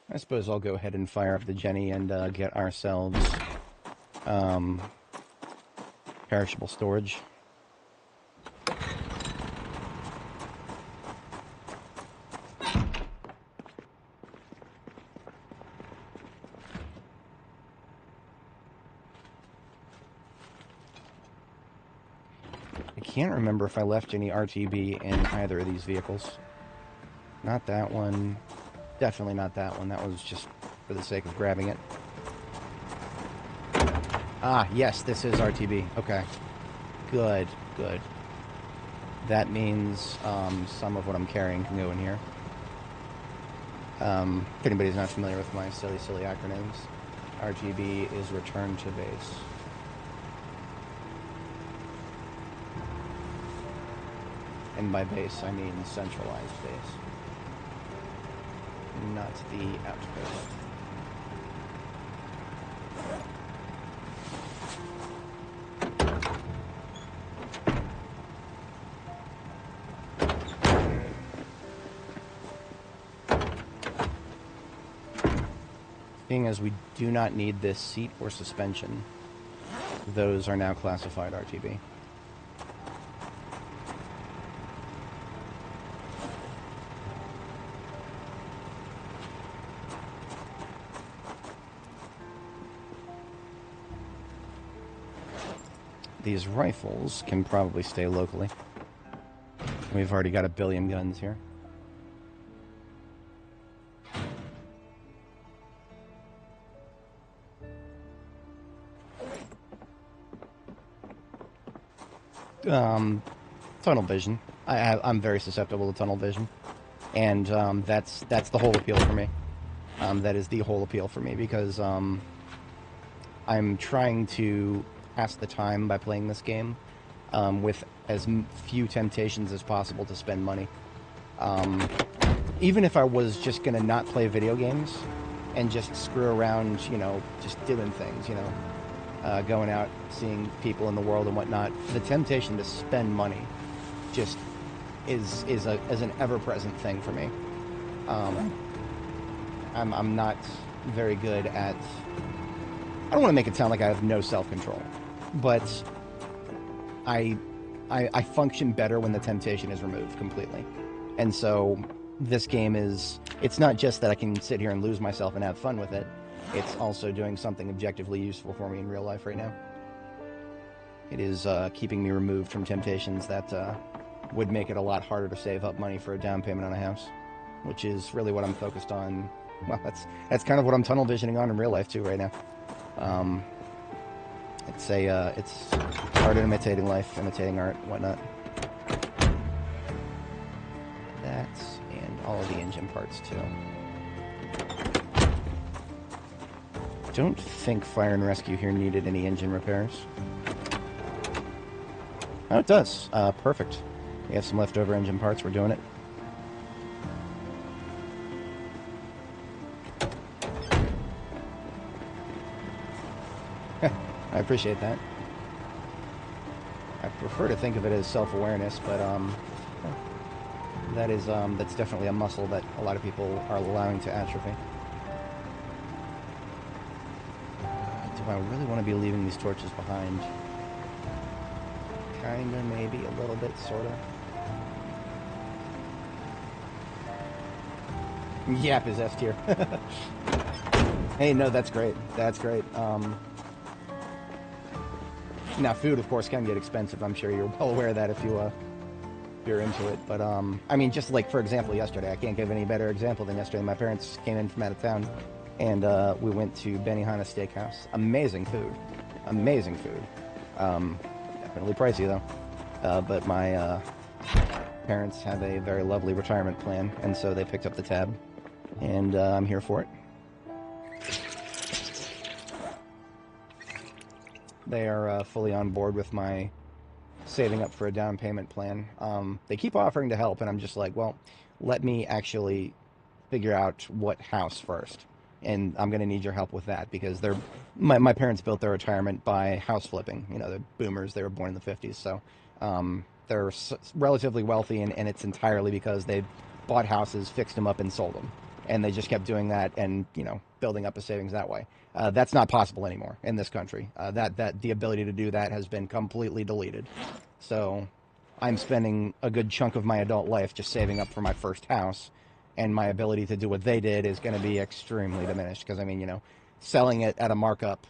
I suppose I'll go ahead and fire up the Jenny and get ourselves perishable storage. I can't remember if I left any RTB in either of these vehicles. Not that one. Definitely not that one. That was just for the sake of grabbing it. Ah, yes, this is RTB. Okay. Good, good. That means some of what I'm carrying can go in here. If anybody's not familiar with my silly acronyms, RTB is return to base. And by base, I mean centralized base. Not the outpost. Being as we do not need this seat or suspension, those are now classified RTB. These rifles can probably stay locally. We've already got 1 billion guns here. Tunnel vision. I'm very susceptible to tunnel vision, and that's the whole appeal for me. That is the whole appeal for me because I'm trying to pass the time by playing this game with as few temptations as possible to spend money. Even if I was just gonna not play video games and just screw around, you know, just doing things, you know. Going out, seeing people in the world and whatnot, the temptation to spend money just is an ever-present thing for me. I'm not very good at... I don't want to make it sound like I have no self-control, but I function better when the temptation is removed completely. And so this game is... It's not just that I can sit here and lose myself and have fun with it. It's also doing something objectively useful for me in real life right now. It is keeping me removed from temptations that would make it a lot harder to save up money for a down payment on a house, which is really what I'm focused on. Well, that's kind of what I'm tunnel visioning on in real life too right now. It's art imitating life, imitating art, whatnot. That's and all of the engine parts too. Don't think fire and rescue here needed any engine repairs. Oh, it does. Perfect. We have some leftover engine parts. We're doing it. I appreciate that. I prefer to think of it as self-awareness, but that's definitely a muscle that a lot of people are allowing to atrophy. Do I really want to be leaving these torches behind? Kinda, maybe, a little bit, sorta. Yap is S tier. Hey, no, that's great. That's great. Now, food, of course, can get expensive. I'm sure you're well aware of that if you're into it. But, I mean, just like, for example, yesterday. I can't give any better example than yesterday. My parents came in from out of town. And we went to Benihana Steakhouse. Amazing food. Amazing food. Definitely pricey, though. But my parents have a very lovely retirement plan, and so they picked up the tab. And I'm here for it. They are fully on board with my saving up for a down payment plan. They keep offering to help, and I'm just like, well, let me actually figure out what house first. And I'm going to need your help with that because my parents built their retirement by house flipping. You know, they're boomers. They were born in the 50s. So they're relatively wealthy, and it's entirely because they bought houses, fixed them up, and sold them. and they just kept doing that and, you know, building up a savings that way. That's not possible anymore in this country. That the ability to do that has been completely deleted. So I'm spending a good chunk of my adult life just saving up for my first house, and my ability to do what they did is going to be extremely diminished because, I mean, you know, selling it at a markup,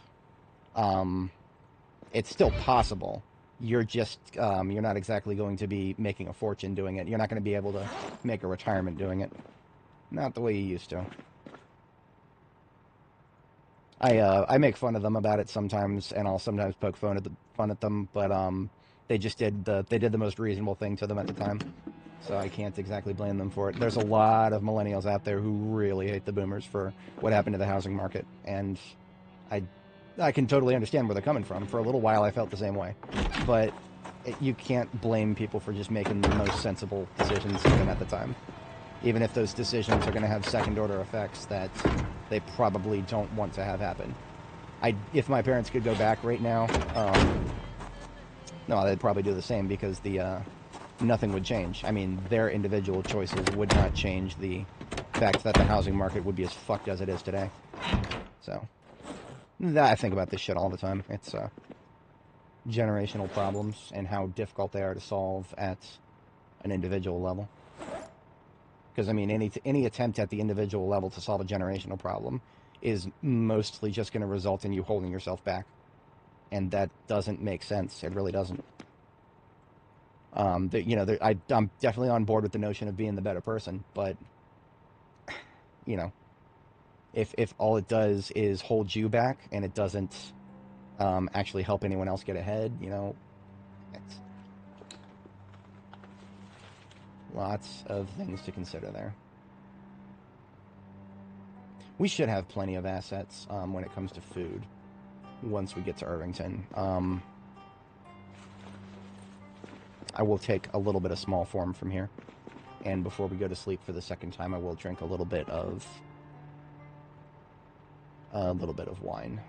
it's still possible. You're just, you're not exactly going to be making a fortune doing it. You're not going to be able to make a retirement doing it. Not the way you used to. I make fun of them about it sometimes, and I'll sometimes poke fun at them, but they just did the most reasonable thing to them at the time, so I can't exactly blame them for it. There's a lot of millennials out there who really hate the boomers for what happened to the housing market, and I can totally understand where they're coming from. For a little while, I felt the same way, but you can't blame people for just making the most sensible decisions even at the time. Even if those decisions are going to have second-order effects that they probably don't want to have happen. If my parents could go back right now, no, they'd probably do the same because nothing would change. I mean, their individual choices would not change the fact that the housing market would be as fucked as it is today. So, I think about this shit all the time. It's generational problems and how difficult they are to solve at an individual level. Because, I mean, any attempt at the individual level to solve a generational problem is mostly just going to result in you holding yourself back. And that doesn't make sense. It really doesn't. I'm definitely on board with the notion of being the better person, but, you know, if all it does is hold you back and it doesn't actually help anyone else get ahead, you know, it's lots of things to consider there. We should have plenty of assets when it comes to food once we get to Irvington. I will take a little bit of small form from here. And before we go to sleep for the second time, I will drink a little bit of wine.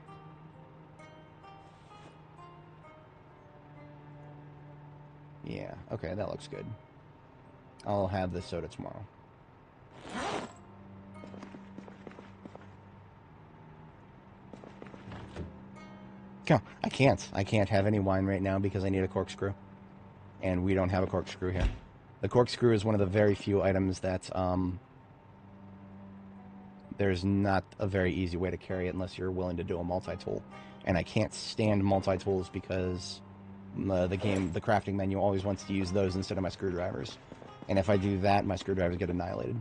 Yeah, okay, that looks good. I'll have this soda tomorrow. No, I can't have any wine right now because I need a corkscrew. And we don't have a corkscrew here. The corkscrew is one of the very few items that there's not a very easy way to carry it unless you're willing to do a multi-tool. And I can't stand multi-tools because the crafting menu always wants to use those instead of my screwdrivers. And if I do that, my screwdrivers get annihilated.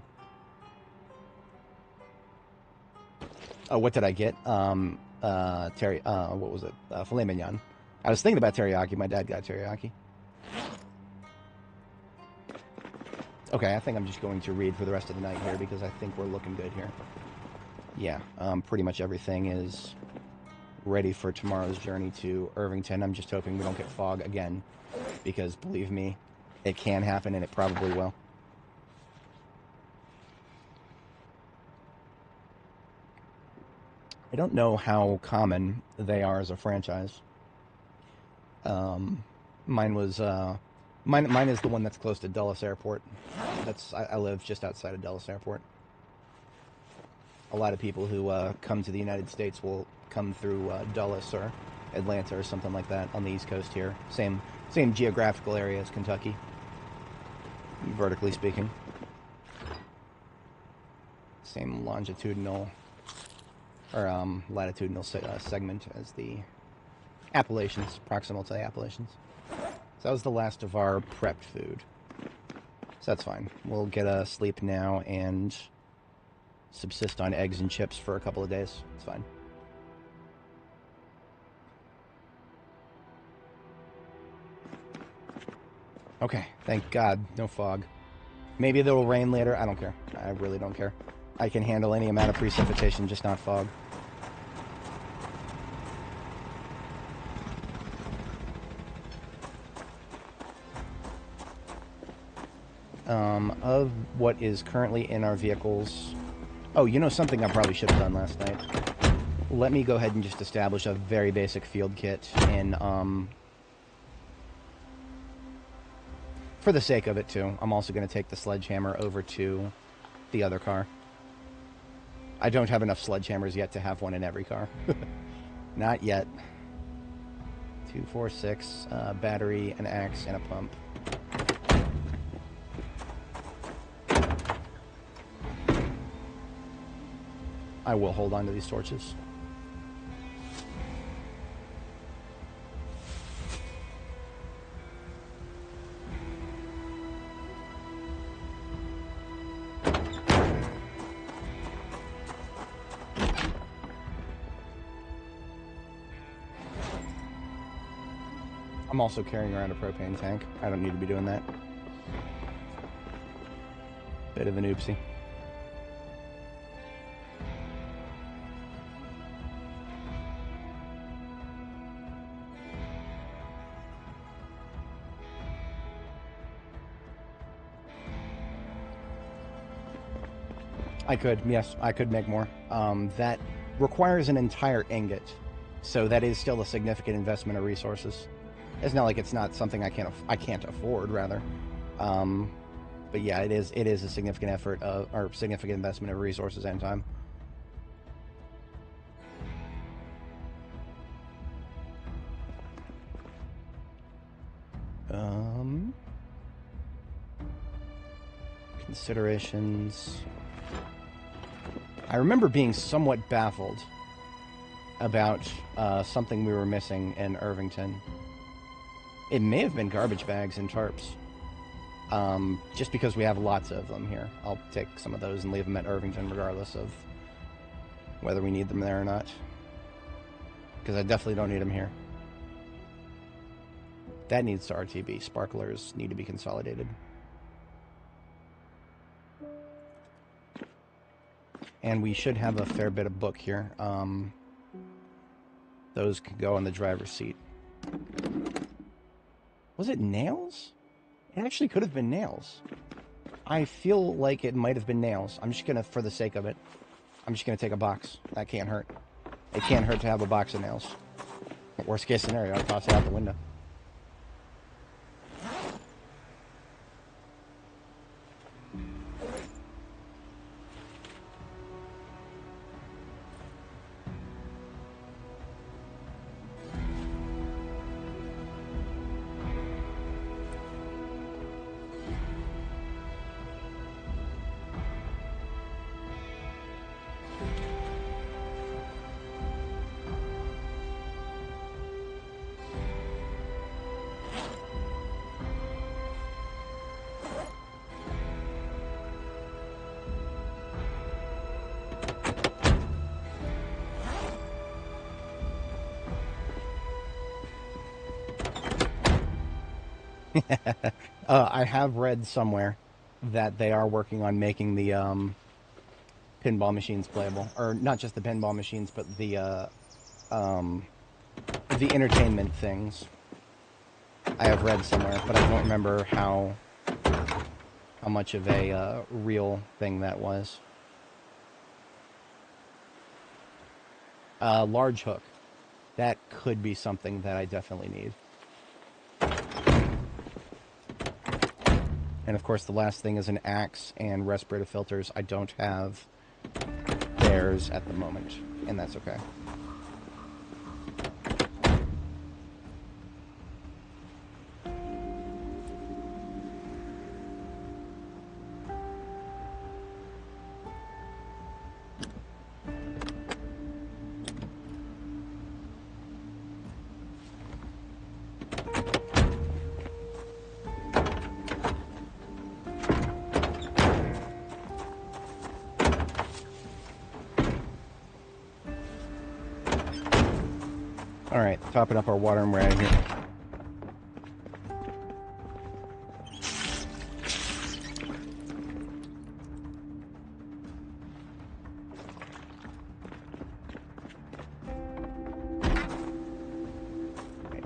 Oh, what did I get? What was it? Filet mignon. I was thinking about teriyaki. My dad got teriyaki. Okay, I think I'm just going to read for the rest of the night here because I think we're looking good here. Yeah, pretty much everything is ready for tomorrow's journey to Irvington. I'm just hoping we don't get fog again because, believe me, it can happen and it probably will. I don't know how common they are as a franchise. Mine was... Mine is the one that's close to Dulles Airport. I live just outside of Dulles Airport. A lot of people who come to the United States will come through Dulles or Atlanta or something like that on the East Coast here. Same geographical area as Kentucky, vertically speaking. Same longitudinal or latitudinal segment as the Appalachians, proximal to the Appalachians. So that was the last of our prepped food. So that's fine. We'll get a sleep now and subsist on eggs and chips for a couple of days. It's fine. Okay, thank God, no fog. Maybe there will rain later. I don't care. I really don't care. I can handle any amount of precipitation, just not fog. Of what is currently in our vehicles... Oh, you know something I probably should have done last night? Let me go ahead and just establish a very basic field kit in, for the sake of it, too. I'm also going to take the sledgehammer over to the other car. I don't have enough sledgehammers yet to have one in every car. Not yet. 2, 4, 6, battery, an axe, and a pump. I will hold on to these torches. I'm also carrying around a propane tank. I don't need to be doing that. Bit of an oopsie. I could, yes, I could make more. That requires an entire ingot, so that is still a significant investment of resources. It's not like it's not something I can't afford, rather. But yeah, it is a significant effort or significant investment of resources and time. Considerations. I remember being somewhat baffled about something we were missing in Irvington. It may have been garbage bags and tarps. Just because we have lots of them here. I'll take some of those and leave them at Irvington regardless of whether we need them there or not. Because I definitely don't need them here. That needs to RTB. Sparklers need to be consolidated. And we should have a fair bit of book here. Those could go on the driver's seat. Was it nails? It actually could have been nails. I feel like it might have been nails. I'm just gonna, for the sake of it, I'm just gonna take a box. That can't hurt. It can't hurt to have a box of nails. Worst case scenario, I'll toss it out the window. I have read somewhere that they are working on making the pinball machines playable, or not just the pinball machines, but the entertainment things. I have read somewhere, but I don't remember how much of a real thing that was. Large hook. That could be something that I definitely need. And of course, the last thing is an axe and respirator filters. I don't have theirs at the moment, and that's okay. Alright, topping up our water and we're out of here.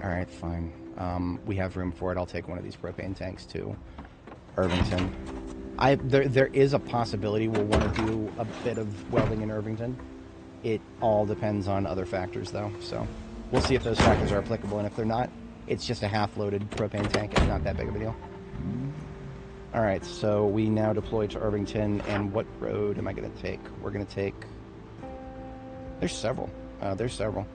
Alright, fine. We have room for it. I'll take one of these propane tanks to Irvington. There is a possibility we'll want to do a bit of welding in Irvington. It all depends on other factors, though, so we'll see if those factors are applicable, and if they're not, it's just a half-loaded propane tank. It's not that big of a deal. Alright, so we now deploy to Irvington, and what road am I going to take? We're going to take There's several. There's several.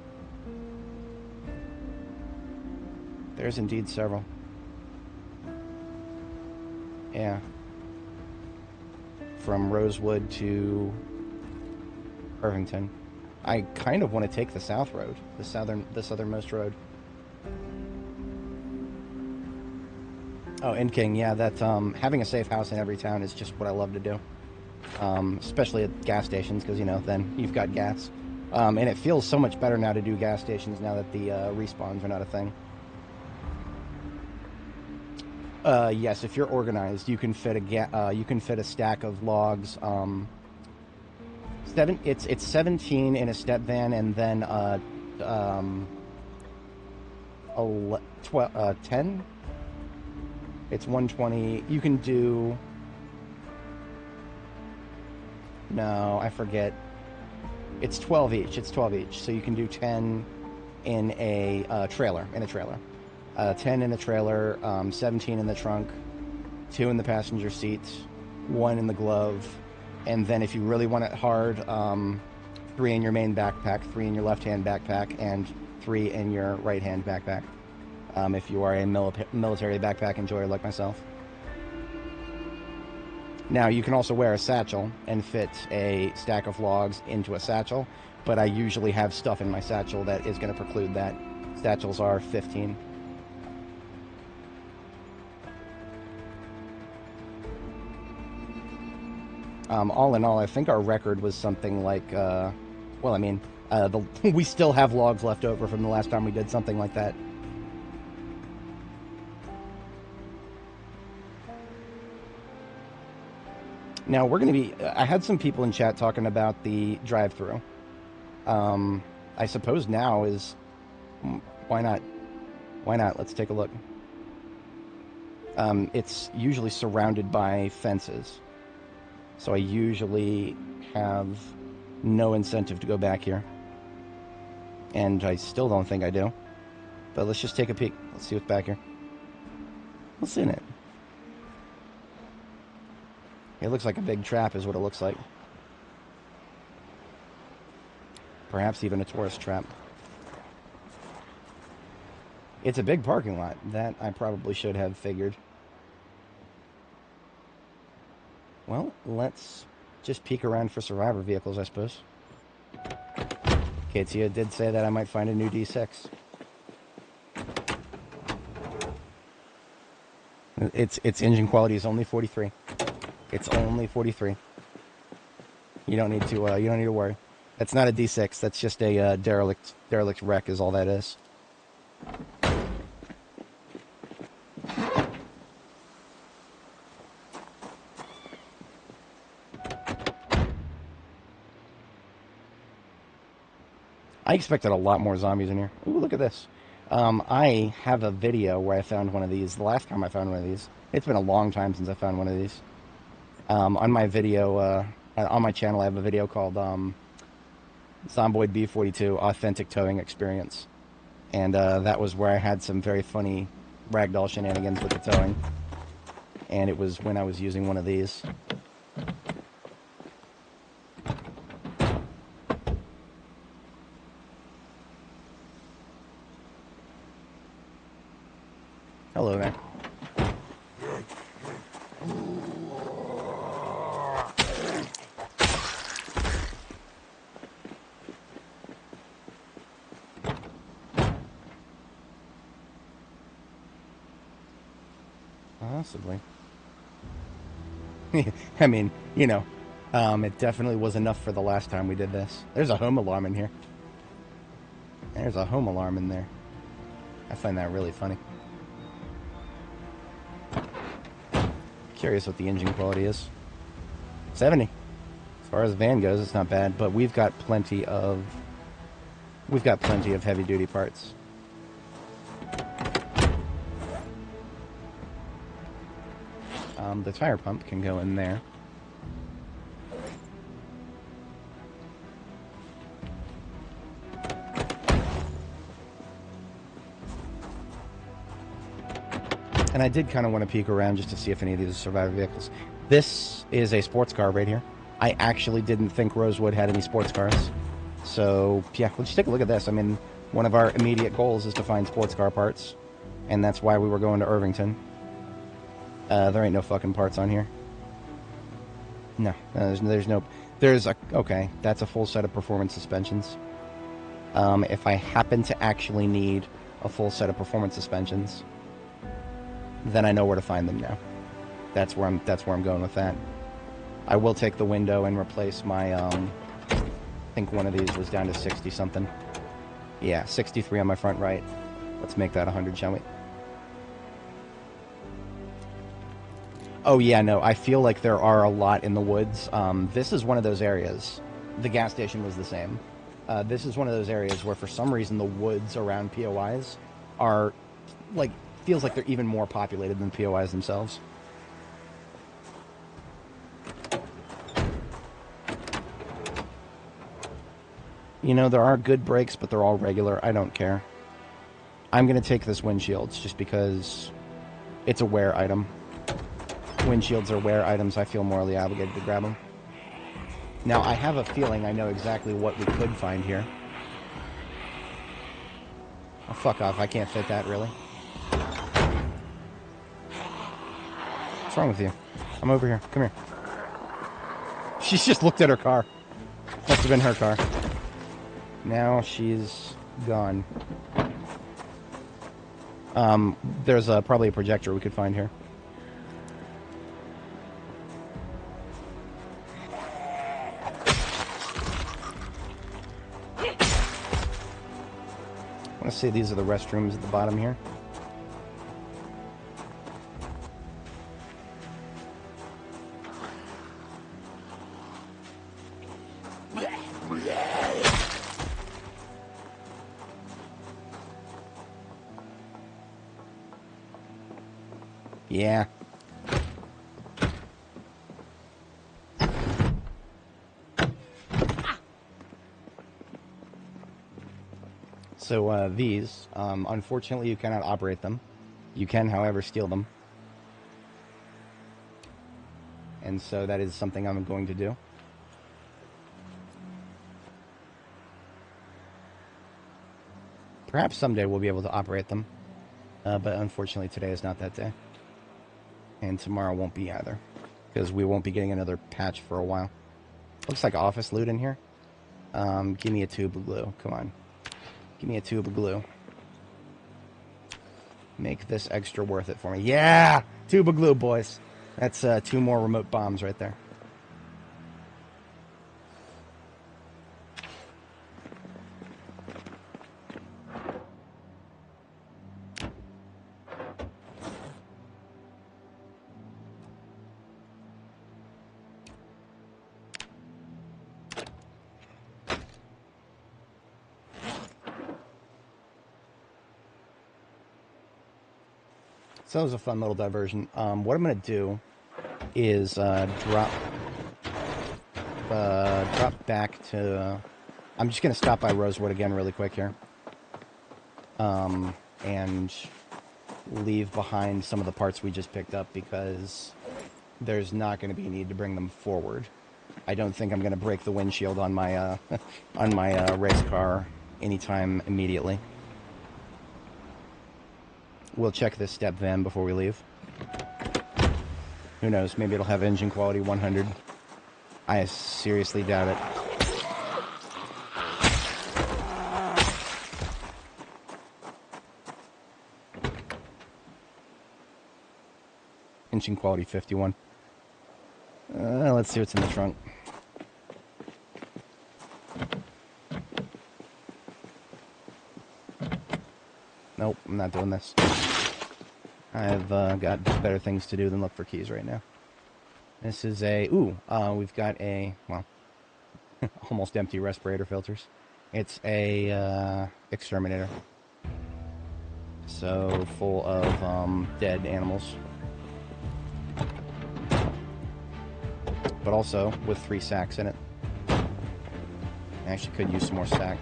There's indeed several. Yeah. From Rosewood to Irvington. I kind of want to take the south road, the southernmost road. Oh, and King, yeah, that having a safe house in every town is just what I love to do. Especially at gas stations, because, you know, then you've got gas. And it feels so much better now to do gas stations now that the respawns are not a thing. Yes, if you're organized, you can fit a stack of logs. It's 17 in a step van, and then 10. It's 120. You can do. No, I forget. It's 12 each. It's 12 each. So you can do 10 in a trailer. 10 in a trailer, 17 in the trunk, 2 in the passenger seat, 1 in the glove, and then if you really want it hard, 3 in your main backpack, 3 in your left-hand backpack, and 3 in your right-hand backpack, if you are a military backpack enjoyer like myself. Now, you can also wear a satchel and fit a stack of logs into a satchel, but I usually have stuff in my satchel that is going to preclude that. Satchels are 15. All in all, I think our record was something like, well, I mean, we still have logs left over from the last time we did something like that. Now, we're going to be, I had some people in chat talking about the drive-thru. I suppose now is, why not? Why not? Let's take a look. It's usually surrounded by fences. So I usually have no incentive to go back here. And I still don't think I do. But let's just take a peek. Let's see what's back here. What's in it? It looks like a big trap is what it looks like. Perhaps even a tourist trap. It's a big parking lot. That I probably should have figured. Well, let's just peek around for survivor vehicles, I suppose. Katia did say that I might find a new D6. Its engine quality is only 43. It's only 43. You don't need to worry. That's not a D6. That's just a derelict wreck is all that is. I expected a lot more zombies in here. Ooh, look at this. I have a video where I found one of these. The last time I found one of these. It's been a long time since I found one of these. On my video, on my channel, I have a video called Zomboid B42 Authentic Towing Experience. And that was where I had some very funny ragdoll shenanigans with the towing. And it was when I was using one of these. Hello there. Possibly. I mean, you know, it definitely was enough for the last time we did this. There's a home alarm in here. There's a home alarm in there. I find that really funny. Curious what the engine quality is. 70. As far as the van goes, it's not bad, but we've got plenty of heavy duty parts. The tire pump can go in there. And I did kind of want to peek around just to see if any of these are survivor vehicles. This is a sports car right here. I actually didn't think Rosewood had any sports cars. So, yeah, let's just take a look at this. I mean, one of our immediate goals is to find sports car parts, and that's why we were going to Irvington. There ain't no fucking parts on here. No, there's no... Okay, that's a full set of performance suspensions. If I happen to actually need a full set of performance suspensions, then I know where to find them now. That's where I'm going with that. I will take the window and replace my, I think one of these was down to 60 something. Yeah, 63 on my front right. Let's make that 100, shall we? Oh yeah, no, I feel like there are a lot in the woods. This is one of those areas. The gas station was the same. This is one of those areas where for some reason the woods around POIs are, like, feels like they're even more populated than POIs themselves. You know, there are good brakes, but they're all regular. I don't care. I'm going to take this windshields just because it's a wear item. Windshields are wear items. I feel morally obligated to grab them. Now, I have a feeling I know exactly what we could find here. Oh, fuck off. I can't fit that, really. What's wrong with you? I'm over here. Come here. She's just looked at her car. Must have been her car. Now she's gone. There's probably a projector we could find here. I want to say these are the restrooms at the bottom here. Yeah. So, these, unfortunately you cannot operate them. You can, however, steal them. And so that is something I'm going to do. Perhaps someday we'll be able to operate them. But unfortunately today is not that day. And tomorrow won't be either. Because we won't be getting another patch for a while. Looks like office loot in here. Give me a tube of glue. Come on. Give me a tube of glue. Make this extra worth it for me. Yeah! Tube of glue, boys. That's 2 more remote bombs right there. So that was a fun little diversion. What I'm going to do is drop back to... I'm just going to stop by Rosewood again really quick here. And leave behind some of the parts we just picked up because there's not going to be a need to bring them forward. I don't think I'm going to break the windshield on my race car anytime immediately. We'll check this step van before we leave. Who knows? Maybe it'll have engine quality 100. I seriously doubt it. Engine quality 51. Let's see what's in the trunk. Nope, I'm not doing this. I've got better things to do than look for keys right now. This is a... Ooh, we've got a... Well, almost empty respirator filters. It's a exterminator. So, full of dead animals. But also with 3 sacks in it. I actually could use some more sack.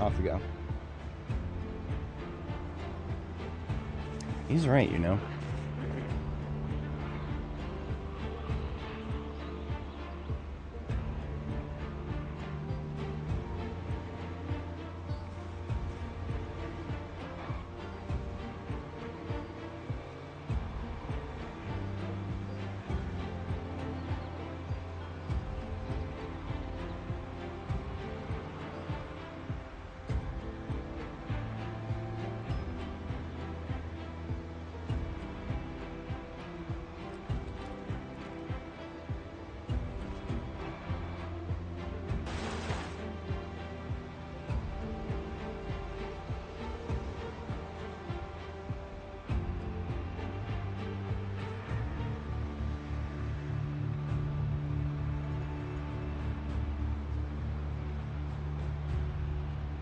Off we go. He's right, you know.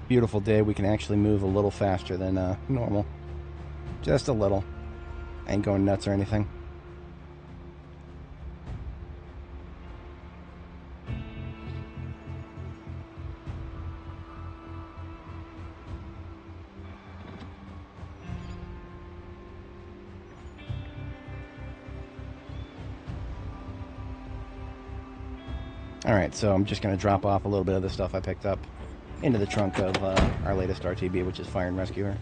Beautiful day. We can actually move a little faster than normal. Just a little. Ain't going nuts or anything. Alright, so I'm just going to drop off a little bit of the stuff I picked up into the trunk of our latest RTB, which is Fire and Rescuer.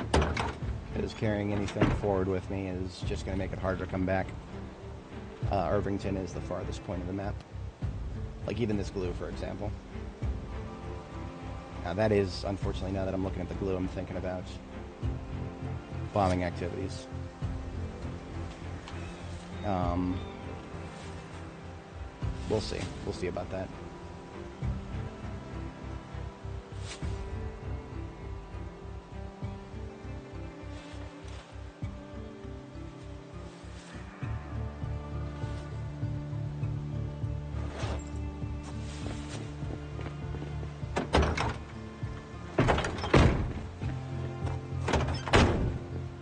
Because carrying anything forward with me is just going to make it harder to come back. Irvington is the farthest point of the map. Like even this glue, for example. Now that is, unfortunately, now that I'm looking at the glue, I'm thinking about bombing activities. We'll see. We'll see about that.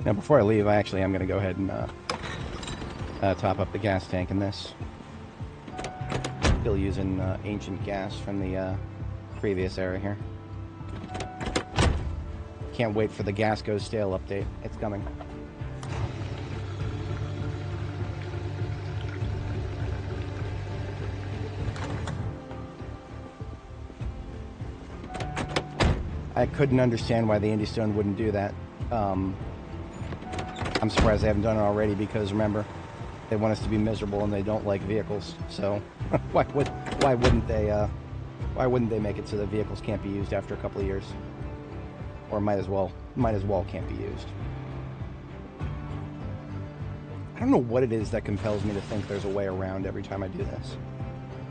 Now, before I leave, I'm going to go ahead and top up the gas tank in this. Still using ancient gas from the previous era here. Can't wait for the gas goes stale update. It's coming. I couldn't understand why the Indy Stone wouldn't do that. I'm surprised they haven't done it already because, remember, they want us to be miserable and they don't like vehicles. So why wouldn't they make it so that vehicles can't be used after a couple of years? Or might as well can't be used. I don't know what it is that compels me to think there's a way around every time I do this.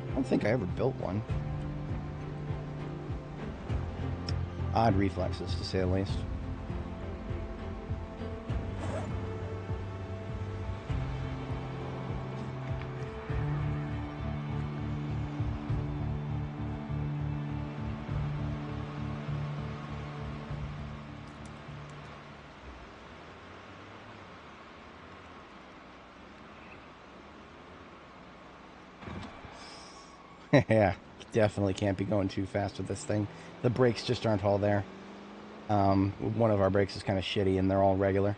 I don't think I ever built one. Odd reflexes, to say the least. Yeah, definitely can't be going too fast with this thing. The brakes just aren't all there. One of our brakes is kind of shitty, and they're all regular.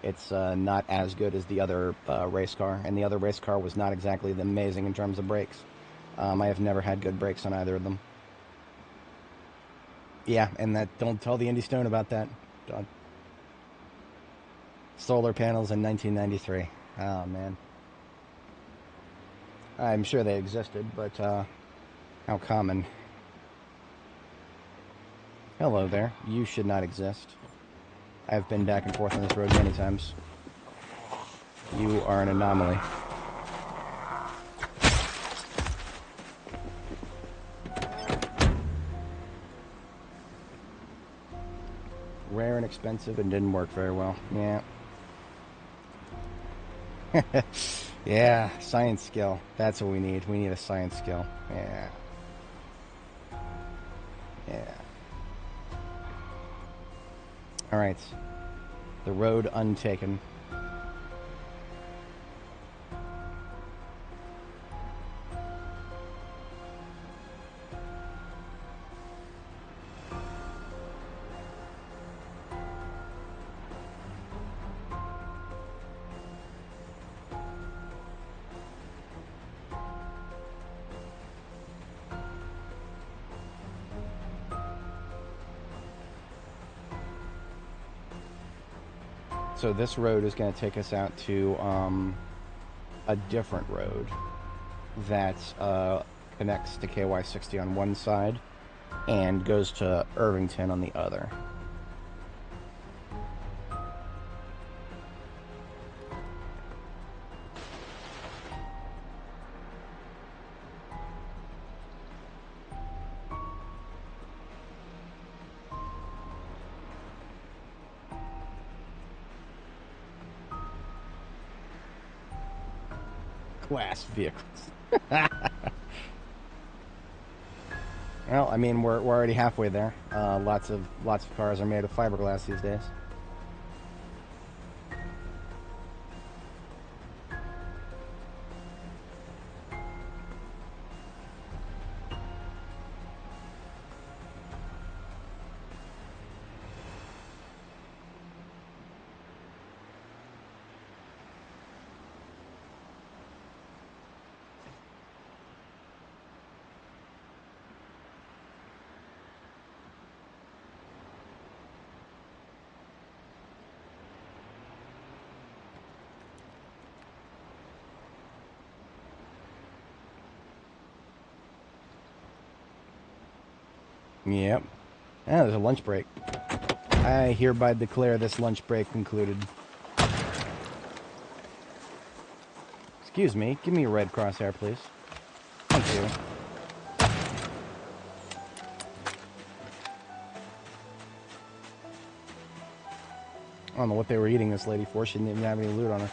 It's not as good as the other race car, and the other race car was not exactly amazing in terms of brakes. I have never had good brakes on either of them. Yeah, and don't tell the Indy Stone about that. Don't. Solar panels in 1993. Oh, man. I'm sure they existed, but how common. Hello there. You should not exist. I've been back and forth on this road many times. You are an anomaly. Rare and expensive and didn't work very well. Yeah. Yeah, science skill. That's what we need. We need a science skill. Yeah. Yeah. Alright. The road untaken. So this road is going to take us out to a different road that connects to KY60 on one side and goes to Irvington on the other. Class vehicles. Well, I mean, we're already halfway there. Lots of cars are made of fiberglass these days. Yep. Ah, there's a lunch break. I hereby declare this lunch break concluded. Excuse me, give me a red crosshair, please. Thank you. I don't know what they were eating this lady for. She didn't even have any loot on her.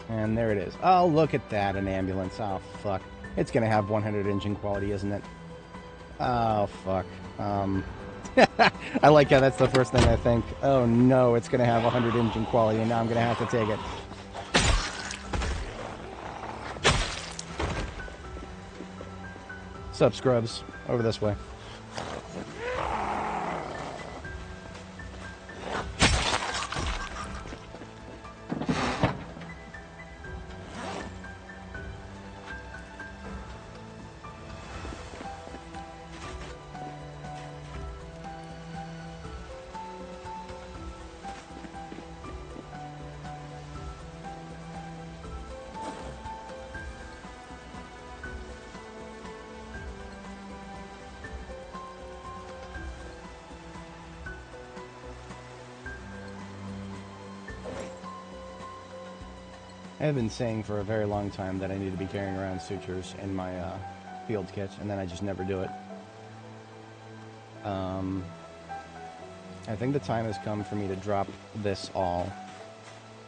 And there it is. Oh, look at that, an ambulance. Oh, fuck. It's gonna have 100 engine quality, isn't it? Oh, fuck. I like how that's the first thing I think. Oh, no, it's gonna have 100 engine quality, and now I'm gonna have to take it. Sup, scrubs? Over this way. I've been saying for a very long time that I need to be carrying around sutures in my field kit, and then I just never do it. I think the time has come for me to drop this all.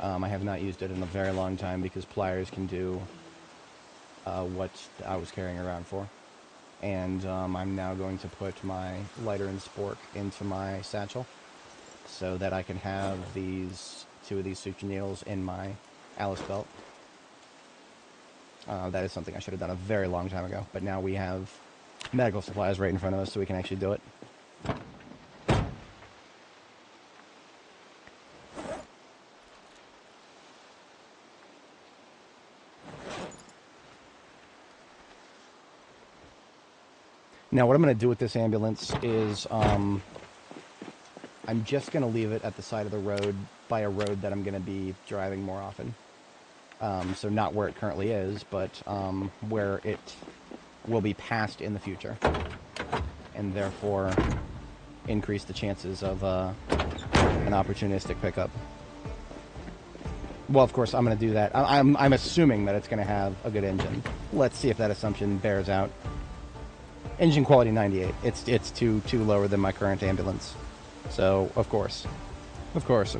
I have not used it in a very long time because pliers can do what I was carrying around for. And I'm now going to put my lighter and spork into my satchel so that I can have two of these suture needles in my Alice belt. That is something I should have done a very long time ago, but now we have medical supplies right in front of us so we can actually do it. Now what I'm going to do with this ambulance is I'm just going to leave it at the side of the road by a road that I'm going to be driving more often. So not where it currently is, but where it will be passed in the future. And therefore increase the chances of an opportunistic pickup. Well, of course, I'm going to do that. I'm assuming that it's going to have a good engine. Let's see if that assumption bears out. Engine quality 98. It's too lower than my current ambulance. So, of course. Of course.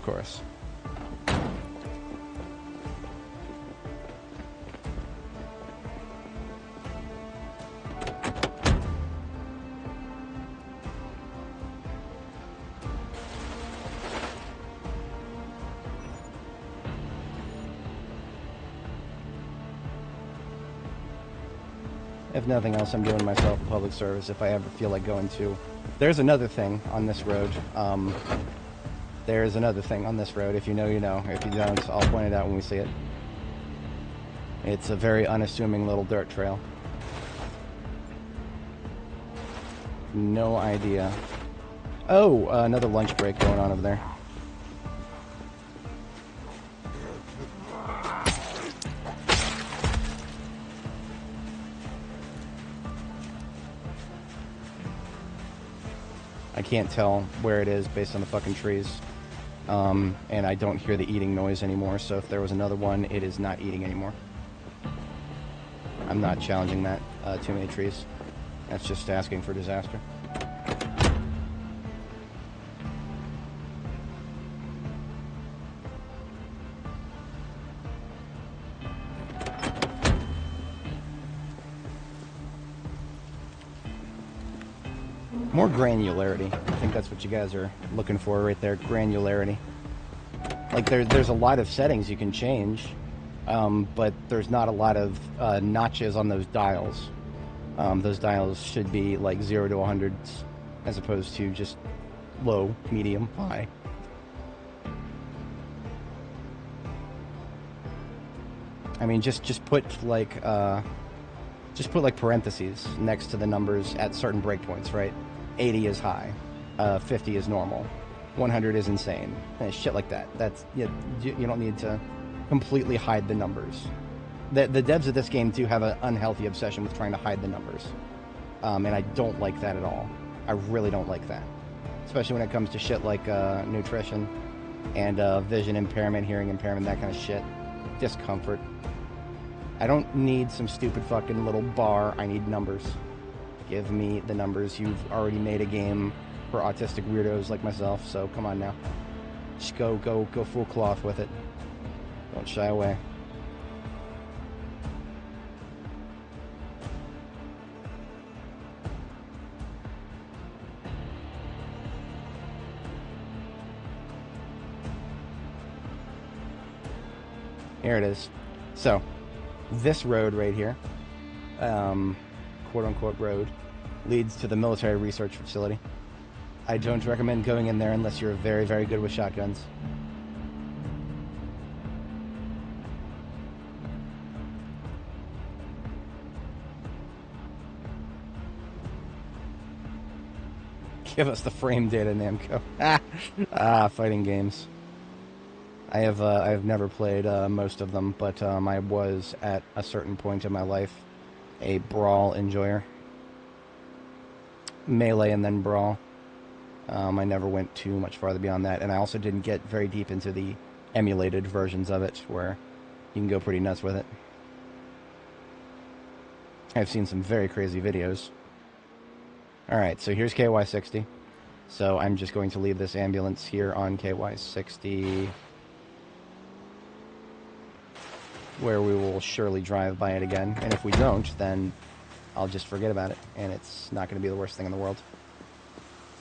if nothing else, I'm doing myself a public service if I ever feel like going to. There's another thing on this road. There's another thing on this road. If you know, you know. If you don't, I'll point it out when we see it. It's a very unassuming little dirt trail. No idea. Oh, another lunch break going on over there. I can't tell where it is based on the fucking trees. And I don't hear the eating noise anymore, so if there was another one, it is not eating anymore. I'm not challenging that. Too many trees. That's just asking for disaster. More granularity. I think that's what you guys are looking for right there. Granularity. Like there's a lot of settings you can change, but there's not a lot of notches on those dials. Those dials should be like 0 to 100 as opposed to just low, medium, high. I mean, just put like parentheses next to the numbers at certain breakpoints, right? 80 is high, 50 is normal, 100 is insane, and shit like that. That's you don't need to completely hide the numbers. The devs of this game do have an unhealthy obsession with trying to hide the numbers, and I don't like that at all. I really don't like that, especially when it comes to shit like nutrition and vision impairment, hearing impairment, that kind of shit. Discomfort. I don't need some stupid fucking little bar. I need numbers. Give me the numbers. You've already made a game for autistic weirdos like myself, so come on now. Just go full cloth with it. Don't shy away. Here it is. So, this road right here, quote-unquote road, leads to the military research facility. I don't recommend going in there unless you're very, very good with shotguns. Give us the frame data, Namco. Fighting games. I have never played most of them, but I was at a certain point in my life a brawl enjoyer. Melee and then brawl. I never went too much farther beyond that, and I also didn't get very deep into the emulated versions of it, where you can go pretty nuts with it. I've seen some very crazy videos. Alright, so here's KY60. So I'm just going to leave this ambulance here on KY60, where we will surely drive by it again, and if we don't, then I'll just forget about it, and it's not going to be the worst thing in the world.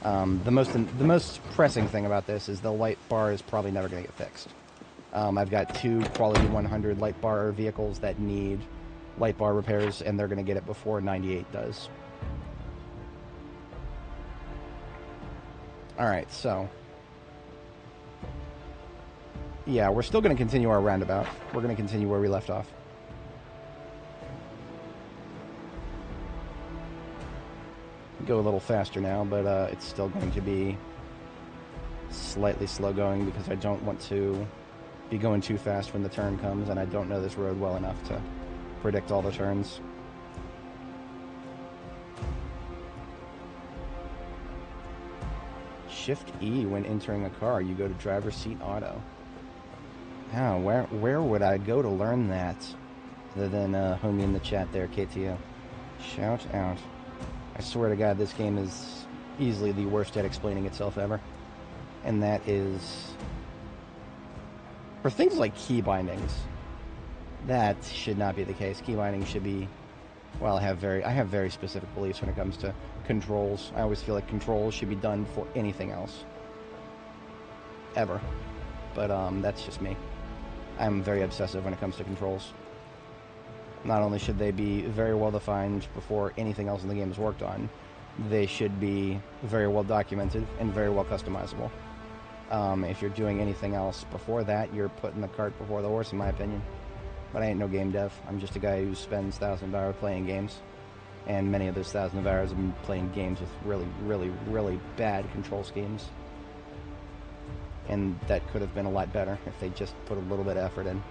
The most pressing thing about this is the light bar is probably never going to get fixed. I've got 2 quality 100 light bar vehicles that need light bar repairs, and they're going to get it before 98 does. Alright, so yeah, we're still going to continue our roundabout. We're going to continue where we left off. Go a little faster now, but it's still going to be slightly slow going because I don't want to be going too fast when the turn comes, and I don't know this road well enough to predict all the turns. Shift E when entering a car. You go to driver's seat auto. Oh, where would I go to learn that? Other than homie in the chat there, KTO. Shout out. I swear to God, this game is easily the worst at explaining itself ever. And that is... for things like key bindings, that should not be the case. Key bindings should be... well, I have very specific beliefs when it comes to controls. I always feel like controls should be done for anything else. Ever. But, that's just me. I'm very obsessive when it comes to controls. Not only should they be very well defined before anything else in the game is worked on, they should be very well documented and very well customizable. If you're doing anything else before that, you're putting the cart before the horse, in my opinion. But I ain't no game dev. I'm just a guy who spends thousands of hours playing games. And many of those thousands of hours have been playing games with really, really, really bad control schemes. And that could have been a lot better if they just put a little bit of effort in.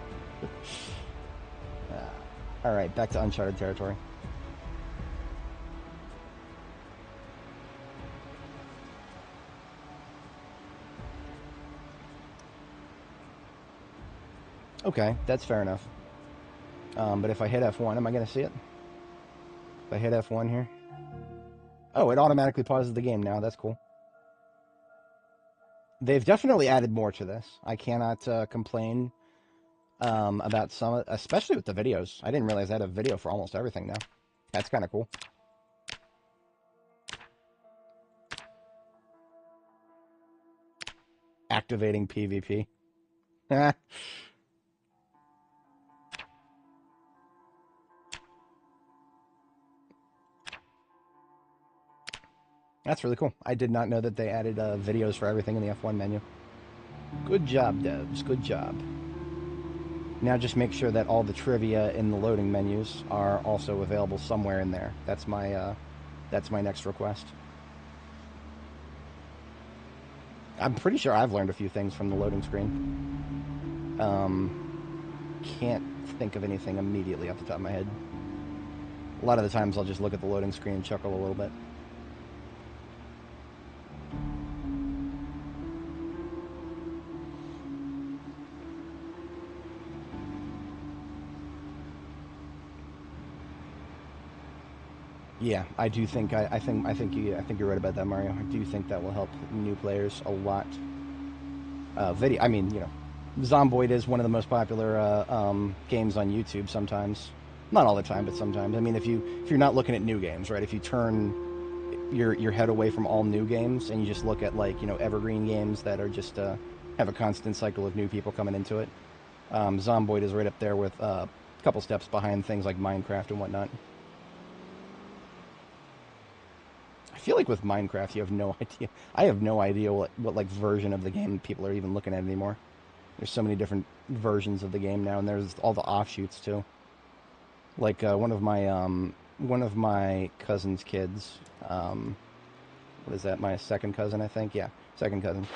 Alright, back to uncharted territory. Okay, that's fair enough. But if I hit F1, am I going to see it? If I hit F1 here? Oh, it automatically pauses the game now. That's cool. They've definitely added more to this. I cannot complain about some, especially with the videos. I didn't realize I had a video for almost everything now. That's kind of cool. Activating PvP. That's really cool. I did not know that they added videos for everything in the F1 menu. Good job, devs. Good job. Now just make sure that all the trivia in the loading menus are also available somewhere in there. That's my next request. I'm pretty sure I've learned a few things from the loading screen. Can't think of anything immediately off the top of my head. A lot of the times I'll just look at the loading screen and chuckle a little bit. Yeah, I do think I think you're right about that, Mario. I do think that will help new players a lot. I mean, you know, Zomboid is one of the most popular games on YouTube. Sometimes, not all the time, but sometimes. I mean, if you're not looking at new games, right? If you turn your head away from all new games and you just look at, like, you know, evergreen games that are just have a constant cycle of new people coming into it, Zomboid is right up there with a couple steps behind things like Minecraft and whatnot. I feel like with Minecraft, you have no idea. I have no idea what like version of the game people are even looking at anymore. There's so many different versions of the game now, and there's all the offshoots too. Like one of my cousin's kids. What is that? My second cousin, I think. Yeah, second cousin.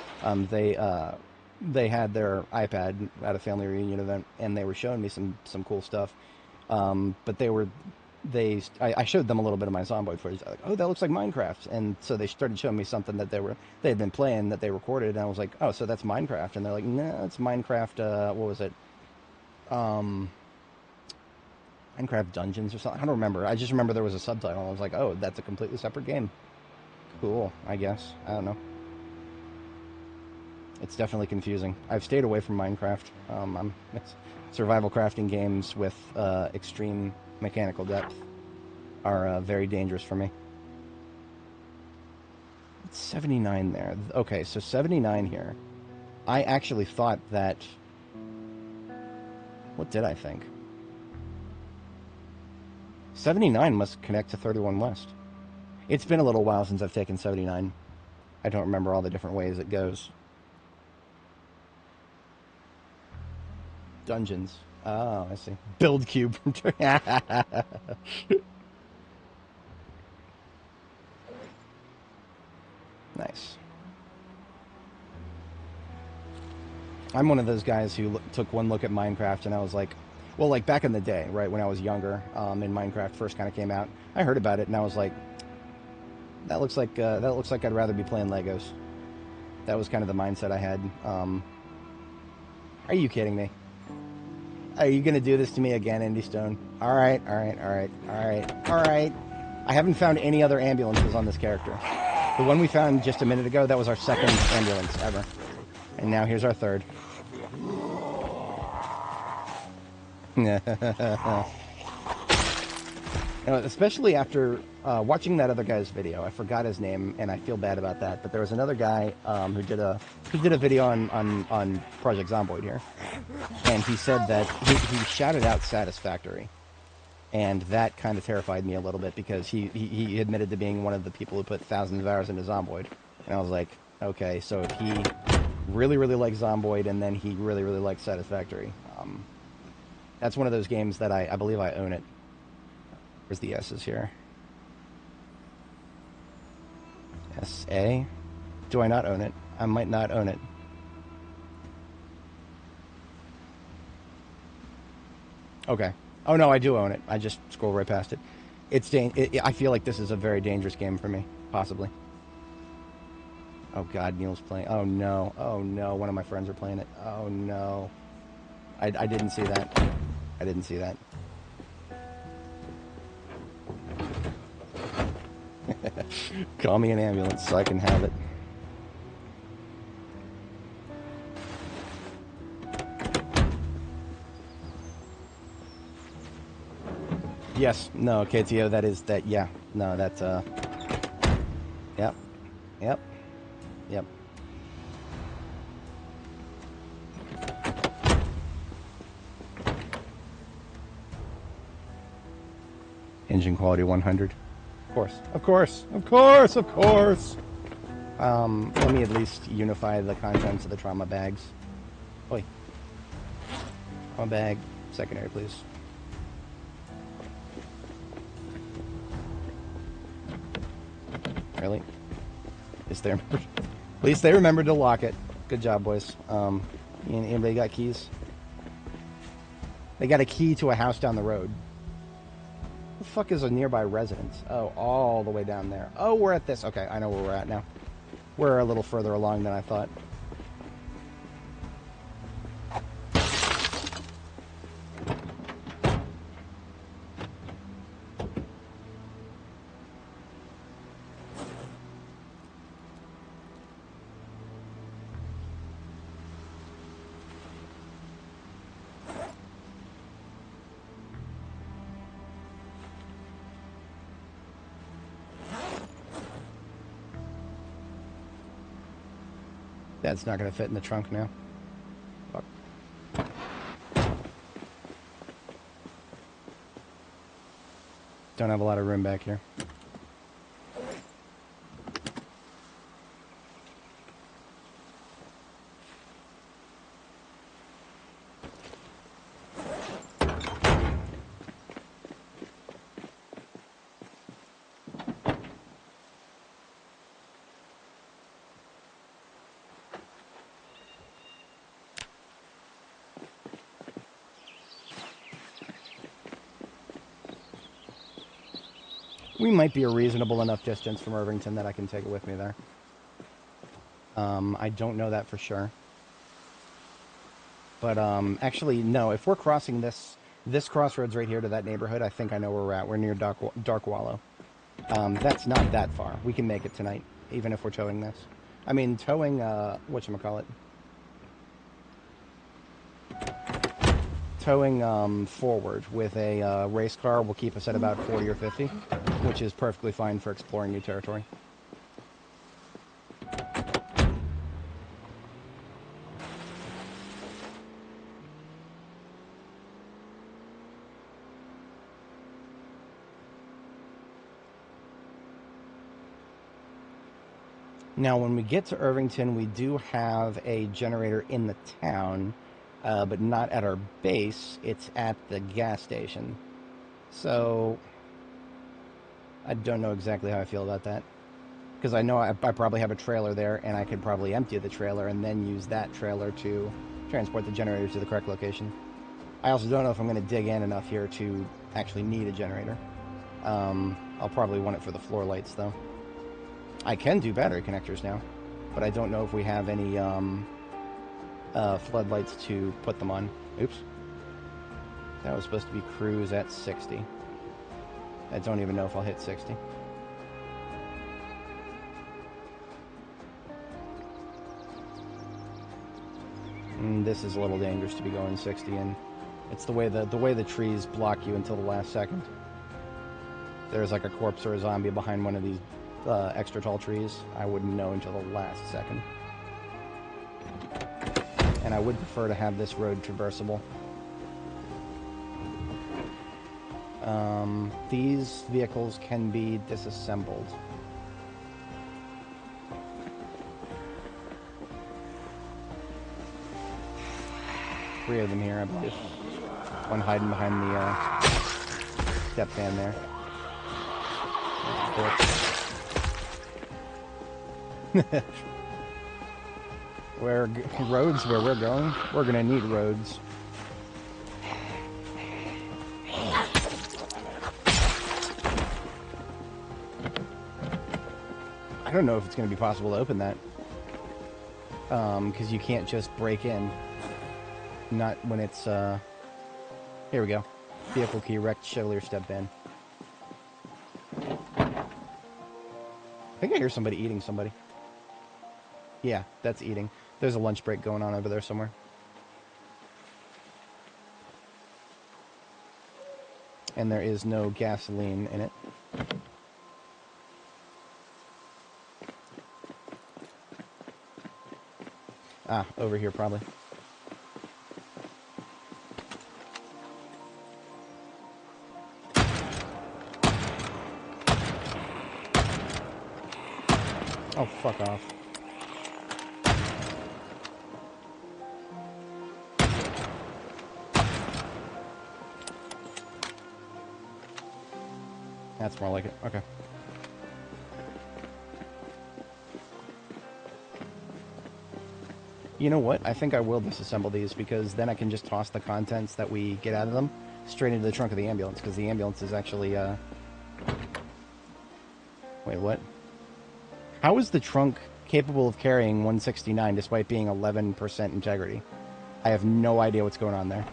They had their iPad at a family reunion event, and they were showing me some cool stuff. But I showed them a little bit of my Zomboid footage. Like, oh, that looks like Minecraft. And so they started showing me something that they had been playing that they recorded, and I was like, oh, so that's Minecraft. And they're like, no, it's Minecraft. What was it? Minecraft Dungeons or something. I don't remember. I just remember there was a subtitle. I was like, oh, that's a completely separate game. Cool, I guess. I don't know. It's definitely confusing. I've stayed away from Minecraft. Survival crafting games with extreme mechanical depth are very dangerous for me. It's 79 there. Okay, so 79 here. I actually thought that... What did I think? 79 must connect to 31 West. It's been a little while since I've taken 79. I don't remember all the different ways it goes. Dungeons. Oh, I see. Build cube. Nice. I'm one of those guys who took one look at Minecraft and I was like, well, like back in the day, right, when I was younger, and Minecraft first kind of came out, I heard about it and I was like, that looks like I'd rather be playing Legos. That was kind of the mindset I had. Are you kidding me? Are you going to do this to me again, Indy Stone? All right. I haven't found any other ambulances on this character. The one we found just a minute ago, that was our second ambulance ever. And now here's our third. Especially after watching that other guy's video. I forgot his name, and I feel bad about that. But there was another guy who did a video on Project Zomboid here, and he said that he shouted out Satisfactory, And that kind of terrified me a little bit because he admitted to being one of the people who put thousands of hours into Zomboid. And I was like, okay, so if he really, really likes Zomboid and then he really, really likes Satisfactory, that's one of those games that I believe I own it. Where's the S's here? S-A? Do I not own it? I might not own it. Okay. Oh, no, I do own it. I just scroll right past it. I feel like this is a very dangerous game for me, possibly. Oh, God, Neil's playing. Oh, no. Oh, no. One of my friends are playing it. Oh, no. I didn't see that. I didn't see that. Call me an ambulance so I can have it. Yes. No, KTO, that is that. Yeah. No, that's, yep. Yep. Yep. Engine quality 100. Of course. Of course. Of course. Of course. Let me at least unify the contents of the trauma bags. Oi. Trauma bag. Secondary, please. Really? At least they remembered to lock it. Good job, boys. Anybody got keys? They got a key to a house down the road. The fuck is a nearby residence? Oh, all the way down there. Oh, we're at this. Okay, I know where we're at now. We're a little further along than I thought. That's not going to fit in the trunk now. Fuck. Don't have a lot of room back here. We might be a reasonable enough distance from Irvington that I can take it with me there. I don't know that for sure. But actually, no. If we're crossing this crossroads right here to that neighborhood, I think I know where we're at. We're near Dark Wallow. That's not that far. We can make it tonight, even if we're towing this. I mean, towing, whatchamacallit? Towing forward with a race car will keep us at about 40 or 50, which is perfectly fine for exploring new territory. Now, when we get to Irvington, we do have a generator in the town, but not at our base. It's at the gas station. So, I don't know exactly how I feel about that. Because I know I probably have a trailer there, and I could probably empty the trailer and then use that trailer to transport the generator to the correct location. I also don't know if I'm going to dig in enough here to actually need a generator. I'll probably want it for the floor lights, though. I can do battery connectors now, but I don't know if we have any floodlights to put them on. Oops. That was supposed to be cruise at 60. I don't even know if I'll hit 60. This is a little dangerous to be going 60 in. It's the way the trees block you until the last second. There's like a corpse or a zombie behind one of these extra tall trees. I wouldn't know until the last second. And I would prefer to have this road traversable. These vehicles can be disassembled. Three of them here, I believe. One hiding behind the step van there. Roads where we're going? We're gonna need roads. I don't know if it's gonna be possible to open that. Because you can't just break in. Not when it's, here we go. Vehicle key, wrecked Chevrolet step van. I think I hear somebody eating somebody. Yeah, that's eating. There's a lunch break going on over there somewhere. And there is no gasoline in it. Ah, over here probably. Oh, fuck off. That's more like it. Okay. You know what? I think I will disassemble these because then I can just toss the contents that we get out of them straight into the trunk of the ambulance because the ambulance is actually, Wait, what? How is the trunk capable of carrying 169 despite being 11% integrity? I have no idea what's going on there.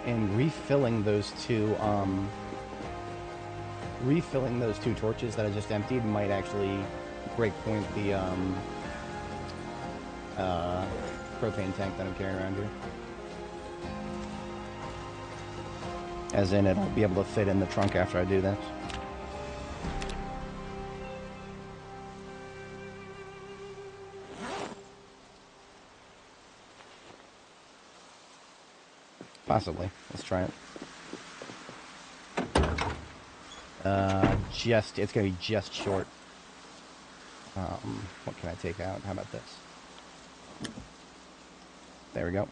And refilling those two torches that I just emptied might actually break point the propane tank that I'm carrying around here. As in, it'll be able to fit in the trunk after I do this. Possibly. Let's try it. It's gonna be just short. What can I take out? How about this? There we go.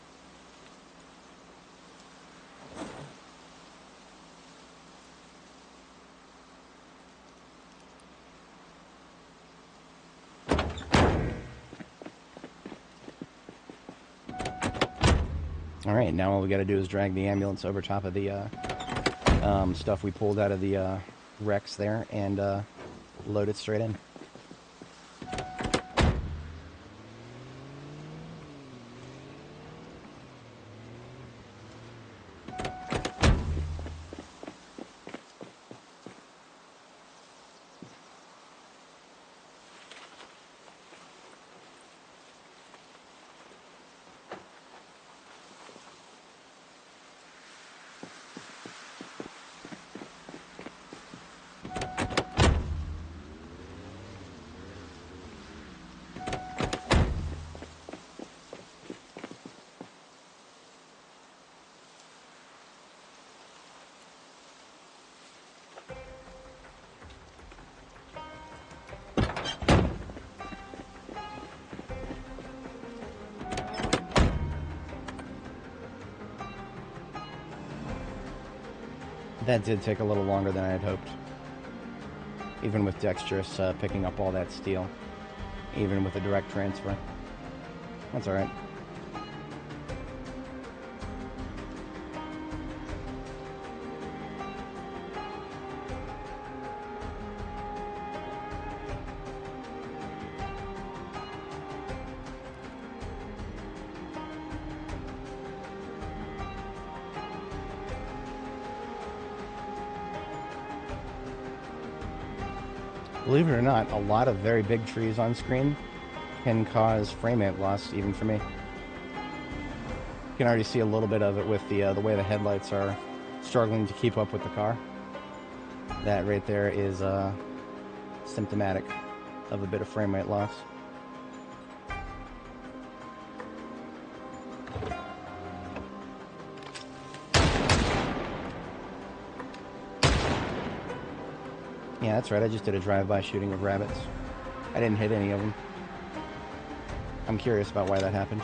Alright, now all we gotta do is drag the ambulance over top of the stuff we pulled out of the wrecks there and load it straight in. That did take a little longer than I had hoped. Even with Dexterous picking up all that steel. Even with a direct transfer. That's alright. Believe it or not, a lot of very big trees on screen can cause frame rate loss, even for me. You can already see a little bit of it with the way the headlights are struggling to keep up with the car. That right there is symptomatic of a bit of frame rate loss. Yeah, that's right. I just did a drive-by shooting of rabbits. I didn't hit any of them. I'm curious about why that happened.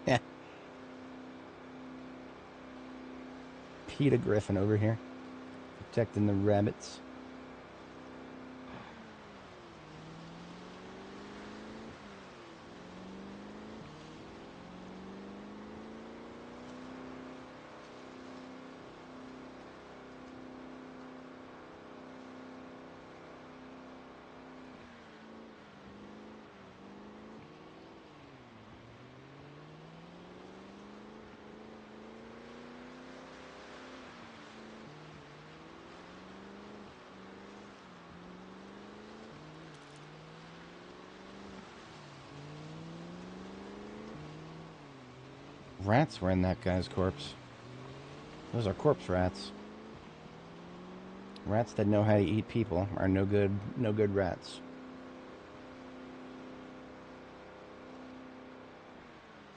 Yeah. Peter Griffin over here, protecting the rabbits. Rats were in that guy's corpse. Those are corpse rats. Rats that know how to eat people are no good rats.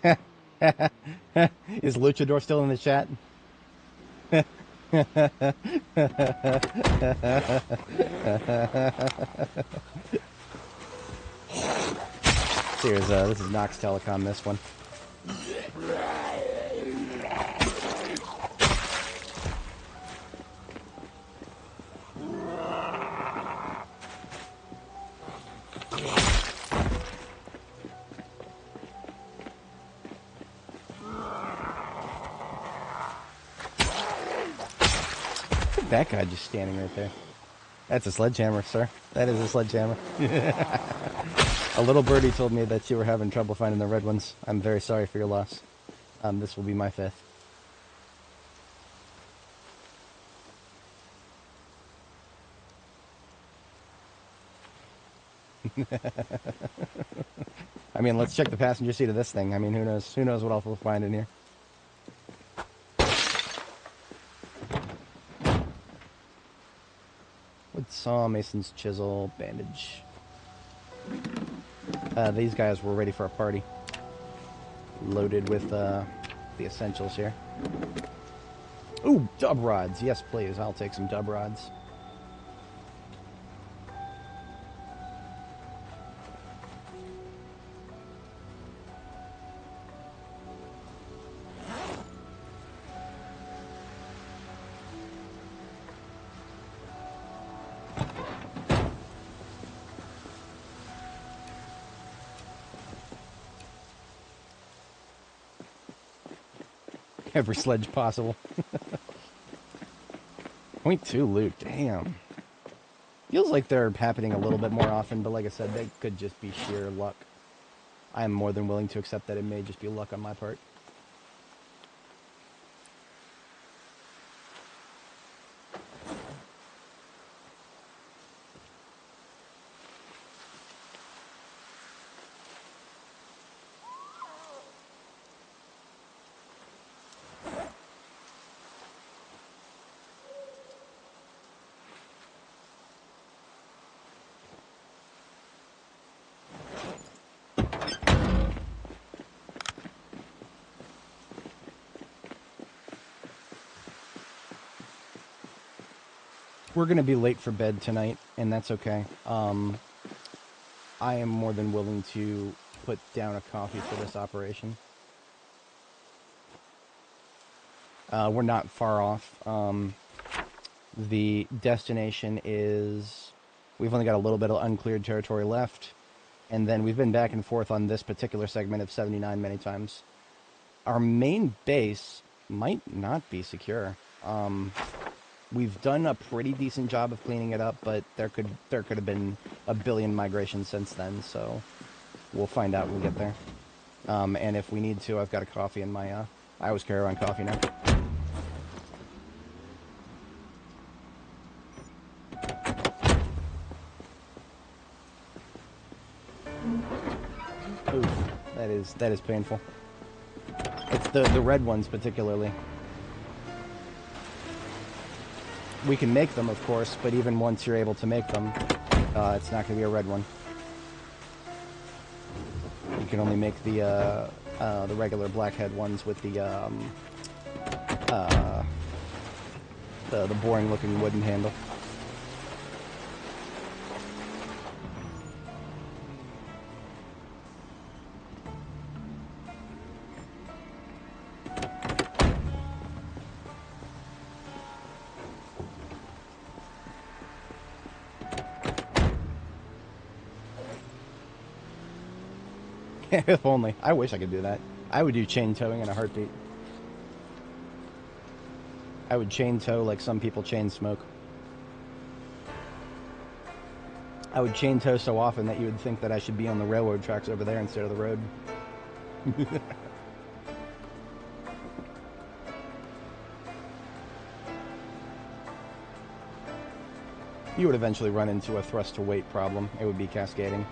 Is Luchador still in the chat? Here's this is Knox Telecom. This one. That guy just standing right there. That's a sledgehammer, sir. That is a sledgehammer. A little birdie told me that you were having trouble finding the red ones. I'm very sorry for your loss. This will be my fifth. I mean, let's check the passenger seat of this thing. I mean, who knows? Who knows what else we'll find in here? Wood saw, mason's chisel, bandage. These guys were ready for a party. Loaded with the essentials here. Ooh, dub rods. Yes, please. I'll take some dub rods. Every sledge possible. .2 loot, damn. Feels like they're happening a little bit more often, but like I said, they could just be sheer luck. I am more than willing to accept that it may just be luck on my part. We're going to be late for bed tonight, and that's okay. I am more than willing to put down a coffee for this operation. We're not far off. The destination is... We've only got a little bit of uncleared territory left, and then we've been back and forth on this particular segment of 79 many times. Our main base might not be secure. We've done a pretty decent job of cleaning it up, but there could have been a billion migrations since then, so we'll find out when we get there. And if we need to, I've got a coffee in my... I always carry around coffee now. Oof, that is painful. It's the red ones particularly. We can make them, of course, but even once you're able to make them, it's not going to be a red one. You can only make the regular blackhead ones with the boring-looking wooden handle. If only. I wish I could do that. I would do chain towing in a heartbeat. I would chain tow like some people chain smoke. I would chain tow so often that you would think that I should be on the railroad tracks over there instead of the road. You would eventually run into a thrust to weight problem. It would be cascading.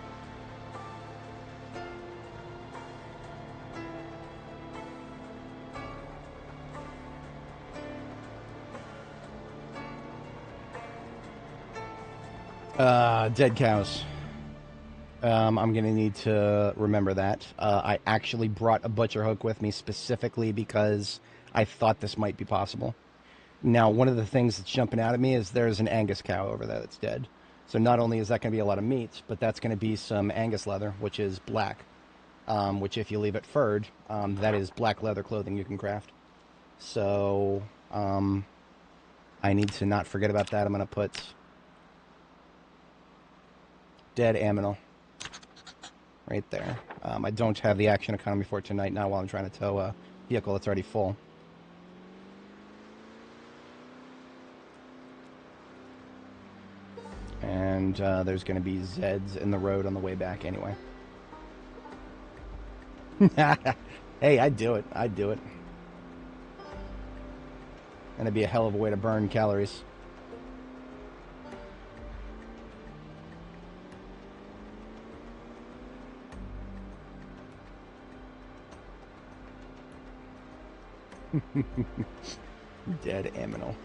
Dead cows. I'm going to need to remember that. I actually brought a butcher hook with me specifically because I thought this might be possible. Now, one of the things that's jumping out at me is there's an Angus cow over there that's dead. So not only is that going to be a lot of meat, but that's going to be some Angus leather, which is black. Which if you leave it furred, that is black leather clothing you can craft. So, I need to not forget about that. I'm going to put... dead aminal right there. I don't have the action economy for tonight now while I'm trying to tow a vehicle that's already full. And there's going to be Zeds in the road on the way back anyway. Hey, I'd do it. I'd do it. And it'd be a hell of a way to burn calories. Dead aminal.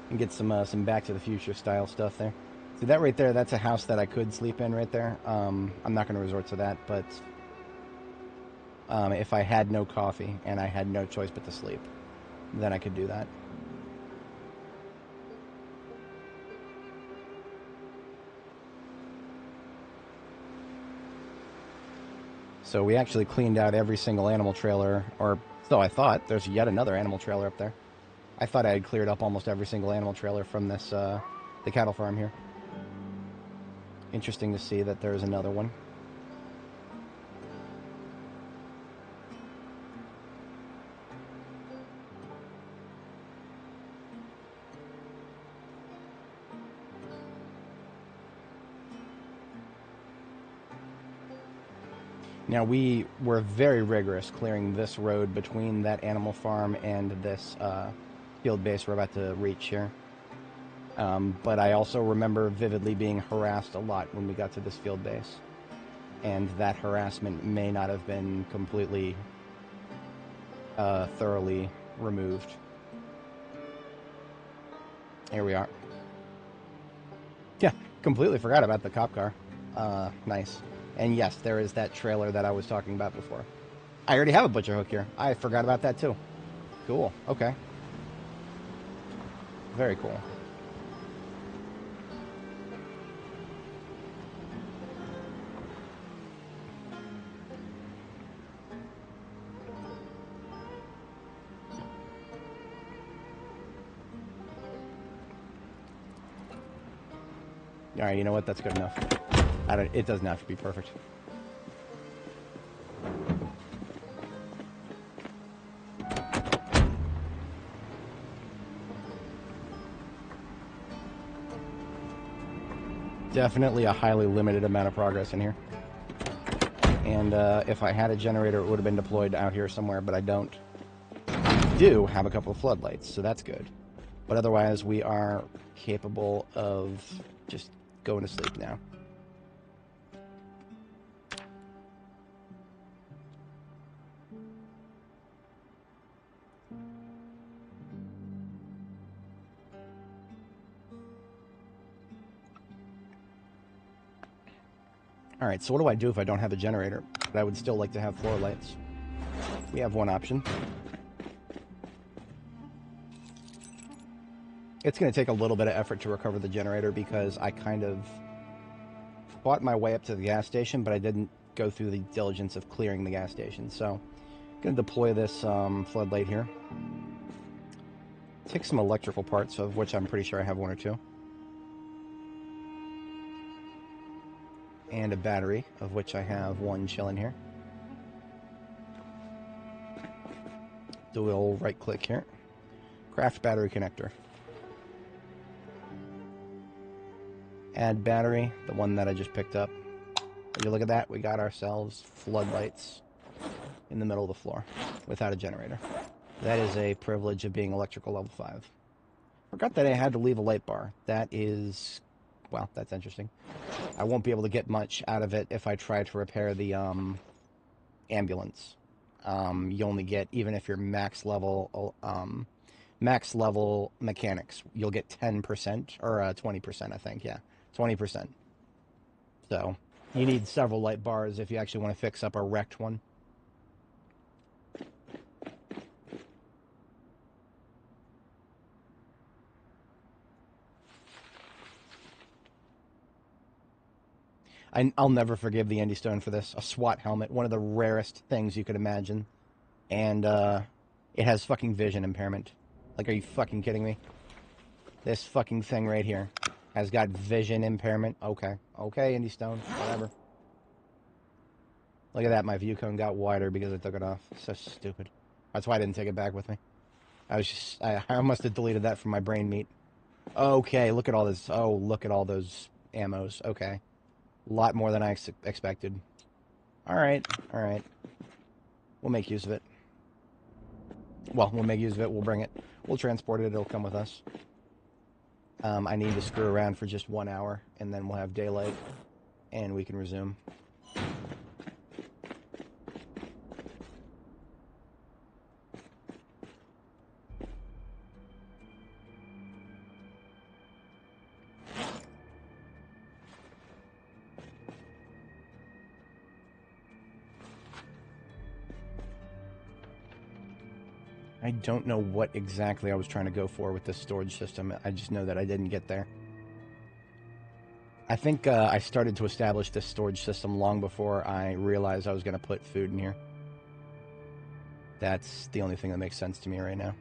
And get some Back to the Future style stuff there. See that right there? That's a house that I could sleep in right there. I'm not going to resort to that, but if I had no coffee and I had no choice but to sleep, then I could do that. So we actually cleaned out every single animal trailer, or so I thought. There's yet another animal trailer up there. I thought I had cleared up almost every single animal trailer from this, the cattle farm here. Interesting to see that there's another one. Now, we were very rigorous clearing this road between that animal farm and this field base we're about to reach here. But I also remember vividly being harassed a lot when we got to this field base. And that harassment may not have been completely thoroughly removed. Here we are. Yeah, completely forgot about the cop car. Nice. And yes, there is that trailer that I was talking about before. I already have a butcher hook here. I forgot about that too. Cool. Okay. Very cool. All right, you know what? That's good enough. It doesn't have to be perfect. Definitely a highly limited amount of progress in here. And if I had a generator, it would have been deployed out here somewhere, but I don't. I do have a couple of floodlights, so that's good. But otherwise, we are capable of just going to sleep now. Alright, so what do I do if I don't have a generator? But I would still like to have floor lights. We have one option. It's going to take a little bit of effort to recover the generator because I kind of bought my way up to the gas station, but I didn't go through the diligence of clearing the gas station. So I'm going to deploy this floodlight here. Take some electrical parts, of which I'm pretty sure I have one or two. And a battery, of which I have one chilling here. Do a little right click here. Craft battery connector. Add battery, the one that I just picked up. Would you look at that? We got ourselves floodlights in the middle of the floor without a generator. That is a privilege of being electrical level 5. Forgot that I had to leave a light bar. That is, well, that's interesting. I won't be able to get much out of it if I try to repair the ambulance. You only get, even if you're max level mechanics, you'll get 10% or 20%, I think. Yeah, 20%. So you need several light bars if you actually want to fix up a wrecked one. I'll never forgive the Andy Stone for this. A SWAT helmet, one of the rarest things you could imagine. And it has fucking vision impairment. Like, are you fucking kidding me? This fucking thing right here has got vision impairment. Okay. Okay, Andy Stone. Whatever. Look at that. My view cone got wider because I took it off. So stupid. That's why I didn't take it back with me. I must have deleted that from my brain meat. Okay, look at all this. Oh, look at all those ammos. Okay. A lot more than I expected. Alright, alright. We'll make use of it. Well, we'll make use of it. We'll bring it. We'll transport it. It'll come with us. I need to screw around for just 1 hour, and then we'll have daylight, and we can resume. I don't know what exactly I was trying to go for with this storage system. I just know that I didn't get there. I think I started to establish this storage system long before I realized I was going to put food in here. That's the only thing that makes sense to me right now.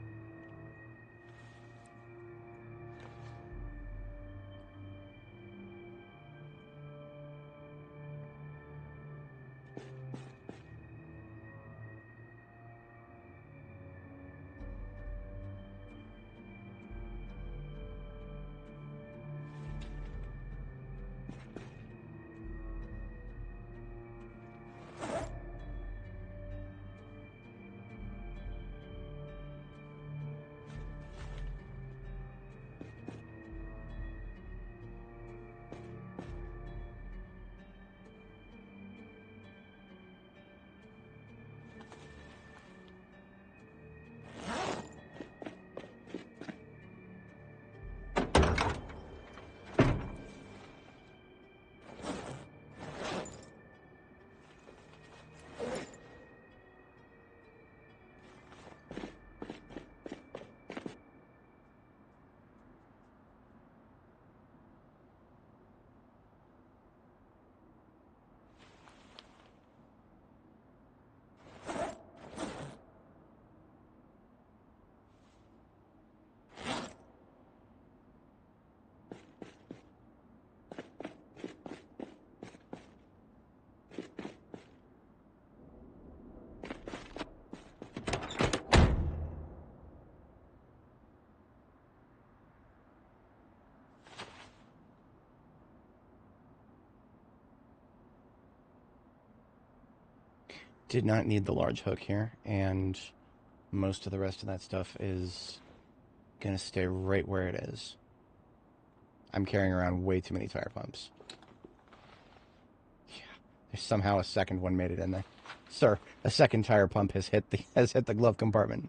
did not need the large hook here, and most of the rest of that stuff is gonna stay right where it is. I'm carrying around way too many tire pumps. Yeah, there's somehow a second one made it in there. Sir, a second tire pump has hit the glove compartment.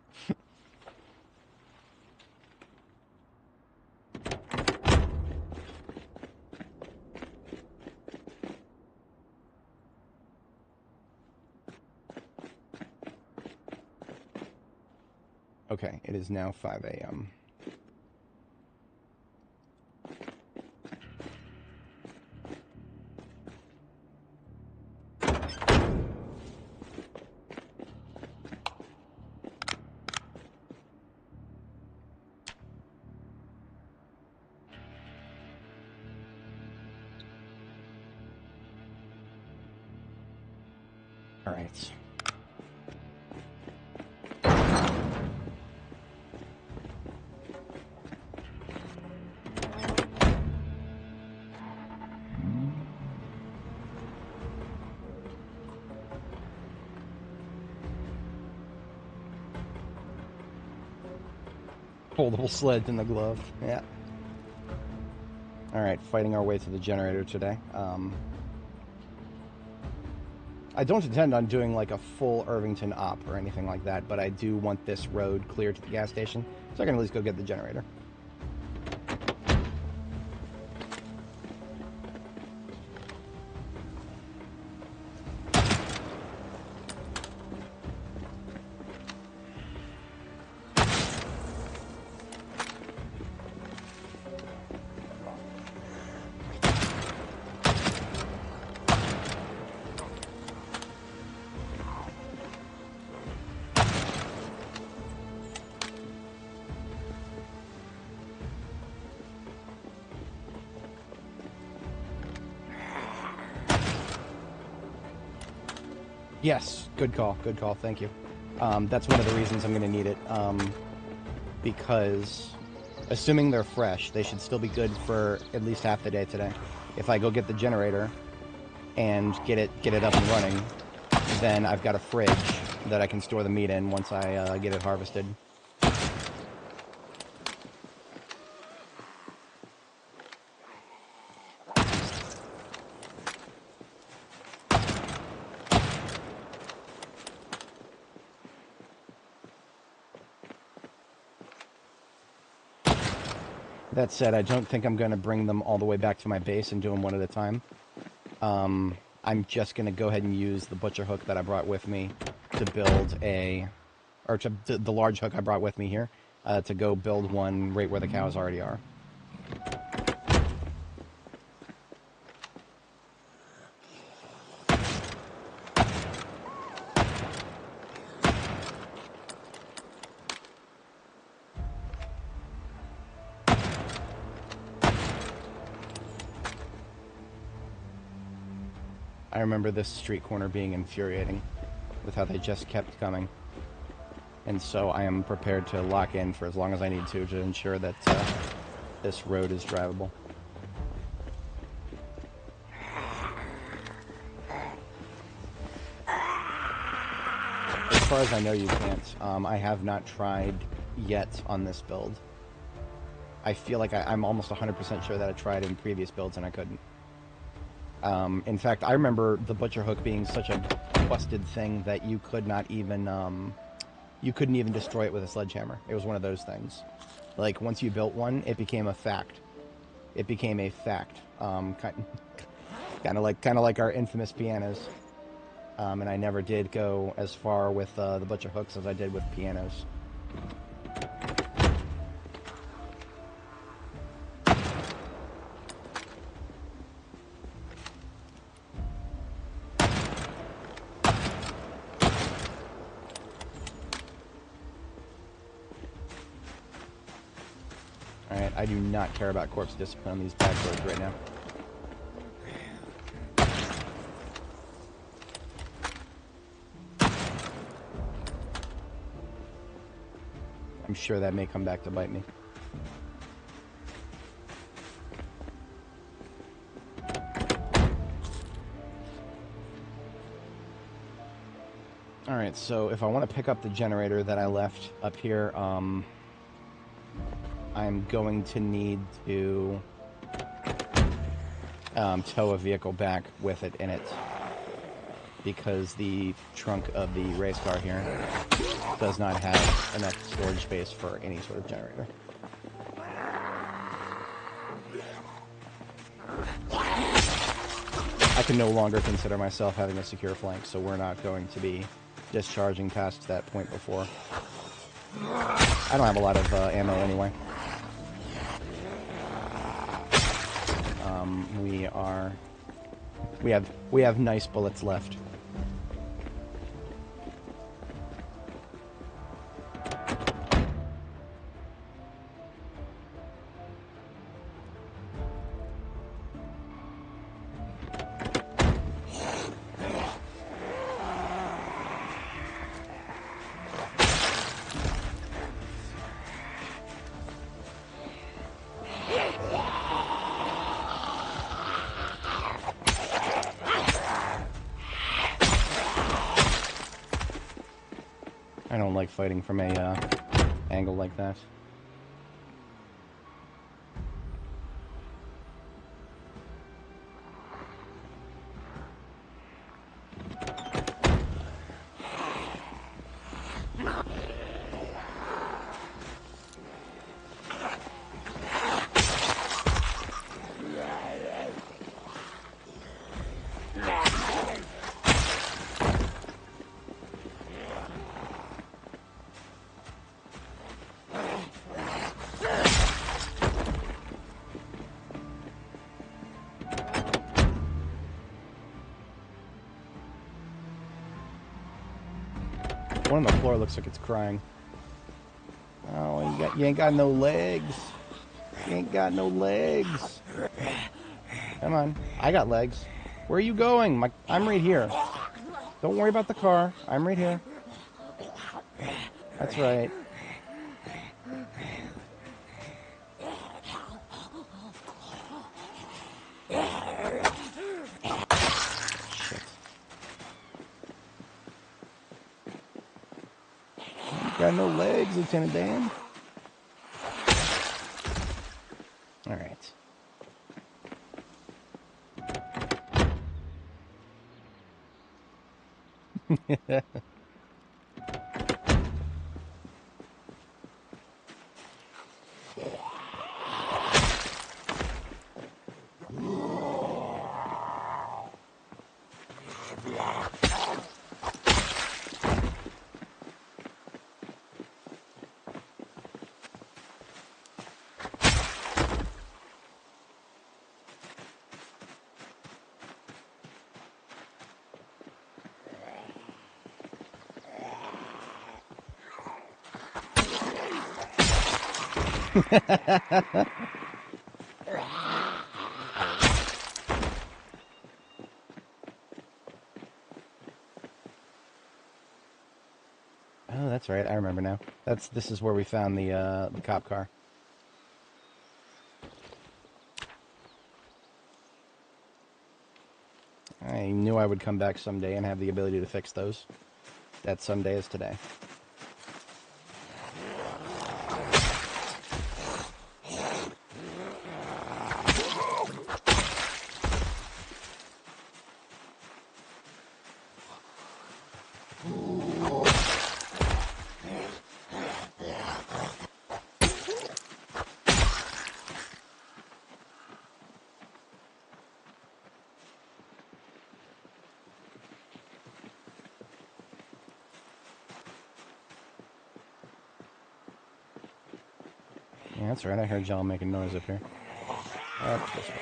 Okay, it is now 5 a.m. All right. Foldable sleds in the glove. Yeah. All right, fighting our way to the generator today. I don't intend on doing like a full Irvington op or anything like that, but I do want this road clear to the gas station, so I can at least go get the generator. Yes, good call, thank you. That's one of the reasons I'm going to need it, because assuming they're fresh, they should still be good for at least half the day today. If I go get the generator and get it up and running, then I've got a fridge that I can store the meat in once I get it harvested. That said, I don't think I'm going to bring them all the way back to my base and do them one at a time. I'm just going to go ahead and use the butcher hook that I brought with me to build the large hook I brought with me here, to go build one right where the cows already are. I remember this street corner being infuriating with how they just kept coming. And so I am prepared to lock in for as long as I need to ensure that this road is drivable. As far as I know, you can't. I have not tried yet on this build. I feel like I'm almost 100% sure that I tried in previous builds and I couldn't. In fact, I remember the butcher hook being such a busted thing that you could not even, you couldn't even destroy it with a sledgehammer. It was one of those things. Like, once you built one, it became a fact. It became a fact. Kind of like our infamous pianos. And I never did go as far with the butcher hooks as I did with pianos. Alright, I do not care about corpse discipline on these back roads right now. I'm sure that may come back to bite me. Alright, so if I want to pick up the generator that I left up here, I'm going to need to tow a vehicle back with it in it, because the trunk of the race car here does not have enough storage space for any sort of generator. I can no longer consider myself having a secure flank, so we're not going to be discharging past that point before. I don't have a lot of ammo anyway. We have nice bullets left. I don't like fighting from a angle like that. One on the floor looks like it's crying. Oh, you ain't got no legs. You ain't got no legs. Come on, I got legs. Where are you going? I'm right here. Don't worry about the car. I'm right here. That's right. Got no legs, Lieutenant Dan. All right. Oh, that's right. I remember now. This is where we found the cop car. I knew I would come back someday and have the ability to fix those. That someday is today. Yeah, that's right. I heard y'all making noise up here. Up this way.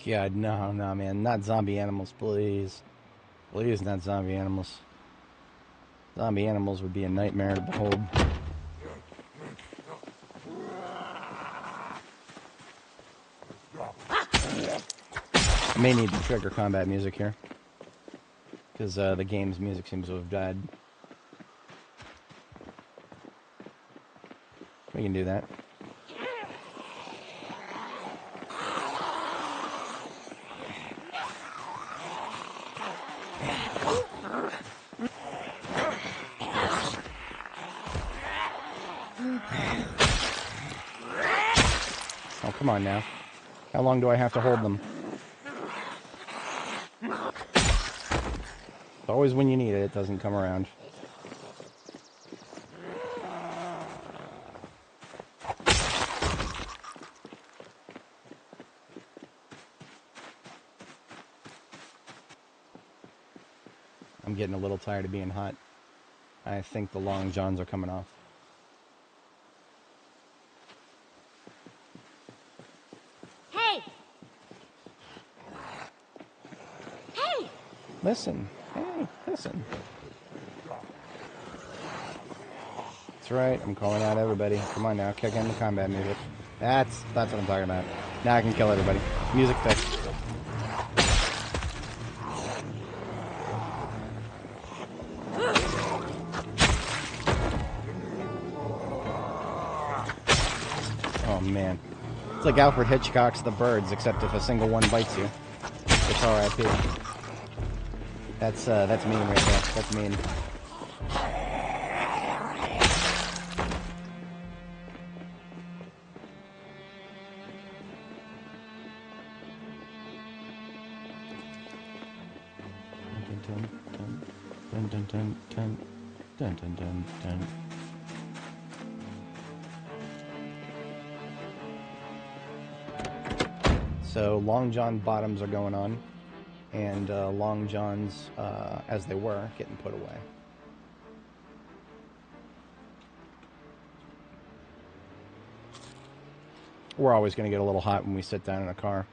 God, no, man. Not zombie animals, please. Please, not zombie animals. Zombie animals would be a nightmare to behold. I may need to trigger combat music here, because the game's music seems to have died. We can do that. Oh, come on now. How long do I have to hold them? It's always when you need it, it doesn't come around. I'm getting a little tired of being hot. I think the long johns are coming off. Hey! Hey! Listen. Hey, listen. That's right, I'm calling out everybody. Come on now, kick in the combat music. That's what I'm talking about. Now I can kill everybody. Music fixed. Oh man. It's like Alfred Hitchcock's The Birds, except if a single one bites you. It's R.I.P. That's mean right there. That's mean. Dun, dun, dun, dun, dun, dun, dun, dun. So Long John bottoms are going on, and Long Johns, as they were, getting put away. We're always going to get a little hot when we sit down in a car.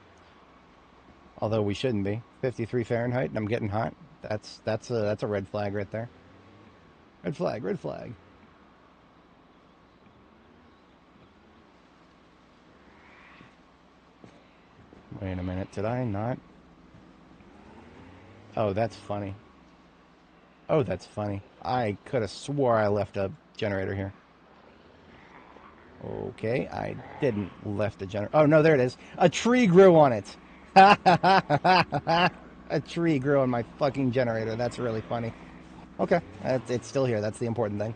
Although we shouldn't be. 53 Fahrenheit, and I'm getting hot. That's a red flag right there. Red flag, red flag. Wait a minute, did I not? Oh, that's funny. Oh, that's funny. I could have swore I left a generator here. Okay, I didn't left a generator. Oh, no, there it is. A tree grew on it. A tree grew on my fucking generator. That's really funny. Okay, it's still here. That's the important thing.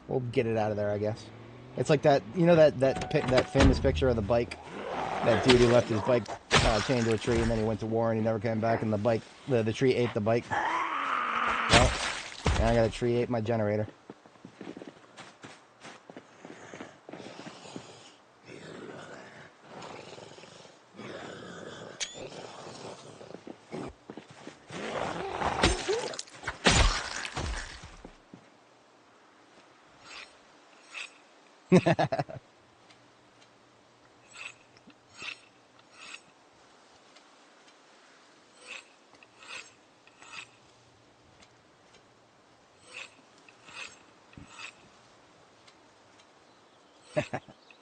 We'll get it out of there, I guess. It's like that, you know, that famous picture of the bike. That dude who left his bike chained to a tree, and then he went to war, and he never came back, and the tree ate the bike. Well, now I got a tree ate my generator.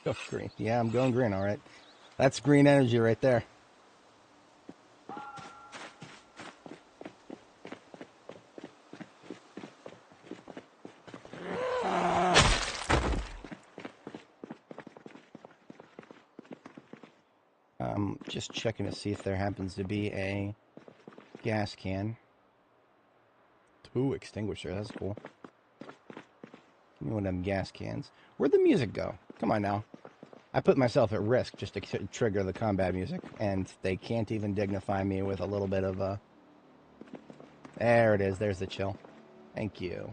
Go green. Yeah, I'm going green, all right. That's green energy right there. Just checking to see if there happens to be a gas can. Ooh, extinguisher. That's cool. Give me one of them gas cans. Where'd the music go? Come on now. I put myself at risk just to trigger the combat music, and they can't even dignify me with a little bit of a... There it is. There's the chill. Thank you.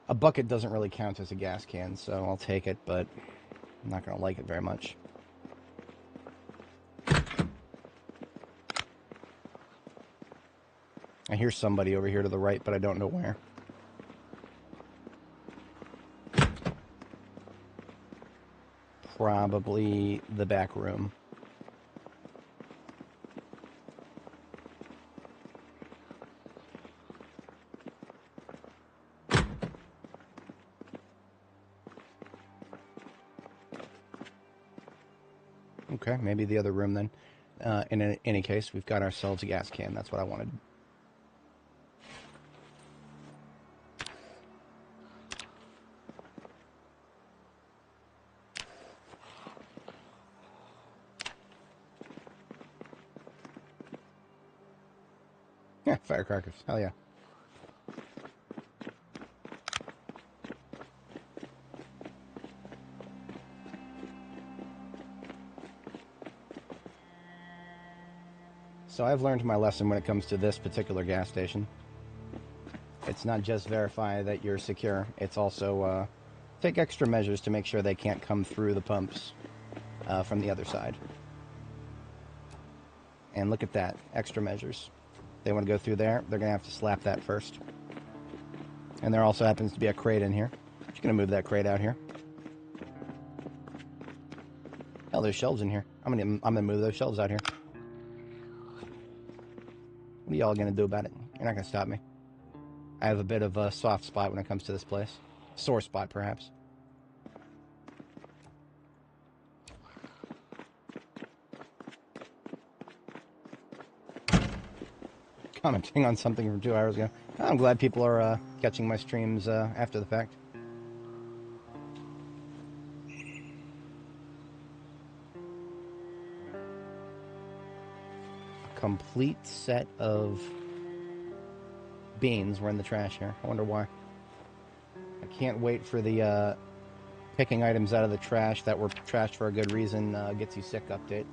A bucket doesn't really count as a gas can, so I'll take it, but I'm not going to like it very much. I hear somebody over here to the right, but I don't know where. Probably the back room. Okay, maybe the other room then. In any case, we've got ourselves a gas can. That's what I wanted. Yeah, firecrackers. Hell yeah. So I've learned my lesson when it comes to this particular gas station. It's not just verify that you're secure, it's also take extra measures to make sure they can't come through the pumps from the other side. And look at that, extra measures. They want to go through there, they're going to have to slap that first. And there also happens to be a crate in here. Just going to move that crate out here. Hell, there's shelves in here. I'm gonna move those shelves out here. What are y'all going to do about it? You're not going to stop me. I have a bit of a soft spot when it comes to this place. Sore spot, perhaps. Commenting on something from 2 hours ago. I'm glad people are catching my streams after the fact. A complete set of beans were in the trash here. I wonder why. I can't wait for the picking items out of the trash that were trashed for a good reason gets you sick update.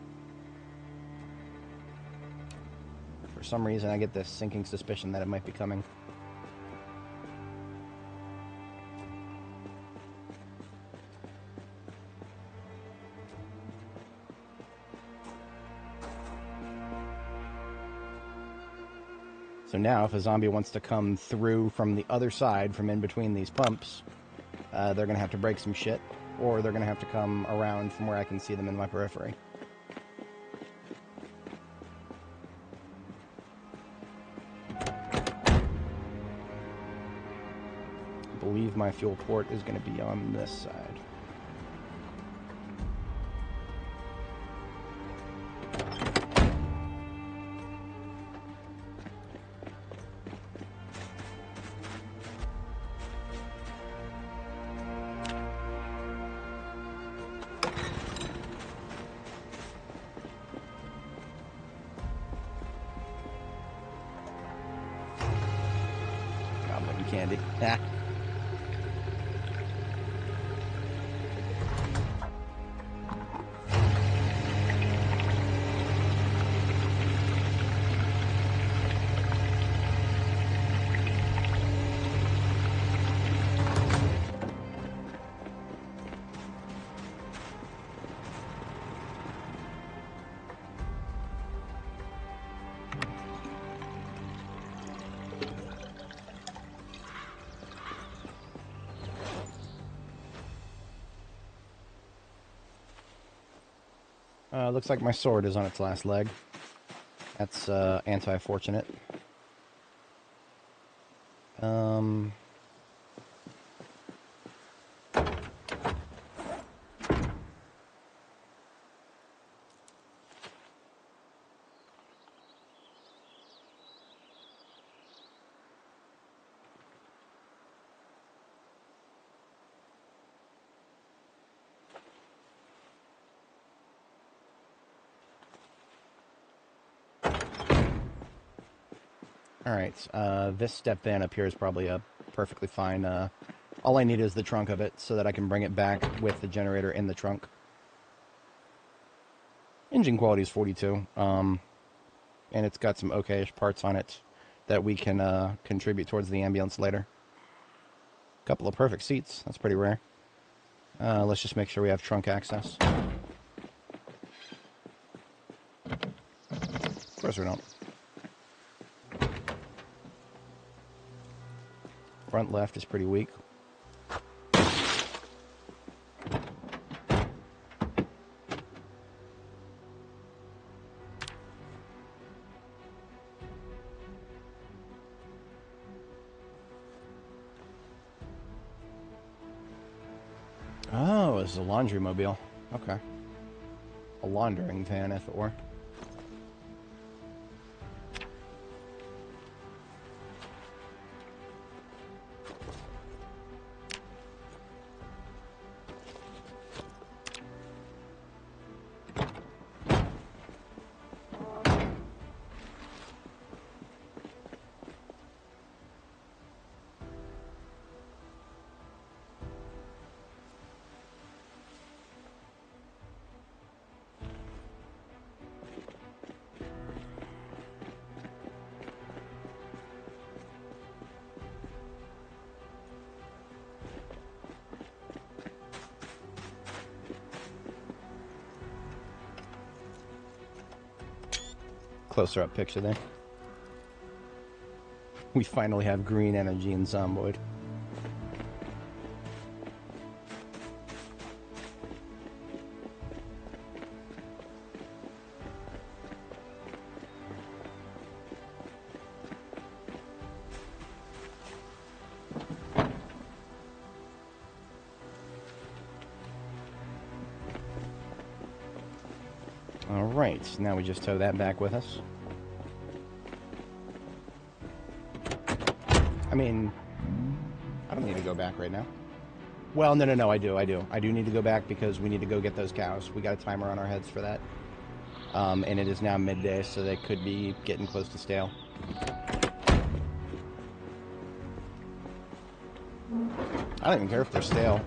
For some reason, I get this sinking suspicion that it might be coming. So now, if a zombie wants to come through from the other side, from in between these pumps, they're going to have to break some shit, or they're going to have to come around from where I can see them in my periphery. I believe my fuel port is going to be on this side. Goblin candy. Ah. Looks like my sword is on its last leg. That's anti-fortunate. Alright, this step van up here is probably a perfectly fine. All I need is the trunk of it so that I can bring it back with the generator in the trunk. Engine quality is 42, and it's got some okay-ish parts on it that we can contribute towards the ambulance later. Couple of perfect seats, that's pretty rare. Let's just make sure we have trunk access. Of course we don't. Front left is pretty weak. Oh, it's a laundry mobile. Okay. a laundering van, if it were. Closer up picture there. We finally have green energy in Zomboid. Alright, now we just tow that back with us. I mean, I don't need to go back right now. Well, no, I do. I do need to go back because we need to go get those cows. We got a timer on our heads for that. And it is now midday, so they could be getting close to stale. I don't even care if they're stale,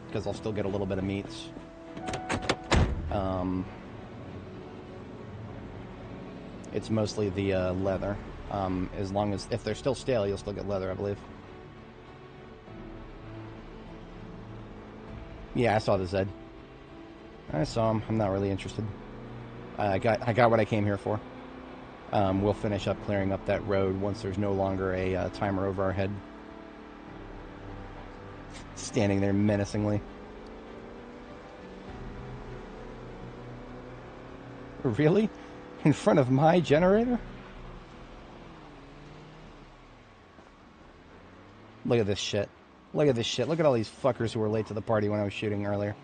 because I'll still get a little bit of meats. It's mostly the leather. As long as, if they're still stale, you'll still get leather, I believe. Yeah, I saw the Zed. I saw him. I'm not really interested. I got what I came here for. We'll finish up clearing up that road once there's no longer a timer over our head. Standing there menacingly. Really? In front of my generator? Look at this shit. Look at this shit. Look at all these fuckers who were late to the party when I was shooting earlier.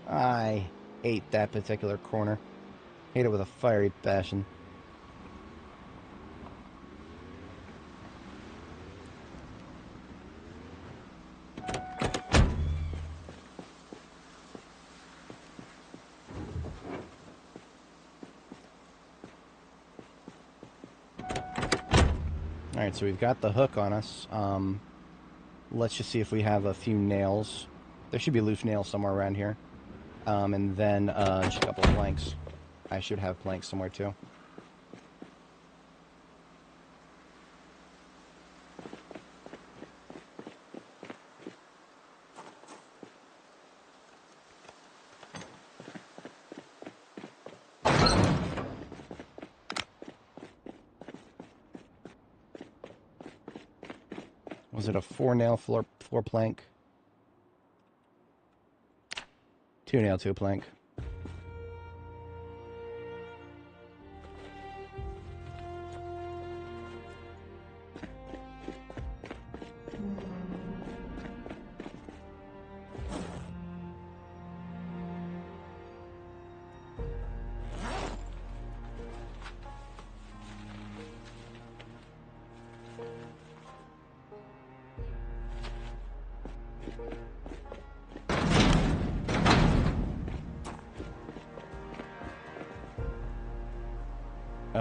I hate that particular corner. Hate it with a fiery passion. Alright, so we've got the hook on us. Let's just see if we have a few nails. There should be loose nails somewhere around here. And then just a couple of planks. I should have planks somewhere too. Was it a 4-nail floor plank? 2-nail, 2 plank.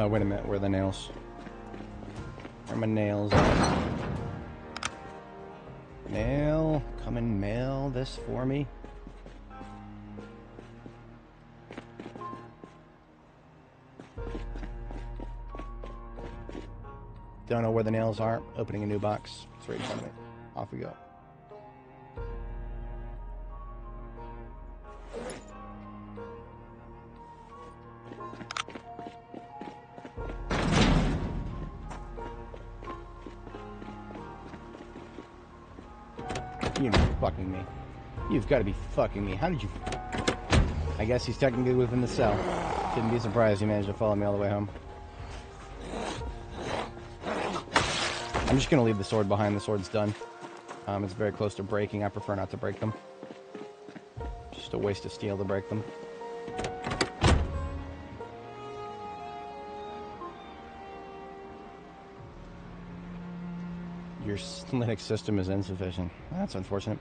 Wait a minute, where are the nails? Where are my nails? Nail, come and mail this for me. Don't know where the nails are. Opening a new box. It's right in front of me. Off we go. You're fucking me. You've got to be fucking me. How did you... I guess he's technically within the cell. Shouldn't be surprised he managed to follow me all the way home. I'm just going to leave the sword behind. The sword's done. It's very close to breaking. I prefer not to break them. Just a waste of steel to break them. Your Linux system is insufficient. That's unfortunate.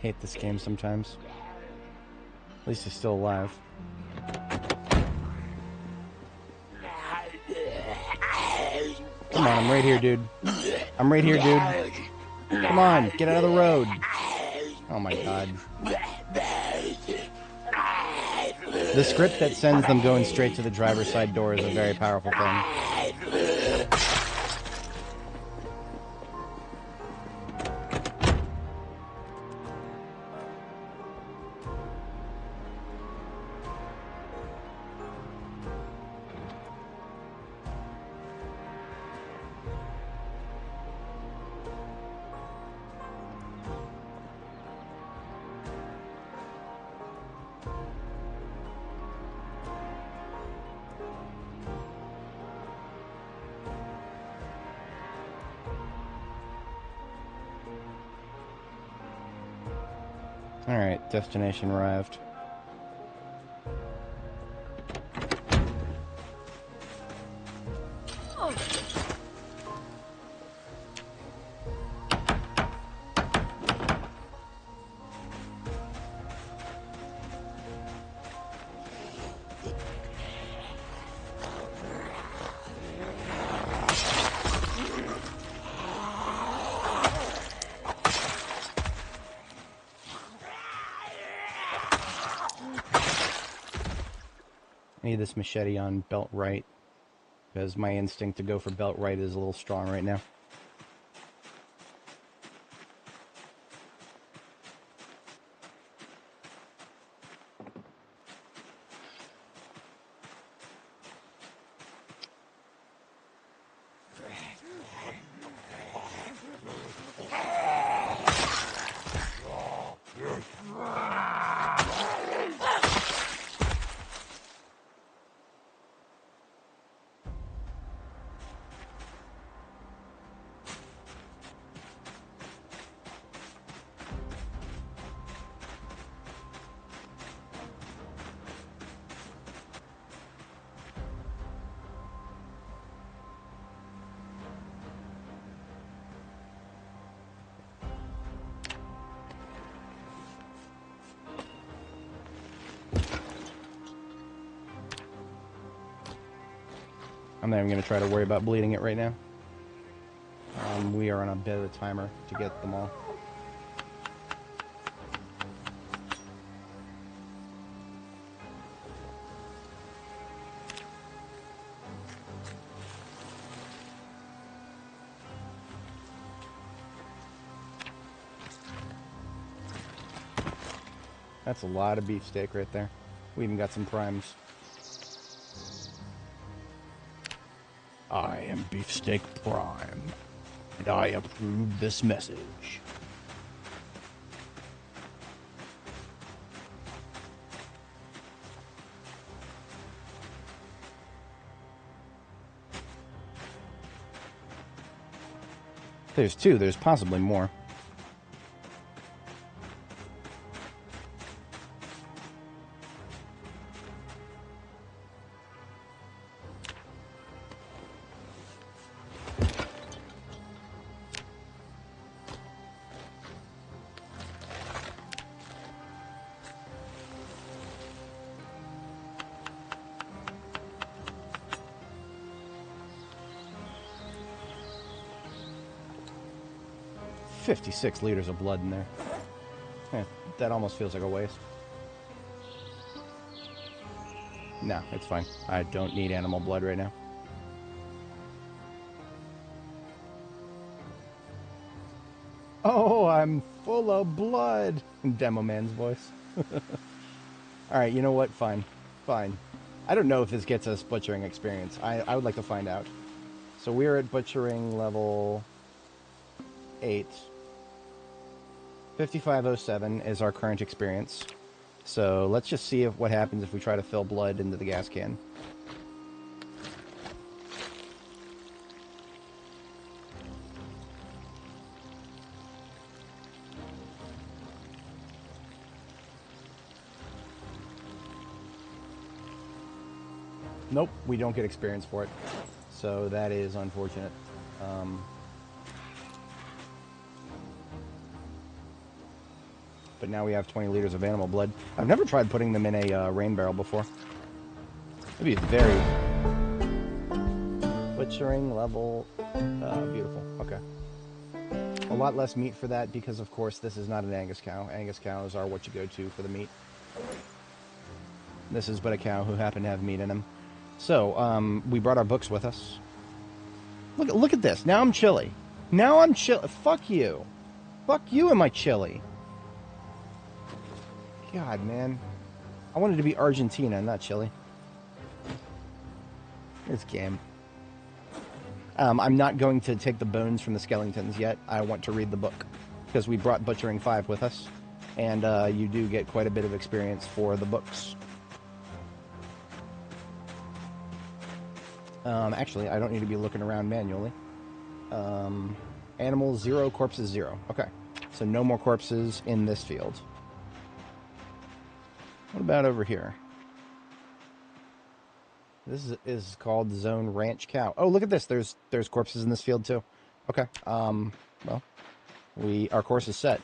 Hate this game sometimes. At least he's still alive. Come on, I'm right here, dude. I'm right here, dude. Come on, get out of the road. Oh my god. The script that sends them going straight to the driver's side door is a very powerful thing. Alright, destination arrived. I need this machete on belt right, because my instinct to go for belt right is a little strong right now. I'm not even going to try to worry about bleeding it right now. We are on a bit of a timer to get them all. That's a lot of beefsteak right there. We even got some primes. I am Beefsteak Prime, and I approve this message. There's two, there's possibly more. $56 liters of blood in there. That almost feels like a waste. No, it's fine. I don't need animal blood right now. Oh, I'm full of blood! Demo Man's voice. Alright, you know what? Fine. Fine. I don't know if this gets us butchering experience. I would like to find out. So we're at butchering level 8. 5507 is our current experience. So let's just see what happens if we try to fill blood into the gas can. Nope, we don't get experience for it. So that is unfortunate. But now we have 20 liters of animal blood. I've never tried putting them in a rain barrel before. It'd be very... Butchering level... beautiful. Okay. A lot less meat for that because, of course, this is not an Angus cow. Angus cows are what you go to for the meat. This is but a cow who happened to have meat in him. So, we brought our books with us. Look at this. Now I'm chilly. Now I'm chilly. Fuck you. Fuck you and my chili. God, man. I wanted to be Argentina, not Chile. This game. I'm not going to take the bones from the skeletons yet. I want to read the book. Because we brought Butchering 5 with us. And you do get quite a bit of experience for the books. Actually, I don't need to be looking around manually. Animals 0, corpses 0. Okay. So no more corpses in this field. What about over here? This is called Zone Ranch Cow. Oh, look at this. There's corpses in this field too. Okay. Well, our course is set.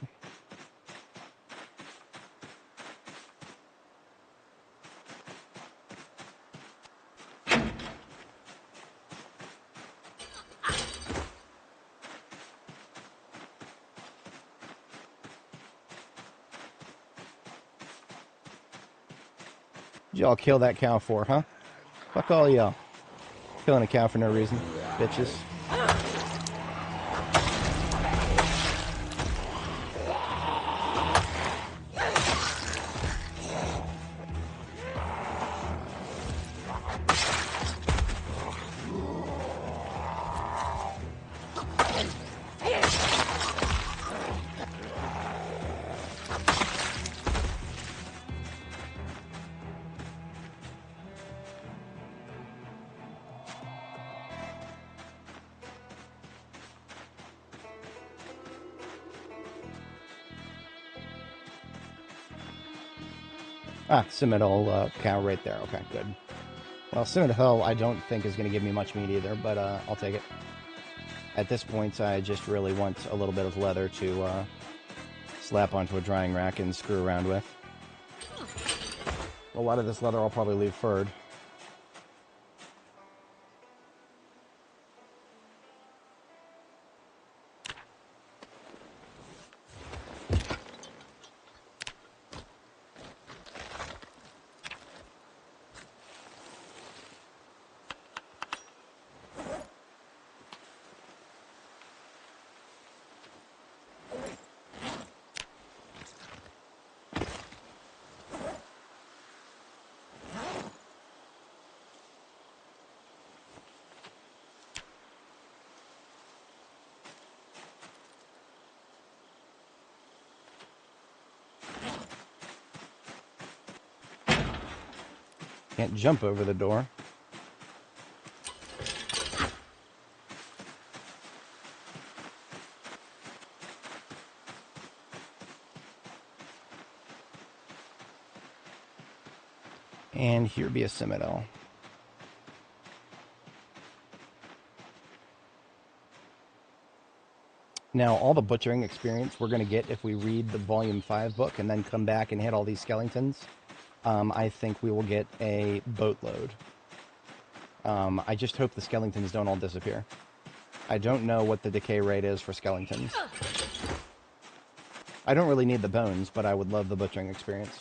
Y'all kill that cow for, huh? Fuck all y'all. Killing a cow for no reason. Bitches. Ah, Simmental cow right there. Okay, good. Well, Simmental I don't think is going to give me much meat either, but I'll take it. At this point, I just really want a little bit of leather to slap onto a drying rack and screw around with. A lot of this leather I'll probably leave furred. Can't jump over the door. And here be a Simmental. Now, all the butchering experience we're going to get if we read the Volume 5 book and then come back and hit all these skeletons, I think we will get a boatload. I just hope the skeletons don't all disappear. I don't know what the decay rate is for skeletons. I don't really need the bones, but I would love the butchering experience.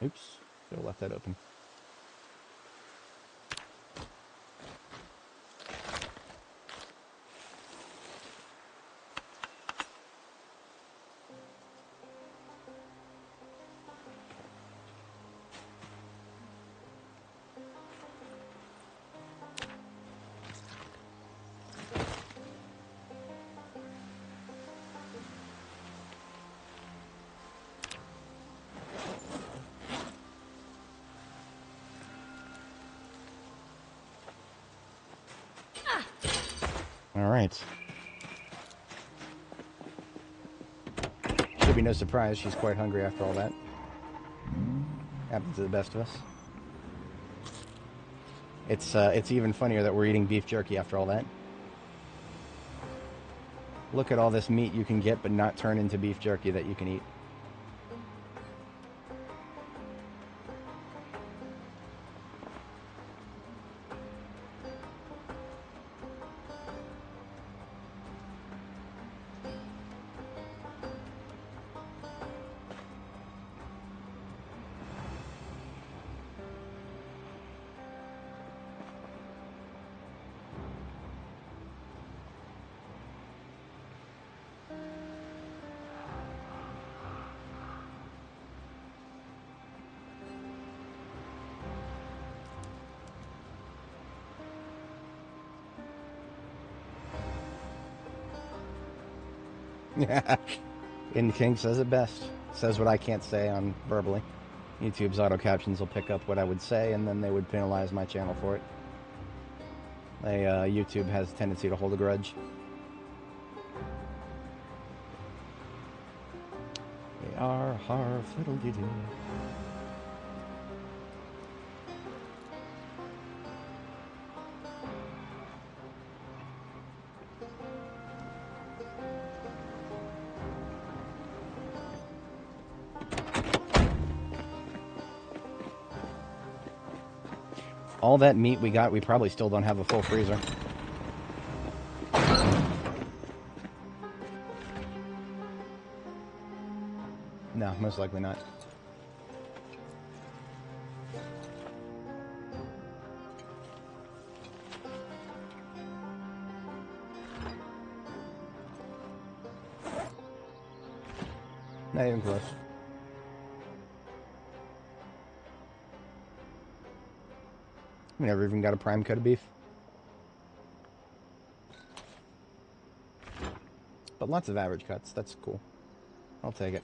Oops, should have left that open. Alright. Should be no surprise, she's quite hungry after all that. Happens to the best of us. It's even funnier that we're eating beef jerky after all that. Look at all this meat you can get but not turn into beef jerky that you can eat. In King says it best. Says what I can't say on verbally. YouTube's auto captions will pick up what I would say, and then they would penalize my channel for it. YouTube has a tendency to hold a grudge. Har har fiddle-dee-doo. All that meat we got, we probably still don't have a full freezer. No, most likely not. Not even close. We never even got a prime cut of beef. But lots of average cuts. That's cool. I'll take it.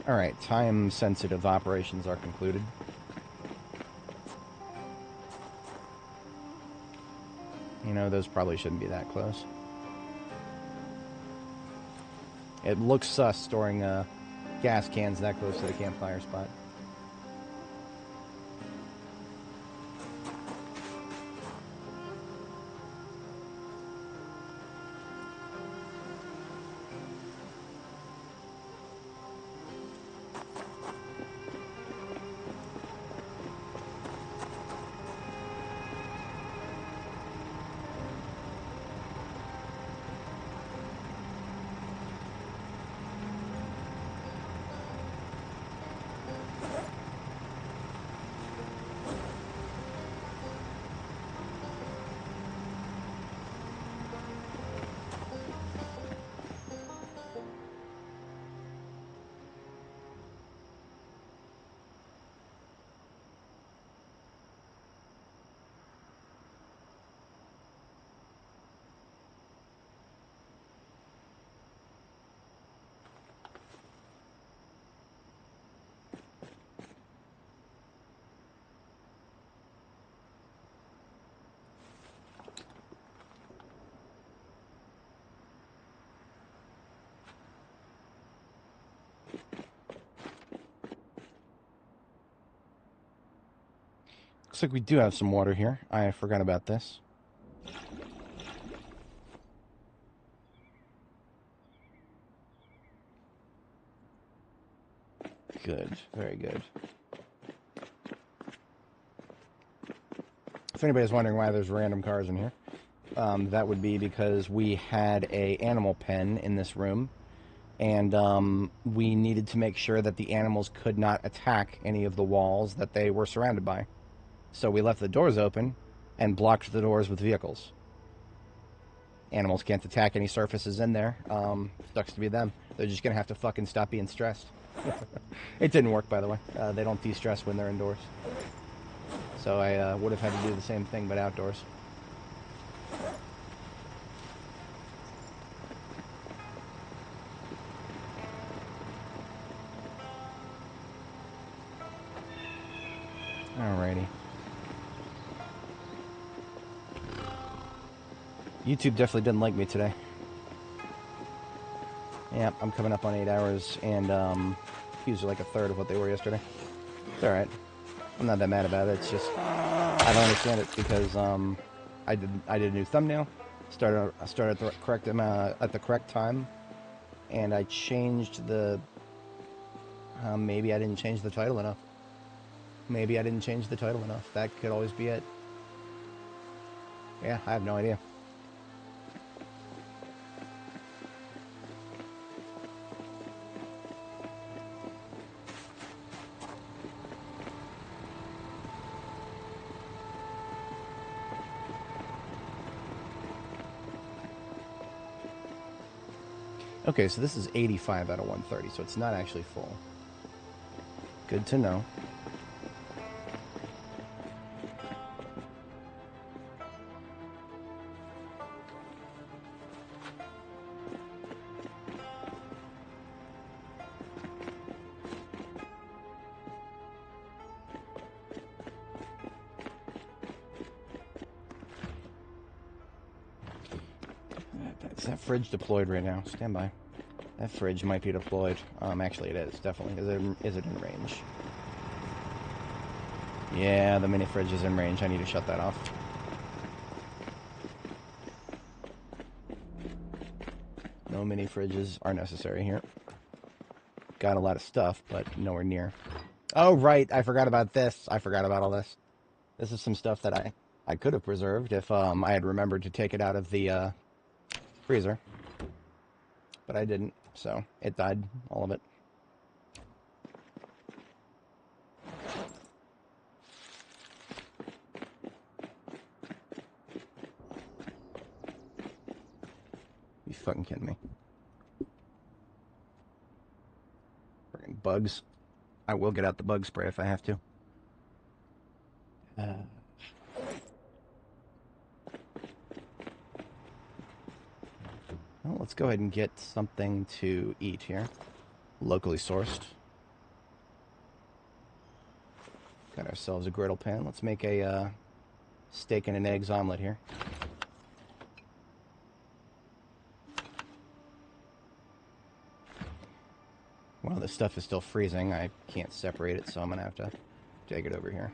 Alright, time-sensitive operations are concluded. You know, those probably shouldn't be that close. It looks sus storing gas cans that close to the campfire spot. Looks like we do have some water here. I forgot about this. Good. Very good. If anybody's wondering why there's random cars in here, that would be because we had a animal pen in this room, and we needed to make sure that the animals could not attack any of the walls that they were surrounded by. So we left the doors open and blocked the doors with vehicles. Animals can't attack any surfaces in there. Sucks to be them. They're just going to have to fucking stop being stressed. It didn't work, by the way. They don't de-stress when they're indoors. So I would have had to do the same thing, but outdoors. Alrighty. YouTube definitely didn't like me today. Yeah, I'm coming up on 8 hours, and views are like a third of what they were yesterday. It's alright. I'm not that mad about it. It's just I don't understand it because I did a new thumbnail. I started at the correct time, and I changed the. Maybe I didn't change the title enough. Maybe I didn't change the title enough. That could always be it. Yeah, I have no idea. Okay, so this is 85 out of 130, so it's not actually full. Good to know. Is that fridge deployed right now? Stand by. That fridge might be deployed. Actually it is, definitely. Is it in range? Yeah, the mini fridge is in range. I need to shut that off. No mini fridges are necessary here. Got a lot of stuff, but nowhere near. Oh, right. I forgot about this. I forgot about all this. This is some stuff that I could have preserved if I had remembered to take it out of the freezer. But I didn't, so it died, all of it. You fucking kidding me? Friggin' bugs. I will get out the bug spray if I have to. Well, let's go ahead and get something to eat here. Locally sourced. Got ourselves a griddle pan. Let's make a steak and an eggs omelet here. While this stuff is still freezing, I can't separate it, so I'm gonna have to take it over here.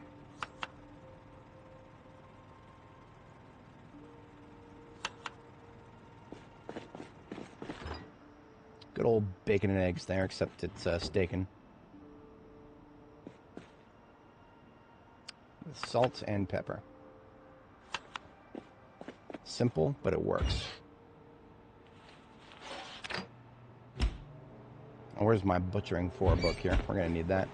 Good old bacon and eggs there, except it's steaking. With salt and pepper. Simple, but it works. Oh, where's my butchering for book here? We're gonna need that.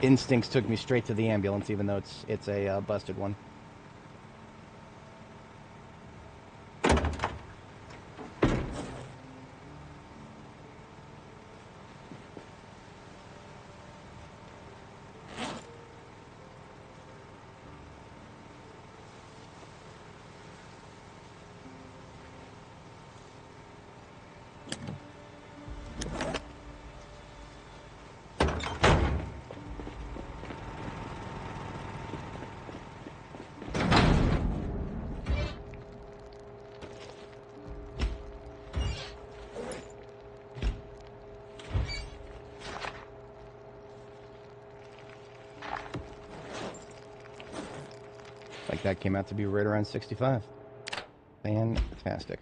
Instincts took me straight to the ambulance, even though it's a busted one. Like that came out to be right around 65. Fantastic.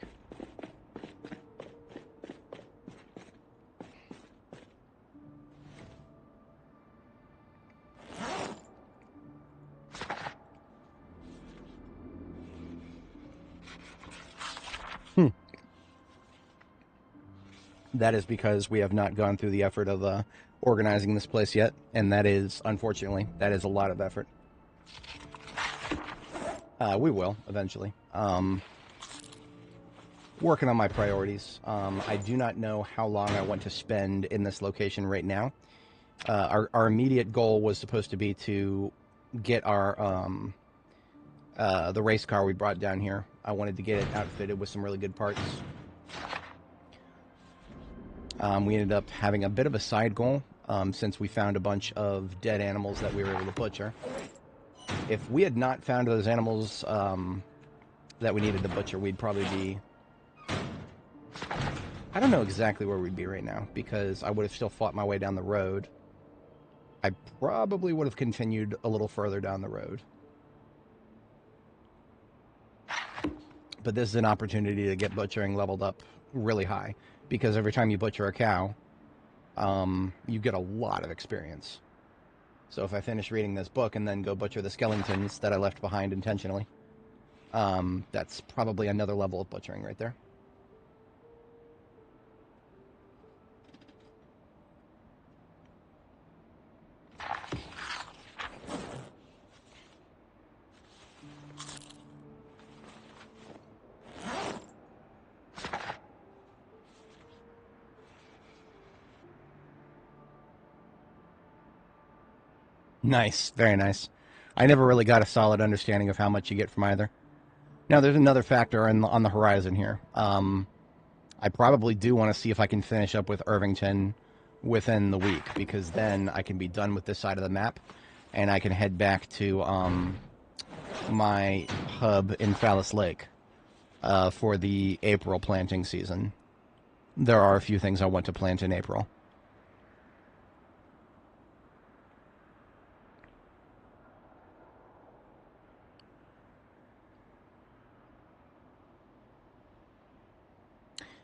That is because we have not gone through the effort of organizing this place yet, and that is, unfortunately, that is a lot of effort. We will, eventually. Working on my priorities. I do not know how long I want to spend in this location right now. Our immediate goal was supposed to be to get our the race car we brought down here. I wanted to get it outfitted with some really good parts. We ended up having a bit of a side goal. since we found a bunch of dead animals that we were able to butcher. If we had not found those animals that we needed to butcher, we'd probably be... I don't know exactly where we'd be right now, because I would have still fought my way down the road. I probably would have continued a little further down the road. But this is an opportunity to get butchering leveled up really high, because every time you butcher a cow, you get a lot of experience. So if I finish reading this book and then go butcher the skeletons that I left behind intentionally, that's probably another level of butchering right there. Nice, very nice. I never really got a solid understanding of how much you get from either. Now, there's another factor on the horizon here. I probably do want to see if I can finish up with Irvington within the week, because then I can be done with this side of the map, and I can head back to my hub in Phallus Lake for the April planting season. There are a few things I want to plant in April.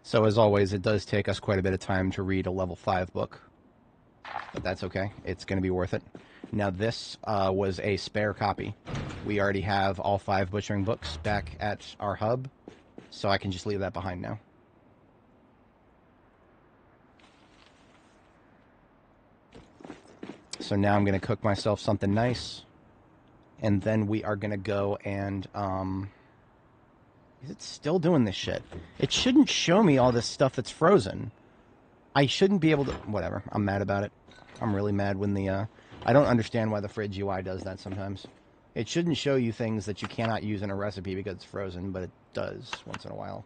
So, as always, it does take us quite a bit of time to read a level 5 book. But that's okay. It's going to be worth it. Now, this was a spare copy. We already have all 5 butchering books back at our hub, so I can just leave that behind now. So now I'm going to cook myself something nice, and then we are going to go and... Is it still doing this shit? It shouldn't show me all this stuff that's frozen. I shouldn't be able to... Whatever. I'm mad about it. I'm really mad when the... I don't understand why the fridge UI does that sometimes. It shouldn't show you things that you cannot use in a recipe because it's frozen, but it does once in a while.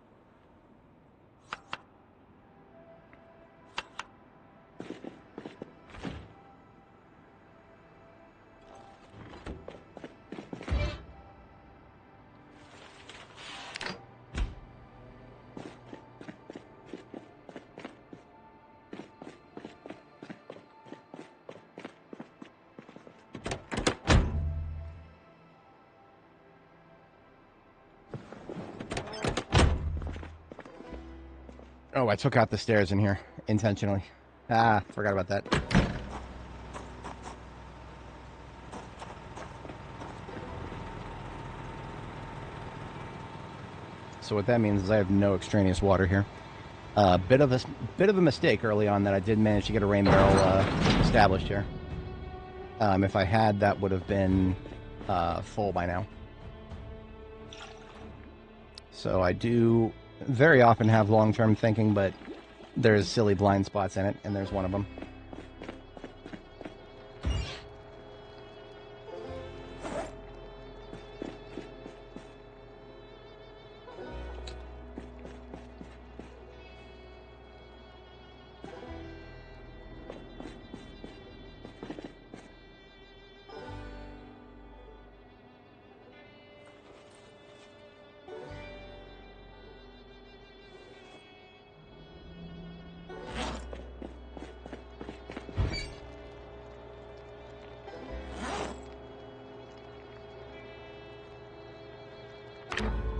Oh, I took out the stairs in here intentionally. Ah, forgot about that. So what that means is I have no extraneous water here. Bit of a mistake early on that I did manage to get a rain barrel established here. If I had, that would have been full by now. So I do very often have long-term thinking, but there's silly blind spots in it, and there's one of them.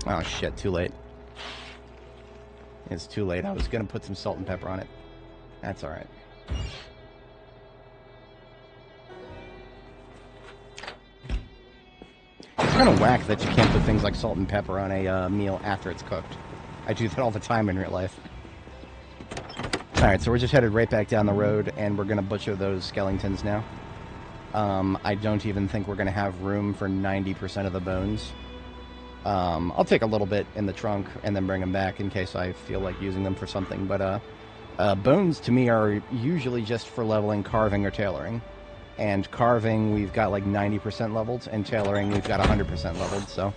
Oh shit, too late. It's too late. I was gonna put some salt and pepper on it. That's alright. It's kind of whack that you can't put things like salt and pepper on a meal after it's cooked. I do that all the time in real life. Alright, so we're just headed right back down the road, and we're gonna butcher those skeletons now. I don't even think we're gonna have room for 90% of the bones. I'll take a little bit in the trunk and then bring them back in case I feel like using them for something. But bones to me are usually just for leveling carving or tailoring. And carving we've got like 90% leveled, and tailoring we've got 100% leveled, so...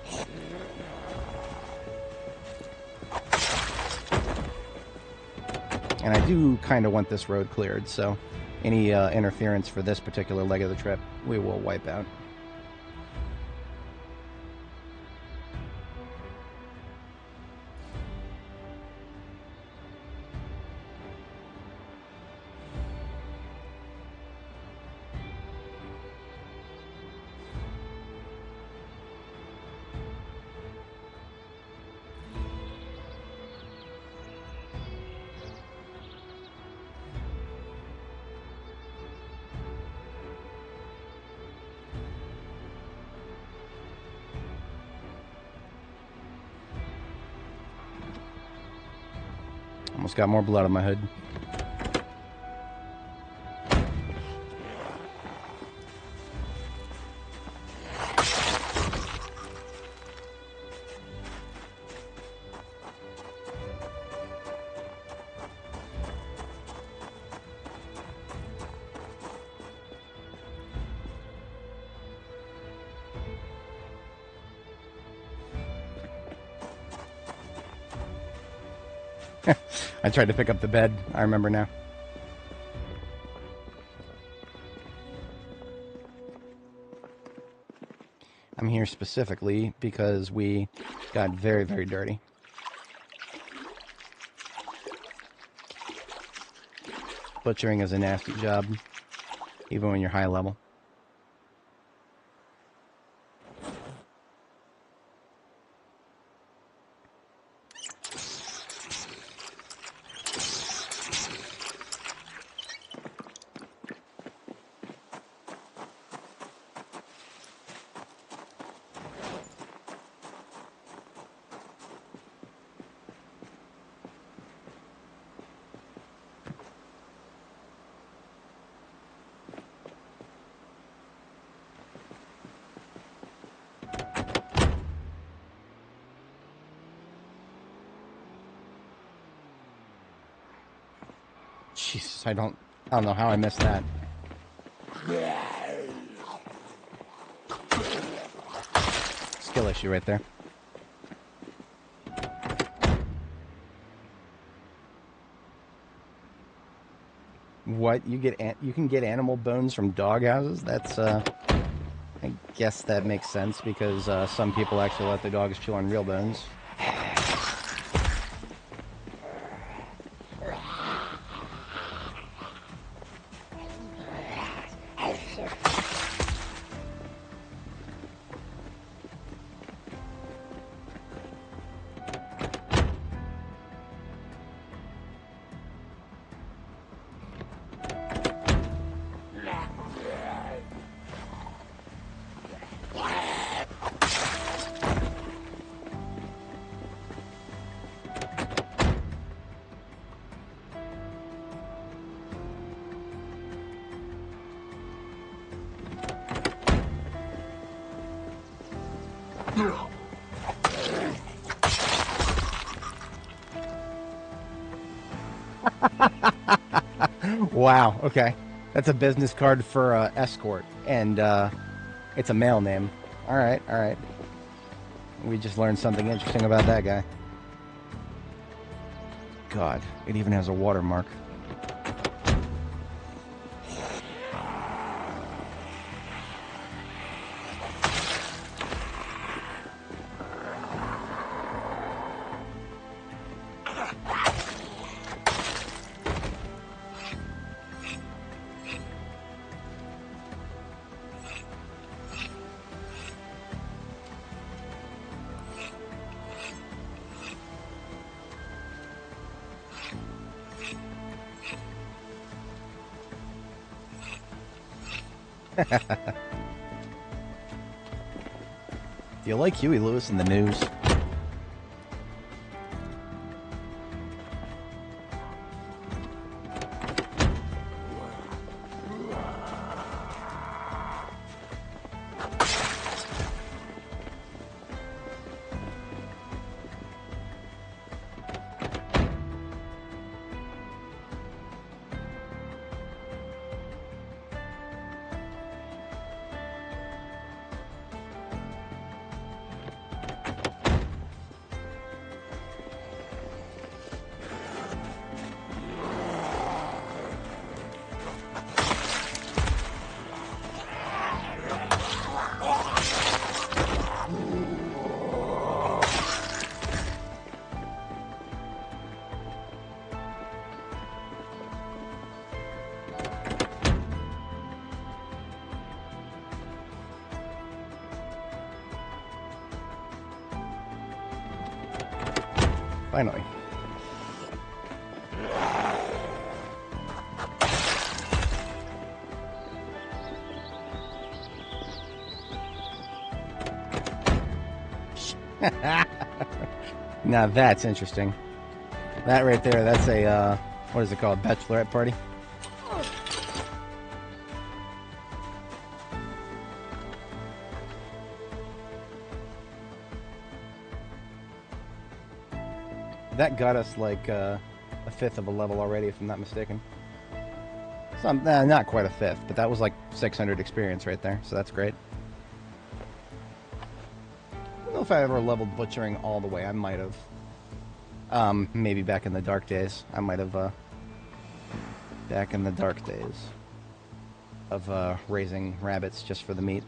And I do kind of want this road cleared, so any interference for this particular leg of the trip, we will wipe out. Almost got more blood on my hood. I tried to pick up the bed. I remember now. I'm here specifically because we got very, very dirty. Butchering is a nasty job, even when you're high level. Jesus, I don't know how I missed that. Skill issue right there. What? You can get animal bones from dog houses? That's I guess that makes sense because some people actually let their dogs chew on real bones. Wow, okay. That's a business card for escort, and it's a male name. Alright, alright. We just learned something interesting about that guy. God, it even has a watermark. Do you like Huey Lewis in the news? Finally. Now that's interesting. That right there, that's a, what is it called? Bachelorette party? That got us like a fifth of a level already, if I'm not mistaken. Some, not quite a fifth, but that was like 600 experience right there, so that's great. I don't know if I ever leveled butchering all the way. I might have. Maybe back in the dark days. I might have, back in the dark days of raising rabbits just for the meat.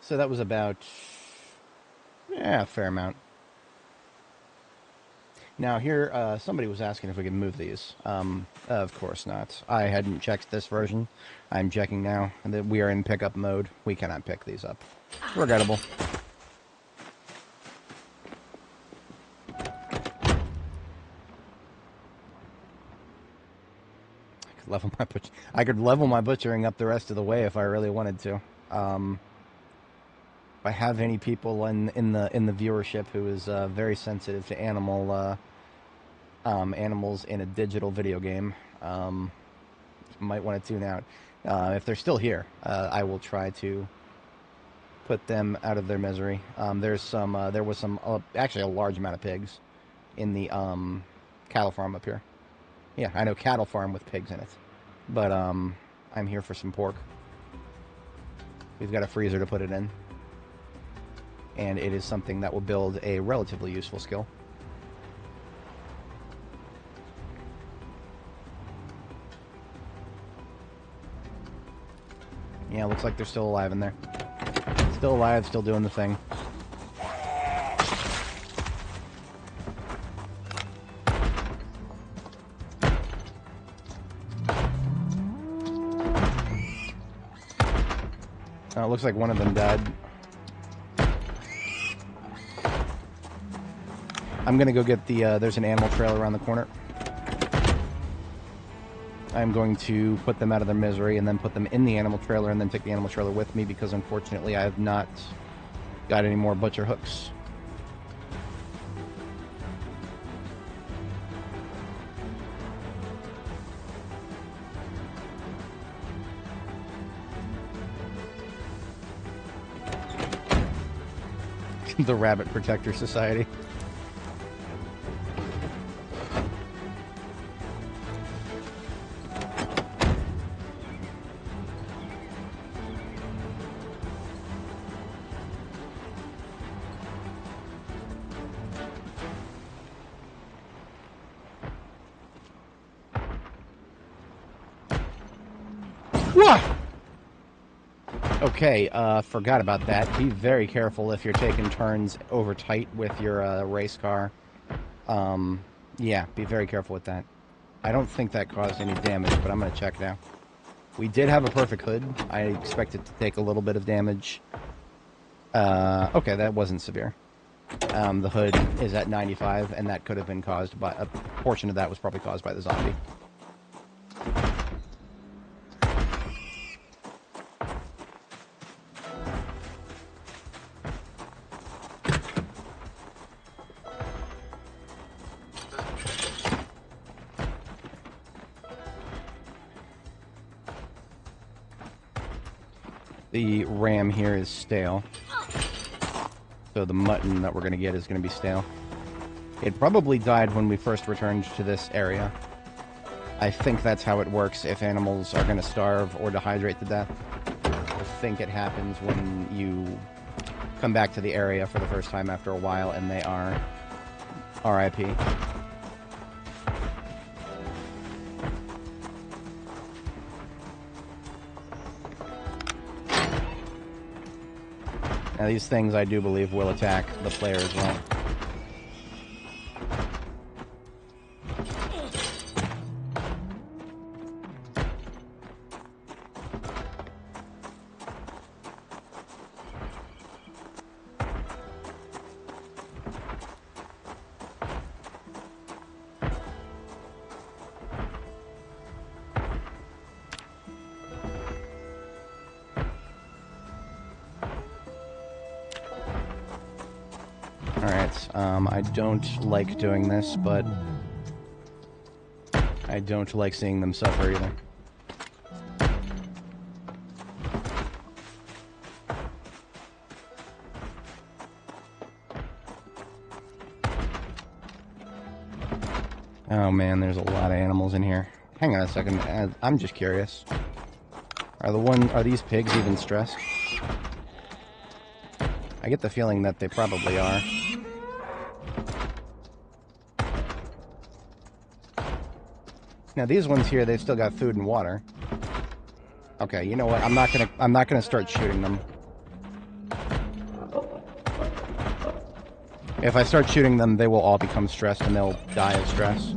So that was about, yeah, a fair amount. Now here, somebody was asking if we could move these. Of course not. I hadn't checked this version. I'm checking now. That we are in pickup mode. We cannot pick these up. Regrettable. I could level my butchering up the rest of the way if I really wanted to. If I have any people in the viewership who is very sensitive to animals in a digital video game, might want to tune out. If they're still here, I will try to put them out of their misery. There was some actually a large amount of pigs in the cattle farm up here. Yeah, I know, cattle farm with pigs in it, but I'm here for some pork. We've got a freezer to put it in, and it is something that will build a relatively useful skill. Yeah, looks like they're still alive in there. Still alive, still doing the thing. It looks like one of them died. I'm gonna go get the, there's an animal trailer around the corner. I'm going to put them out of their misery and then put them in the animal trailer and then take the animal trailer with me, because unfortunately I have not got any more butcher hooks. The Rabbit Protector Society. Okay, forgot about that. Be very careful if you're taking turns over tight with your race car. Yeah, be very careful with that. I don't think that caused any damage, but I'm going to check now. We did have a perfect hood. I expect it to take a little bit of damage. Okay, that wasn't severe. The hood is at 95, and that could have been caused by... A portion of that was probably caused by the zombie. The ram here is stale, so the mutton that we're going to get is going to be stale. It probably died when we first returned to this area. I think that's how it works if animals are going to starve or dehydrate to death. I think it happens when you come back to the area for the first time after a while and they are RIP. Now these things, I do believe, will attack the player as well. Alright, I don't like doing this, but I don't like seeing them suffer either. Oh man, there's a lot of animals in here. Hang on a second, I'm just curious. Are these pigs even stressed? I get the feeling that they probably are. Now these ones here, they've still got food and water. Okay, you know what? I'm not gonna start shooting them. If I start shooting them, they will all become stressed and they'll die of stress.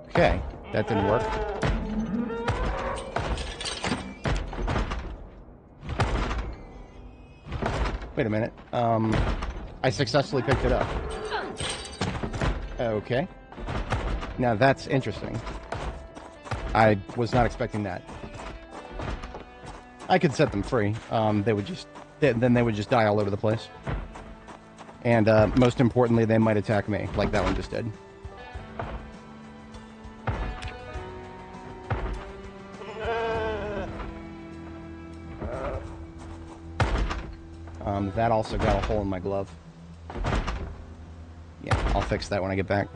Okay, that didn't work. Wait a minute. I successfully picked it up. Okay. Now that's interesting. I was not expecting that. I could set them free. Then they would just die all over the place. And most importantly, they might attack me, like that one just did. That also got a hole in my glove. Yeah, I'll fix that when I get back.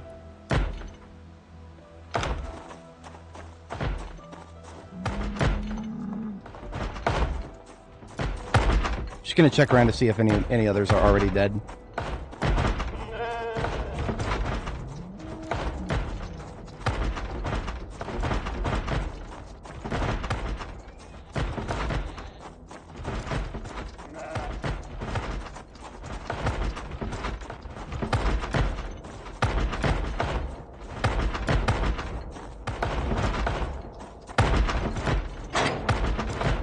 Just gonna check around to see if any others are already dead.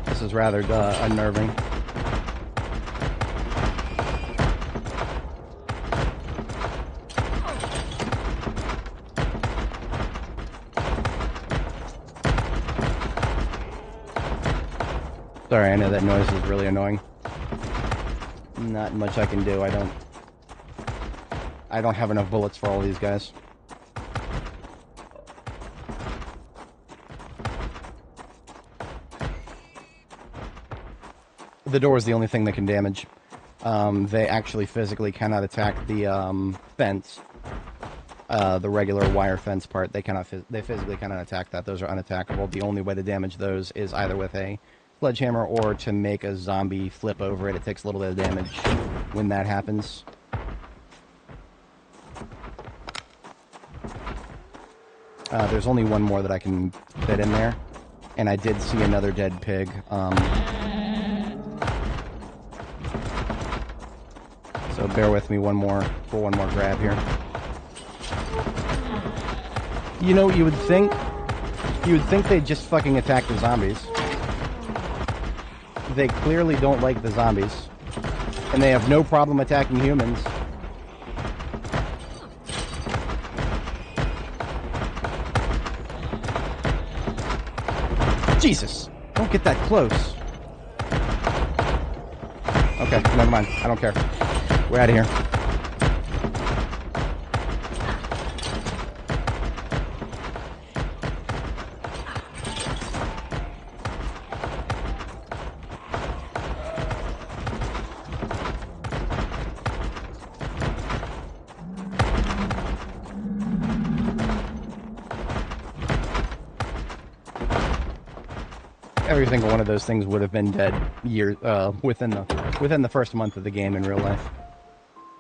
This is rather unnerving. Sorry, I know that noise is really annoying. Not much I can do. I don't have enough bullets for all these guys. The door is the only thing that can damage. They actually physically cannot attack the fence. The regular wire fence part, they physically cannot attack that. Those are unattackable. The only way to damage those is either with a sledgehammer or to make a zombie flip over it. It takes a little bit of damage when that happens. There's only one more that I can fit in there, and I did see another dead pig. So bear with me for one more grab here. You know, you would think they'd just fucking attack the zombies. They clearly don't like the zombies, and they have no problem attacking humans. Jesus! Don't get that close. Okay, never mind. I don't care. We're out of here. Every single one of those things would have been dead within the first month of the game in real life.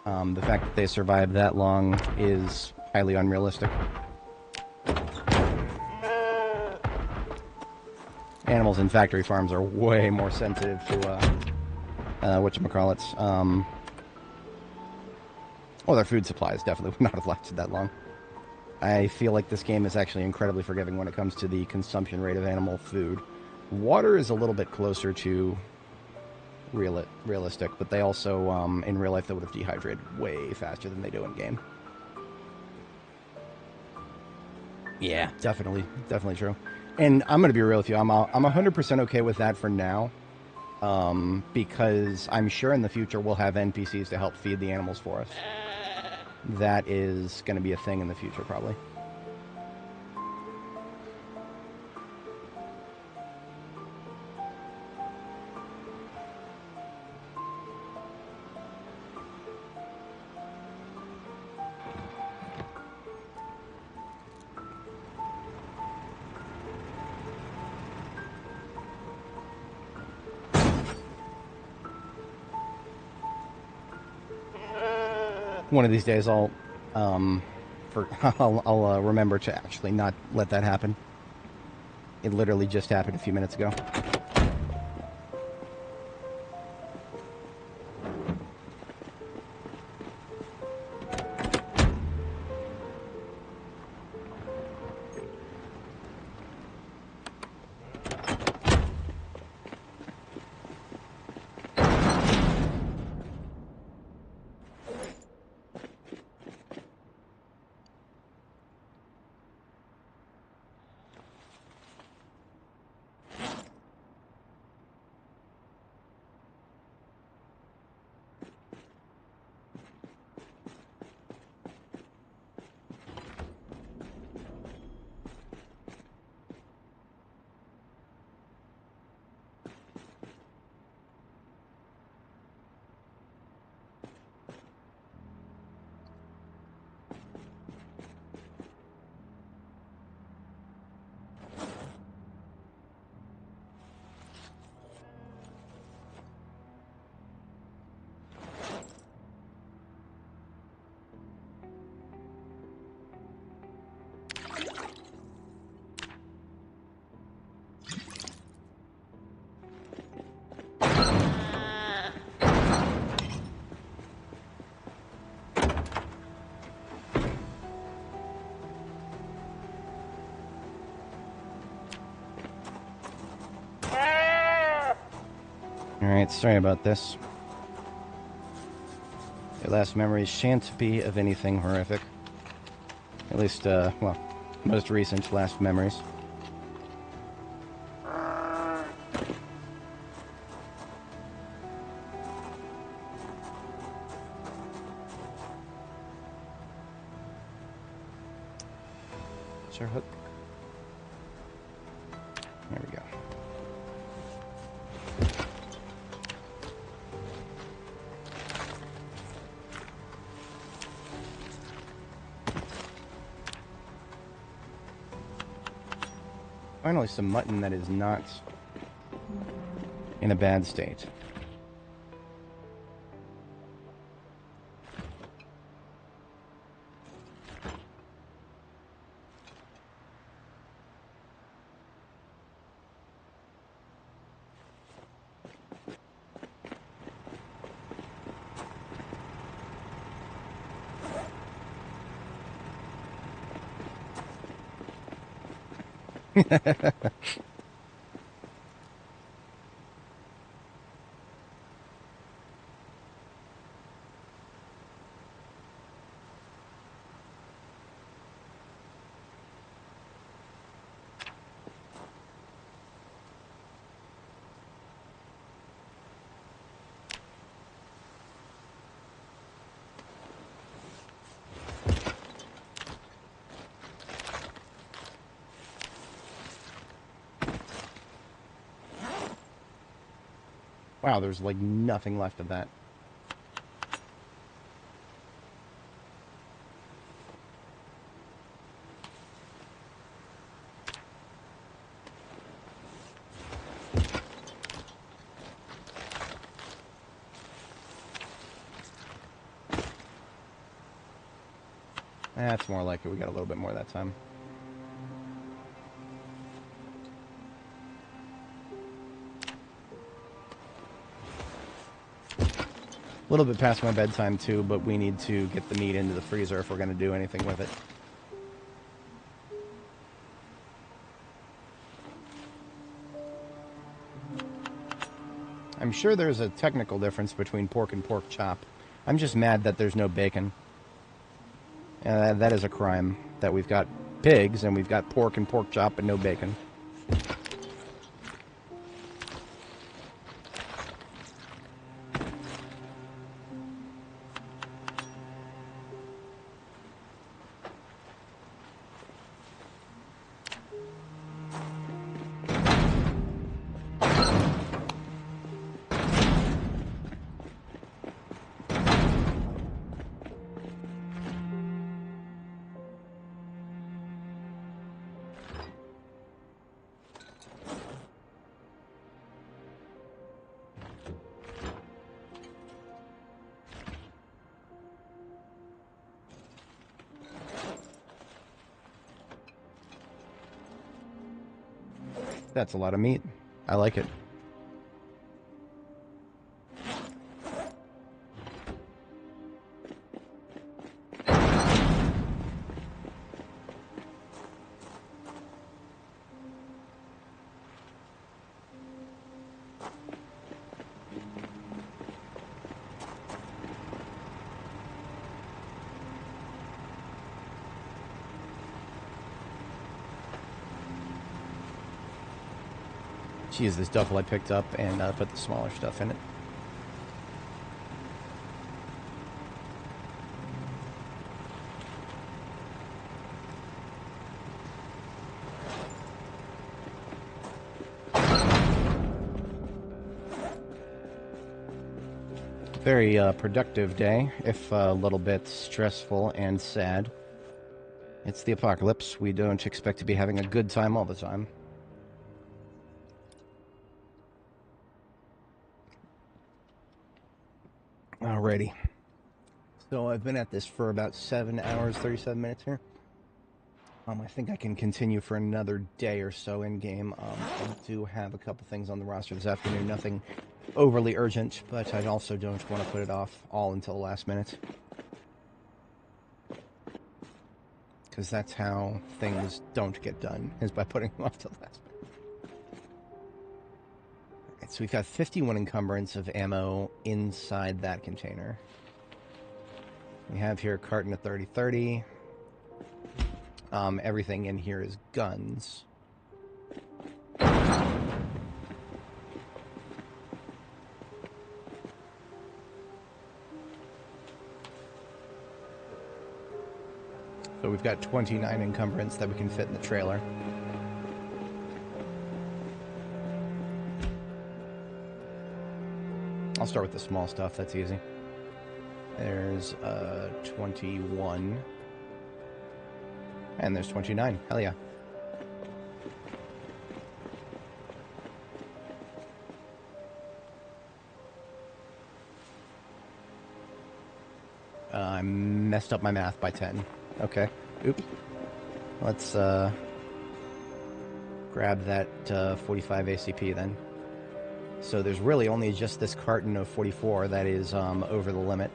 The fact that they survived that long is highly unrealistic. Animals in factory farms are way more sensitive to whatchamacallits. Well, their food supplies definitely would not have lasted that long. I feel like this game is actually incredibly forgiving when it comes to the consumption rate of animal food. Water is a little bit closer to realistic, but they also, in real life, they would have dehydrated way faster than they do in game. Yeah, definitely. Definitely true. And I'm going to be real with you. I'm 100% okay with that for now. Because I'm sure in the future we'll have NPCs to help feed the animals for us. That is going to be a thing in the future, probably. One of these days, I'll remember to actually not let that happen. It literally just happened a few minutes ago. Alright, sorry about this. Your last memories shan't be of anything horrific. At least, well, most recent last memories. Is there a hook? There we go. Finally, some mutton that is not in a bad state. Wow, there's like nothing left of that. That's more like it. We got a little bit more that time. A little bit past my bedtime too, but we need to get the meat into the freezer if we're going to do anything with it. I'm sure there's a technical difference between pork and pork chop. I'm just mad that there's no bacon. That is a crime that we've got pigs, and we've got pork and pork chop and no bacon. That's a lot of meat. I like it. Use this duffel I picked up and put the smaller stuff in it. Very productive day, if a little bit stressful and sad. It's the apocalypse. We don't expect to be having a good time all the time. Alrighty. So I've been at this for about 7 hours, 37 minutes here. I think I can continue for another day or so in game. I do have a couple things on the roster this afternoon. Nothing overly urgent, but I also don't want to put it off all until the last minute. Because that's how things don't get done, is by putting them off till the last minute. So we've got 51 encumbrance of ammo inside that container. We have here a carton of 30-30. Everything in here is guns. So we've got 29 encumbrance that we can fit in the trailer. I'll start with the small stuff, that's easy. There's 21. And there's 29. Hell yeah. I messed up my math by 10. Okay. Oops. Let's grab that 45 ACP then. So there's really only just this carton of 44 that is over the limit.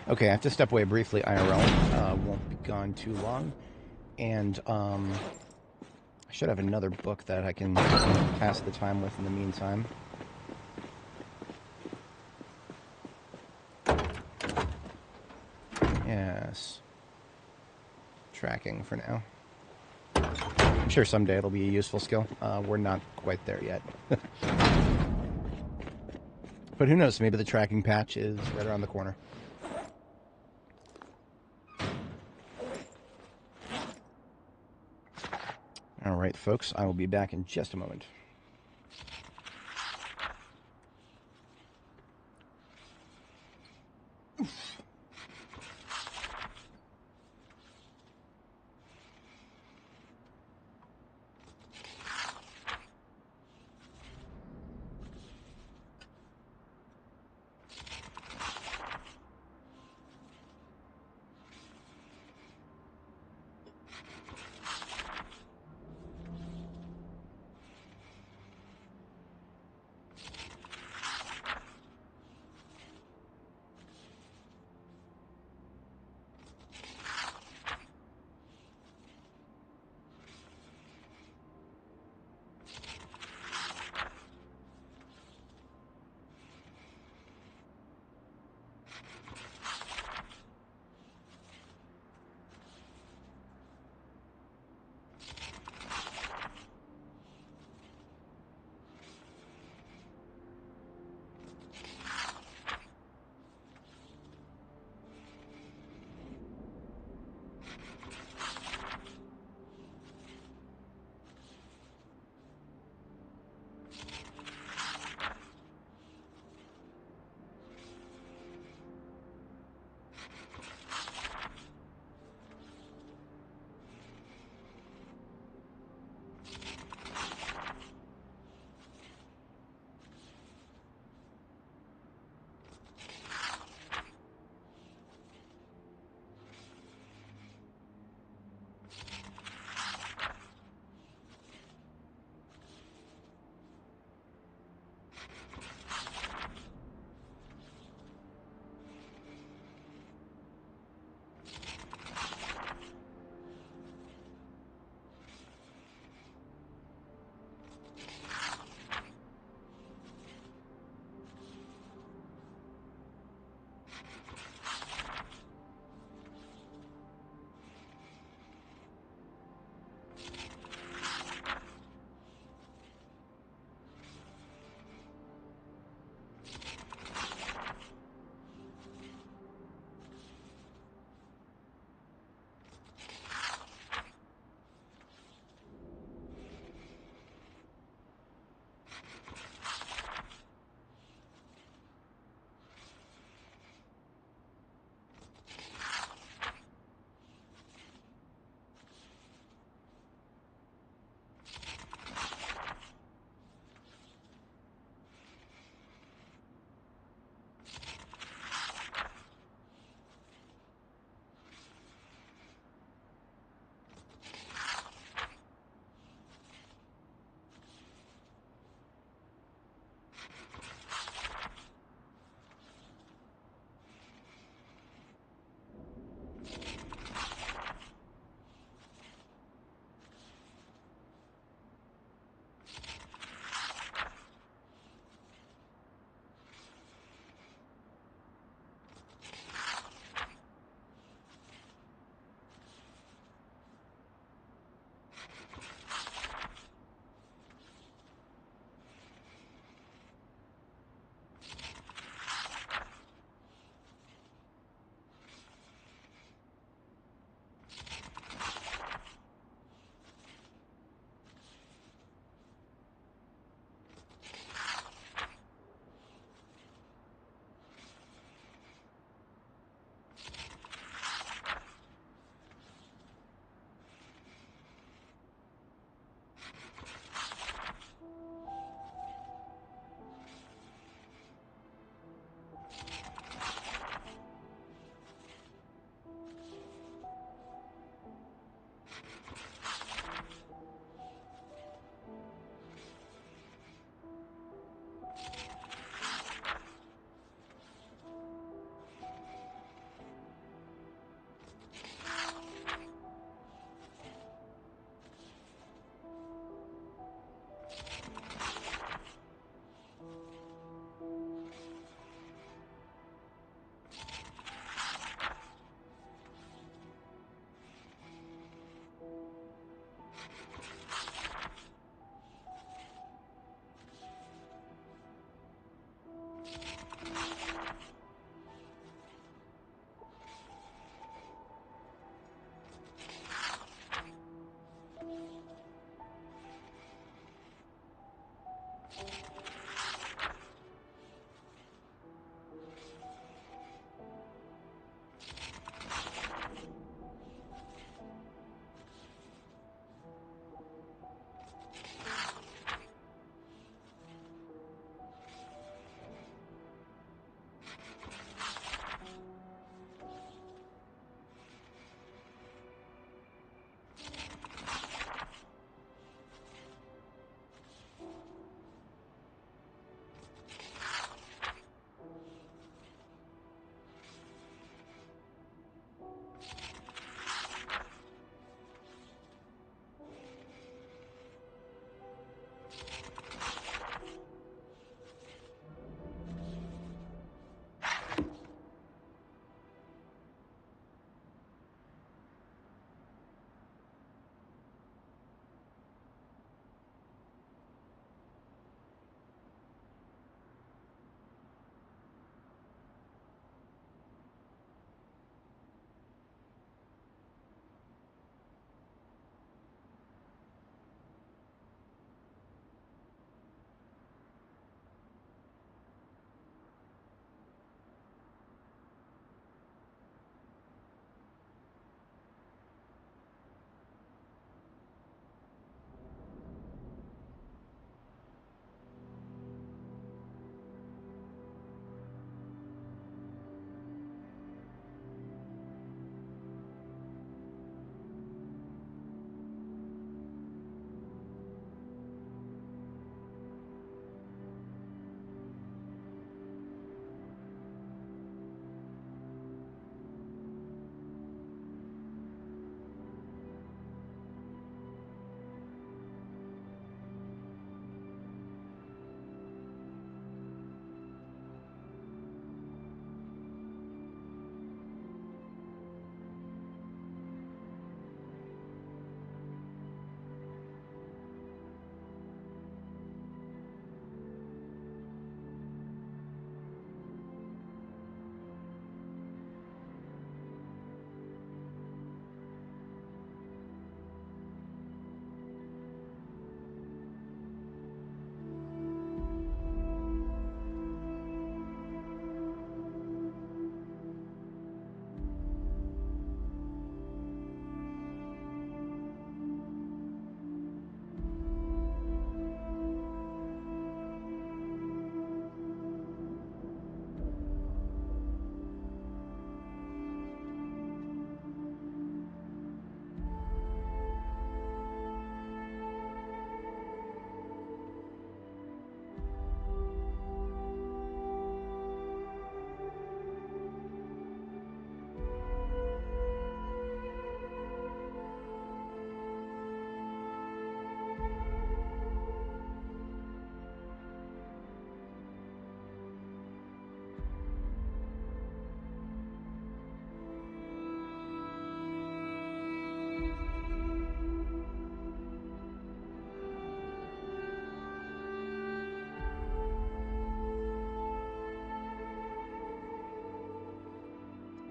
Okay, I have to step away briefly, IRL. Won't be gone too long. And, I should have another book that I can pass the time with in the meantime. Yes. Tracking for now. I'm sure someday it'll be a useful skill. We're not quite there yet. But who knows, maybe the tracking patch is right around the corner. Alright, folks, I will be back in just a moment.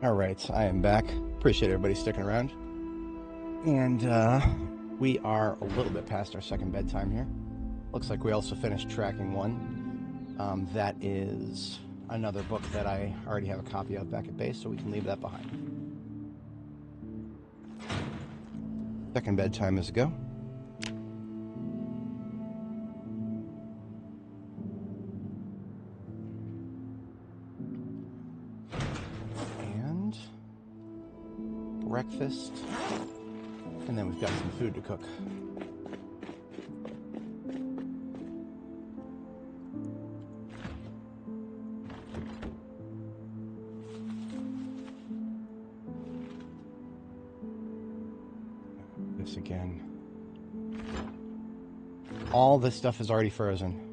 Alright, I am back. Appreciate everybody sticking around. And we are a little bit past our second bedtime here. Looks like we also finished tracking one. That is another book that I already have a copy of back at base, so we can leave that behind. Second bedtime is a go. And breakfast. And then we've got some food to cook. This again. All this stuff is already frozen.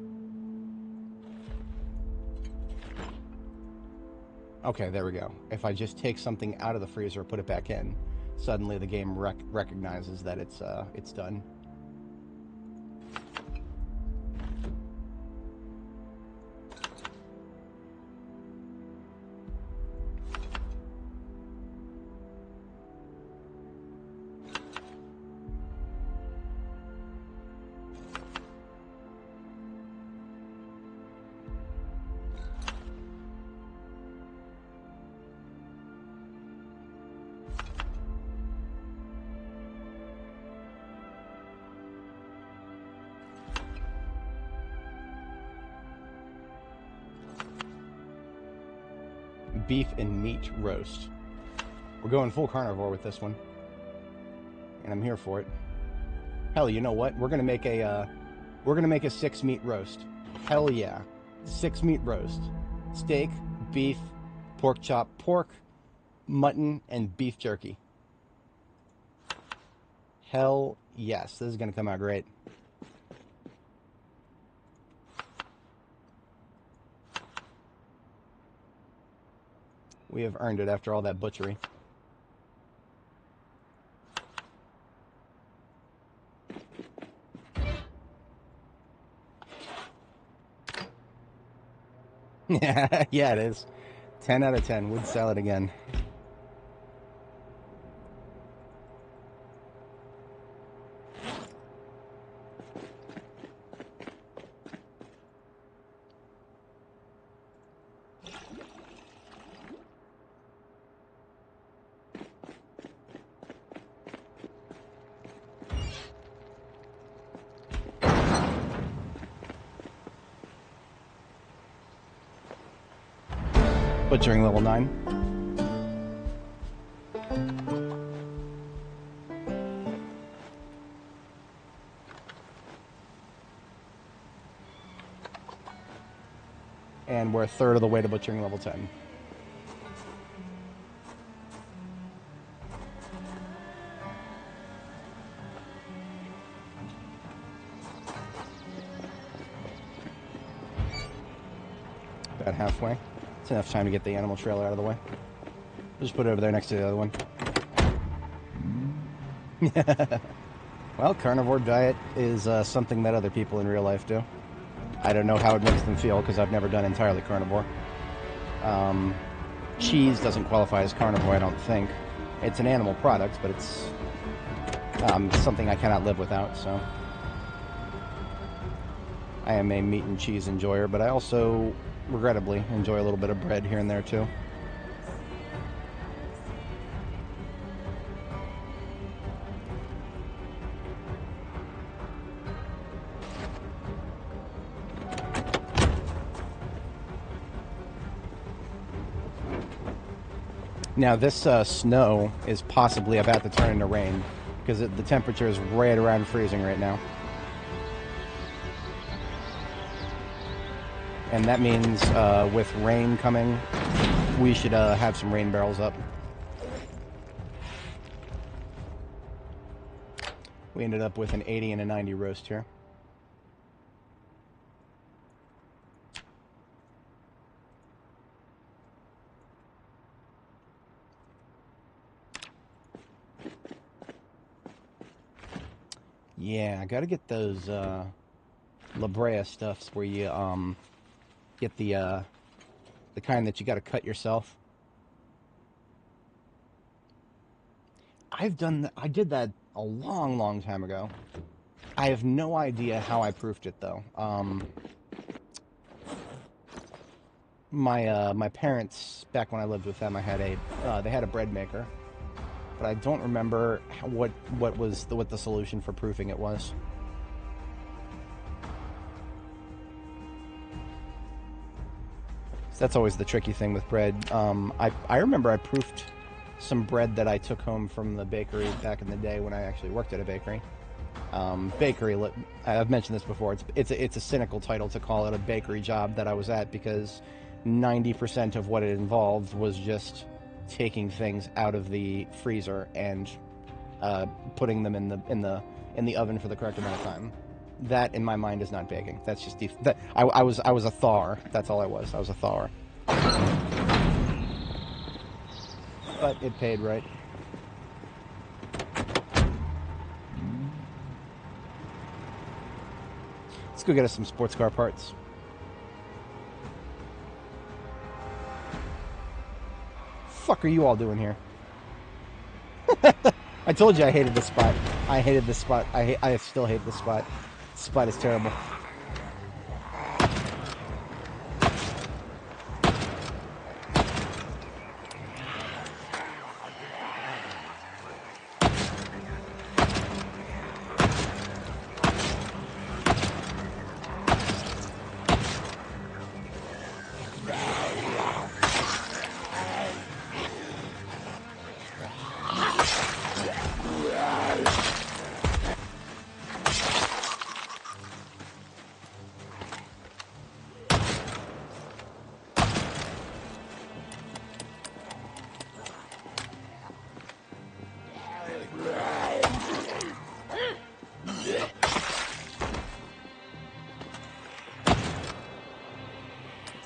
Okay, there we go. If I just take something out of the freezer or put it back in, suddenly the game recognizes that it's done. Beef and meat roast. We're going full carnivore with this one, and I'm here for it. Hell, you know what? We're gonna make a 6 meat roast. Hell yeah, 6 meat roast: steak, beef, pork chop, pork, mutton, and beef jerky. Hell yes, this is gonna come out great. We have earned it after all that butchery. Yeah, it is. 10 out of 10. Would sell it again. Butchering level 9. And we're a third of the way to butchering level 10. About halfway. It's enough time to get the animal trailer out of the way. Just put it over there next to the other one. Well, carnivore diet is something that other people in real life do. I don't know how it makes them feel because I've never done entirely carnivore. Cheese doesn't qualify as carnivore, I don't think. It's an animal product, but it's something I cannot live without, so. I am a meat and cheese enjoyer, but I also, regrettably, enjoy a little bit of bread here and there, too. Now, this snow is possibly about to turn into rain, because the temperature is right around freezing right now. And that means with rain coming, we should have some rain barrels up. We ended up with an 80 and a 90 roast here. Yeah, I gotta get those La Brea stuffs where you get the kind that you gotta cut yourself. I did that a long, long time ago. I have no idea how I proofed it though. My parents, back when I lived with them, they had a bread maker, but I don't remember what the solution for proofing it was. So that's always the tricky thing with bread. I remember I proofed some bread that I took home from the bakery back in the day when I actually worked at a bakery. I've mentioned this before. It's a cynical title to call it a bakery job that I was at, because 90% of what it involved was just taking things out of the freezer and putting them in the oven for the correct amount of time. That, in my mind, is not baking. That's just I was a thawer. That's all I was. I was a thawer. But it paid right. Let's go get us some sports car parts. Fuck are you all doing here? I told you I hated this spot. I hated this spot. I still hate this spot. This spot is terrible.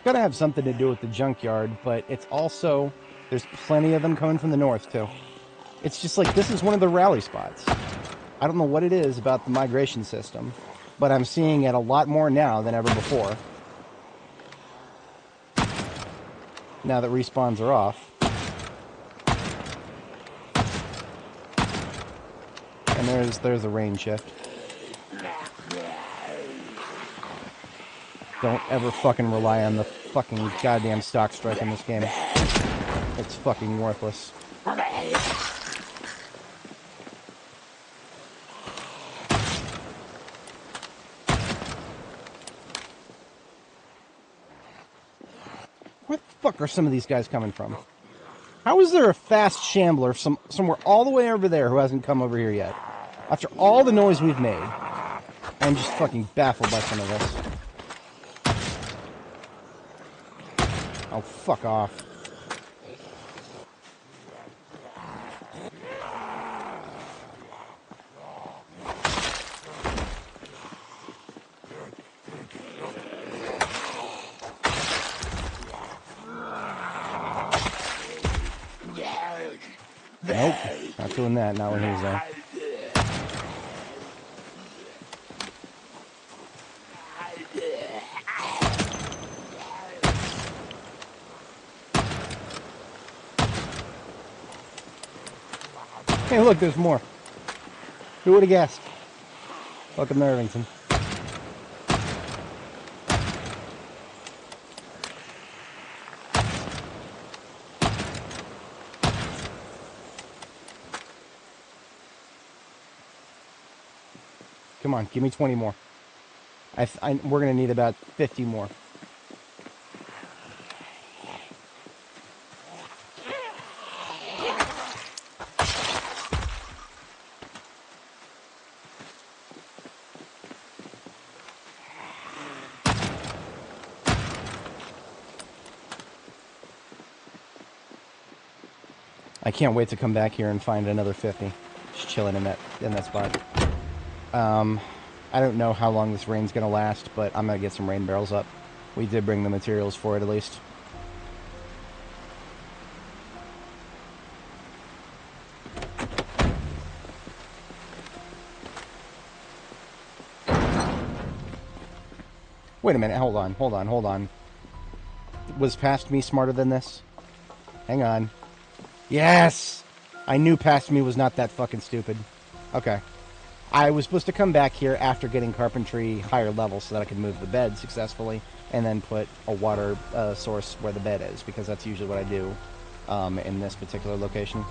Gotta have something to do with the junkyard, but it's also, there's plenty of them coming from the north too. It's just like, this is one of the rally spots. I don't know what it is about the migration system, but I'm seeing it a lot more now than ever before. Now that respawns are off. And there's a range shift. Don't ever fucking rely on the fucking goddamn stock strike in this game. It's fucking worthless. Where the fuck are some of these guys coming from? How is there a fast shambler somewhere all the way over there who hasn't come over here yet? After all the noise we've made. I'm just fucking baffled by some of this. Oh, fuck off. Nope, not doing that, not when he's there. Hey, look, there's more. Who would have guessed? Welcome to Irvington. Come on, give me 20 more. We're going to need about 50 more. I can't wait to come back here and find another 50. Just chilling in that spot. I don't know how long this rain's gonna last, but I'm gonna get some rain barrels up. We did bring the materials for it, at least. Wait a minute, hold on. Was past me smarter than this? Hang on. Yes! I knew past me was not that fucking stupid. Okay. I was supposed to come back here after getting carpentry higher level so that I could move the bed successfully and then put a water source where the bed is, because that's usually what I do in this particular location.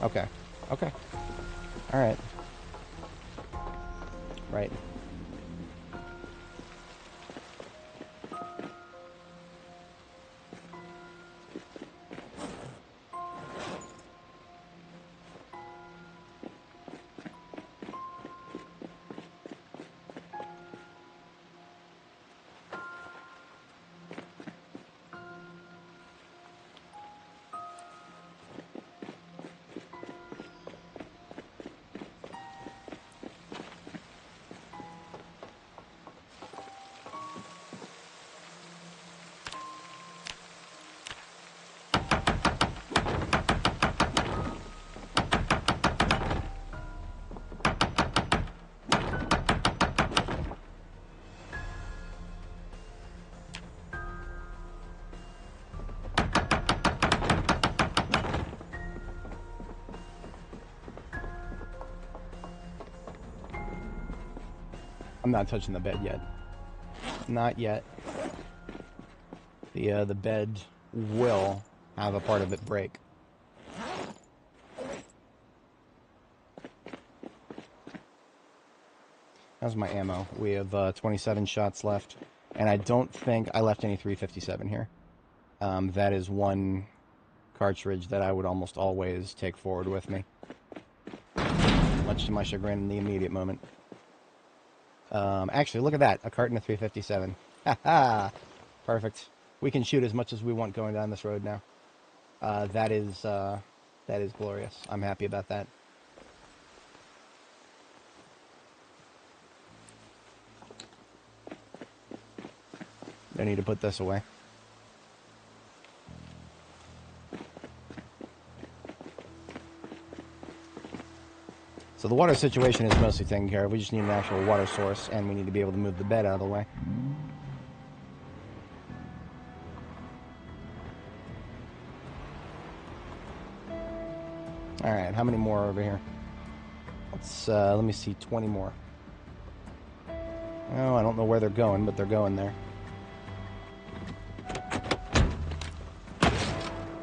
Okay. Okay. Alright. Right. I'm not touching the bed yet. Not yet. The bed will have a part of it break. How's my ammo? We have 27 shots left, and I don't think I left any 357 here. That is one cartridge that I would almost always take forward with me, much to my chagrin in the immediate moment. Actually, look at that. A carton of 357. Ha-ha! Perfect. We can shoot as much as we want going down this road now. That is glorious. I'm happy about that. I need to put this away. So the water situation is mostly taken care of. We just need an actual water source, and we need to be able to move the bed out of the way. Alright, how many more are over here? Let me see, 20 more. Oh, I don't know where they're going, but they're going there.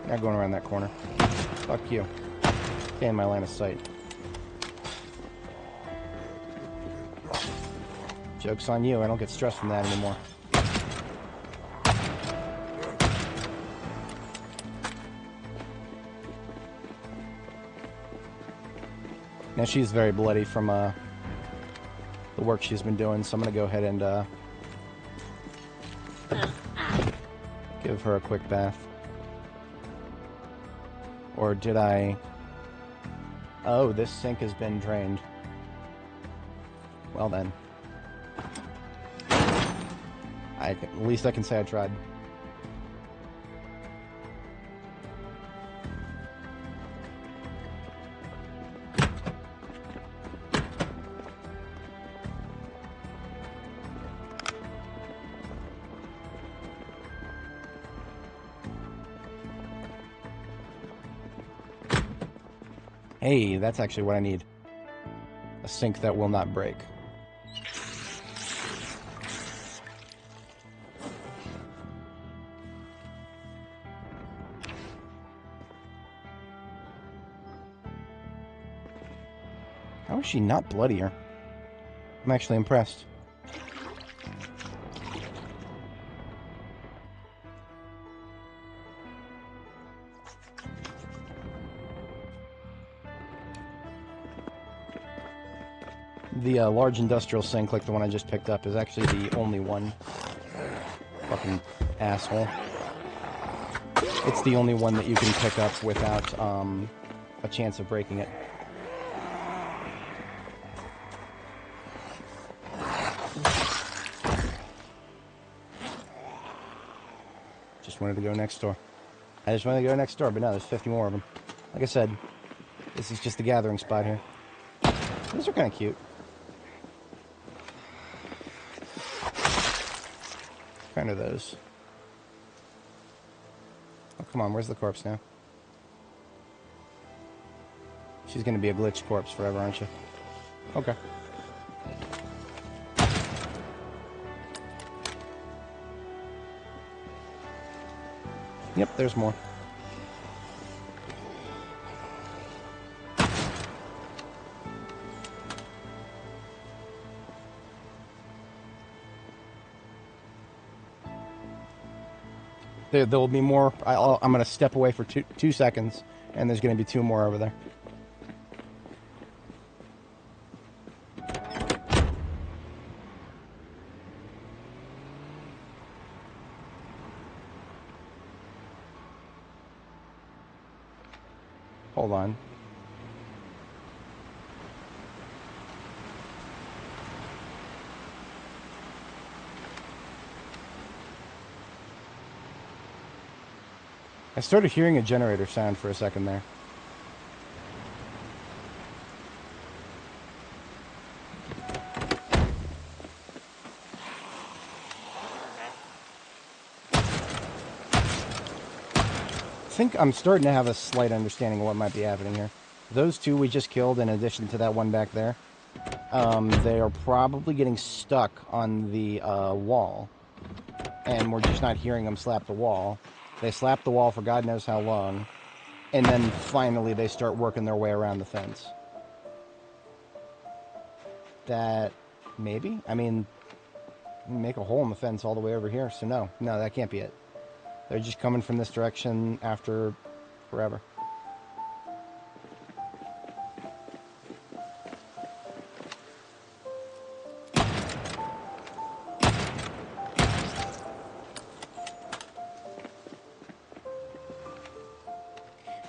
They're going around that corner. Fuck you. Stay in my line of sight. Joke's on you, I don't get stressed from that anymore. Now she's very bloody from the work she's been doing, so I'm gonna go ahead and give her a quick bath. Or did I... Oh, this sink has been drained. Well then. At least I can say I tried. Hey, that's actually what I need. A sink that will not break. How is she not bloodier? I'm actually impressed. The large industrial sink, like the one I just picked up, is actually the only one. Fucking asshole. It's the only one that you can pick up without a chance of breaking it. Just wanted to go next door. I just wanted to go next door, but now there's 50 more of them. Like I said, this is just a gathering spot here. Those are kind of cute. Kind of those. Oh, come on, where's the corpse now? She's gonna be a glitch corpse forever, aren't you? Okay. Yep, there's more. There will be more. I'm going to step away for 2 seconds, and there's going to be 2 more over there. Hold on. I started hearing a generator sound for a second there. I think I'm starting to have a slight understanding of what might be happening here. Those 2 we just killed, in addition to that one back there, they are probably getting stuck on the wall, and we're just not hearing them slap the wall. They slap the wall for God knows how long, and then finally they start working their way around the fence. That, maybe? I mean, make a hole in the fence all the way over here, so no, that can't be it. They're just coming from this direction after forever.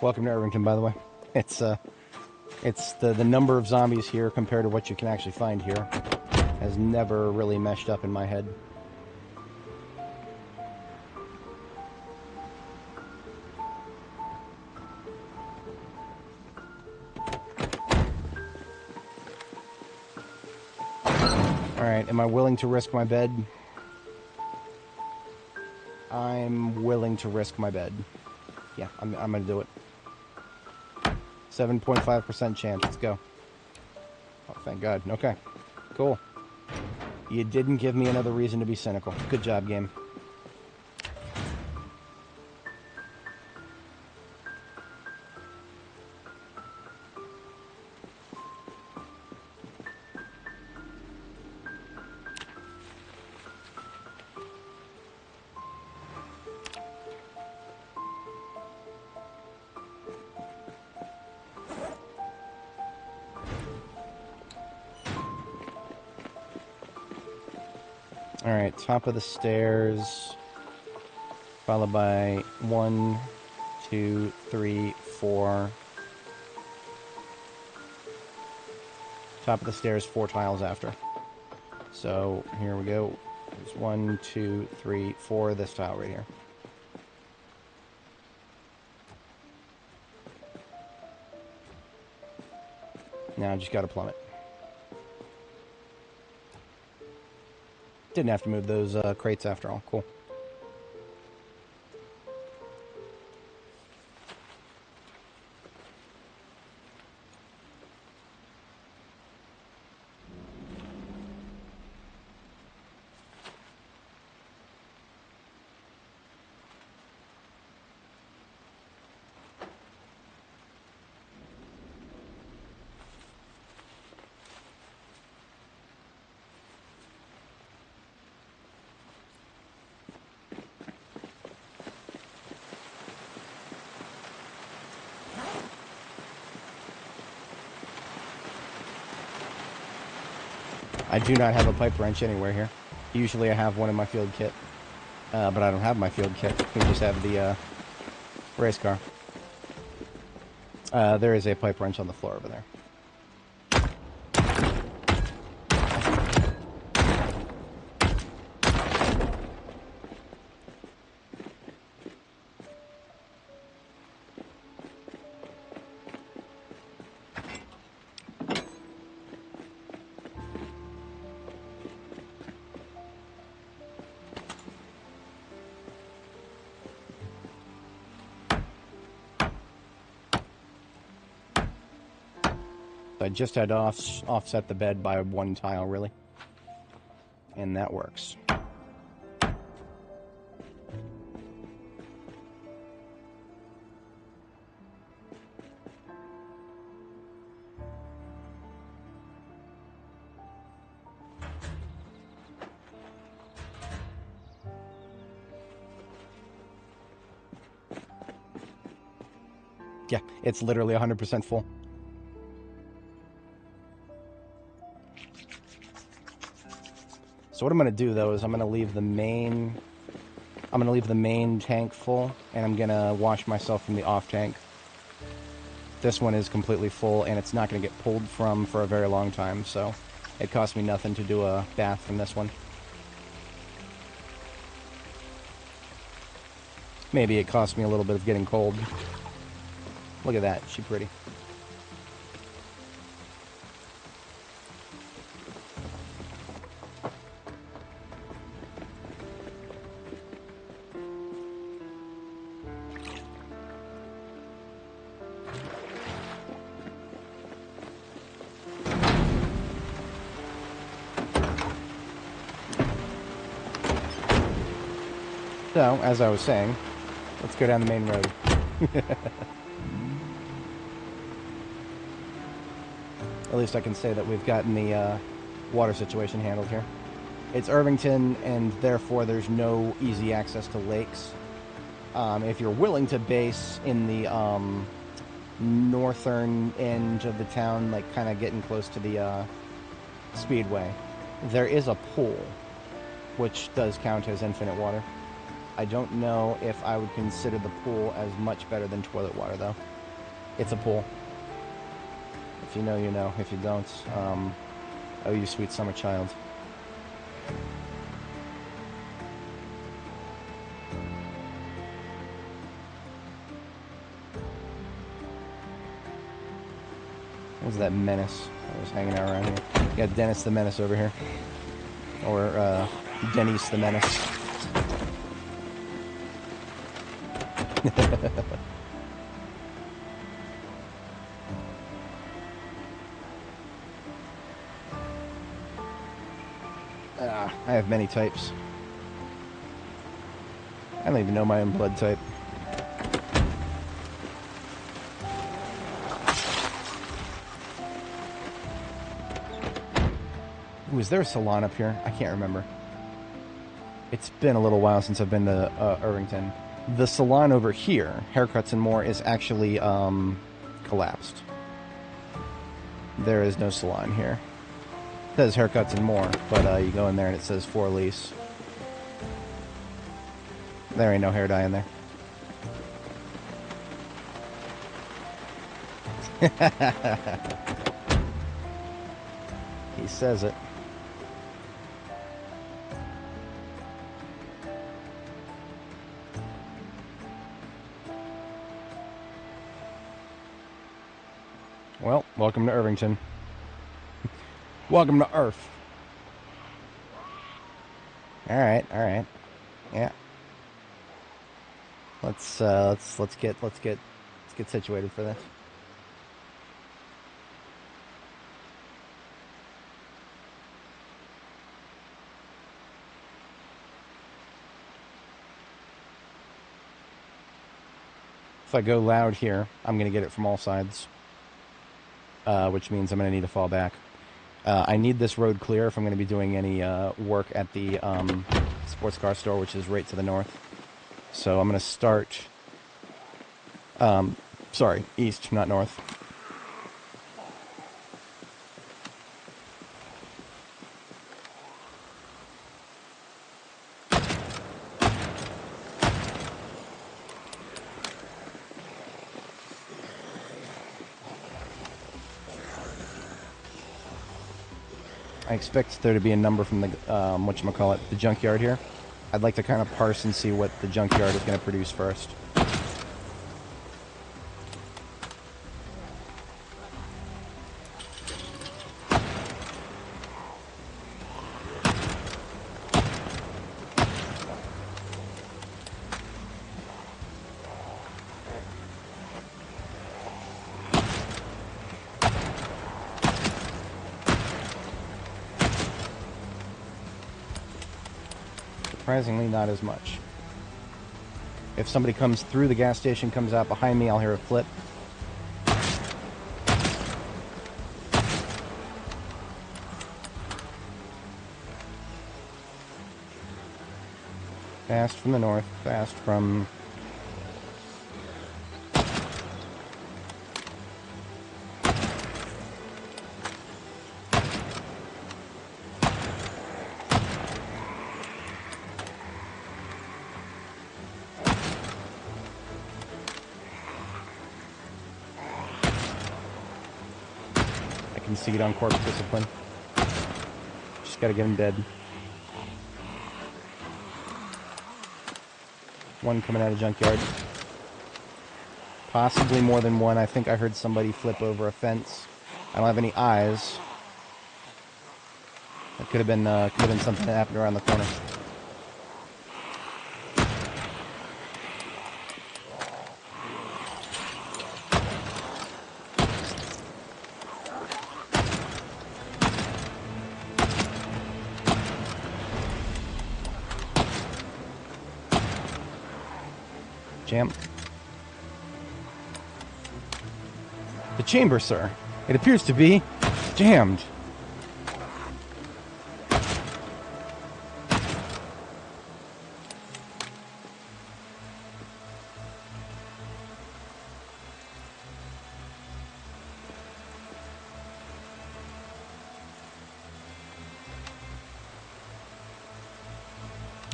Welcome to Irvington, by the way. It's the number of zombies here compared to what you can actually find here has never really meshed up in my head. Alright, am I willing to risk my bed? I'm willing to risk my bed. Yeah, I'm gonna do it. 7.5% chance. Let's go. Oh, thank God. Okay. Cool. You didn't give me another reason to be cynical. Good job, game. Alright, top of the stairs, followed by 1, 2, 3, 4. Top of the stairs, 4 tiles after. So, here we go. There's 1, 2, 3, 4, this tile right here. Now I just gotta plummet. Didn't have to move those crates after all. Cool. I do not have a pipe wrench anywhere here. Usually I have one in my field kit. But I don't have my field kit. We just have the race car. There is a pipe wrench on the floor over there. So I just had to offset the bed by 1 tile, really. And that works. Yeah, it's literally 100% full. So what I'm going to do, though, is I'm going to leave the main tank full, and I'm going to wash myself from the off tank. This one is completely full, and it's not going to get pulled from for a very long time, so it cost me nothing to do a bath from this one. Maybe it cost me a little bit of getting cold. Look at that, she's pretty. So, as I was saying, let's go down the main road. At least I can say that we've gotten the water situation handled here. It's Irvington, and therefore there's no easy access to lakes. If you're willing to base in the northern end of the town, like kind of getting close to the speedway, there is a pool, which does count as infinite water. I don't know if I would consider the pool as much better than toilet water, though. It's a pool. If you know, you know. If you don't, oh, you sweet summer child. What was that menace that was hanging out around here? You got Dennis the Menace over here. Or, Denny's the Menace. I have many types. I don't even know my own blood type. Ooh, is there a salon up here? I can't remember. It's been a little while since I've been to Irvington. The salon over here, Haircuts and More, is actually collapsed. There is no salon here. It says Haircuts and More, but you go in there and it says for lease. There ain't no hair dye in there. He says it. Well, welcome to Irvington. Welcome to Earth. All right. Yeah. Let's get situated for this. If I go loud here, I'm going to get it from all sides. Which means I'm going to need to fall back. I need this road clear if I'm going to be doing any work at the sports car store, which is right to the north. So I'm going to start... sorry, east, not north. I expect there to be a number from the, whatchamacallit, the junkyard here. I'd like to kind of parse and see what the junkyard is going to produce first. Surprisingly, not as much. If somebody comes through the gas station, comes out behind me, I'll hear a flip. Fast from the north, fast from... Concede on corpse discipline. Just gotta get him dead. One coming out of junkyard. Possibly more than one. I think I heard somebody flip over a fence. I don't have any eyes. That could have been something that happened around the corner. Jam. The chamber, sir. It appears to be jammed.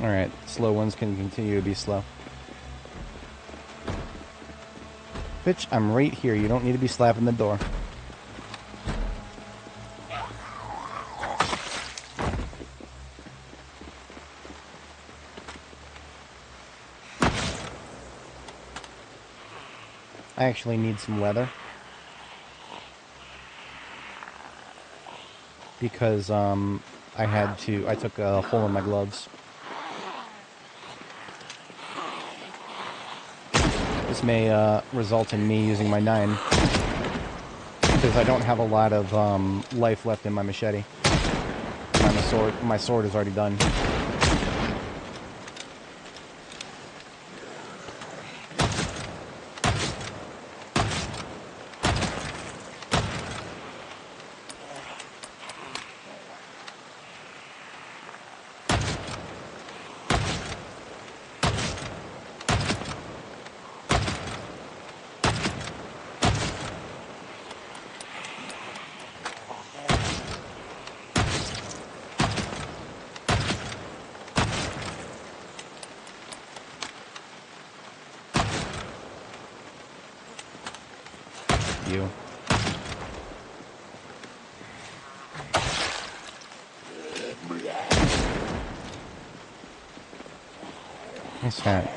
Alright, slow ones can continue to be slow. Bitch, I'm right here. You don't need to be slapping the door. I actually need some leather. Because, I took a hole in my gloves. This may result in me using my 9 because I don't have a lot of life left in my machete. My sword is already done. You. What's that?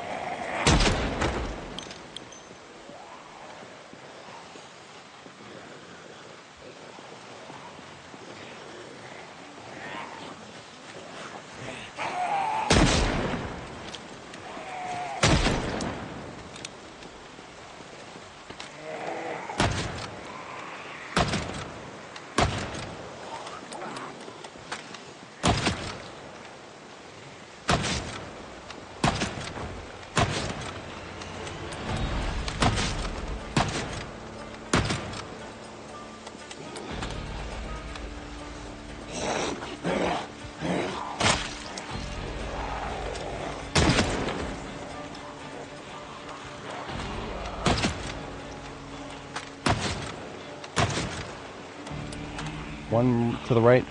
One to the right.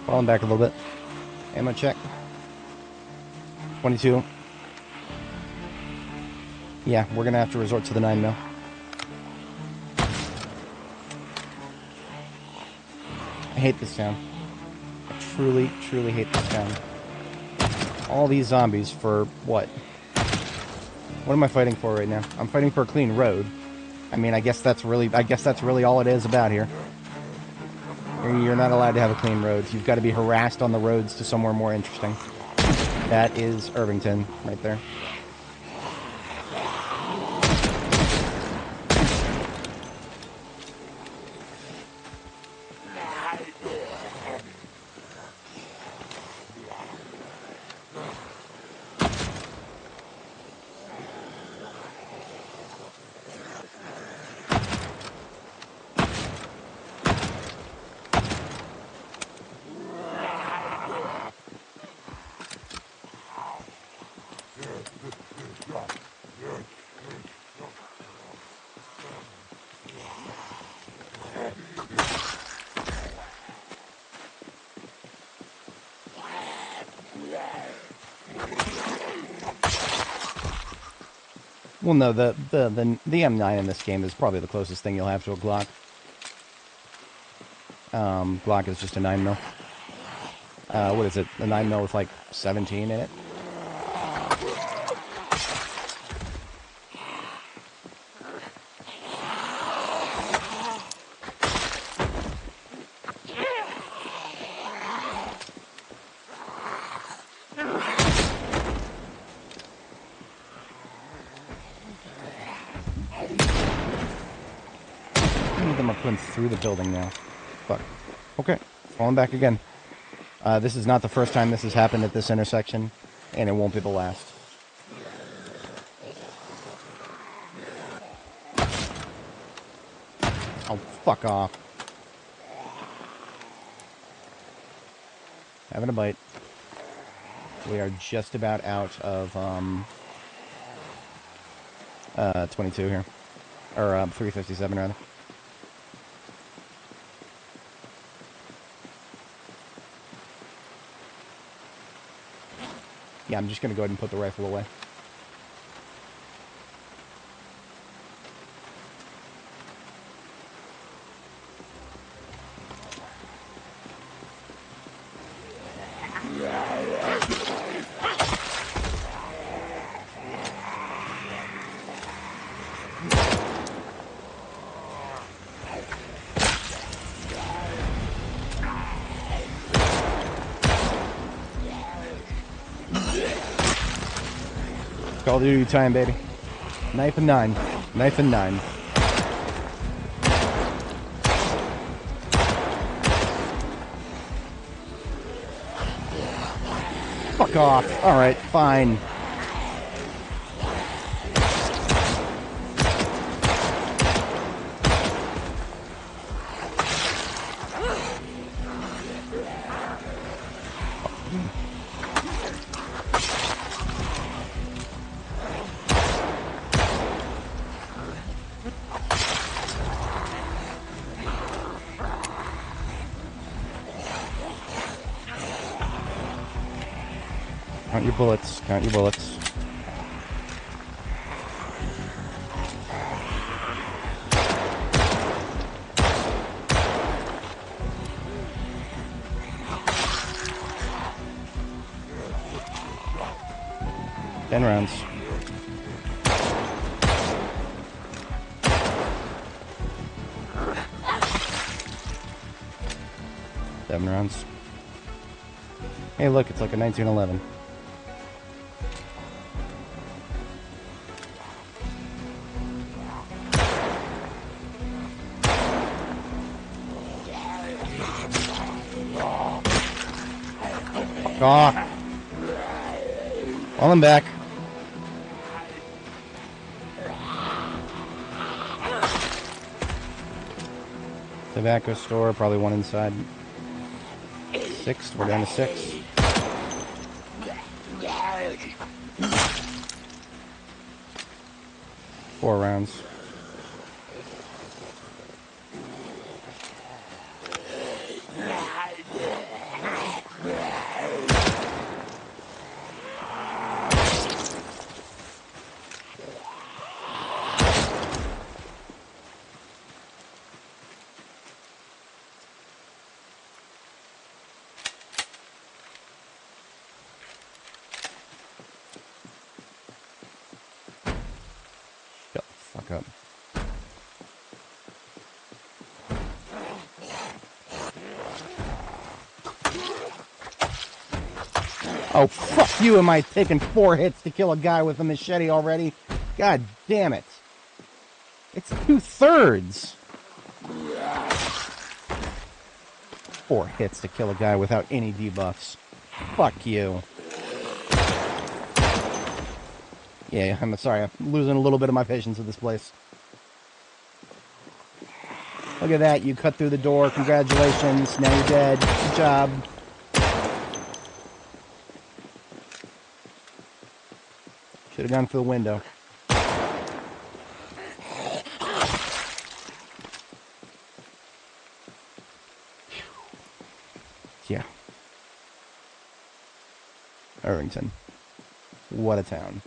Falling back a little bit. Ammo check. 22. Yeah, we're gonna have to resort to the 9mm. I hate this town. I truly, truly hate this town. All these zombies for what? What am I fighting for right now? I'm fighting for a clean road. I mean, I guess that's really all it is about here. You're not allowed to have a clean road. You've got to be harassed on the roads to somewhere more interesting. That is Irvington, right there. Well, no, the M9 in this game is probably the closest thing you'll have to a Glock. Glock is just a 9mm. What is it? A 9mm with like 17 in it? Them are putting through the building now. Fuck. Okay. Falling back again. This is not the first time this has happened at this intersection, and it won't be the last. Oh, fuck off. Having a bite. We are just about out of, 22 here. Or, 357, rather. Yeah, I'm just going to go ahead and put the rifle away. Call of Duty time, baby. Knife and 9. Knife and 9. Fuck off. Alright, fine. Count your bullets. Count your bullets. Ten rounds. Seven rounds. Hey, look, it's like a 1911. Ah. Well, I'm back. Tobacco store, probably one inside. 6, we're down to 6. Four rounds. Shut the fuck up. Oh, fuck you, am I taking 4 hits to kill a guy with a machete already? God damn it. It's 2/3. 4 hits to kill a guy without any debuffs. Fuck you. Yeah, I'm sorry. I'm losing a little bit of my patience with this place. Look at that. You cut through the door. Congratulations. Now you're dead. Good job. Should have gone for the window. Yeah. Irvington. What a town.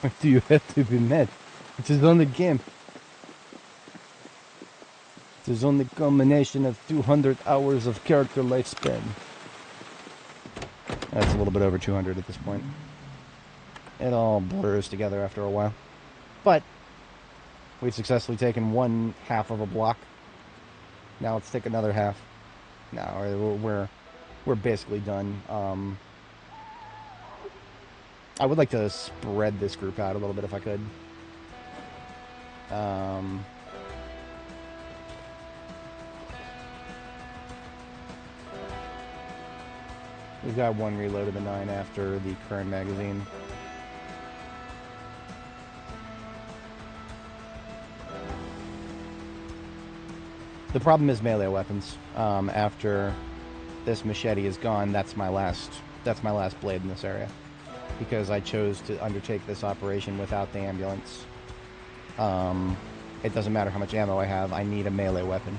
Why do you have to be mad? It is only a game. It is only a combination of 200 hours of character lifespan. That's a little bit over 200 at this point. It all blurs together after a while. But we've successfully taken one half of a block. Now let's take another half. Now we're basically done. I would like to spread this group out a little bit if I could. We've got one reload of the 9 after the current magazine. The problem is melee weapons. After this machete is gone, that's my last blade in this area, because I chose to undertake this operation without the ambulance. It doesn't matter how much ammo I have, I need a melee weapon.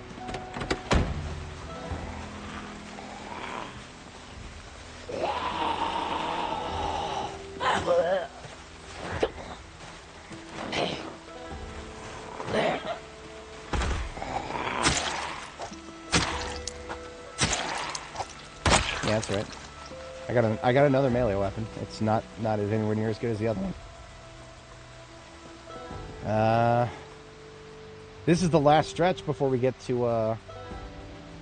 Yeah, that's right. I got another melee weapon. It's not as anywhere near as good as the other one. This is the last stretch before we get to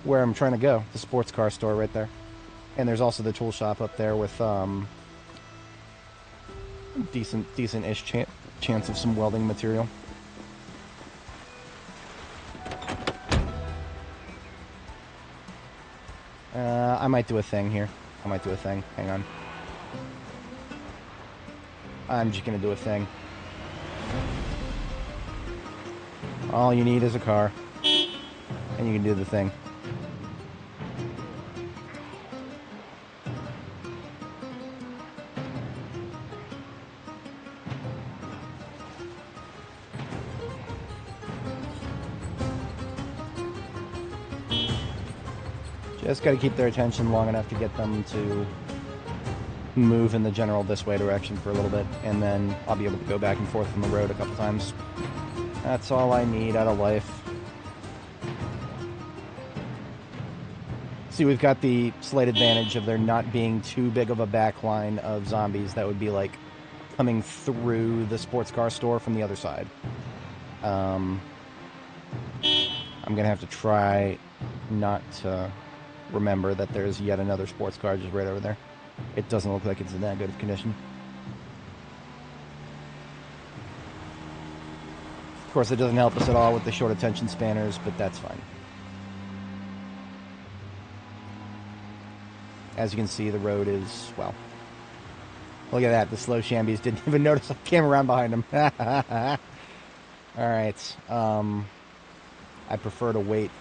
where I'm trying to go. The sports car store right there. And there's also the tool shop up there with decent-ish chance of some welding material. I might do a thing here. Hang on. I'm just gonna do a thing. All you need is a car. And you can do the thing. Just got to keep their attention long enough to get them to move in the general this way direction for a little bit, and then I'll be able to go back and forth on the road a couple times. That's all I need out of life. See, we've got the slight advantage of there not being too big of a backline of zombies that would be like coming through the sports car store from the other side. I'm gonna have to try not to remember that there's yet another sports car just right over there. It doesn't look like it's in that good of condition. Of course, it doesn't help us at all with the short attention spanners, but that's fine. As you can see, the road is, well, look at that. The slow shambies didn't even notice I came around behind them. Alright. I prefer to wait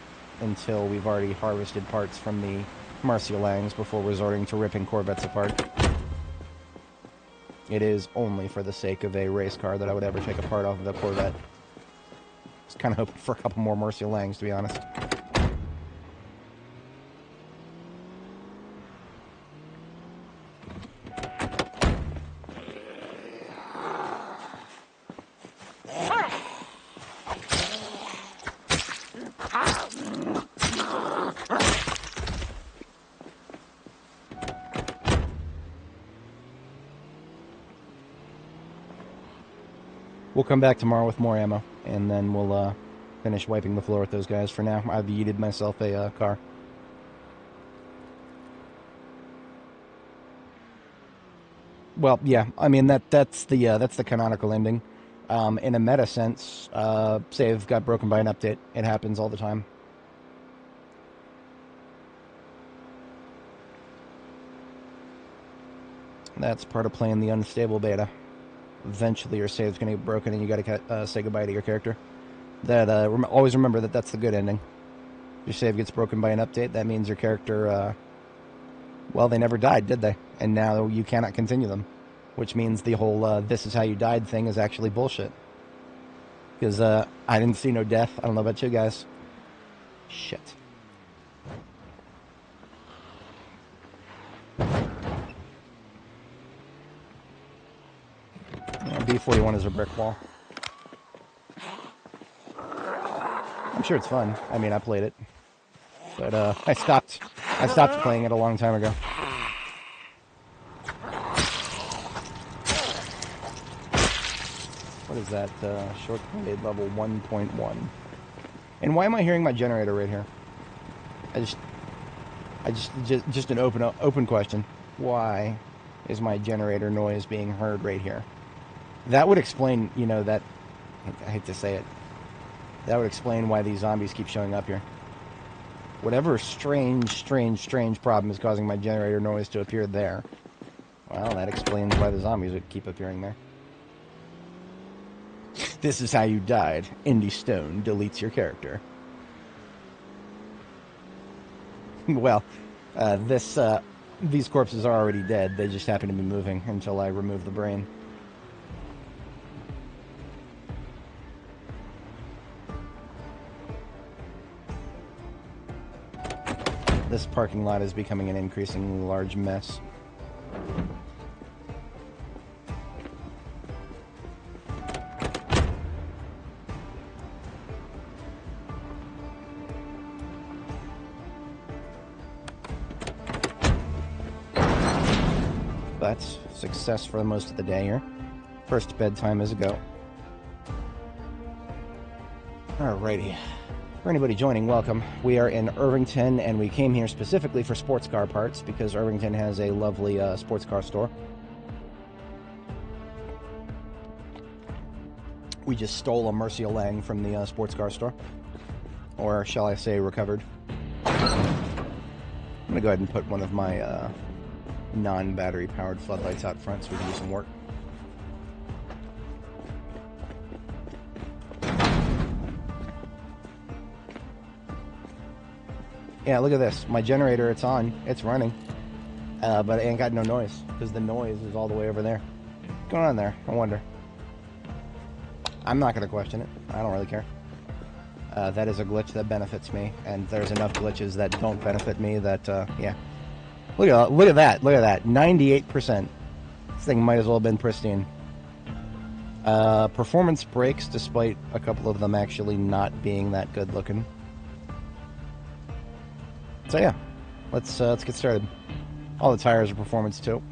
until we've already harvested parts from the Murciélangs before resorting to ripping Corvettes apart. It is only for the sake of a race car that I would ever take a part off of a Corvette. I was kind of hoping for a couple more Murciélangs, to be honest. We'll come back tomorrow with more ammo, and then we'll finish wiping the floor with those guys. For now, I've yeeted myself a car. Well, yeah, I mean that's the canonical ending. In a meta sense, save got broken by an update. It happens all the time. That's part of playing the unstable beta. Eventually your save's going to get broken and you got to say goodbye to your character. That always remember that that's the good ending. Your save gets broken by an update, that means your character, well, they never died, did they? And now you cannot continue them. Which means the whole this is how you died thing is actually bullshit. Because I didn't see no death. I don't know about you guys. Shit. B41 is a brick wall. I'm sure it's fun. I mean, I played it. But I stopped playing it a long time ago. What is that? Short blade level 1.1. And why am I hearing my generator right here? Just an open question. Why is my generator noise being heard right here? That would explain, you know, that... I hate to say it. That would explain why these zombies keep showing up here. Whatever strange problem is causing my generator noise to appear there. Well, that explains why the zombies would keep appearing there. This is how you died. Indy Stone deletes your character. Well, these corpses are already dead. They just happen to be moving until I remove the brain. This parking lot is becoming an increasingly large mess. That's success for most of the day here. First bedtime is a go. Alrighty. For anybody joining, welcome. We are in Irvington, and we came here specifically for sports car parts because Irvington has a lovely sports car store. We just stole a Murcielago from the sports car store. Or shall I say recovered. I'm going to go ahead and put one of my non-battery powered floodlights out front so we can do some work. Yeah, look at this. My generator, it's on. It's running. But it ain't got no noise because the noise is all the way over there. What's going on there? I wonder. I'm not going to question it. I don't really care. That is a glitch that benefits me, and there's enough glitches that don't benefit me that, yeah. Look at that. Look at that. 98%. This thing might as well have been pristine. Performance breaks, despite a couple of them actually not being that good looking. So yeah, let's get started. All the tires are performance too.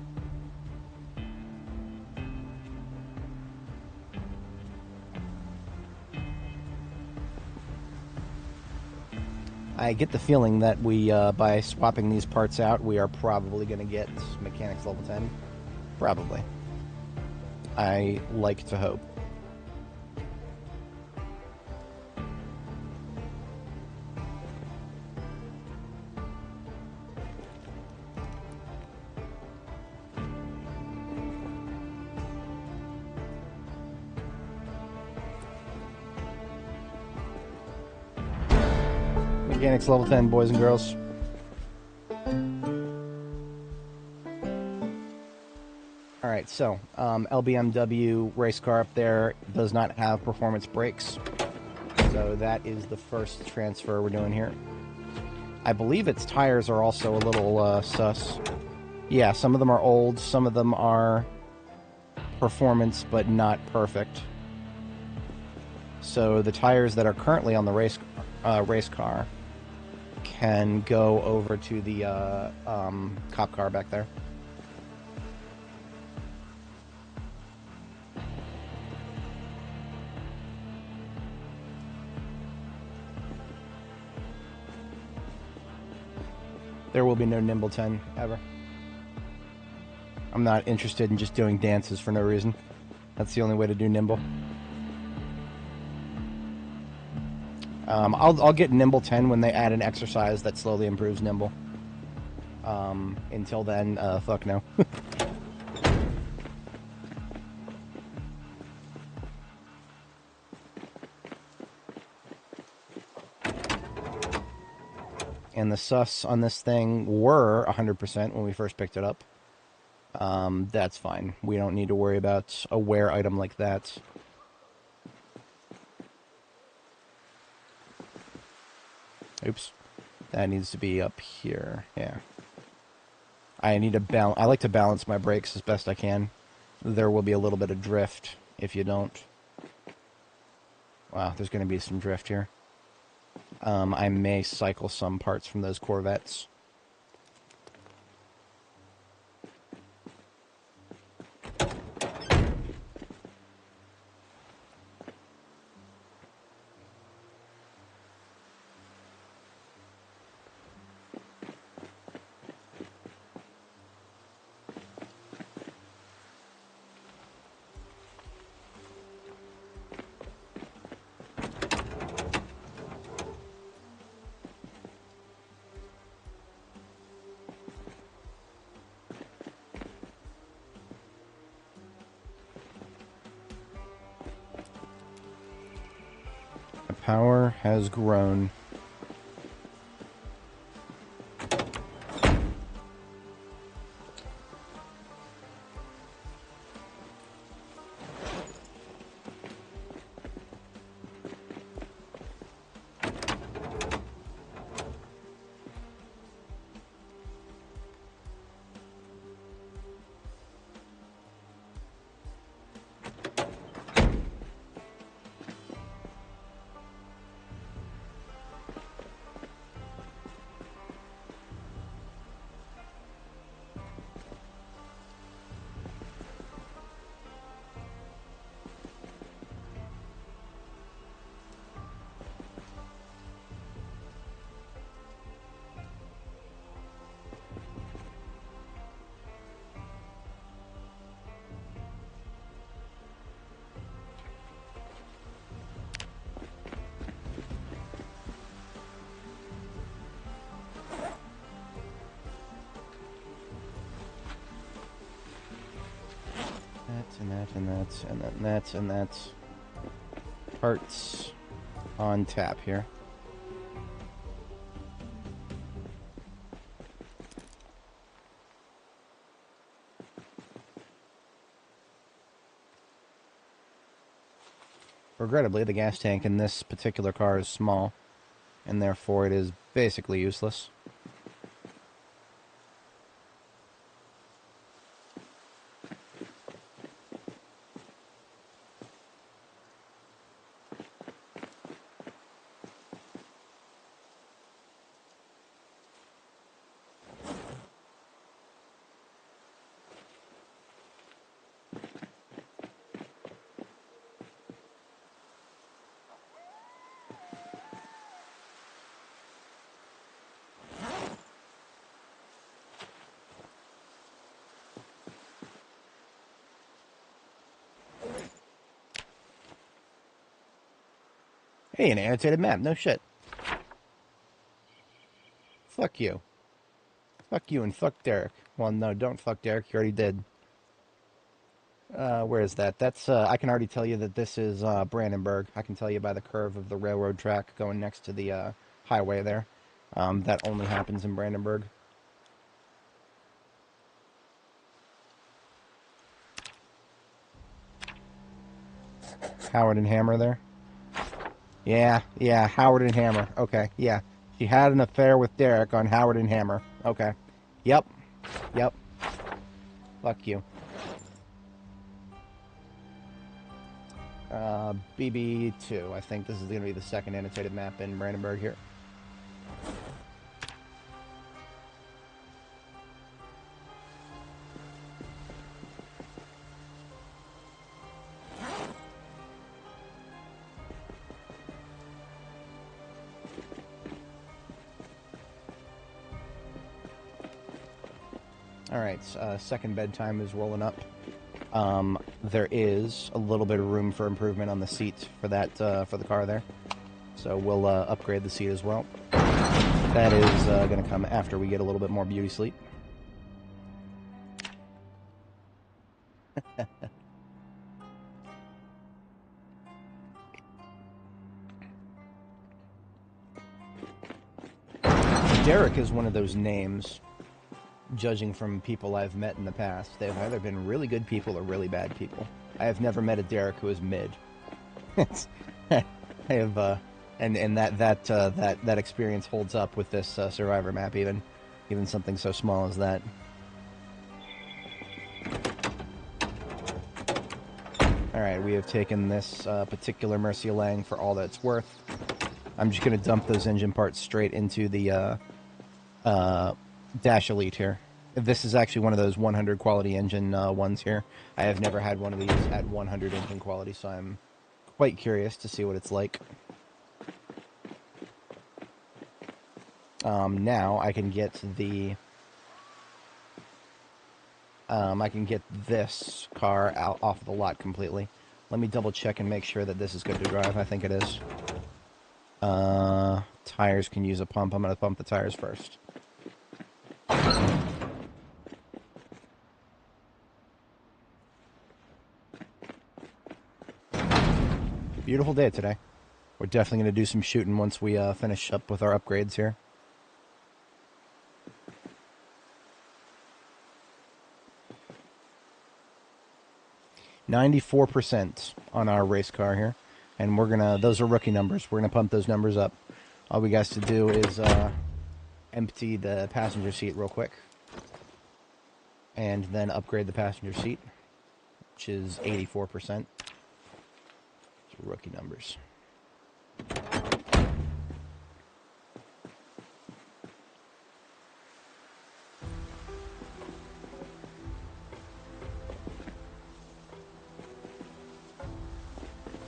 I get the feeling that we, by swapping these parts out, we are probably going to get mechanics level 10. Probably. I like to hope. Mechanics level 10, boys and girls. Alright, so, LBMW race car up there does not have performance brakes. So that is the first transfer we're doing here. I believe its tires are also a little sus. Yeah, some of them are old, some of them are performance but not perfect. So the tires that are currently on the race car can go over to the cop car back there. There will be no Nimble 10 ever. I'm not interested in just doing dances for no reason. That's the only way to do Nimble. I'll get Nimble 10 when they add an exercise that slowly improves Nimble. Until then, fuck no. And the sus on this thing were 100% when we first picked it up. That's fine. We don't need to worry about a wear item like that. Oops. That needs to be up here. Yeah. I need to balance. I like to balance my brakes as best I can. There will be a little bit of drift if you don't. Wow, there's going to be some drift here. I may cycle some parts from those Corvettes. Power has grown. And that's parts on tap here. Regrettably, the gas tank in this particular car is small, and therefore it is basically useless. Hey, an annotated map. No shit. Fuck you. Fuck you and fuck Derek. Well, no, don't fuck Derek. You already did. Where is that? That's, I can already tell you that this is, Brandenburg. I can tell you by the curve of the railroad track going next to the, highway there. That only happens in Brandenburg. Howard and Hammer there? Yeah, Howard and Hammer. Okay, yeah. She had an affair with Derek on Howard and Hammer. Okay. Yep. Fuck you. BB2. I think this is going to be the second annotated map in Brandenburg here. Alright, second bedtime is rolling up. There is a little bit of room for improvement on the seat for that, for the car there. So we'll, upgrade the seat as well. That is, gonna come after we get a little bit more beauty sleep. Derek is one of those names, judging from people I've met in the past. They've either been really good people or really bad people. I have never met a Derek who is mid. I have, and that experience holds up with this Survivor map, even something so small as that. Alright, we have taken this particular Murcielago for all that it's worth. I'm just going to dump those engine parts straight into the Dash Elite here. This is actually one of those 100 quality engine ones here. I have never had one of these at 100 engine quality, so I'm quite curious to see what it's like. Now I can get the... I can get this car out off the lot completely. Let me double check and make sure that this is good to drive. I think it is. Tires can use a pump. I'm going to pump the tires first. Beautiful day today. We're definitely going to do some shooting once we finish up with our upgrades here. %94 on our race car here. And we're gonna, those are rookie numbers. We're gonna pump those numbers up. All we got to do is empty the passenger seat real quick. And then upgrade the passenger seat, which is 84%. So rookie numbers.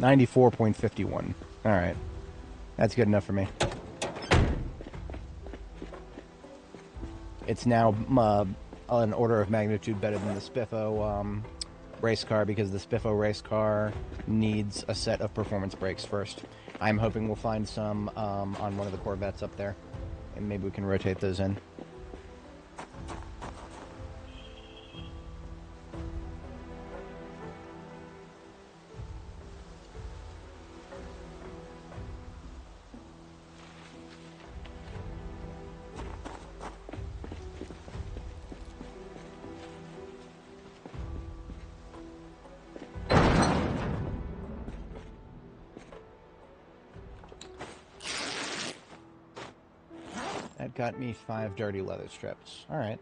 $94.51. All right, that's good enough for me. It's now an order of magnitude better than the Spiffo race car, because the Spiffo race car needs a set of performance brakes first. I'm hoping we'll find some on one of the Corvettes up there, and maybe we can rotate those in. That got me 5 dirty leather strips. All right.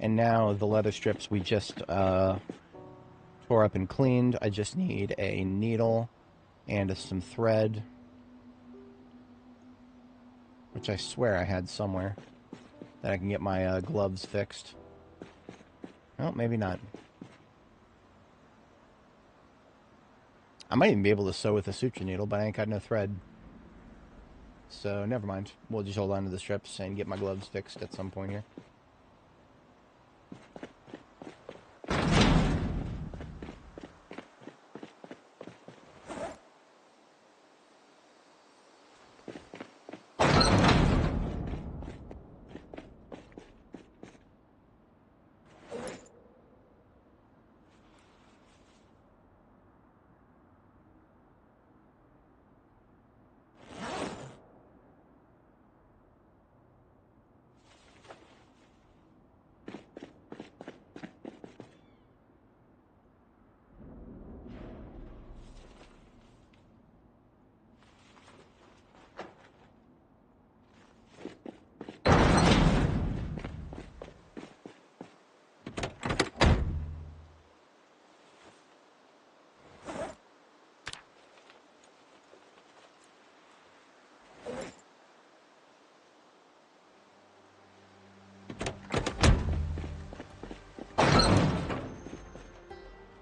And now the leather strips we just tore up and cleaned. I just need a needle and some thread, which I swear I had somewhere, that I can get my gloves fixed. Well, maybe not. I might even be able to sew with a suture needle, but I ain't got no thread. So, never mind. We'll just hold on to the strips and get my gloves fixed at some point here.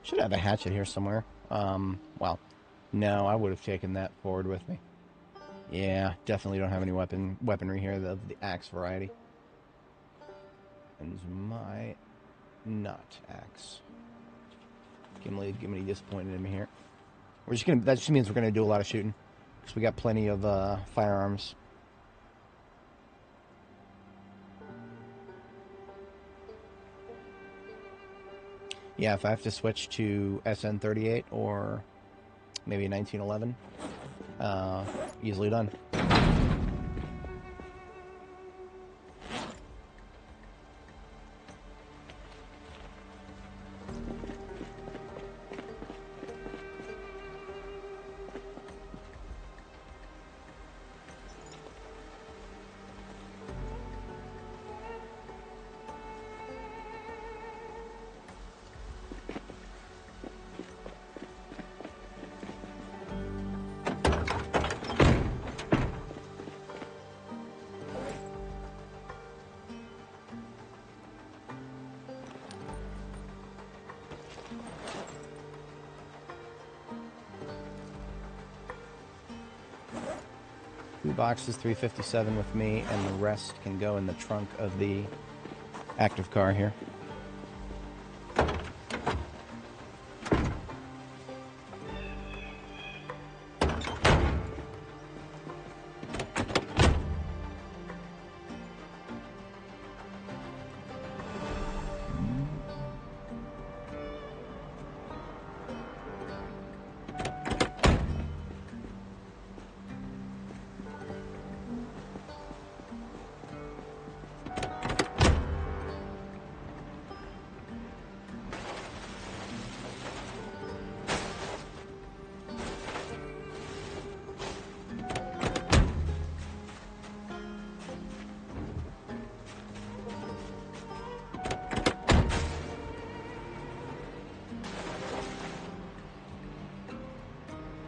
Should have a hatchet here somewhere. Well, no, I would have taken that forward with me. Yeah, definitely don't have any weaponry here of the axe variety. And my not axe. Gimli disappointed in me here. We're just gonna. That just means we're gonna do a lot of shooting, because we got plenty of firearms. Yeah, if I have to switch to SN38 or maybe 1911, easily done. Boxes 357 with me, and the rest can go in the trunk of the active car here.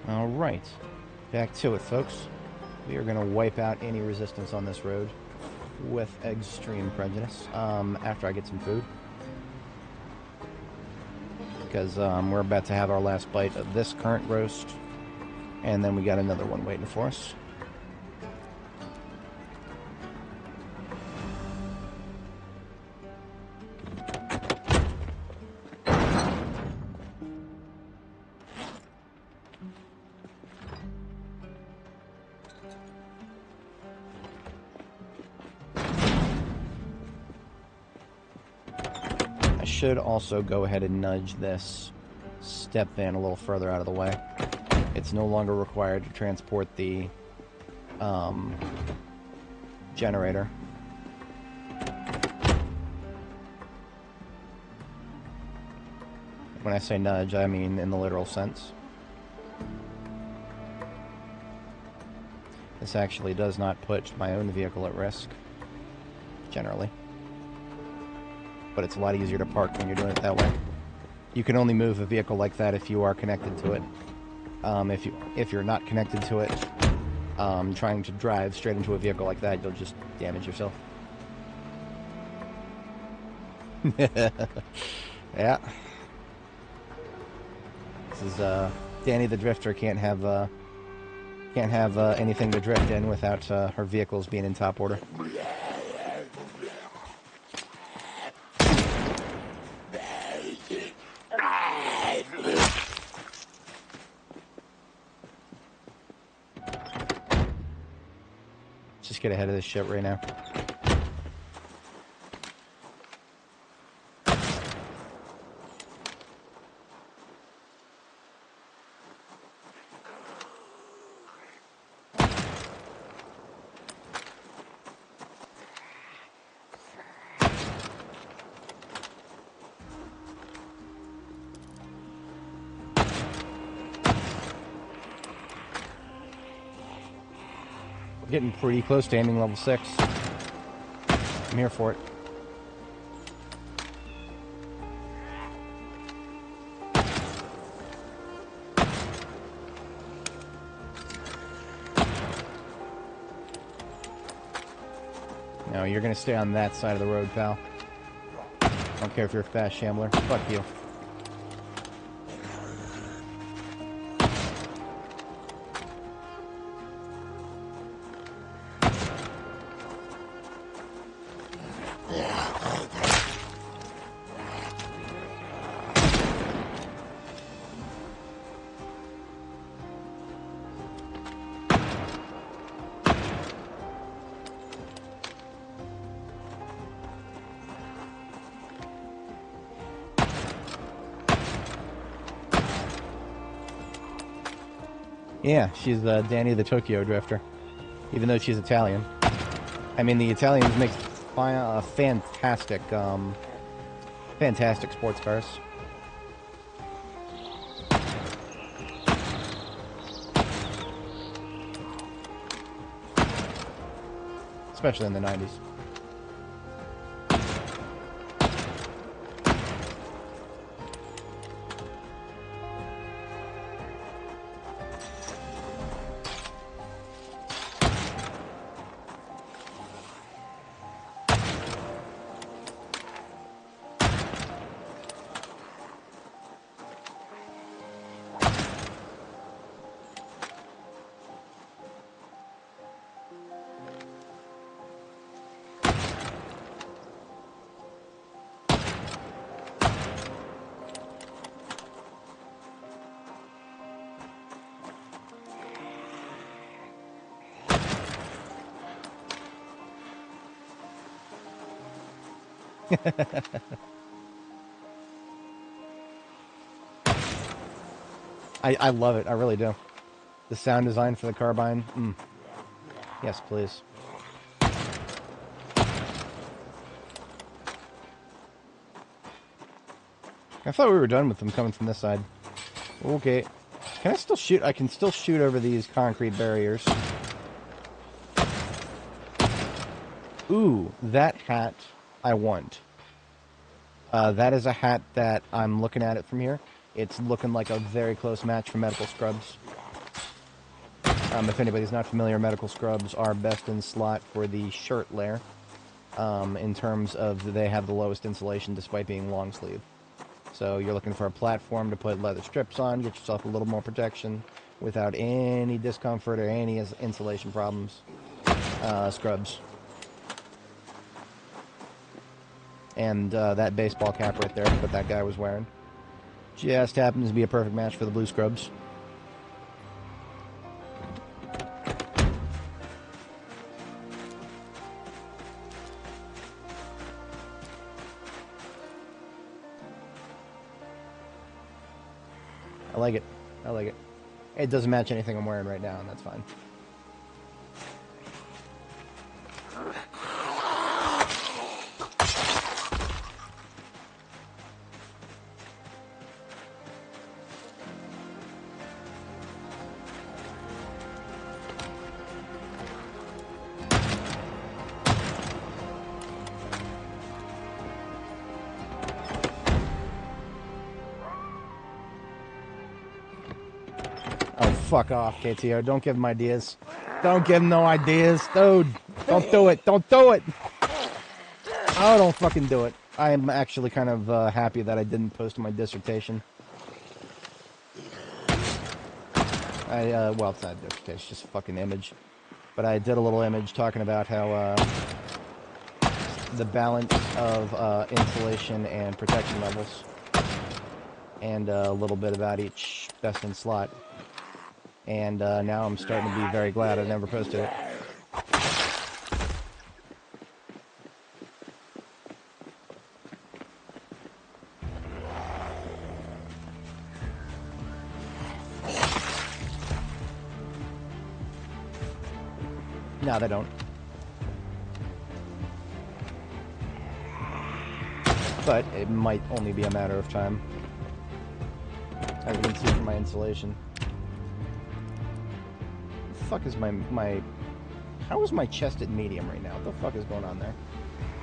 Alright, back to it, folks. We are going to wipe out any resistance on this road with extreme prejudice after I get some food. Because we're about to have our last bite of this current roast, and then we got another one waiting for us. Should also go ahead and nudge this step van a little further out of the way. It's no longer required to transport the generator. When I say nudge, I mean in the literal sense. This actually does not put my own vehicle at risk, generally. But it's a lot easier to park when you're doing it that way. You can only move a vehicle like that if you are connected to it. If you're not connected to it, trying to drive straight into a vehicle like that, you'll just damage yourself. Yeah. This is Dani the Drifter can't have anything to drift in without her vehicles being in top order. Just get ahead of this shit right now. Getting pretty close to aiming level 6. I'm here for it. No, you're gonna stay on that side of the road, pal. I don't care if you're a fast shambler. Fuck you. Yeah, she's Dani the Tokyo Drifter, even though she's Italian. I mean, the Italians make fantastic, fantastic sports cars. Especially in the 90s. I love it. I really do. The sound design for the carbine. Yes, please. I thought we were done with them coming from this side. Okay. Can I still shoot? I can still shoot over these concrete barriers. Ooh, that hat I want. That is a hat that I'm looking at it from here. It's looking like a very close match for medical scrubs. If anybody's not familiar, medical scrubs are best in slot for the shirt layer. In terms of they have the lowest insulation despite being long sleeve. So you're looking for a platform to put leather strips on, get yourself a little more protection without any discomfort or any insulation problems. Scrubs. And that baseball cap right there that that guy was wearing just happens to be a perfect match for the blue scrubs. I like it. I like it. It doesn't match anything I'm wearing right now, and that's fine. Fuck off, KTO. Don't give him ideas. Don't give him no ideas. Dude, don't do it. Don't do it. Oh, don't fucking do it. I am actually kind of happy that I didn't post my dissertation. Well, it's not a dissertation, it's just a fucking image. But I did a little image talking about how the balance of insulation and protection levels. And a little bit about each best in slot. And now I'm starting to be very glad I never posted it. No, they don't. But it might only be a matter of time. As you can see from my insulation. Fuck is my how is my chest at medium right now? What the fuck is going on there?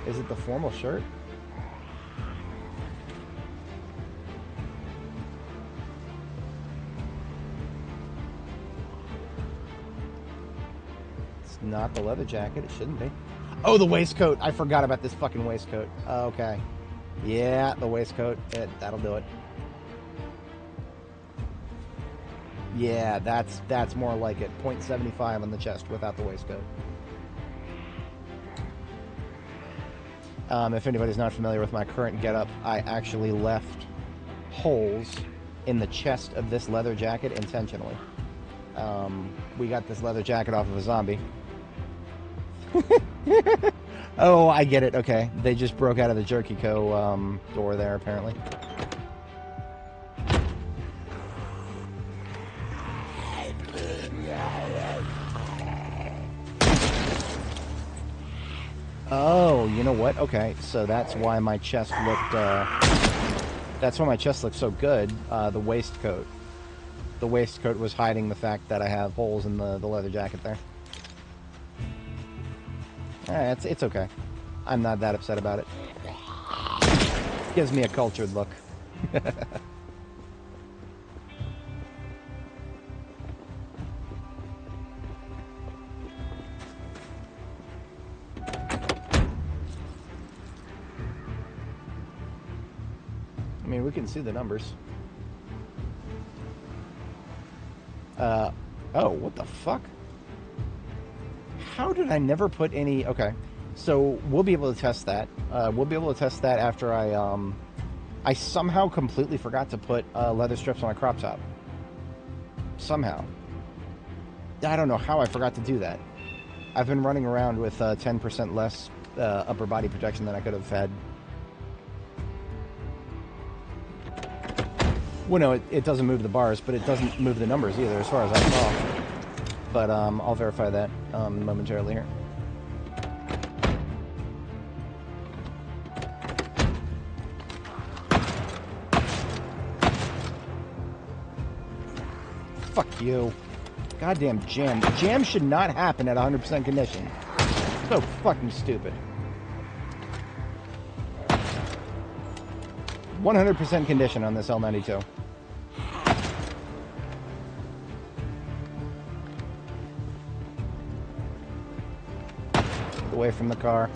Is it the formal shirt? It's not the leather jacket. It shouldn't be. Oh, the waistcoat. I forgot about this fucking waistcoat. Okay. Yeah, the waistcoat. That'll do it. Yeah, that's more like it. 0.75 on the chest without the waistcoat. If anybody's not familiar with my current getup, I actually left holes in the chest of this leather jacket intentionally. We got this leather jacket off of a zombie. Oh, I get it. Okay, they just broke out of the Jerky Co. Door there, apparently. Oh, you know what? Okay, so that's why my chest looked, that's why my chest looked so good, the waistcoat. The waistcoat was hiding the fact that I have holes in the leather jacket there. It's okay. I'm not that upset about it. Gives me a cultured look. I mean, we can see the numbers. Oh, what the fuck? How did I never put any... Okay, so we'll be able to test that. We'll be able to test that after I somehow completely forgot to put leather strips on a crop top. Somehow. I don't know how I forgot to do that. I've been running around with 10% less upper body protection than I could have had. Well, no, it doesn't move the bars, but it doesn't move the numbers either, as far as I saw. But I'll verify that momentarily here. Fuck you. Goddamn jam. Jam should not happen at 100% condition. So fucking stupid. 100% condition on this L92. Away from the car.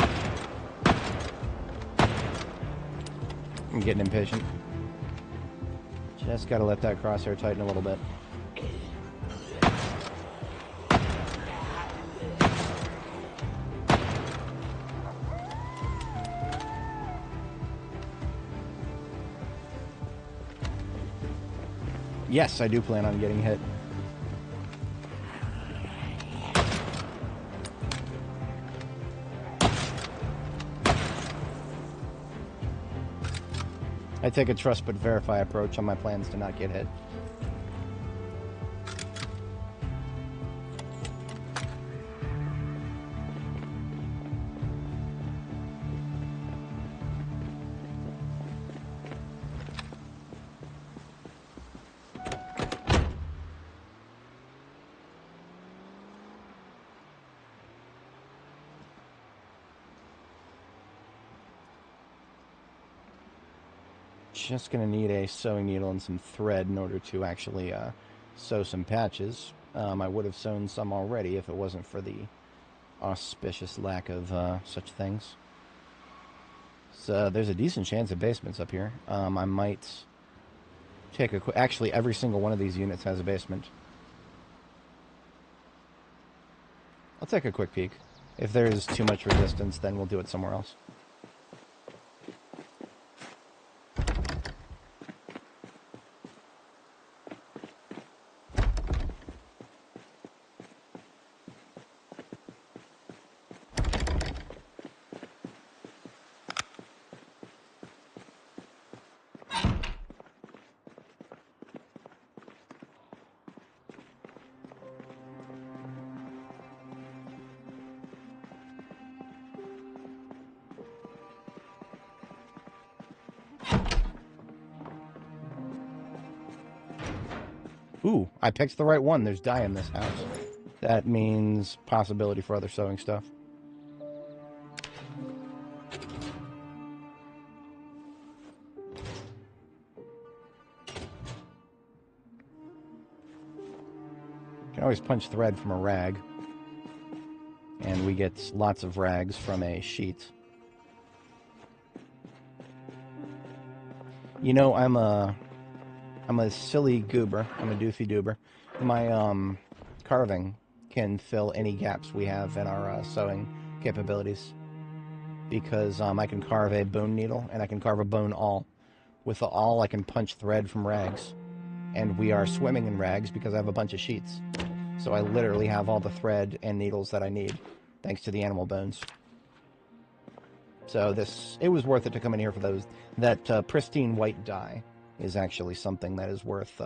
I'm getting impatient. Just gotta let that crosshair tighten a little bit. Yes, I do plan on getting hit. I take a trust but verify approach on my plans to not get hit. Just gonna need a sewing needle and some thread in order to actually sew some patches. I would have sewn some already if it wasn't for the auspicious lack of such things. So there's a decent chance of basements up here. I might take a actually every single one of these units has a basement. I'll take a quick peek. If there's too much resistance, then we'll do it somewhere else. Ooh, I picked the right one. There's dye in this house. That means possibility for other sewing stuff. You can always punch thread from a rag. And we get lots of rags from a sheet. You know, I'm a silly goober. I'm a doofy doober. My carving can fill any gaps we have in our sewing capabilities. Because I can carve a bone needle and I can carve a bone awl. With the awl I can punch thread from rags. And we are swimming in rags because I have a bunch of sheets. So I literally have all the thread and needles that I need. Thanks to the animal bones. So it was worth it to come in here for those. That pristine white dye is actually something that is worth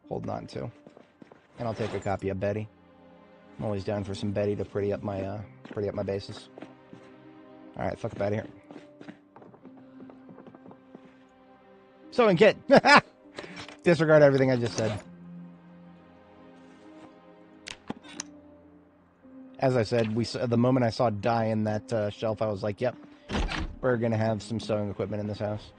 holding on to. And I'll take a copy of Betty. I'm always down for some Betty to pretty up my bases. Alright, fuck up out of here. Sewing kit! Disregard everything I just said. As I said, the moment I saw dye in that shelf, I was like, yep, we're gonna have some sewing equipment in this house.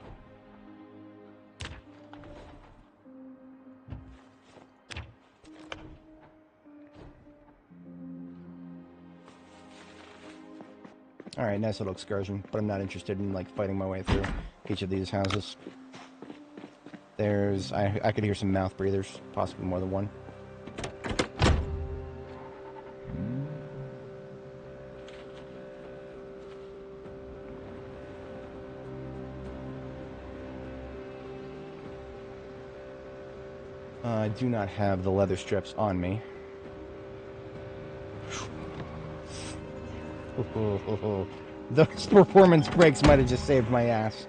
Alright, nice little excursion, but I'm not interested in, like, fighting my way through each of these houses. There's... I could hear some mouth breathers, possibly more than one. I do not have the leather strips on me. Those performance breaks might have just saved my ass.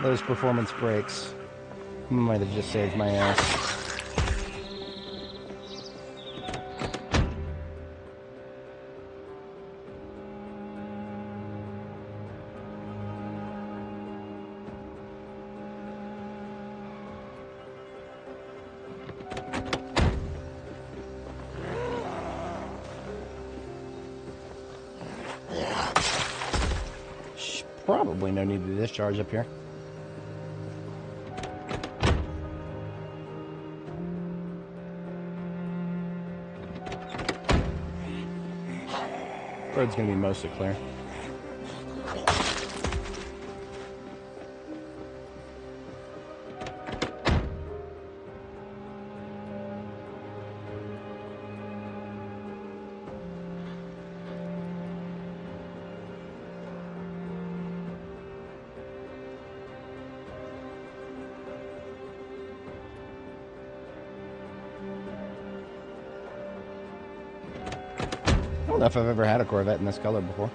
Those performance breaks might have just saved my ass. Probably no need to discharge up here. Road's gonna be mostly clear. I don't know if I've ever had a Corvette in this color before.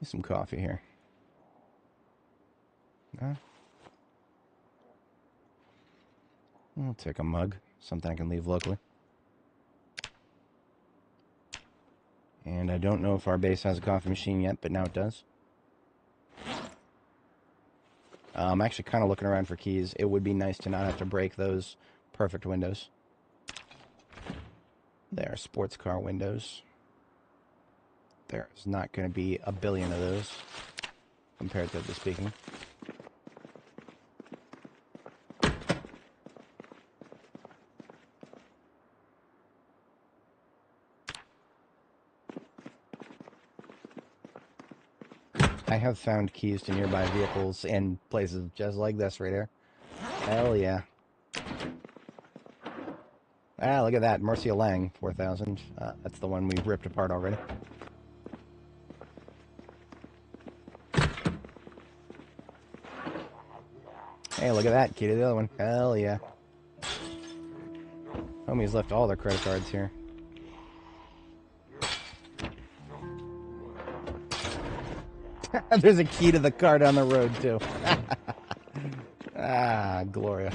Some coffee here. I'll take a mug. Something I can leave locally. And I don't know if our base has a coffee machine yet, but now it does. I'm actually kind of looking around for keys. It would be nice to not have to break those perfect windows. There, sports car windows. There's not going to be a billion of those, comparatively speaking. I have found keys to nearby vehicles in places just like this right here. Hell yeah. Ah, look at that. Marcia Lang, 4,000. That's the one we ripped apart already. Hey, look at that. Key to the other one. Hell yeah. Homie's left all their credit cards here. There's a key to the car down the road, too. Ah, glorious.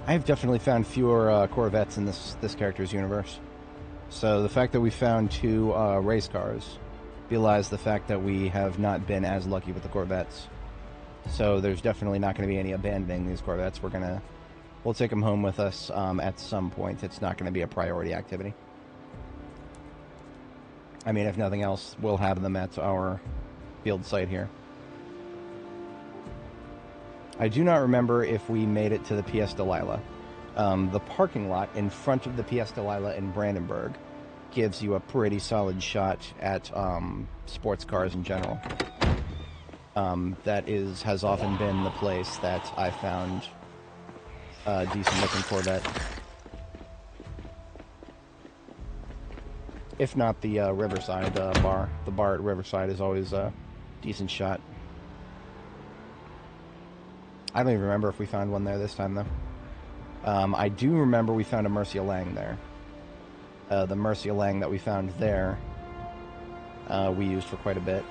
I've definitely found fewer Corvettes in this character's universe. So the fact that we found 2 race cars belies the fact that we have not been as lucky with the Corvettes. So there's definitely not going to be any abandoning these Corvettes. We'll take them home with us at some point. It's not going to be a priority activity. I mean, if nothing else, we'll have them at our field site here. I do not remember if we made it to the PS Delilah. The parking lot in front of the PS Delilah in Brandenburg gives you a pretty solid shot at sports cars in general. That has often been the place that I found a decent looking Corvette. If not the Riverside bar. The bar at Riverside is always a decent shot. I don't even remember if we found one there this time, though. I do remember we found a Murcia Lang there. The Murcia Lang that we found there, we used for quite a bit.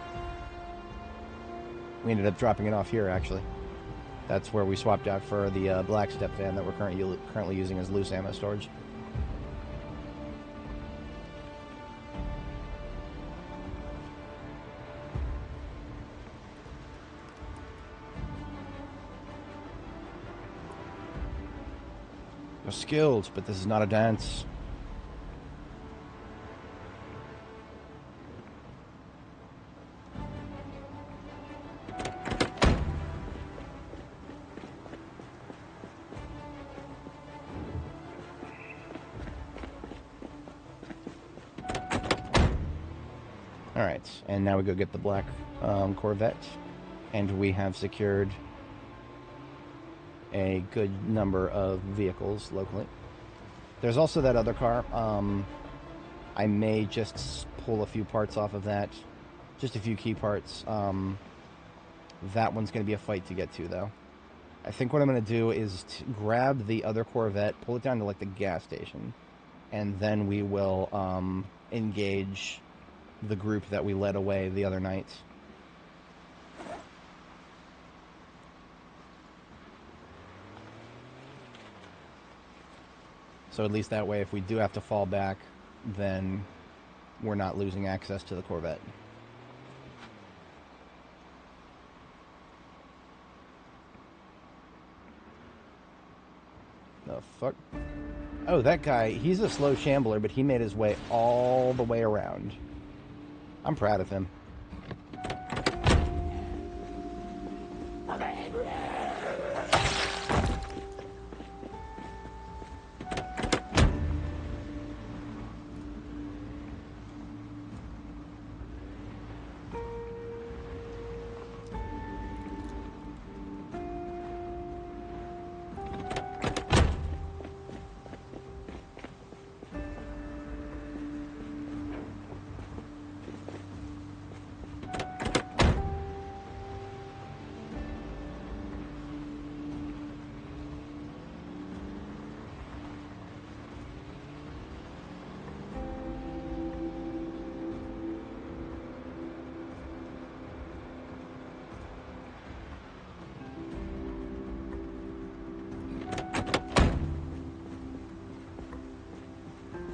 We ended up dropping it off here, actually. That's where we swapped out for the black step van that we're currently using as loose ammo storage. You're skilled, but this is not a dance. Alright, and now we go get the black Corvette, and we have secured a good number of vehicles locally. There's also that other car. I may just pull a few parts off of that, just a few key parts. That one's going to be a fight to get to, though. I think what I'm going to do is grab the other Corvette, pull it down to like the gas station, and then we will engage the group that we led away the other night. So at least that way, if we do have to fall back, then we're not losing access to the Corvette. The fuck? Oh, that guy, he's a slow shambler, but he made his way all the way around. I'm proud of him.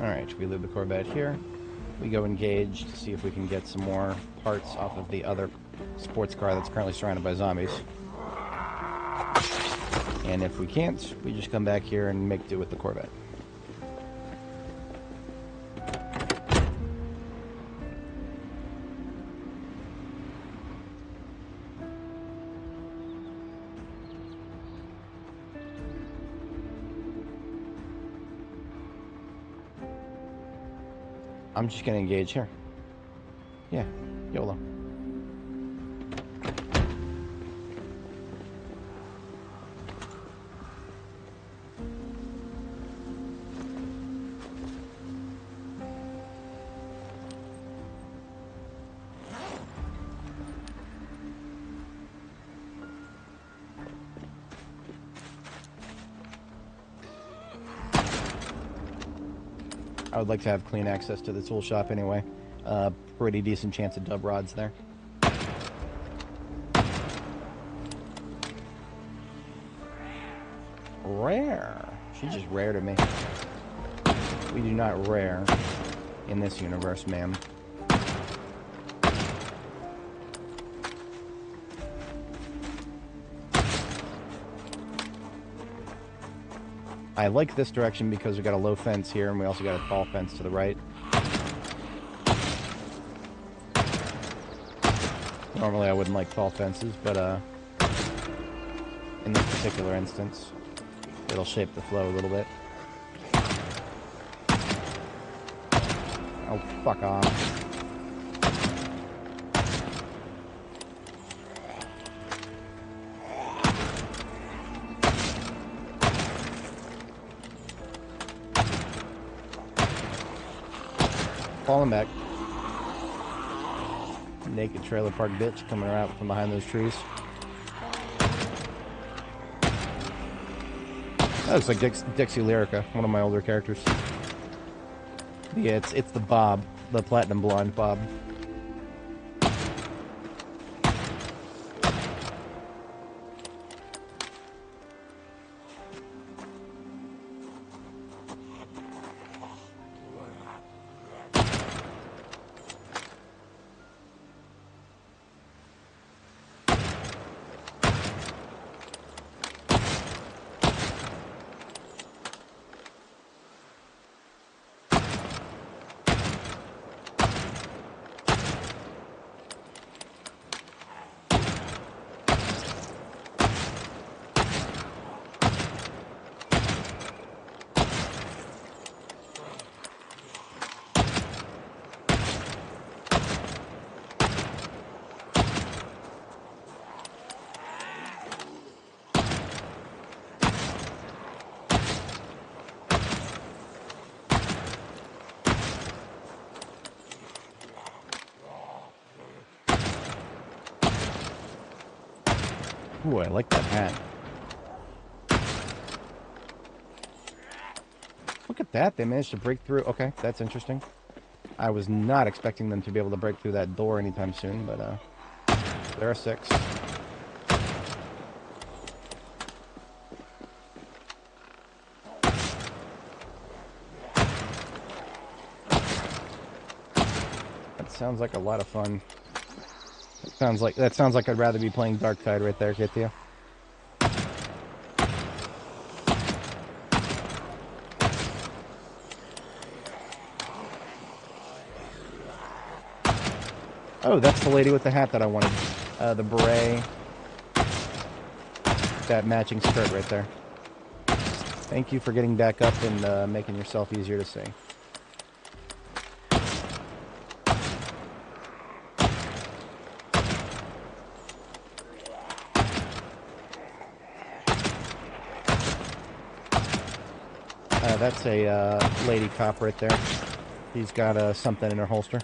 Alright, we leave the Corvette here. We go engage to see if we can get some more parts off of the other sports car that's currently surrounded by zombies. And if we can't, we just come back here and make do with the Corvette. I'm just gonna engage here. Yeah, YOLO. I would like to have clean access to the tool shop anyway. Pretty decent chance of dub rods there. Rare. She's just rare to me. We do not rare in this universe, ma'am. I like this direction because we got a low fence here, and we also got a tall fence to the right. Normally I wouldn't like tall fences, but in this particular instance, it'll shape the flow a little bit. Oh, fuck off. Falling back. Naked trailer park bitch coming out from behind those trees. That looks like Dixie Lyrica, one of my older characters. Yeah, it's the Bob, the platinum blonde Bob. Ooh, I like that hat. Look at that, they managed to break through. Okay, that's interesting. I was not expecting them to be able to break through that door anytime soon, but there are 6. That sounds like a lot of fun. That sounds like I'd rather be playing Darktide right there, get you? Oh, that's the lady with the hat that I wanted. The beret. That matching skirt right there. Thank you for getting back up and making yourself easier to see. That's a lady cop right there. He's got something in her holster.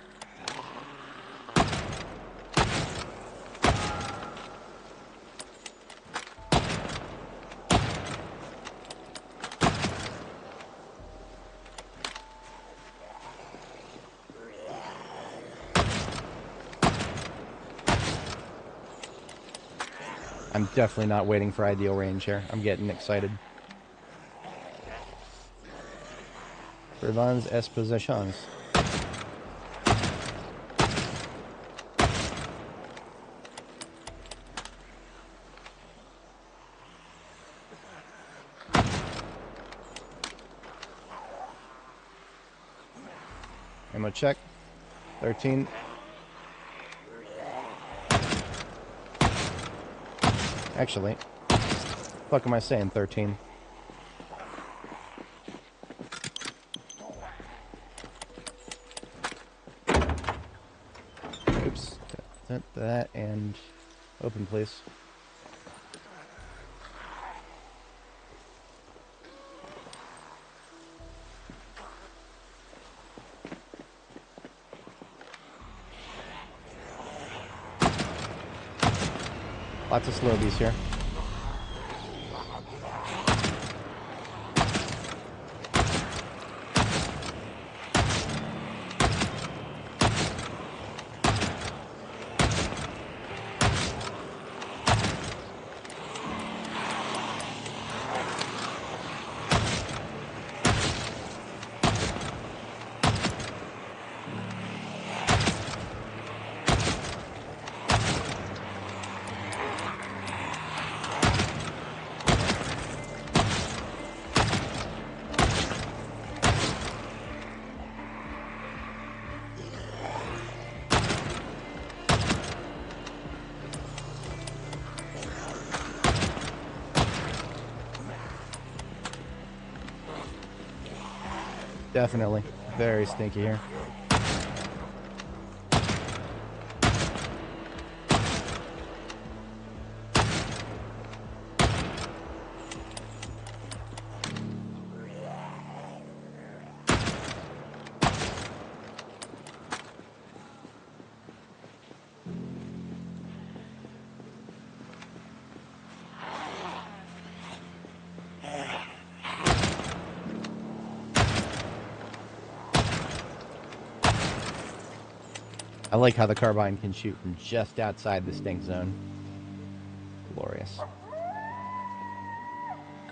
I'm definitely not waiting for ideal range here. I'm getting excited. Revans Expositions. Ammo check. 13. Actually, what am I saying? 13. Oops. That and open, please. Lots of slowies here. Definitely. Very stinky here. I like how the carbine can shoot from just outside the stink zone. Glorious.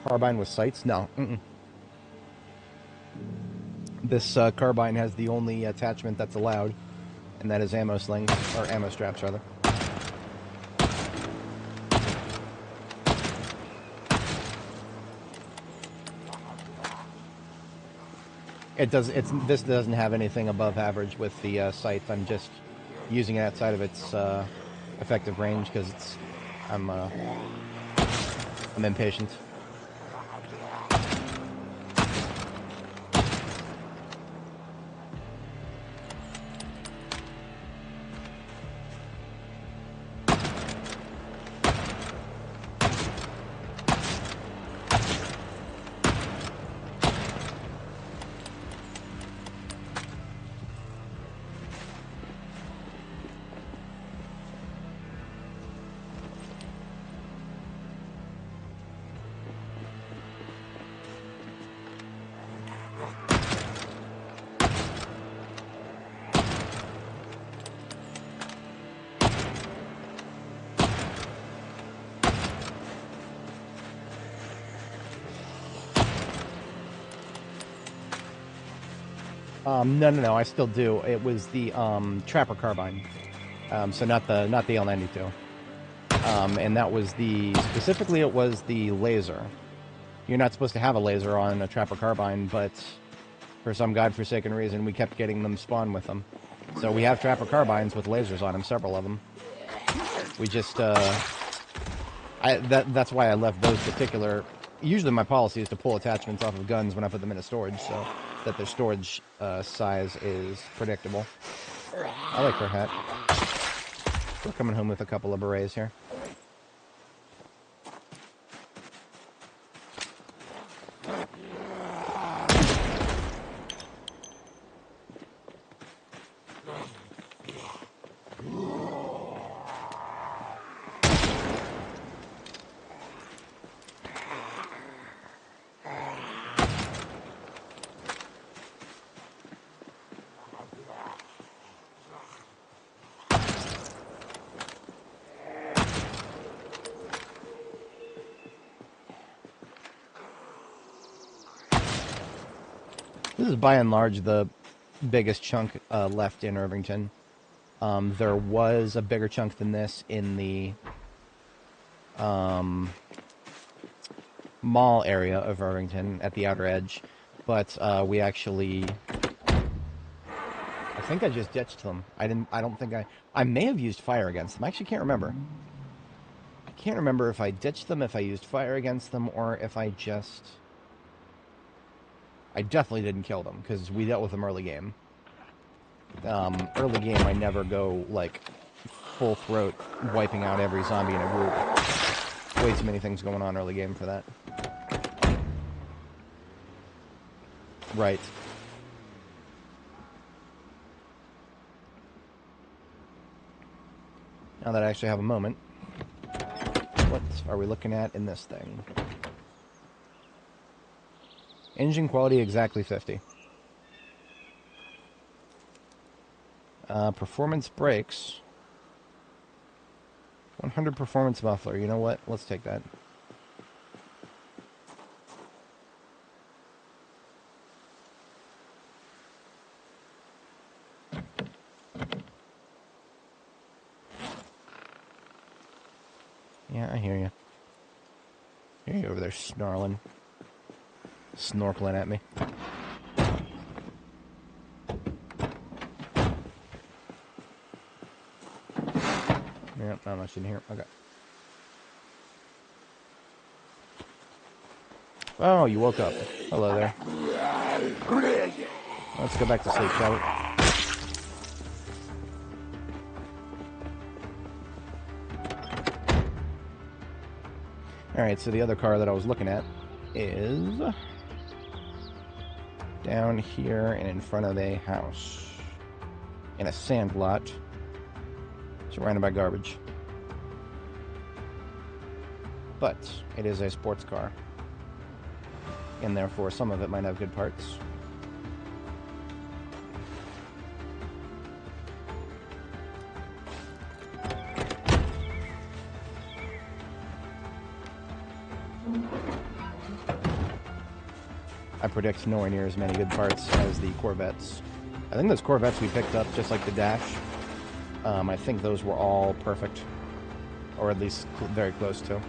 Carbine with sights? No. This carbine has the only attachment that's allowed, and that is ammo slings, or ammo straps, rather. This doesn't have anything above average with the sights. I'm just using it outside of its effective range because I'm impatient. No, I still do. It was the Trapper carbine, so not the L92, and that was specifically it was the laser. You're not supposed to have a laser on a Trapper carbine, but for some godforsaken reason, we kept getting them spawn with them. So we have Trapper carbines with lasers on them, several of them. We just that's why I left those particular. Usually my policy is to pull attachments off of guns when I put them into storage, so that their storage size is predictable. I like her hat. We're coming home with a couple of berets here. This is by and large the biggest chunk left in Irvington. There was a bigger chunk than this in the mall area of Irvington at the outer edge, but we actually, I think I just ditched them. I don't think I may have used fire against them. I actually can't remember. I can't remember if I ditched them, if I used fire against them, or if I definitely didn't kill them, because we dealt with them early game. Early game, I never go, like, full throat wiping out every zombie in a group. Way too many things going on early game for that. Right. Now that I actually have a moment, what are we looking at in this thing? Engine quality exactly 50. Performance brakes. 100 performance muffler. You know what? Let's take that. Yeah, I hear you. I hear you over there snarling. Snorkeling at me. Yeah, not much in here. Okay. Oh, you woke up. Hello there. Let's go back to sleep, shall we? Alright, so the other car that I was looking at is down here and in front of a house. In a sand lot. Surrounded by garbage. But it is a sports car. And therefore some of it might have good parts. I predict nowhere near as many good parts as the Corvettes. I think those Corvettes we picked up, just like the Dash, I think those were all perfect. Or at least very close to.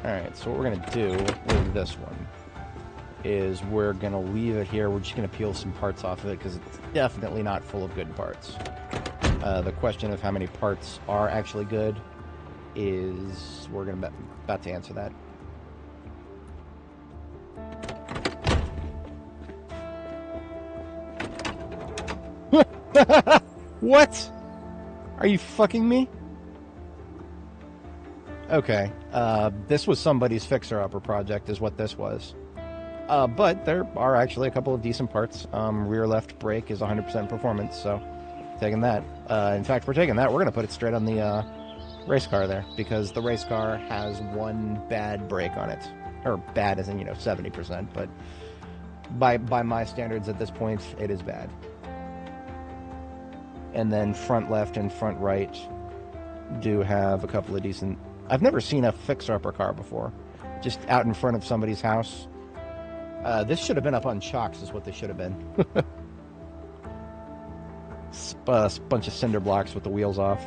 Alright, so what we're going to do with this one is we're going to leave it here. We're just going to peel some parts off of it because it's definitely not full of good parts. The question of how many parts are actually good is... we're going to about to answer that. What? Are you fucking me? Okay, this was somebody's fixer-upper project is what this was. But there are actually a couple of decent parts. Rear left brake is 100% performance, so taking that. In fact, we're taking that. We're going to put it straight on the race car there, because the race car has one bad brake on it. Or bad as in, 70%, but by my standards at this point, it is bad. And then front left and front right do have a couple of decent... I've never seen a fixer-upper car before. Just out in front of somebody's house. This should have been up on chocks is what they should have been. Bunch of cinder blocks with the wheels off.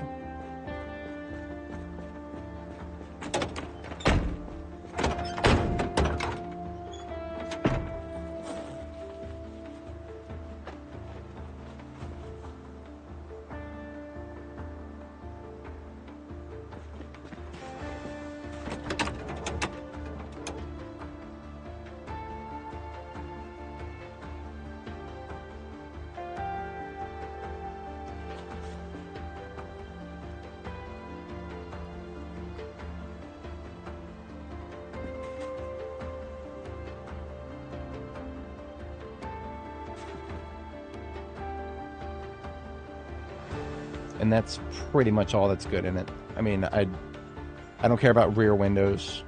And that's pretty much all that's good in it. I mean, I don't care about rear windows,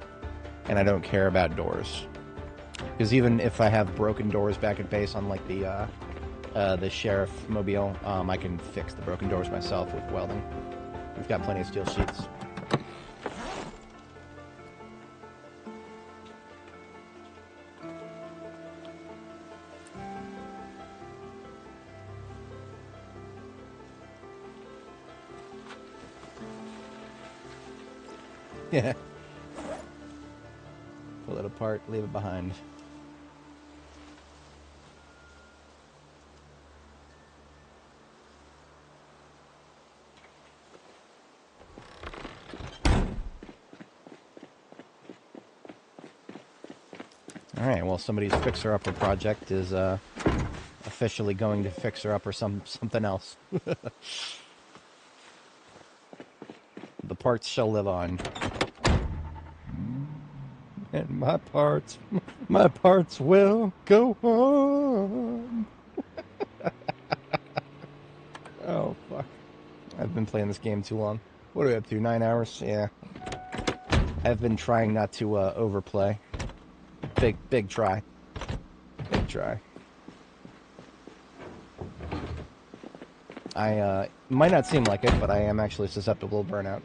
and I don't care about doors. Because even if I have broken doors back at base on like the sheriff mobile, I can fix the broken doors myself with welding. We've got plenty of steel sheets. Yeah. Pull it apart, leave it behind. Alright, well, somebody's fixer-upper project is officially going to fixer-upper something else. The parts shall live on. And my parts will go on. Oh, fuck. I've been playing this game too long. What are we up to, 9 hours? Yeah. I've been trying not to overplay. Big try. Big try. I might not seem like it, but I am actually susceptible to burnout.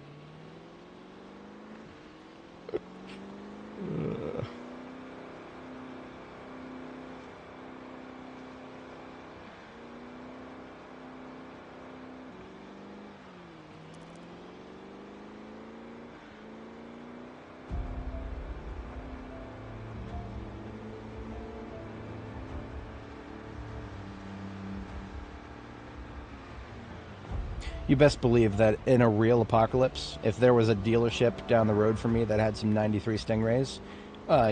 You best believe that in a real apocalypse, if there was a dealership down the road from me that had some 93 Stingrays,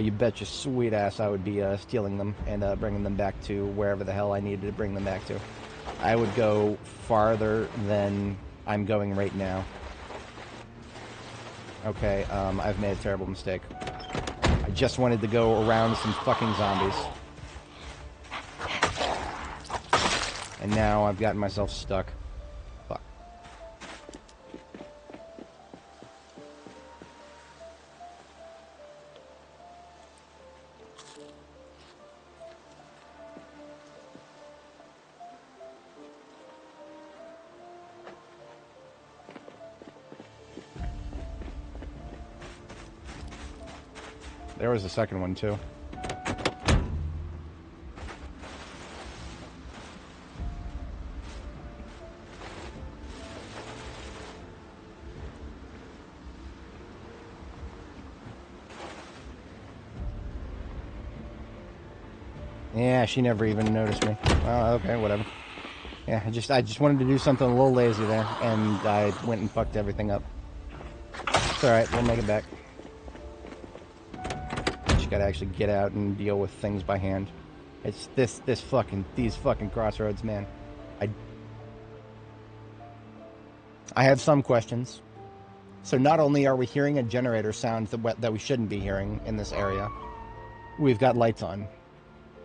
you bet your sweet ass I would be stealing them and bringing them back to wherever the hell I needed to bring them back to. I would go farther than I'm going right now. Okay, I've made a terrible mistake. I just wanted to go around some fucking zombies. And now I've gotten myself stuck. Fuck. There was a second one, too. Yeah, she never even noticed me. Oh, okay, whatever. Yeah, I just wanted to do something a little lazy there, and I went and fucked everything up. It's alright, we'll make it back. Just gotta actually get out and deal with things by hand. It's these fucking crossroads, man. I have some questions. So not only are we hearing a generator sound that we shouldn't be hearing in this area, we've got lights on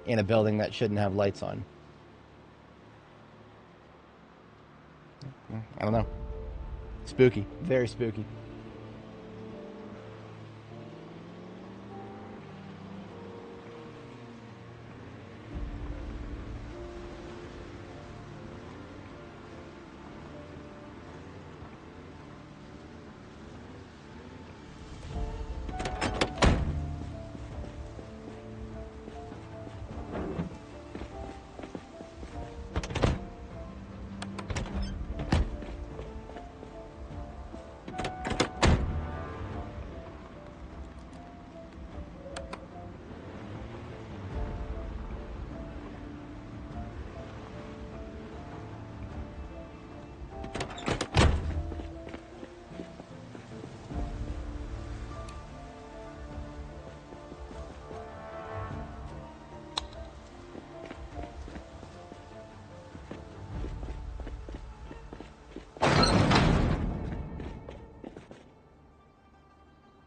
in a building that shouldn't have lights on. I don't know. Spooky. Very spooky.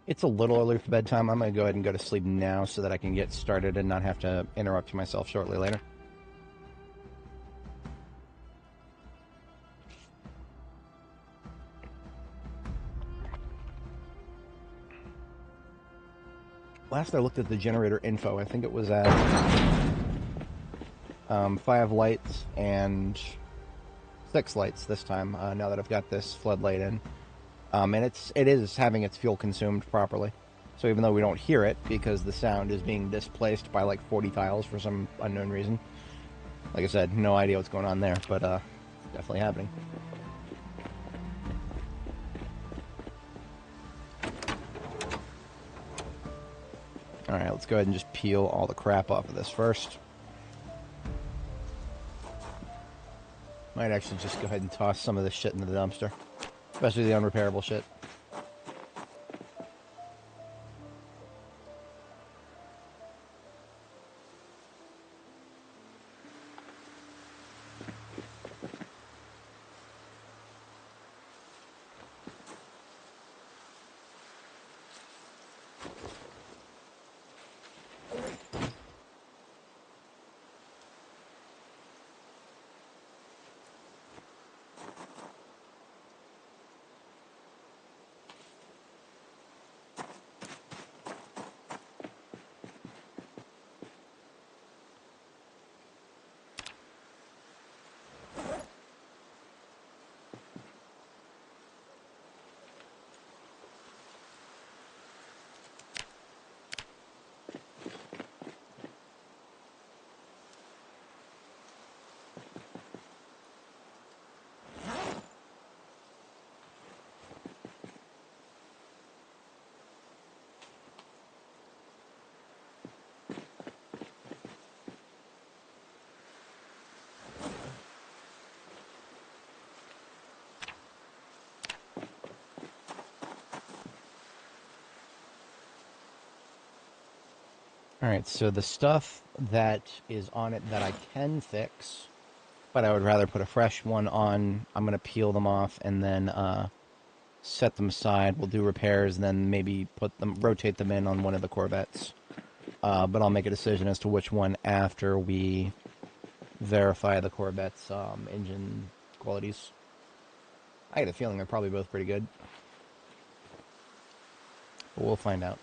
It's a little early for bedtime. I'm going to go ahead and go to sleep now so that I can get started and not have to interrupt myself shortly later. Last I looked at the generator info, I think it was at 5 lights and 6 lights this time, now that I've got this floodlight in. And it is having its fuel consumed properly. So even though we don't hear it, because the sound is being displaced by like 40 tiles for some unknown reason. Like I said, no idea what's going on there, but it's definitely happening. Alright, let's go ahead and just peel all the crap off of this first. Might actually just go ahead and toss some of this shit into the dumpster. Especially the unrepairable shit. Alright, so the stuff that is on it that I can fix, but I would rather put a fresh one on, I'm going to peel them off and then set them aside. We'll do repairs and then maybe rotate them in on one of the Corvettes. But I'll make a decision as to which one after we verify the Corvette's engine qualities. I get a feeling they're probably both pretty good. But we'll find out.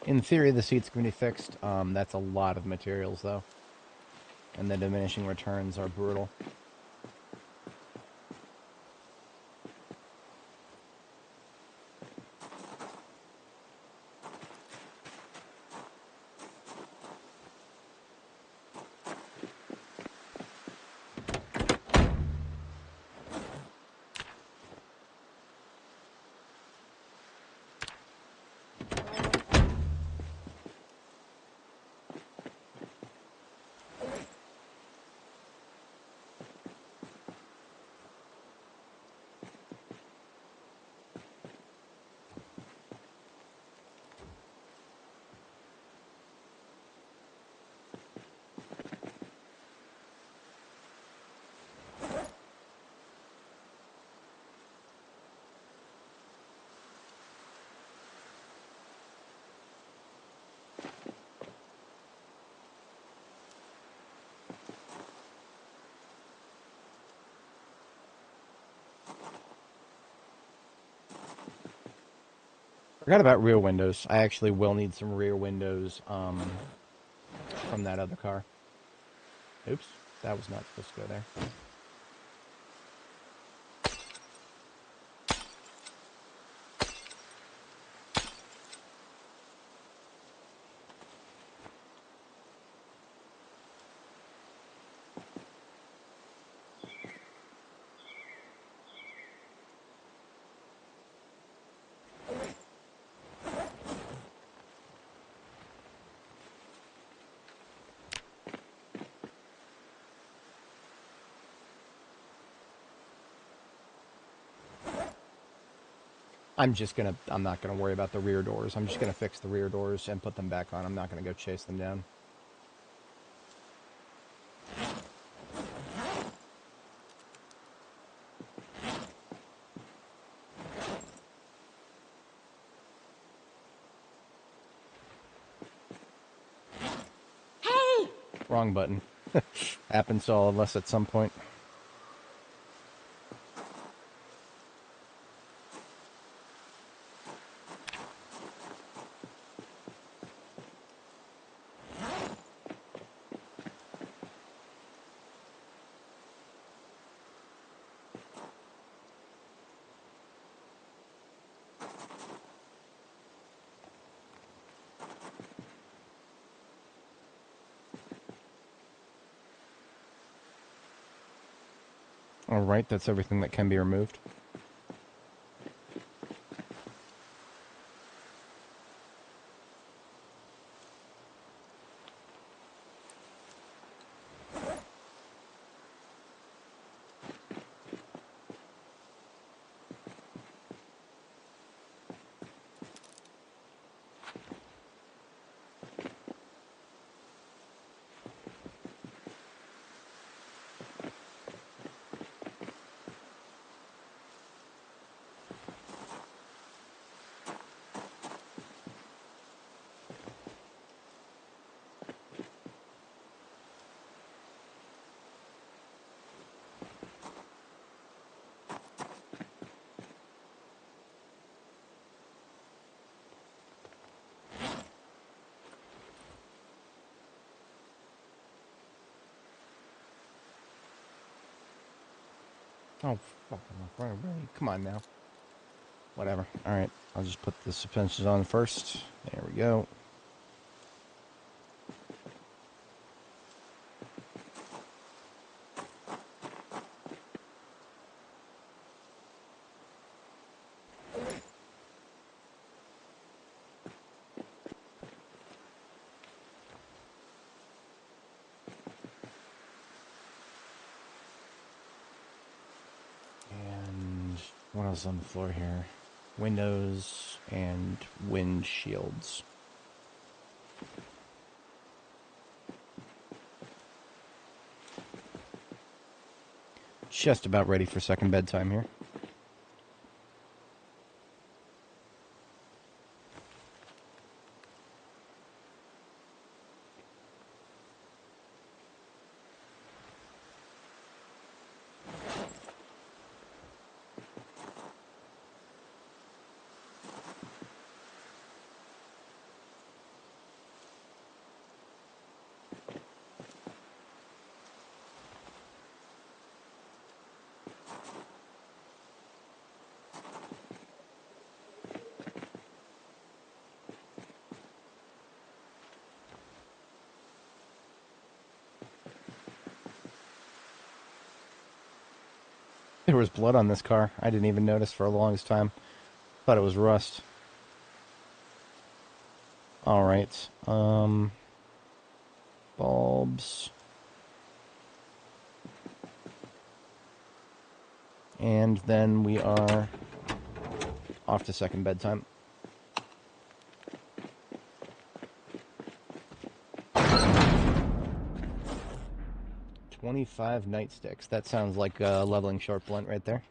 In theory, the seats can be fixed. That's a lot of materials, though. And the diminishing returns are brutal. Forgot about rear windows. I actually will need some rear windows from that other car. Oops, that was not supposed to go there. I'm not gonna worry about the rear doors. I'm just gonna fix the rear doors and put them back on. I'm not gonna go chase them down. Hey! Wrong button. Happens to all of us at some point. Alright, that's everything that can be removed. Oh, fucking come on now. Whatever. Alright, I'll just put the suspensions on first. There we go. And what else on the floor here? Windows and windshields. Just about ready for second bedtime here. There was blood on this car. I didn't even notice for the longest time. Thought it was rust. Alright. Bulbs. And then we are off to second bedtime. $25 nightsticks. That sounds like leveling short blunt right there.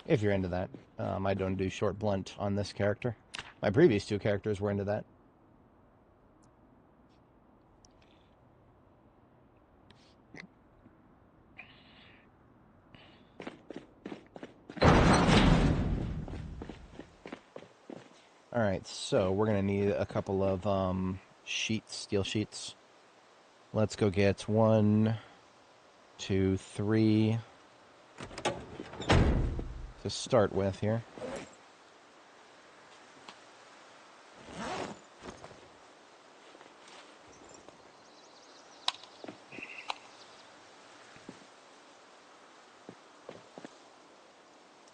If you're into that. I don't do short blunt on this character. My previous two characters were into that. Alright, so we're going to need a couple of sheets, steel sheets. Let's go get 1, 2, 3 to start with here.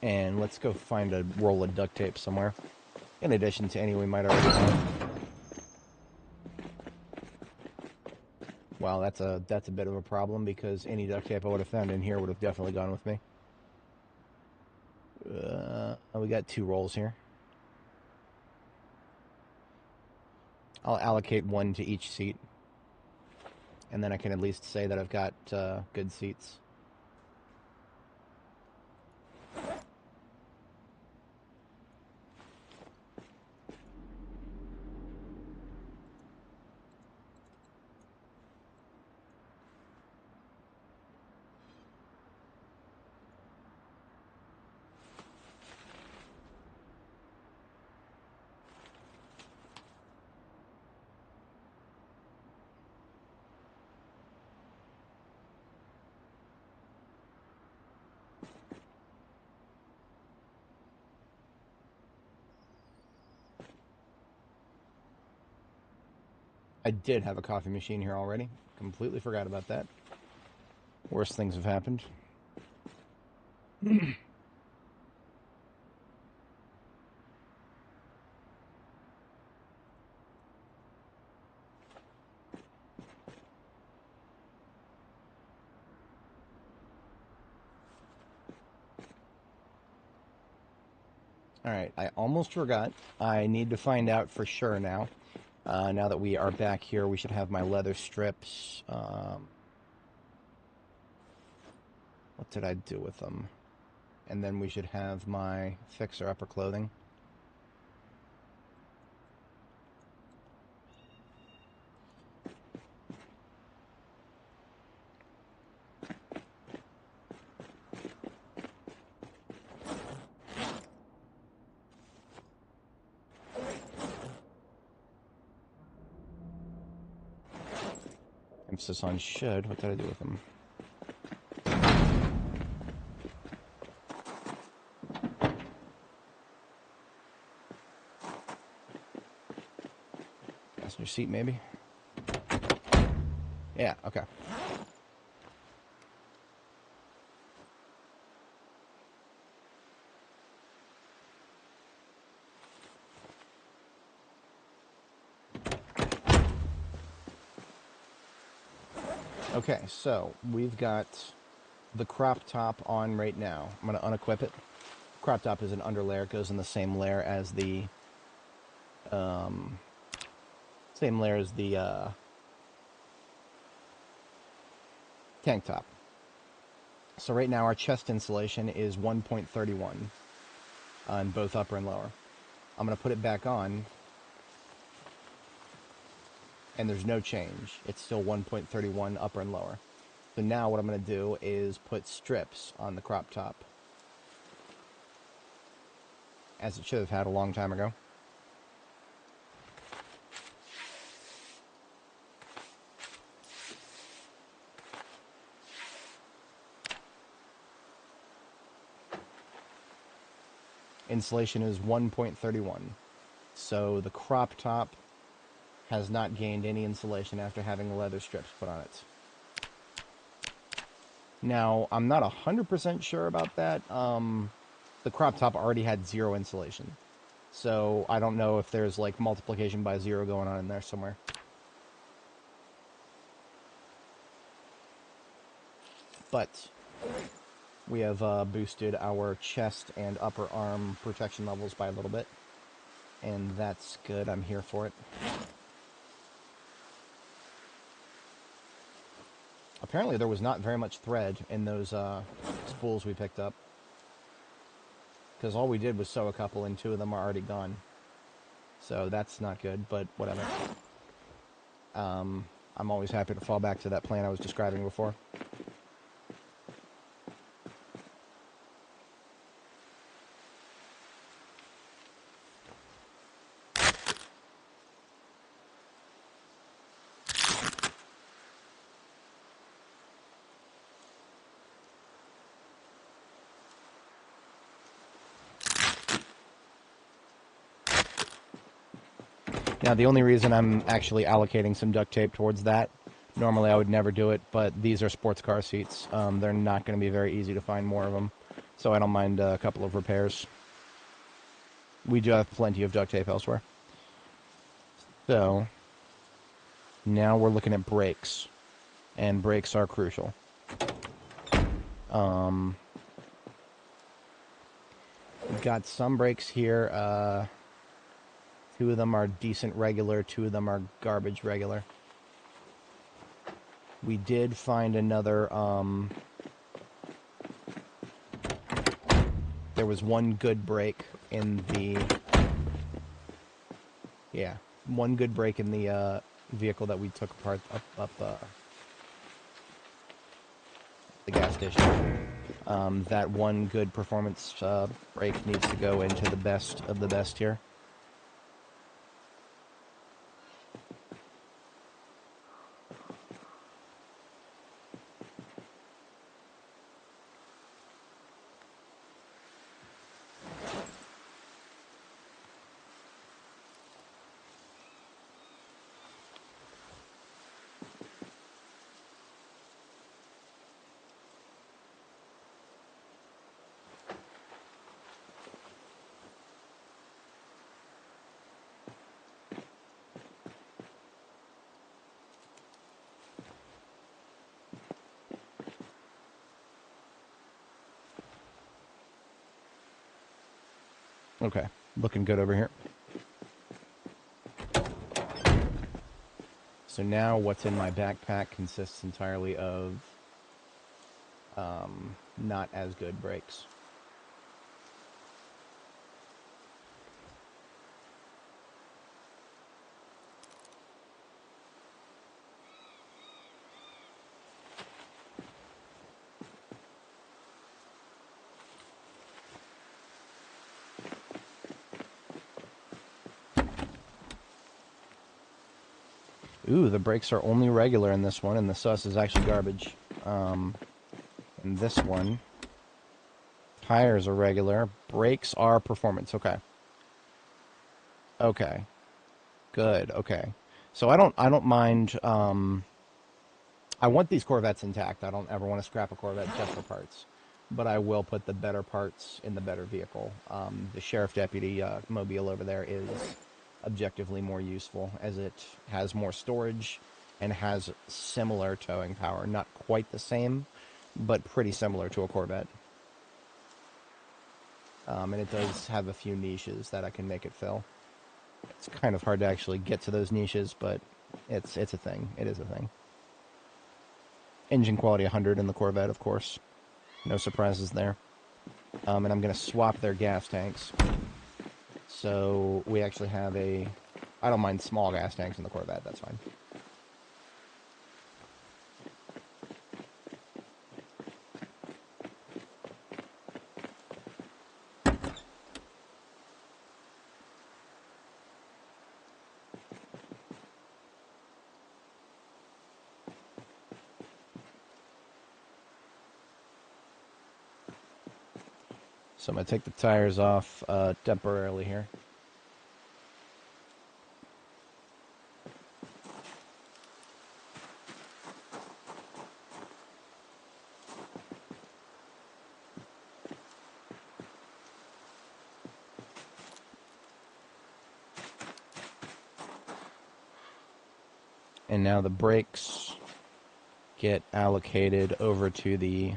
And let's go find a roll of duct tape somewhere, in addition to any we might already have. Wow, that's a bit of a problem, because any duct tape I would have found in here would have definitely gone with me. We got 2 rolls here. I'll allocate 1 to each seat, and then I can at least say that I've got good seats. I did have a coffee machine here already. Completely forgot about that. Worse things have happened. Alright, I almost forgot. I need to find out for sure now. Now that we are back here, we should have my leather strips. What did I do with them? And then we should have my fixer-upper clothing. Emphasis on should. What did I do with them? Passenger seat, maybe? Yeah, okay. Okay, so we've got the crop top on right now. I'm going to unequip it. Crop top is an underlayer. It goes in the same layer as the tank top. So right now our chest insulation is 1.31 on both upper and lower. I'm going to put it back on, and there's no change. It's still 1.31 upper and lower. So now what I'm going to do is put strips on the crop top, as it should have had a long time ago. Insulation is 1.31. So the crop top has not gained any insulation after having leather strips put on it. Now, I'm not 100% sure about that. The crop top already had 0 insulation. So I don't know if there's like multiplication by 0 going on in there somewhere. But we have boosted our chest and upper arm protection levels by a little bit. And that's good. I'm here for it. Apparently there was not very much thread in those spools we picked up. Because all we did was sew a couple and 2 of them are already gone. So that's not good, but whatever. I'm always happy to fall back to that plan I was describing before. Now, the only reason I'm actually allocating some duct tape towards that, normally I would never do it, but these are sports car seats. They're not going to be very easy to find more of them, so I don't mind a couple of repairs. We do have plenty of duct tape elsewhere. So, now we're looking at brakes, and brakes are crucial. We've got some brakes here. 2 of them are decent regular, 2 of them are garbage regular. We did find another, there was one good brake in the, one good brake in the vehicle that we took apart up the gas station. That one good performance brake needs to go into the best of the best here. Okay, looking good over here. So now what's in my backpack consists entirely of not as good brakes. Ooh, the brakes are only regular in this one, and the sus is actually garbage. In this one, tires are regular, brakes are performance. Okay. Okay. Good, okay. So I don't mind. I want these Corvettes intact. I don't ever want to scrap a Corvette just for parts, but I will put the better parts in the better vehicle. The Sheriff Deputy Mobile over there is objectively more useful, as it has more storage and has similar towing power. Not quite the same, but pretty similar to a Corvette. And it does have a few niches that I can make it fill. It's kind of hard to actually get to those niches, but it's a thing. It is a thing. Engine quality 100 in the Corvette, of course. No surprises there. And I'm going to swap their gas tanks. So we actually have a... I don't mind small gas tanks in the Corvette, that's fine. So I'm going to take the tires off temporarily here. And now the brakes get allocated over to the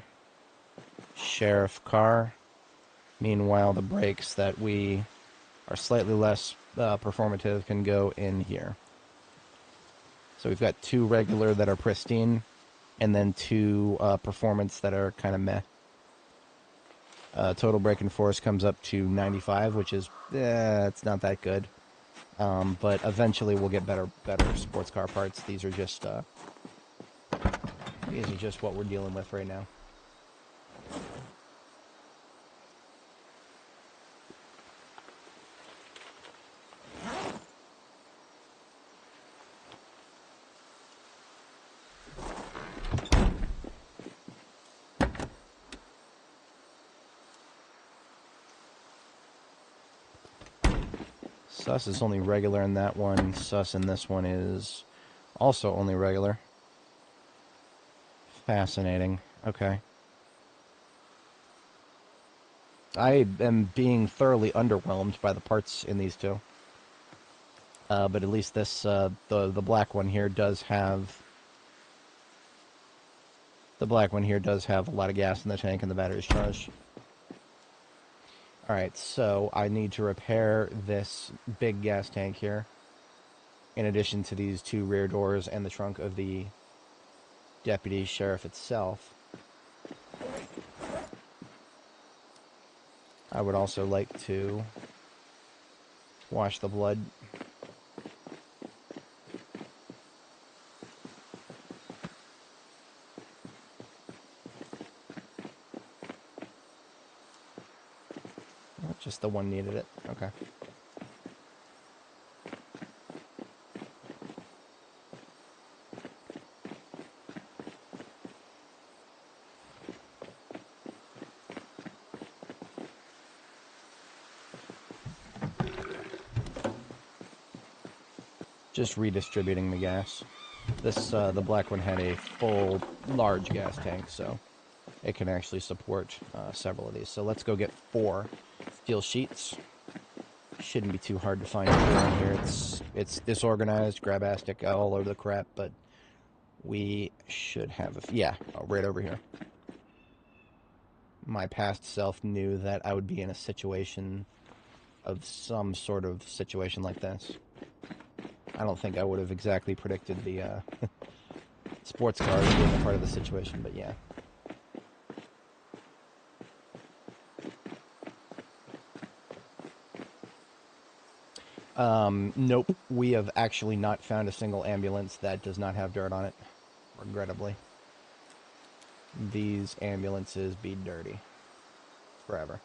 sheriff car. Meanwhile, the brakes that we are slightly less performative can go in here. So we've got 2 regular that are pristine, and then 2 performance that are kind of meh. Total braking force comes up to 95, which is, it's not that good. But eventually we'll get better sports car parts. These are just what we're dealing with right now. Sus is only regular in that one. Sus in this one is also only regular. Fascinating. Okay. I am being thoroughly underwhelmed by the parts in these two. But at least this, the black one here does have... The black one here does have a lot of gas in the tank and the battery's charged. Alright, so I need to repair this big gas tank here, in addition to these 2 rear doors and the trunk of the deputy sheriff itself. I would also like to wash the blood. Just the one needed it. Okay. Just redistributing the gas. This, the black one had a full, large gas tank, so it can actually support several of these. So let's go get 4 steel sheets. Shouldn't be too hard to find in here. It's disorganized, grabastic, all over the crap, but we should have right over here. My past self knew that I would be in a situation of some sort of situation like this. I don't think I would have exactly predicted the sports car being a part of the situation, but yeah. Nope. We have actually not found a single ambulance that does not have dirt on it, regrettably. These ambulances be dirty. Forever.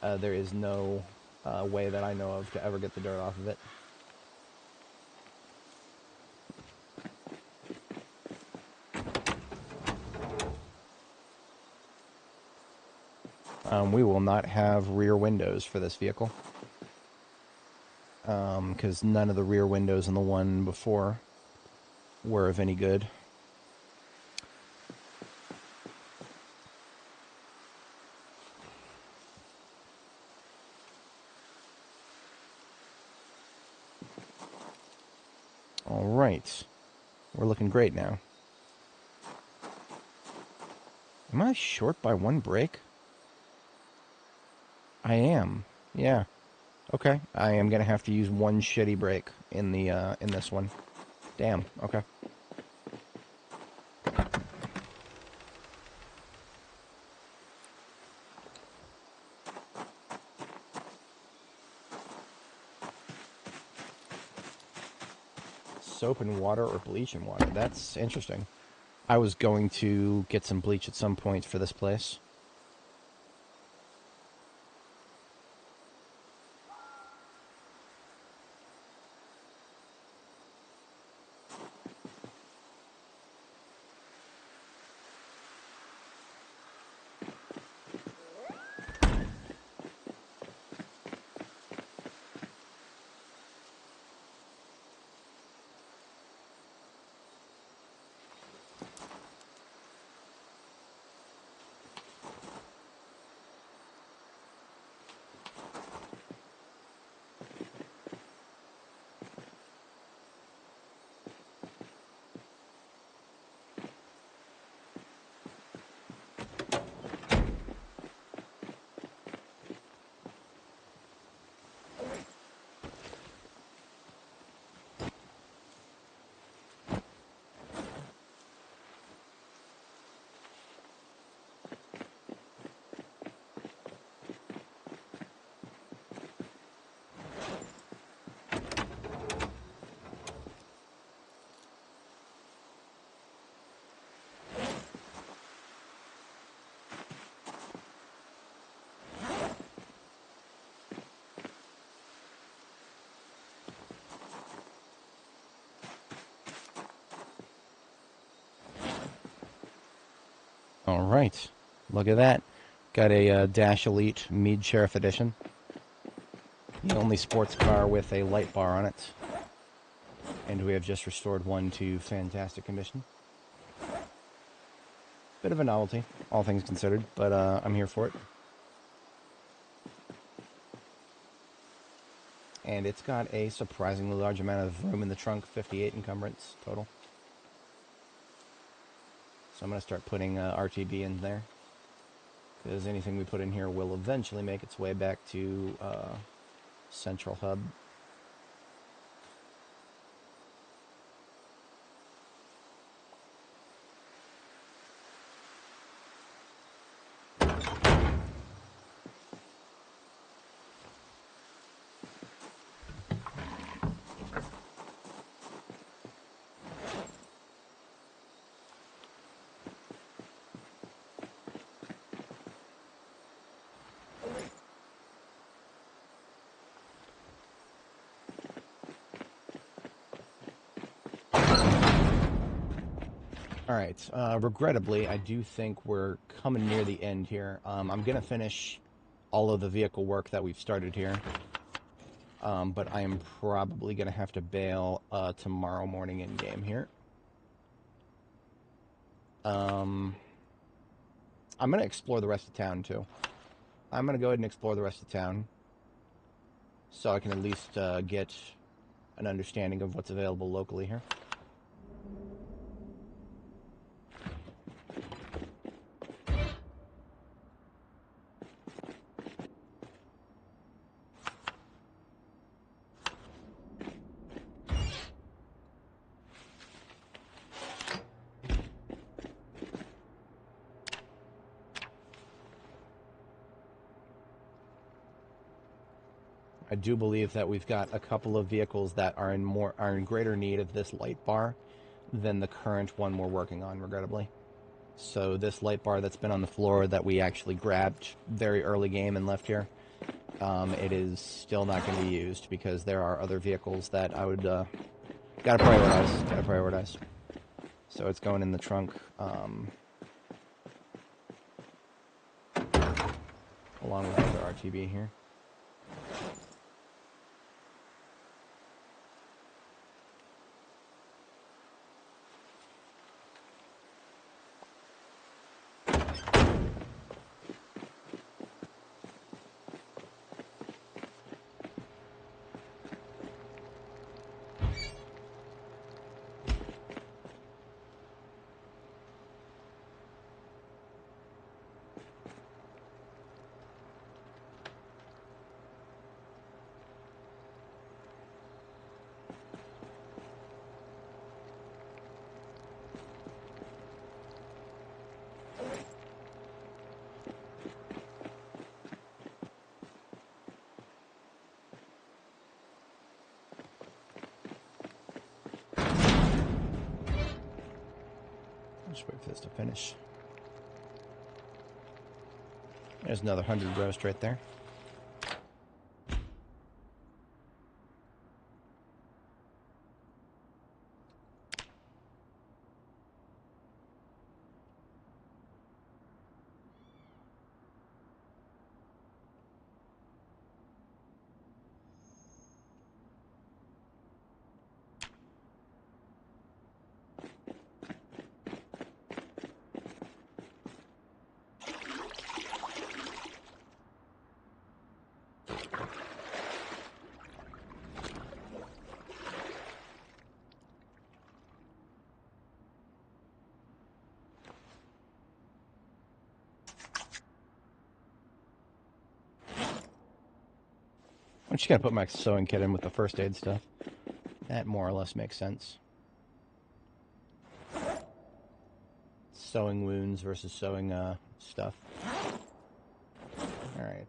There is no way that I know of to ever get the dirt off of it. We will not have rear windows for this vehicle. because none of the rear windows in the one before were of any good. All right. We're looking great now. Am I short by one brake? I am. Yeah. Okay. I am gonna have to use one shitty brake in the in this one. Damn. Okay. Soap and water or bleach and water. That's interesting. I was going to get some bleach at some point for this place. All right. Look at that. Got a Dash Elite Mead Sheriff Edition. The only sports car with a light bar on it. And we have just restored one to fantastic condition. Bit of a novelty, all things considered, but I'm here for it. And it's got a surprisingly large amount of room in the trunk, 58 encumbrance total. So I'm going to start putting RTB in there, because anything we put in here will eventually make its way back to Central Hub. Alright, regrettably, I do think we're coming near the end here. I'm going to finish all of the vehicle work that we've started here. But I am probably going to have to bail tomorrow morning in-game here. I'm going to explore the rest of town, too. I'm going to go ahead and explore the rest of town, so I can at least get an understanding of what's available locally here. I do believe that we've got a couple of vehicles that are in greater need of this light bar than the current one we're working on, regrettably. So this light bar that's been on the floor that we actually grabbed very early game and left here, it is still not going to be used because there are other vehicles that I would gotta prioritize. So it's going in the trunk, along with the other RTB here. Just wait for this to finish. There's another 100 roast right there. I'm just gonna put my sewing kit in with the first aid stuff. That more or less makes sense. Sewing wounds versus sewing stuff. Alright,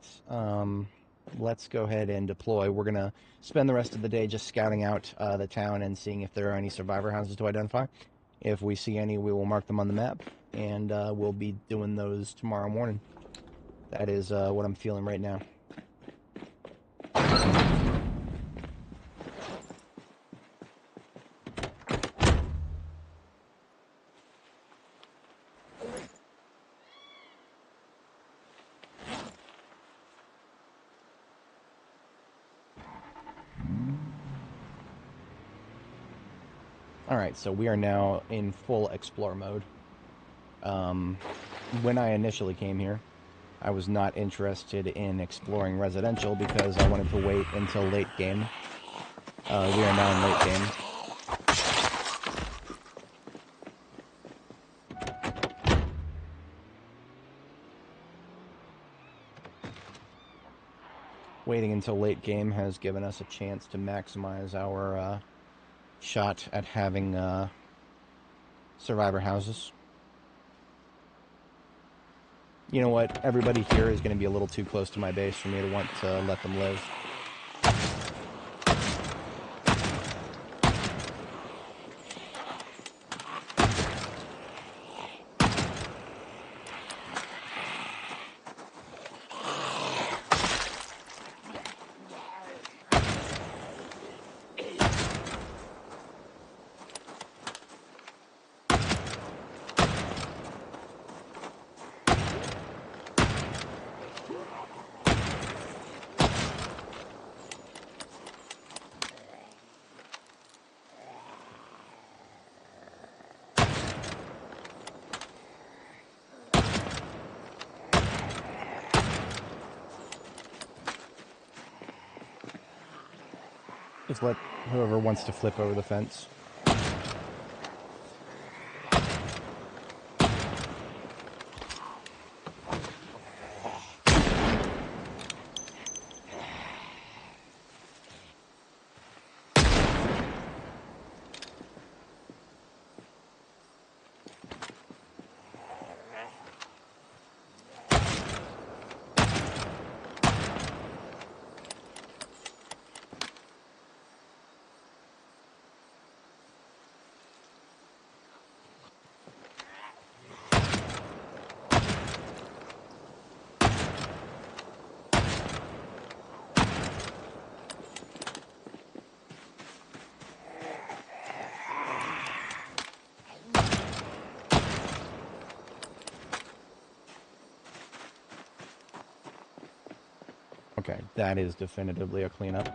let's go ahead and deploy. We're gonna spend the rest of the day just scouting out the town and seeing if there are any survivor houses to identify. If we see any, we will mark them on the map, and we'll be doing those tomorrow morning. That is what I'm feeling right now. Alright, so we are now in full explore mode. When I initially came here, I was not interested in exploring residential because I wanted to wait until late game. We are now in late game. Waiting until late game has given us a chance to maximize our shot at having survivor houses. You know what? Everybody here is going to be a little too close to my base for me to want to let them live. Just let whoever wants to flip over the fence. Okay, that is definitively a cleanup.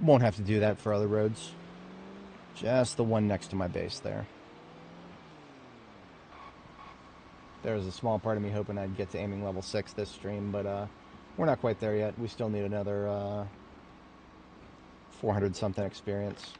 Won't have to do that for other roads. Just the one next to my base there. There's a small part of me hoping I'd get to aiming level 6 this stream, but we're not quite there yet. We still need another 400 something experience.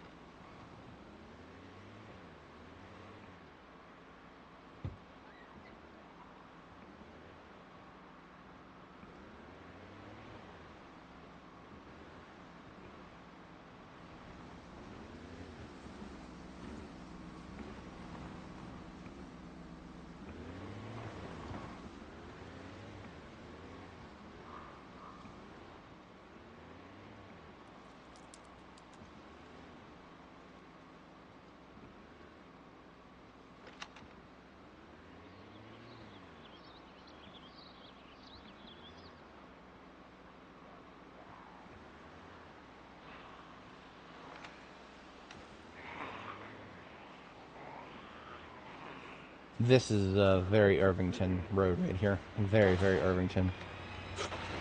This is a very Irvington road right here. Very, very Irvington.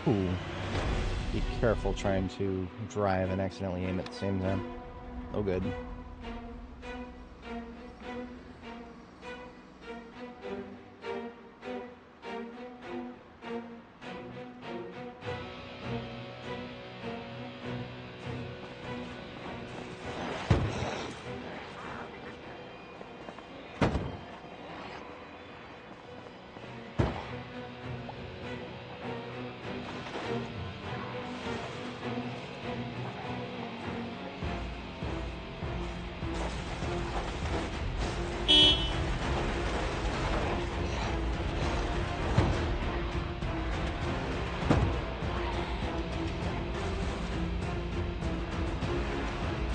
Ooh. Be careful trying to drive and accidentally aim at the same time. Oh, good.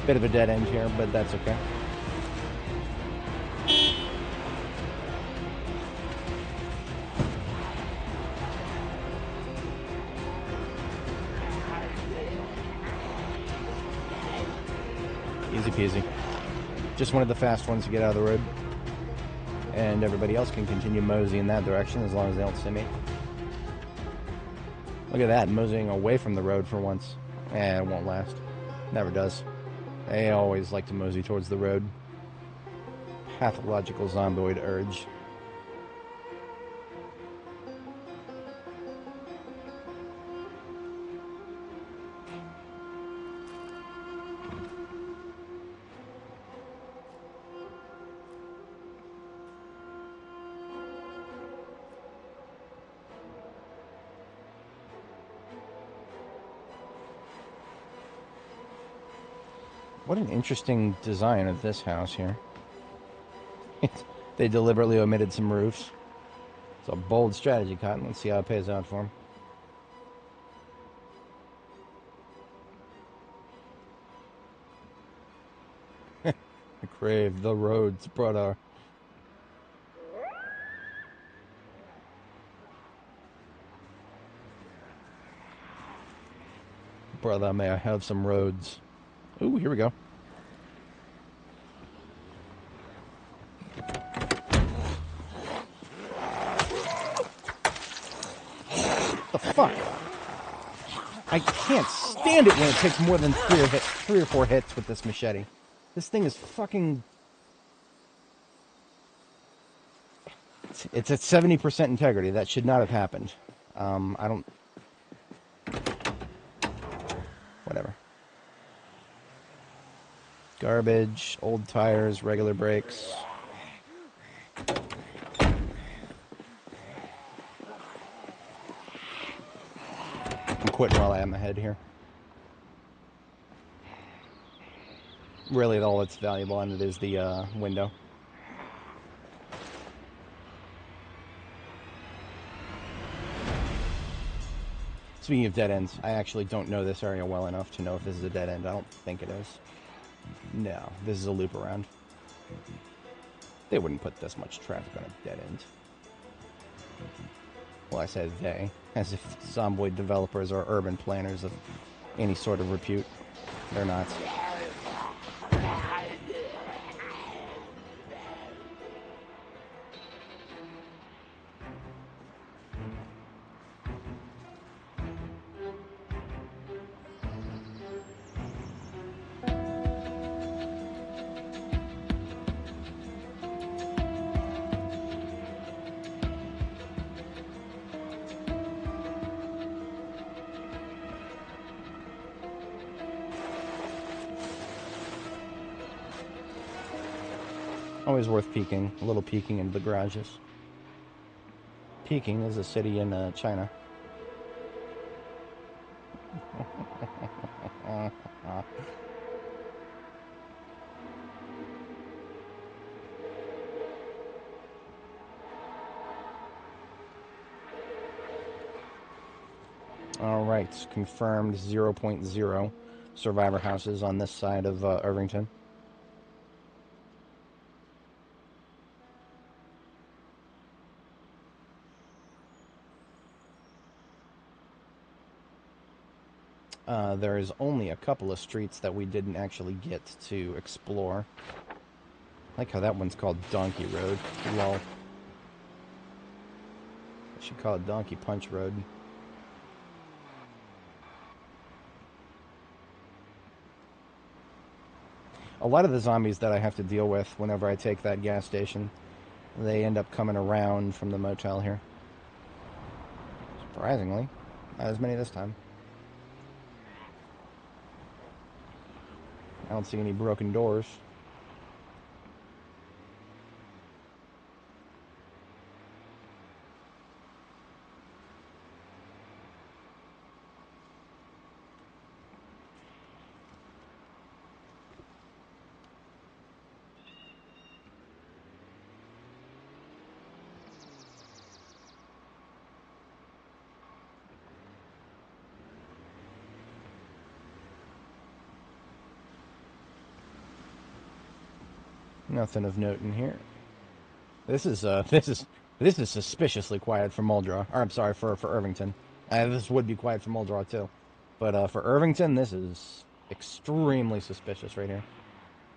Bit of a dead end here, but that's okay. Easy peasy. Just one of the fast ones to get out of the road. And everybody else can continue moseying in that direction as long as they don't see me. Look at that, moseying away from the road for once. It won't last. Never does. They always like to mosey towards the road. Pathological zomboid urge. What an interesting design of this house here. They deliberately omitted some roofs. It's a bold strategy, Cotton. Let's see how it pays out for him. I crave the roads, brother. Brother, may I have some roads? Ooh, here we go. The fuck? I can't stand it when it takes more than three or four hits with this machete. This thing is fucking... It's at 70% integrity. That should not have happened. I don't... Whatever. Garbage, old tires, regular brakes. I'm quitting while I am ahead here. Really, all that's valuable on it is the window. Speaking of dead ends, I actually don't know this area well enough to know if this is a dead end. I don't think it is. No, this is a loop around. They wouldn't put this much traffic on a dead end. Well, I said they, as if Zomboid developers are urban planners of any sort of repute. They're not. Always worth peeking. A little peeking into the garages. Peking is a city in China. Alright, confirmed 0.0 survivor houses on this side of Irvington. There is only a couple of streets that we didn't actually get to explore. I like how that one's called Donkey Road. Lol. Should call it Donkey Punch Road. A lot of the zombies that I have to deal with whenever I take that gas station, they end up coming around from the motel here. Surprisingly, not as many this time. I don't see any broken doors. Nothing of note in here. This is suspiciously quiet for Muldraugh. Or I'm sorry, for Irvington. This would be quiet for Muldraugh too, but for Irvington, this is extremely suspicious right here.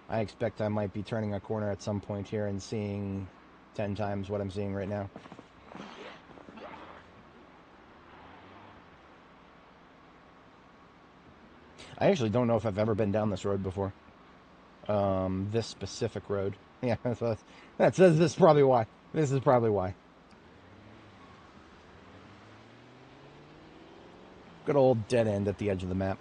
I expect I might be turning a corner at some point here and seeing 10 times what I'm seeing right now. I actually don't know if I've ever been down this road before. This specific road. Yeah, this is probably why. This is probably why. Good old dead end at the edge of the map.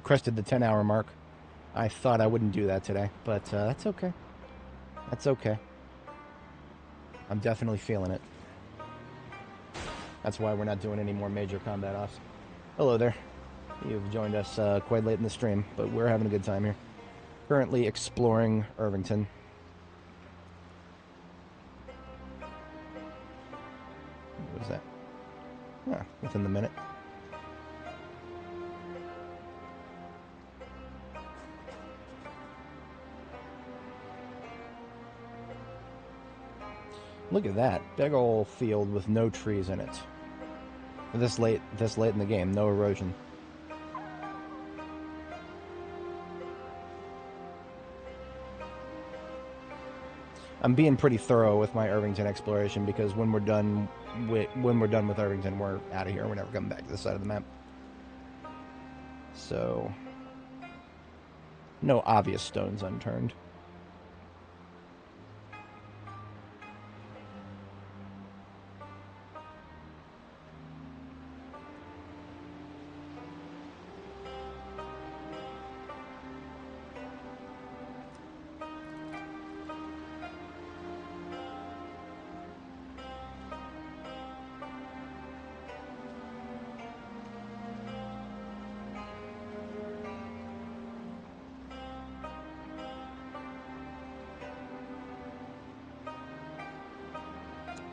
Crested the 10-hour mark. I thought I wouldn't do that today, but that's okay. That's okay. I'm definitely feeling it. That's why we're not doing any more major combat offs. Hello there. You've joined us quite late in the stream, but we're having a good time here. Currently exploring Irvington. What was that? Ah, within the minute. Look at that. Big old field with no trees in it. This late in the game, no erosion. I'm being pretty thorough with my Irvington exploration because when we're done with Irvington, we're out of here. We're never coming back to this side of the map. So, no obvious stones unturned.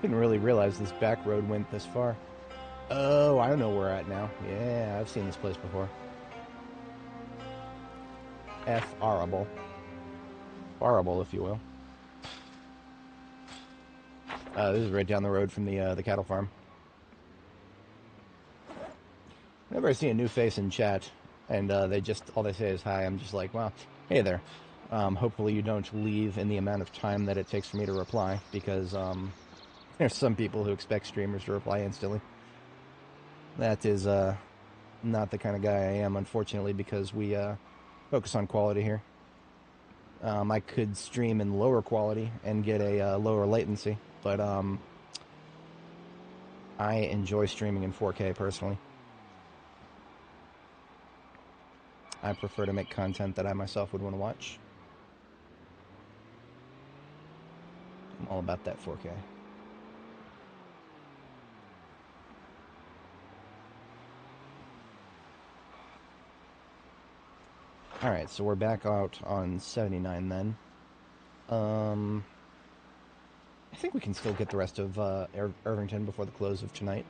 Didn't really realize this back road went this far. Oh, I know where we're at now. Yeah, I've seen this place before. Horrible. Horrible, if you will. This is right down the road from the cattle farm. Whenever I see a new face in chat, and all they say is hi, I'm just like, well, hey there. Hopefully you don't leave in the amount of time that it takes for me to reply, because there's some people who expect streamers to reply instantly. That is not the kind of guy I am, unfortunately, because we focus on quality here. I could stream in lower quality and get a lower latency, but I enjoy streaming in 4K personally. I prefer to make content that I myself would want to watch. I'm all about that 4K. Alright, so we're back out on 79 then. I think we can still get the rest of Irvington before the close of tonight.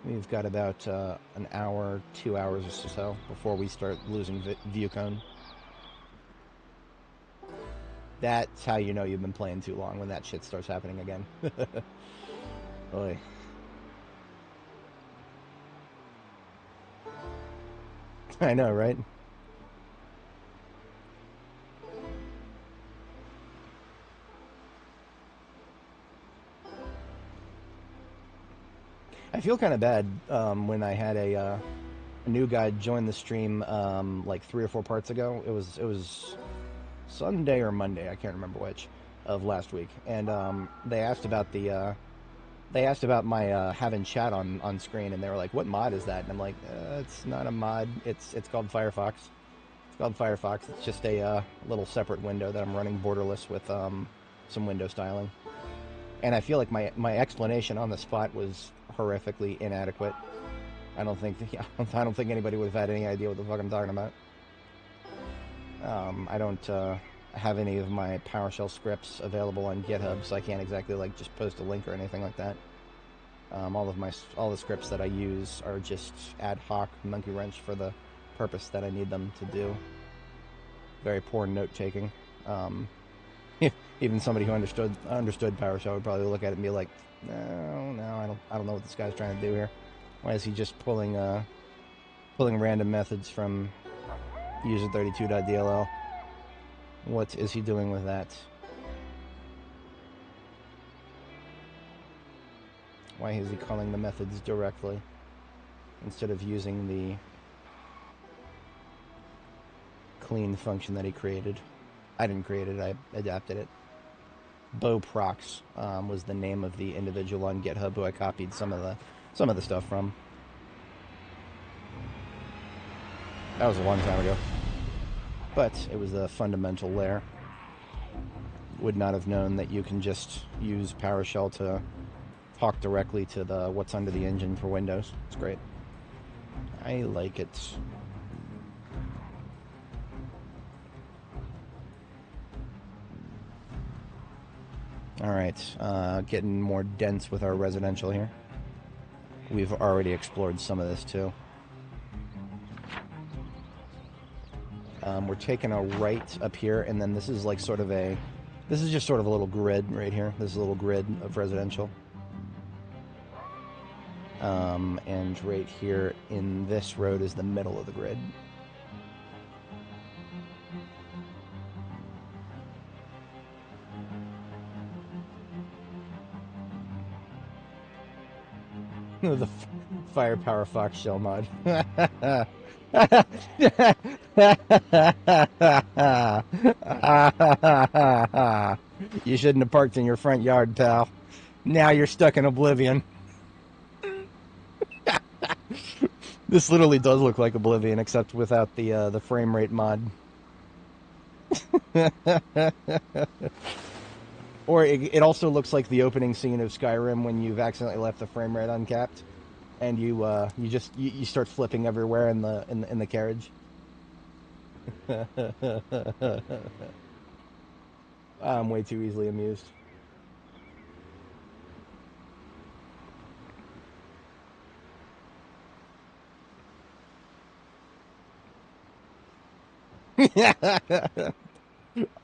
We've got about an hour, 2 hours or so before we start losing view cone. That's how you know you've been playing too long, when that shit starts happening again. Oy. I know, right? I feel kind of bad when I had a new guy join the stream like 3 or 4 parts ago. It was Sunday or Monday, I can't remember which, of last week, and they asked about my having chat on screen, and they were like, "What mod is that?" And I'm like, "It's not a mod. It's called Firefox. It's called Firefox. It's just a little separate window that I'm running borderless with some window styling." And I feel like my explanation on the spot was horrifically inadequate. I don't think anybody would have had any idea what the fuck I'm talking about. I don't have any of my PowerShell scripts available on GitHub, so I can't exactly like just post a link or anything like that. All the scripts that I use are just ad hoc monkey wrench for the purpose that I need them to do. Very poor note taking. Even somebody who understood PowerShell would probably look at it and be like, no, I don't know what this guy's trying to do here. Why is he just pulling random methods from user32.dll? What is he doing with that? Why is he calling the methods directly instead of using the clean function that he created? I didn't create it, I adapted it. Boprox was the name of the individual on GitHub who I copied some of the stuff from. That was a long time ago. But it was the fundamental layer. Would not have known that you can just use PowerShell to talk directly to the what's under the engine for Windows. It's great. I like it. Alright, getting more dense with our residential here. We've already explored some of this too. We're taking a right up here, and then this is like sort of a... This is just sort of a little grid right here. This is a little grid of residential. And right here in this road is the middle of the grid. The Firepower Fox shell mod. You shouldn't have parked in your front yard, pal. Now you're stuck in oblivion. This literally does look like Oblivion, except without the frame rate mod. Or it also looks like the opening scene of Skyrim when you've accidentally left the frame rate uncapped, and you start flipping everywhere in the carriage. I'm way too easily amused.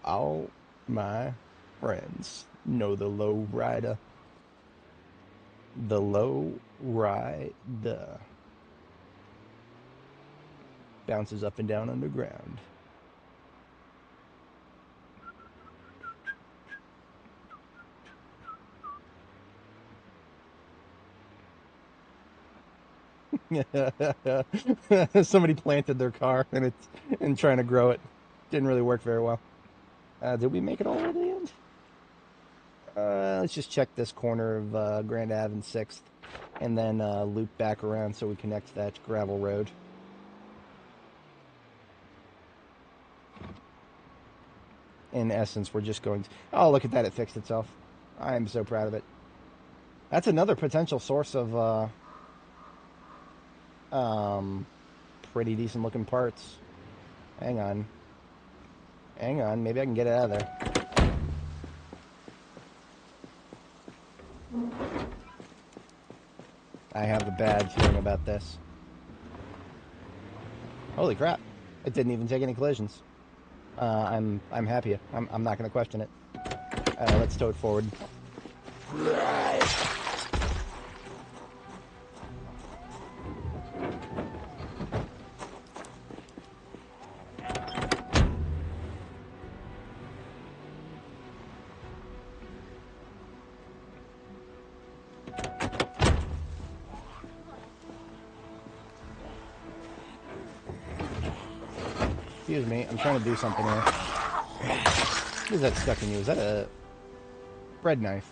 All my friends know the low rider. The low rider bounces up and down underground. Somebody planted their car and trying to grow it. Didn't really work very well. Did we make it all the way to the end? Let's just check this corner of Grand Ave and 6th, and then loop back around so we connect that gravel road. In essence, we're just going to... Oh, look at that, it fixed itself. I am so proud of it. That's another potential source of pretty decent looking parts. Hang on, maybe I can get it out of there. I have a bad feeling about this. Holy crap. It didn't even take any collisions. I'm happy. I'm not going to question it. Let's tow it forward. Excuse me, I'm trying to do something here. What is that stuck in you? Is that a bread knife?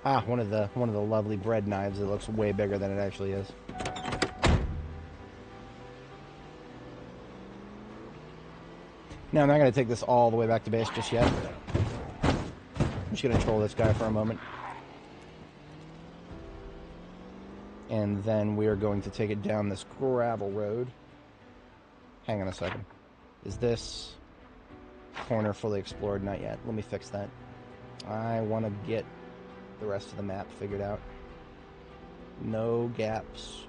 Ah, one of the lovely bread knives that looks way bigger than it actually is. Now, I'm not going to take this all the way back to base just yet. I'm just going to troll this guy for a moment. And then we are going to take it down this gravel road. Hang on a second. Is this corner fully explored? Not yet. Let me fix that. I want to get the rest of the map figured out. No gaps.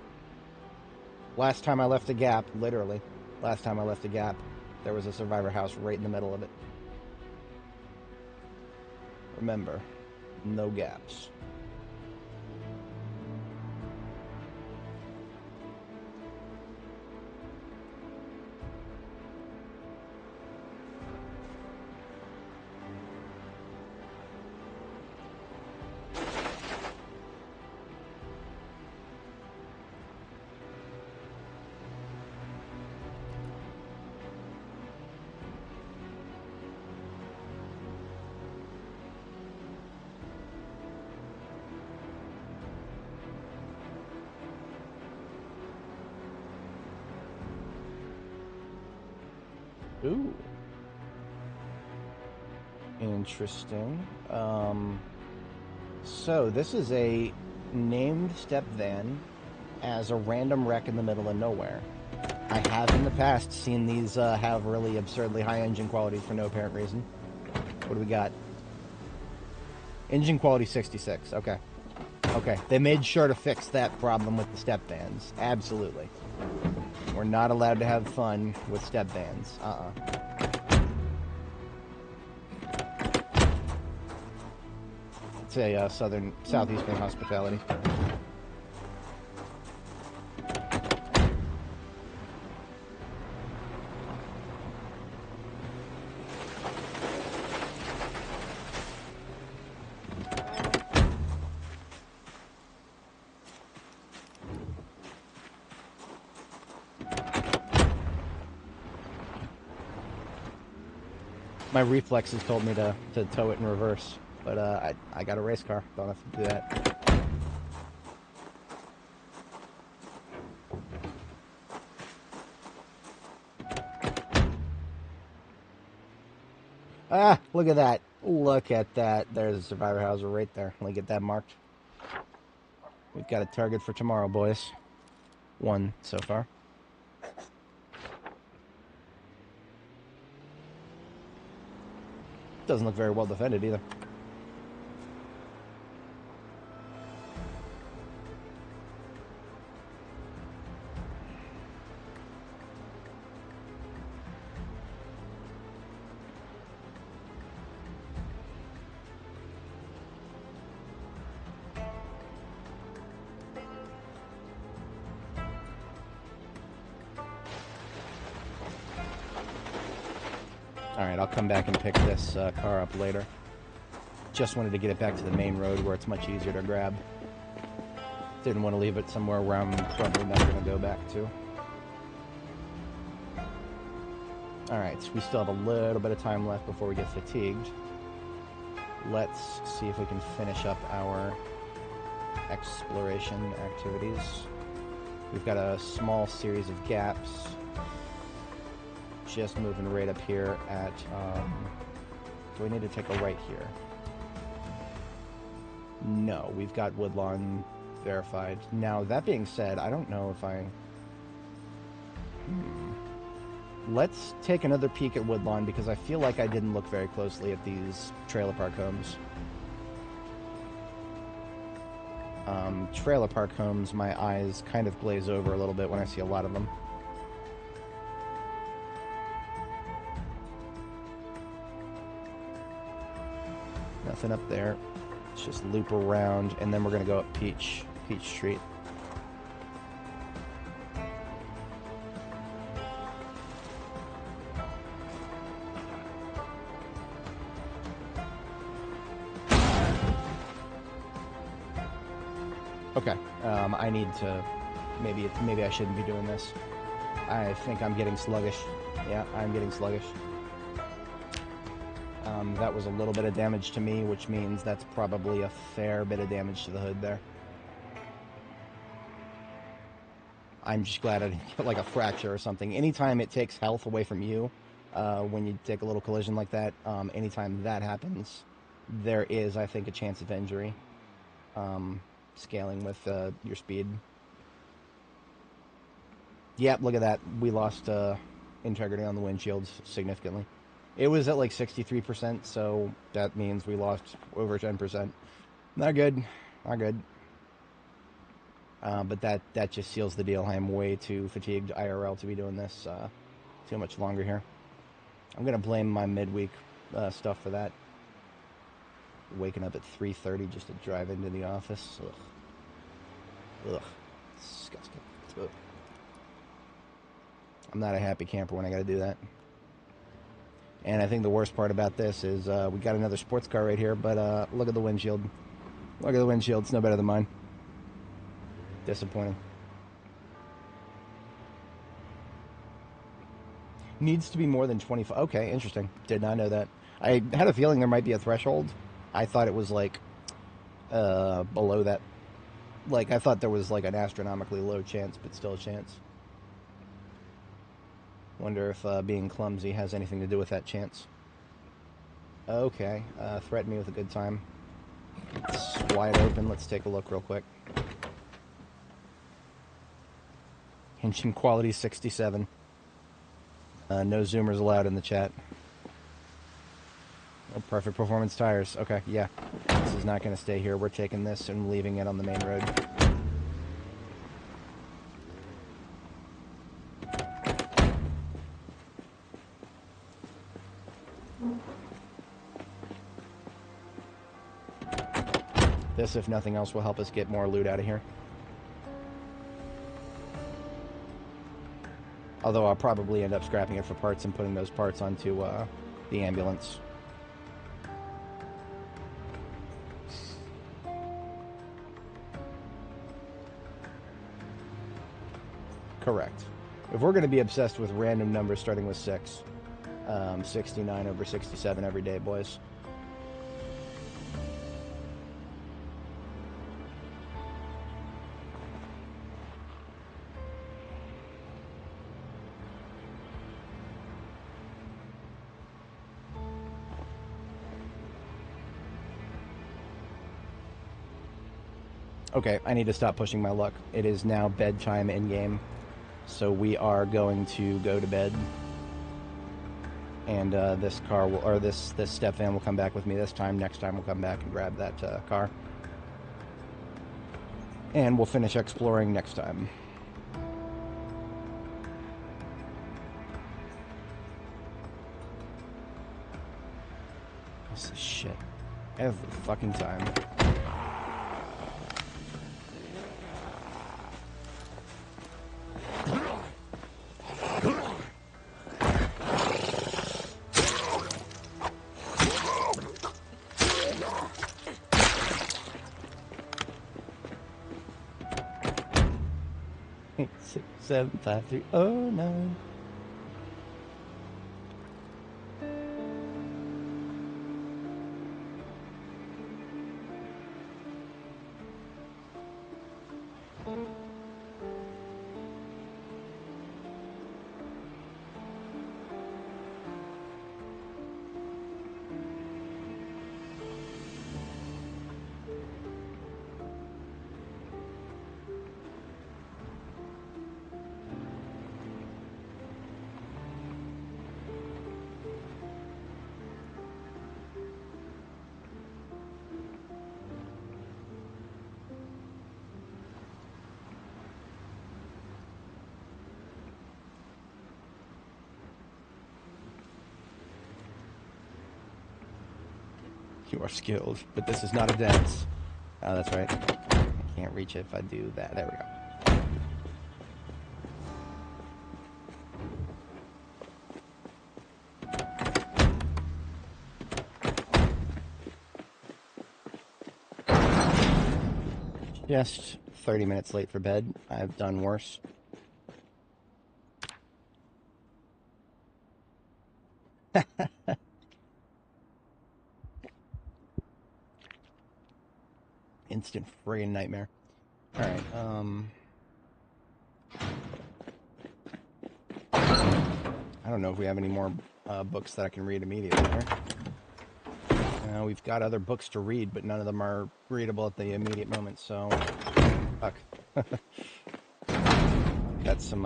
Last time I left a gap, literally, last time I left a gap, there was a survivor house right in the middle of it. Remember, no gaps. Ooh. Interesting. So this is a named step van as a random wreck in the middle of nowhere. I have in the past seen these have really absurdly high engine quality for no apparent reason. What do we got? Engine quality 66. Okay. Okay. They made sure to fix that problem with the step vans. Absolutely. We're not allowed to have fun with step vans. It's a southeastern hospitality. My reflexes told me to tow it in reverse, but I got a race car. Don't have to do that. Ah, look at that. Look at that. There's a survivor house right there. Let me get that marked. We've got a target for tomorrow, boys. One so far. Doesn't look very well defended either. Alright, I'll come back and pick this car up later. Just wanted to get it back to the main road where it's much easier to grab. Didn't want to leave it somewhere where I'm probably never going to go back to. Alright, so we still have a little bit of time left before we get fatigued. Let's see if we can finish up our exploration activities. We've got a small series of gaps. Just moving right up here at, do we need to take a right here? No, we've got Woodlawn verified. Now, that being said, I don't know if I... Let's take another peek at Woodlawn, because I feel like I didn't look very closely at these trailer park homes. Trailer park homes, my eyes kind of glaze over a little bit when I see a lot of them. Nothing up there. Let's just loop around, and then we're going to go up Peach Street. Okay, I need to, maybe I shouldn't be doing this. I think I'm getting sluggish. Yeah, I'm getting sluggish. That was a little bit of damage to me, which means that's probably a fair bit of damage to the hood there. I'm just glad I didn't get like a fracture or something. Anytime it takes health away from you, when you take a little collision like that, anytime that happens, there is, I think, a chance of injury. Scaling with your speed. Yep, look at that. We lost integrity on the windshields significantly. It was at like 63%, so that means we lost over 10%. Not good. Not good. But that just seals the deal. I am way too fatigued IRL to be doing this too much longer here. I'm going to blame my midweek stuff for that. Waking up at 3:30 just to drive into the office. Ugh. Ugh. Disgusting. Ugh. I'm not a happy camper when I gotta do that. And I think the worst part about this is we got another sports car right here, but look at the windshield. Look at the windshield. It's no better than mine. Disappointing. Needs to be more than 25. Okay, interesting. Did not know that. I had a feeling there might be a threshold. I thought it was like below that. Like, I thought there was like an astronomically low chance, but still a chance. Wonder if being clumsy has anything to do with that chance. Okay, threaten me with a good time. It's wide open. Let's take a look real quick. Engine quality 67. No zoomers allowed in the chat. Oh, perfect performance tires. Okay, yeah. This is not going to stay here. We're taking this and leaving it on the main road. This, if nothing else, will help us get more loot out of here. Although I'll probably end up scrapping it for parts and putting those parts onto the ambulance. Correct. If we're going to be obsessed with random numbers starting with 6, 69 over 67 every day, boys. Okay, I need to stop pushing my luck. It is now bedtime in-game, so we are going to go to bed. And this car will, or this step van will come back with me this time. Next time we'll come back and grab that car. And we'll finish exploring next time. This is shit. Every fucking time. Eight, 6, 7, 5, 3, 0, 9. You are skilled, but this is not a dance. Oh, that's right. I can't reach it if I do that. There we go. Just 30 minutes late for bed. I've done worse. Instant friggin' nightmare. Alright, I don't know if we have any more books that I can read immediately here. We've got other books to read, but none of them are readable at the immediate moment, so... Fuck. Got some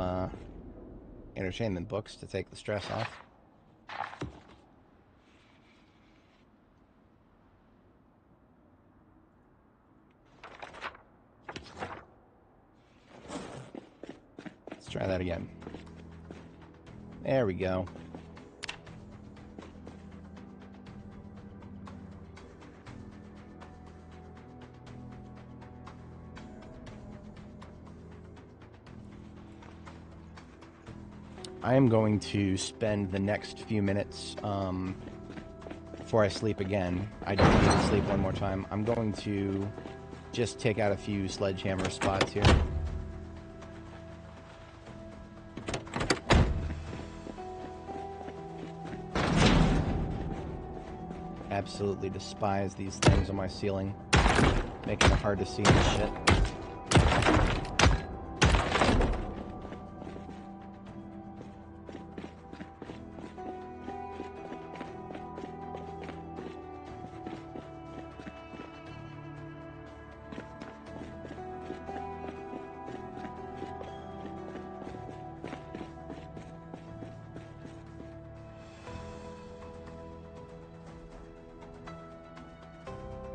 entertainment books to take the stress off. Let's try that again. There we go. I am going to spend the next few minutes before I sleep again. I do need to sleep one more time. I'm going to just take out a few sledgehammer spots here. Absolutely despise these things on my ceiling, making it hard to see this shit.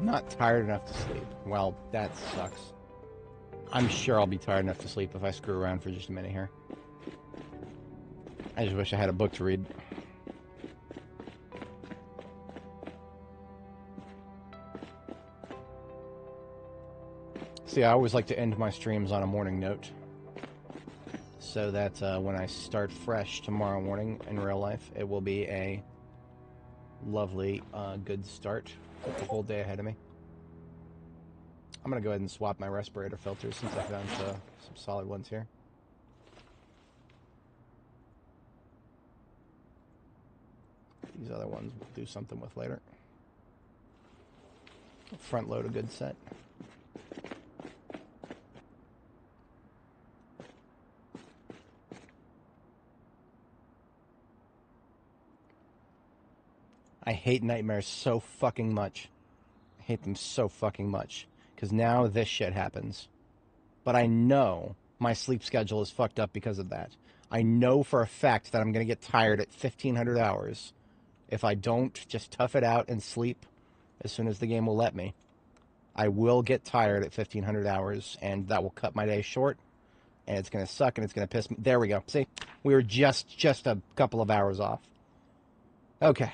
Not tired enough to sleep. Well, that sucks. I'm sure I'll be tired enough to sleep if I screw around for just a minute here. I just wish I had a book to read. See, I always like to end my streams on a morning note, so that when I start fresh tomorrow morning in real life, it will be a lovely, good start with the whole day ahead of me. I'm going to go ahead and swap my respirator filters since I found some solid ones here. These other ones we'll do something with later. Front load a good set. I hate nightmares so fucking much. I hate them so fucking much. Because now this shit happens. But I know my sleep schedule is fucked up because of that. I know for a fact that I'm going to get tired at 1500 hours if I don't just tough it out and sleep as soon as the game will let me. I will get tired at 1500 hours, and that will cut my day short, and it's going to suck, and it's going to piss me. There we go. See? We were just a couple of hours off. Okay.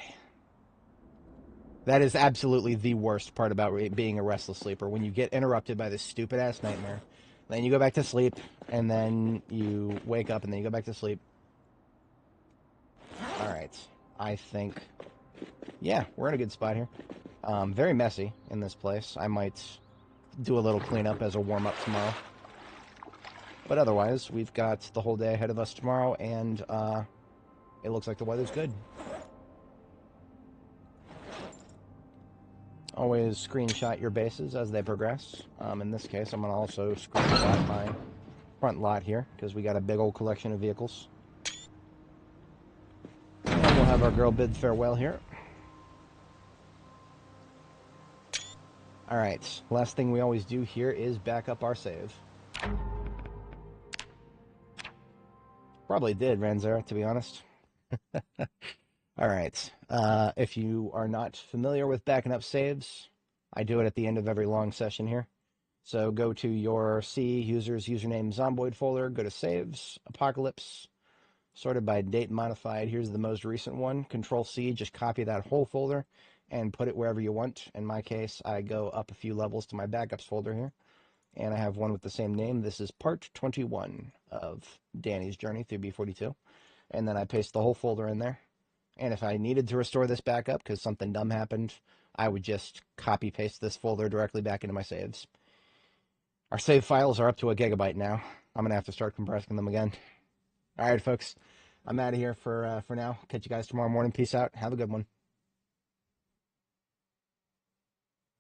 That is absolutely the worst part about being a restless sleeper. When you get interrupted by this stupid-ass nightmare, then you go back to sleep, and then you wake up, and then you go back to sleep. Alright. I think... Yeah, we're in a good spot here. Very messy in this place. I might do a little cleanup as a warm-up tomorrow. But otherwise, we've got the whole day ahead of us tomorrow, and it looks like the weather's good. Always screenshot your bases as they progress. In this case, I'm going to also screenshot my front lot here, because we got a big old collection of vehicles. And we'll have our girl bid farewell here. Alright, last thing we always do here is back up our save. Probably did, Ranzera, to be honest. Alright, if you are not familiar with backing up saves, I do it at the end of every long session here. So go to your C user's username Zomboid folder, go to Saves, Apocalypse, sorted by date modified. Here's the most recent one. Control C, just copy that whole folder and put it wherever you want. In my case, I go up a few levels to my backups folder here, and I have one with the same name. This is part 21 of Dani's journey through B42, and then I paste the whole folder in there. And if I needed to restore this back up because something dumb happened, I would just copy paste this folder directly back into my saves. Our save files are up to 1 gigabyte now. I'm going to have to start compressing them again. All right, folks. I'm out of here for now. Catch you guys tomorrow morning. Peace out. Have a good one.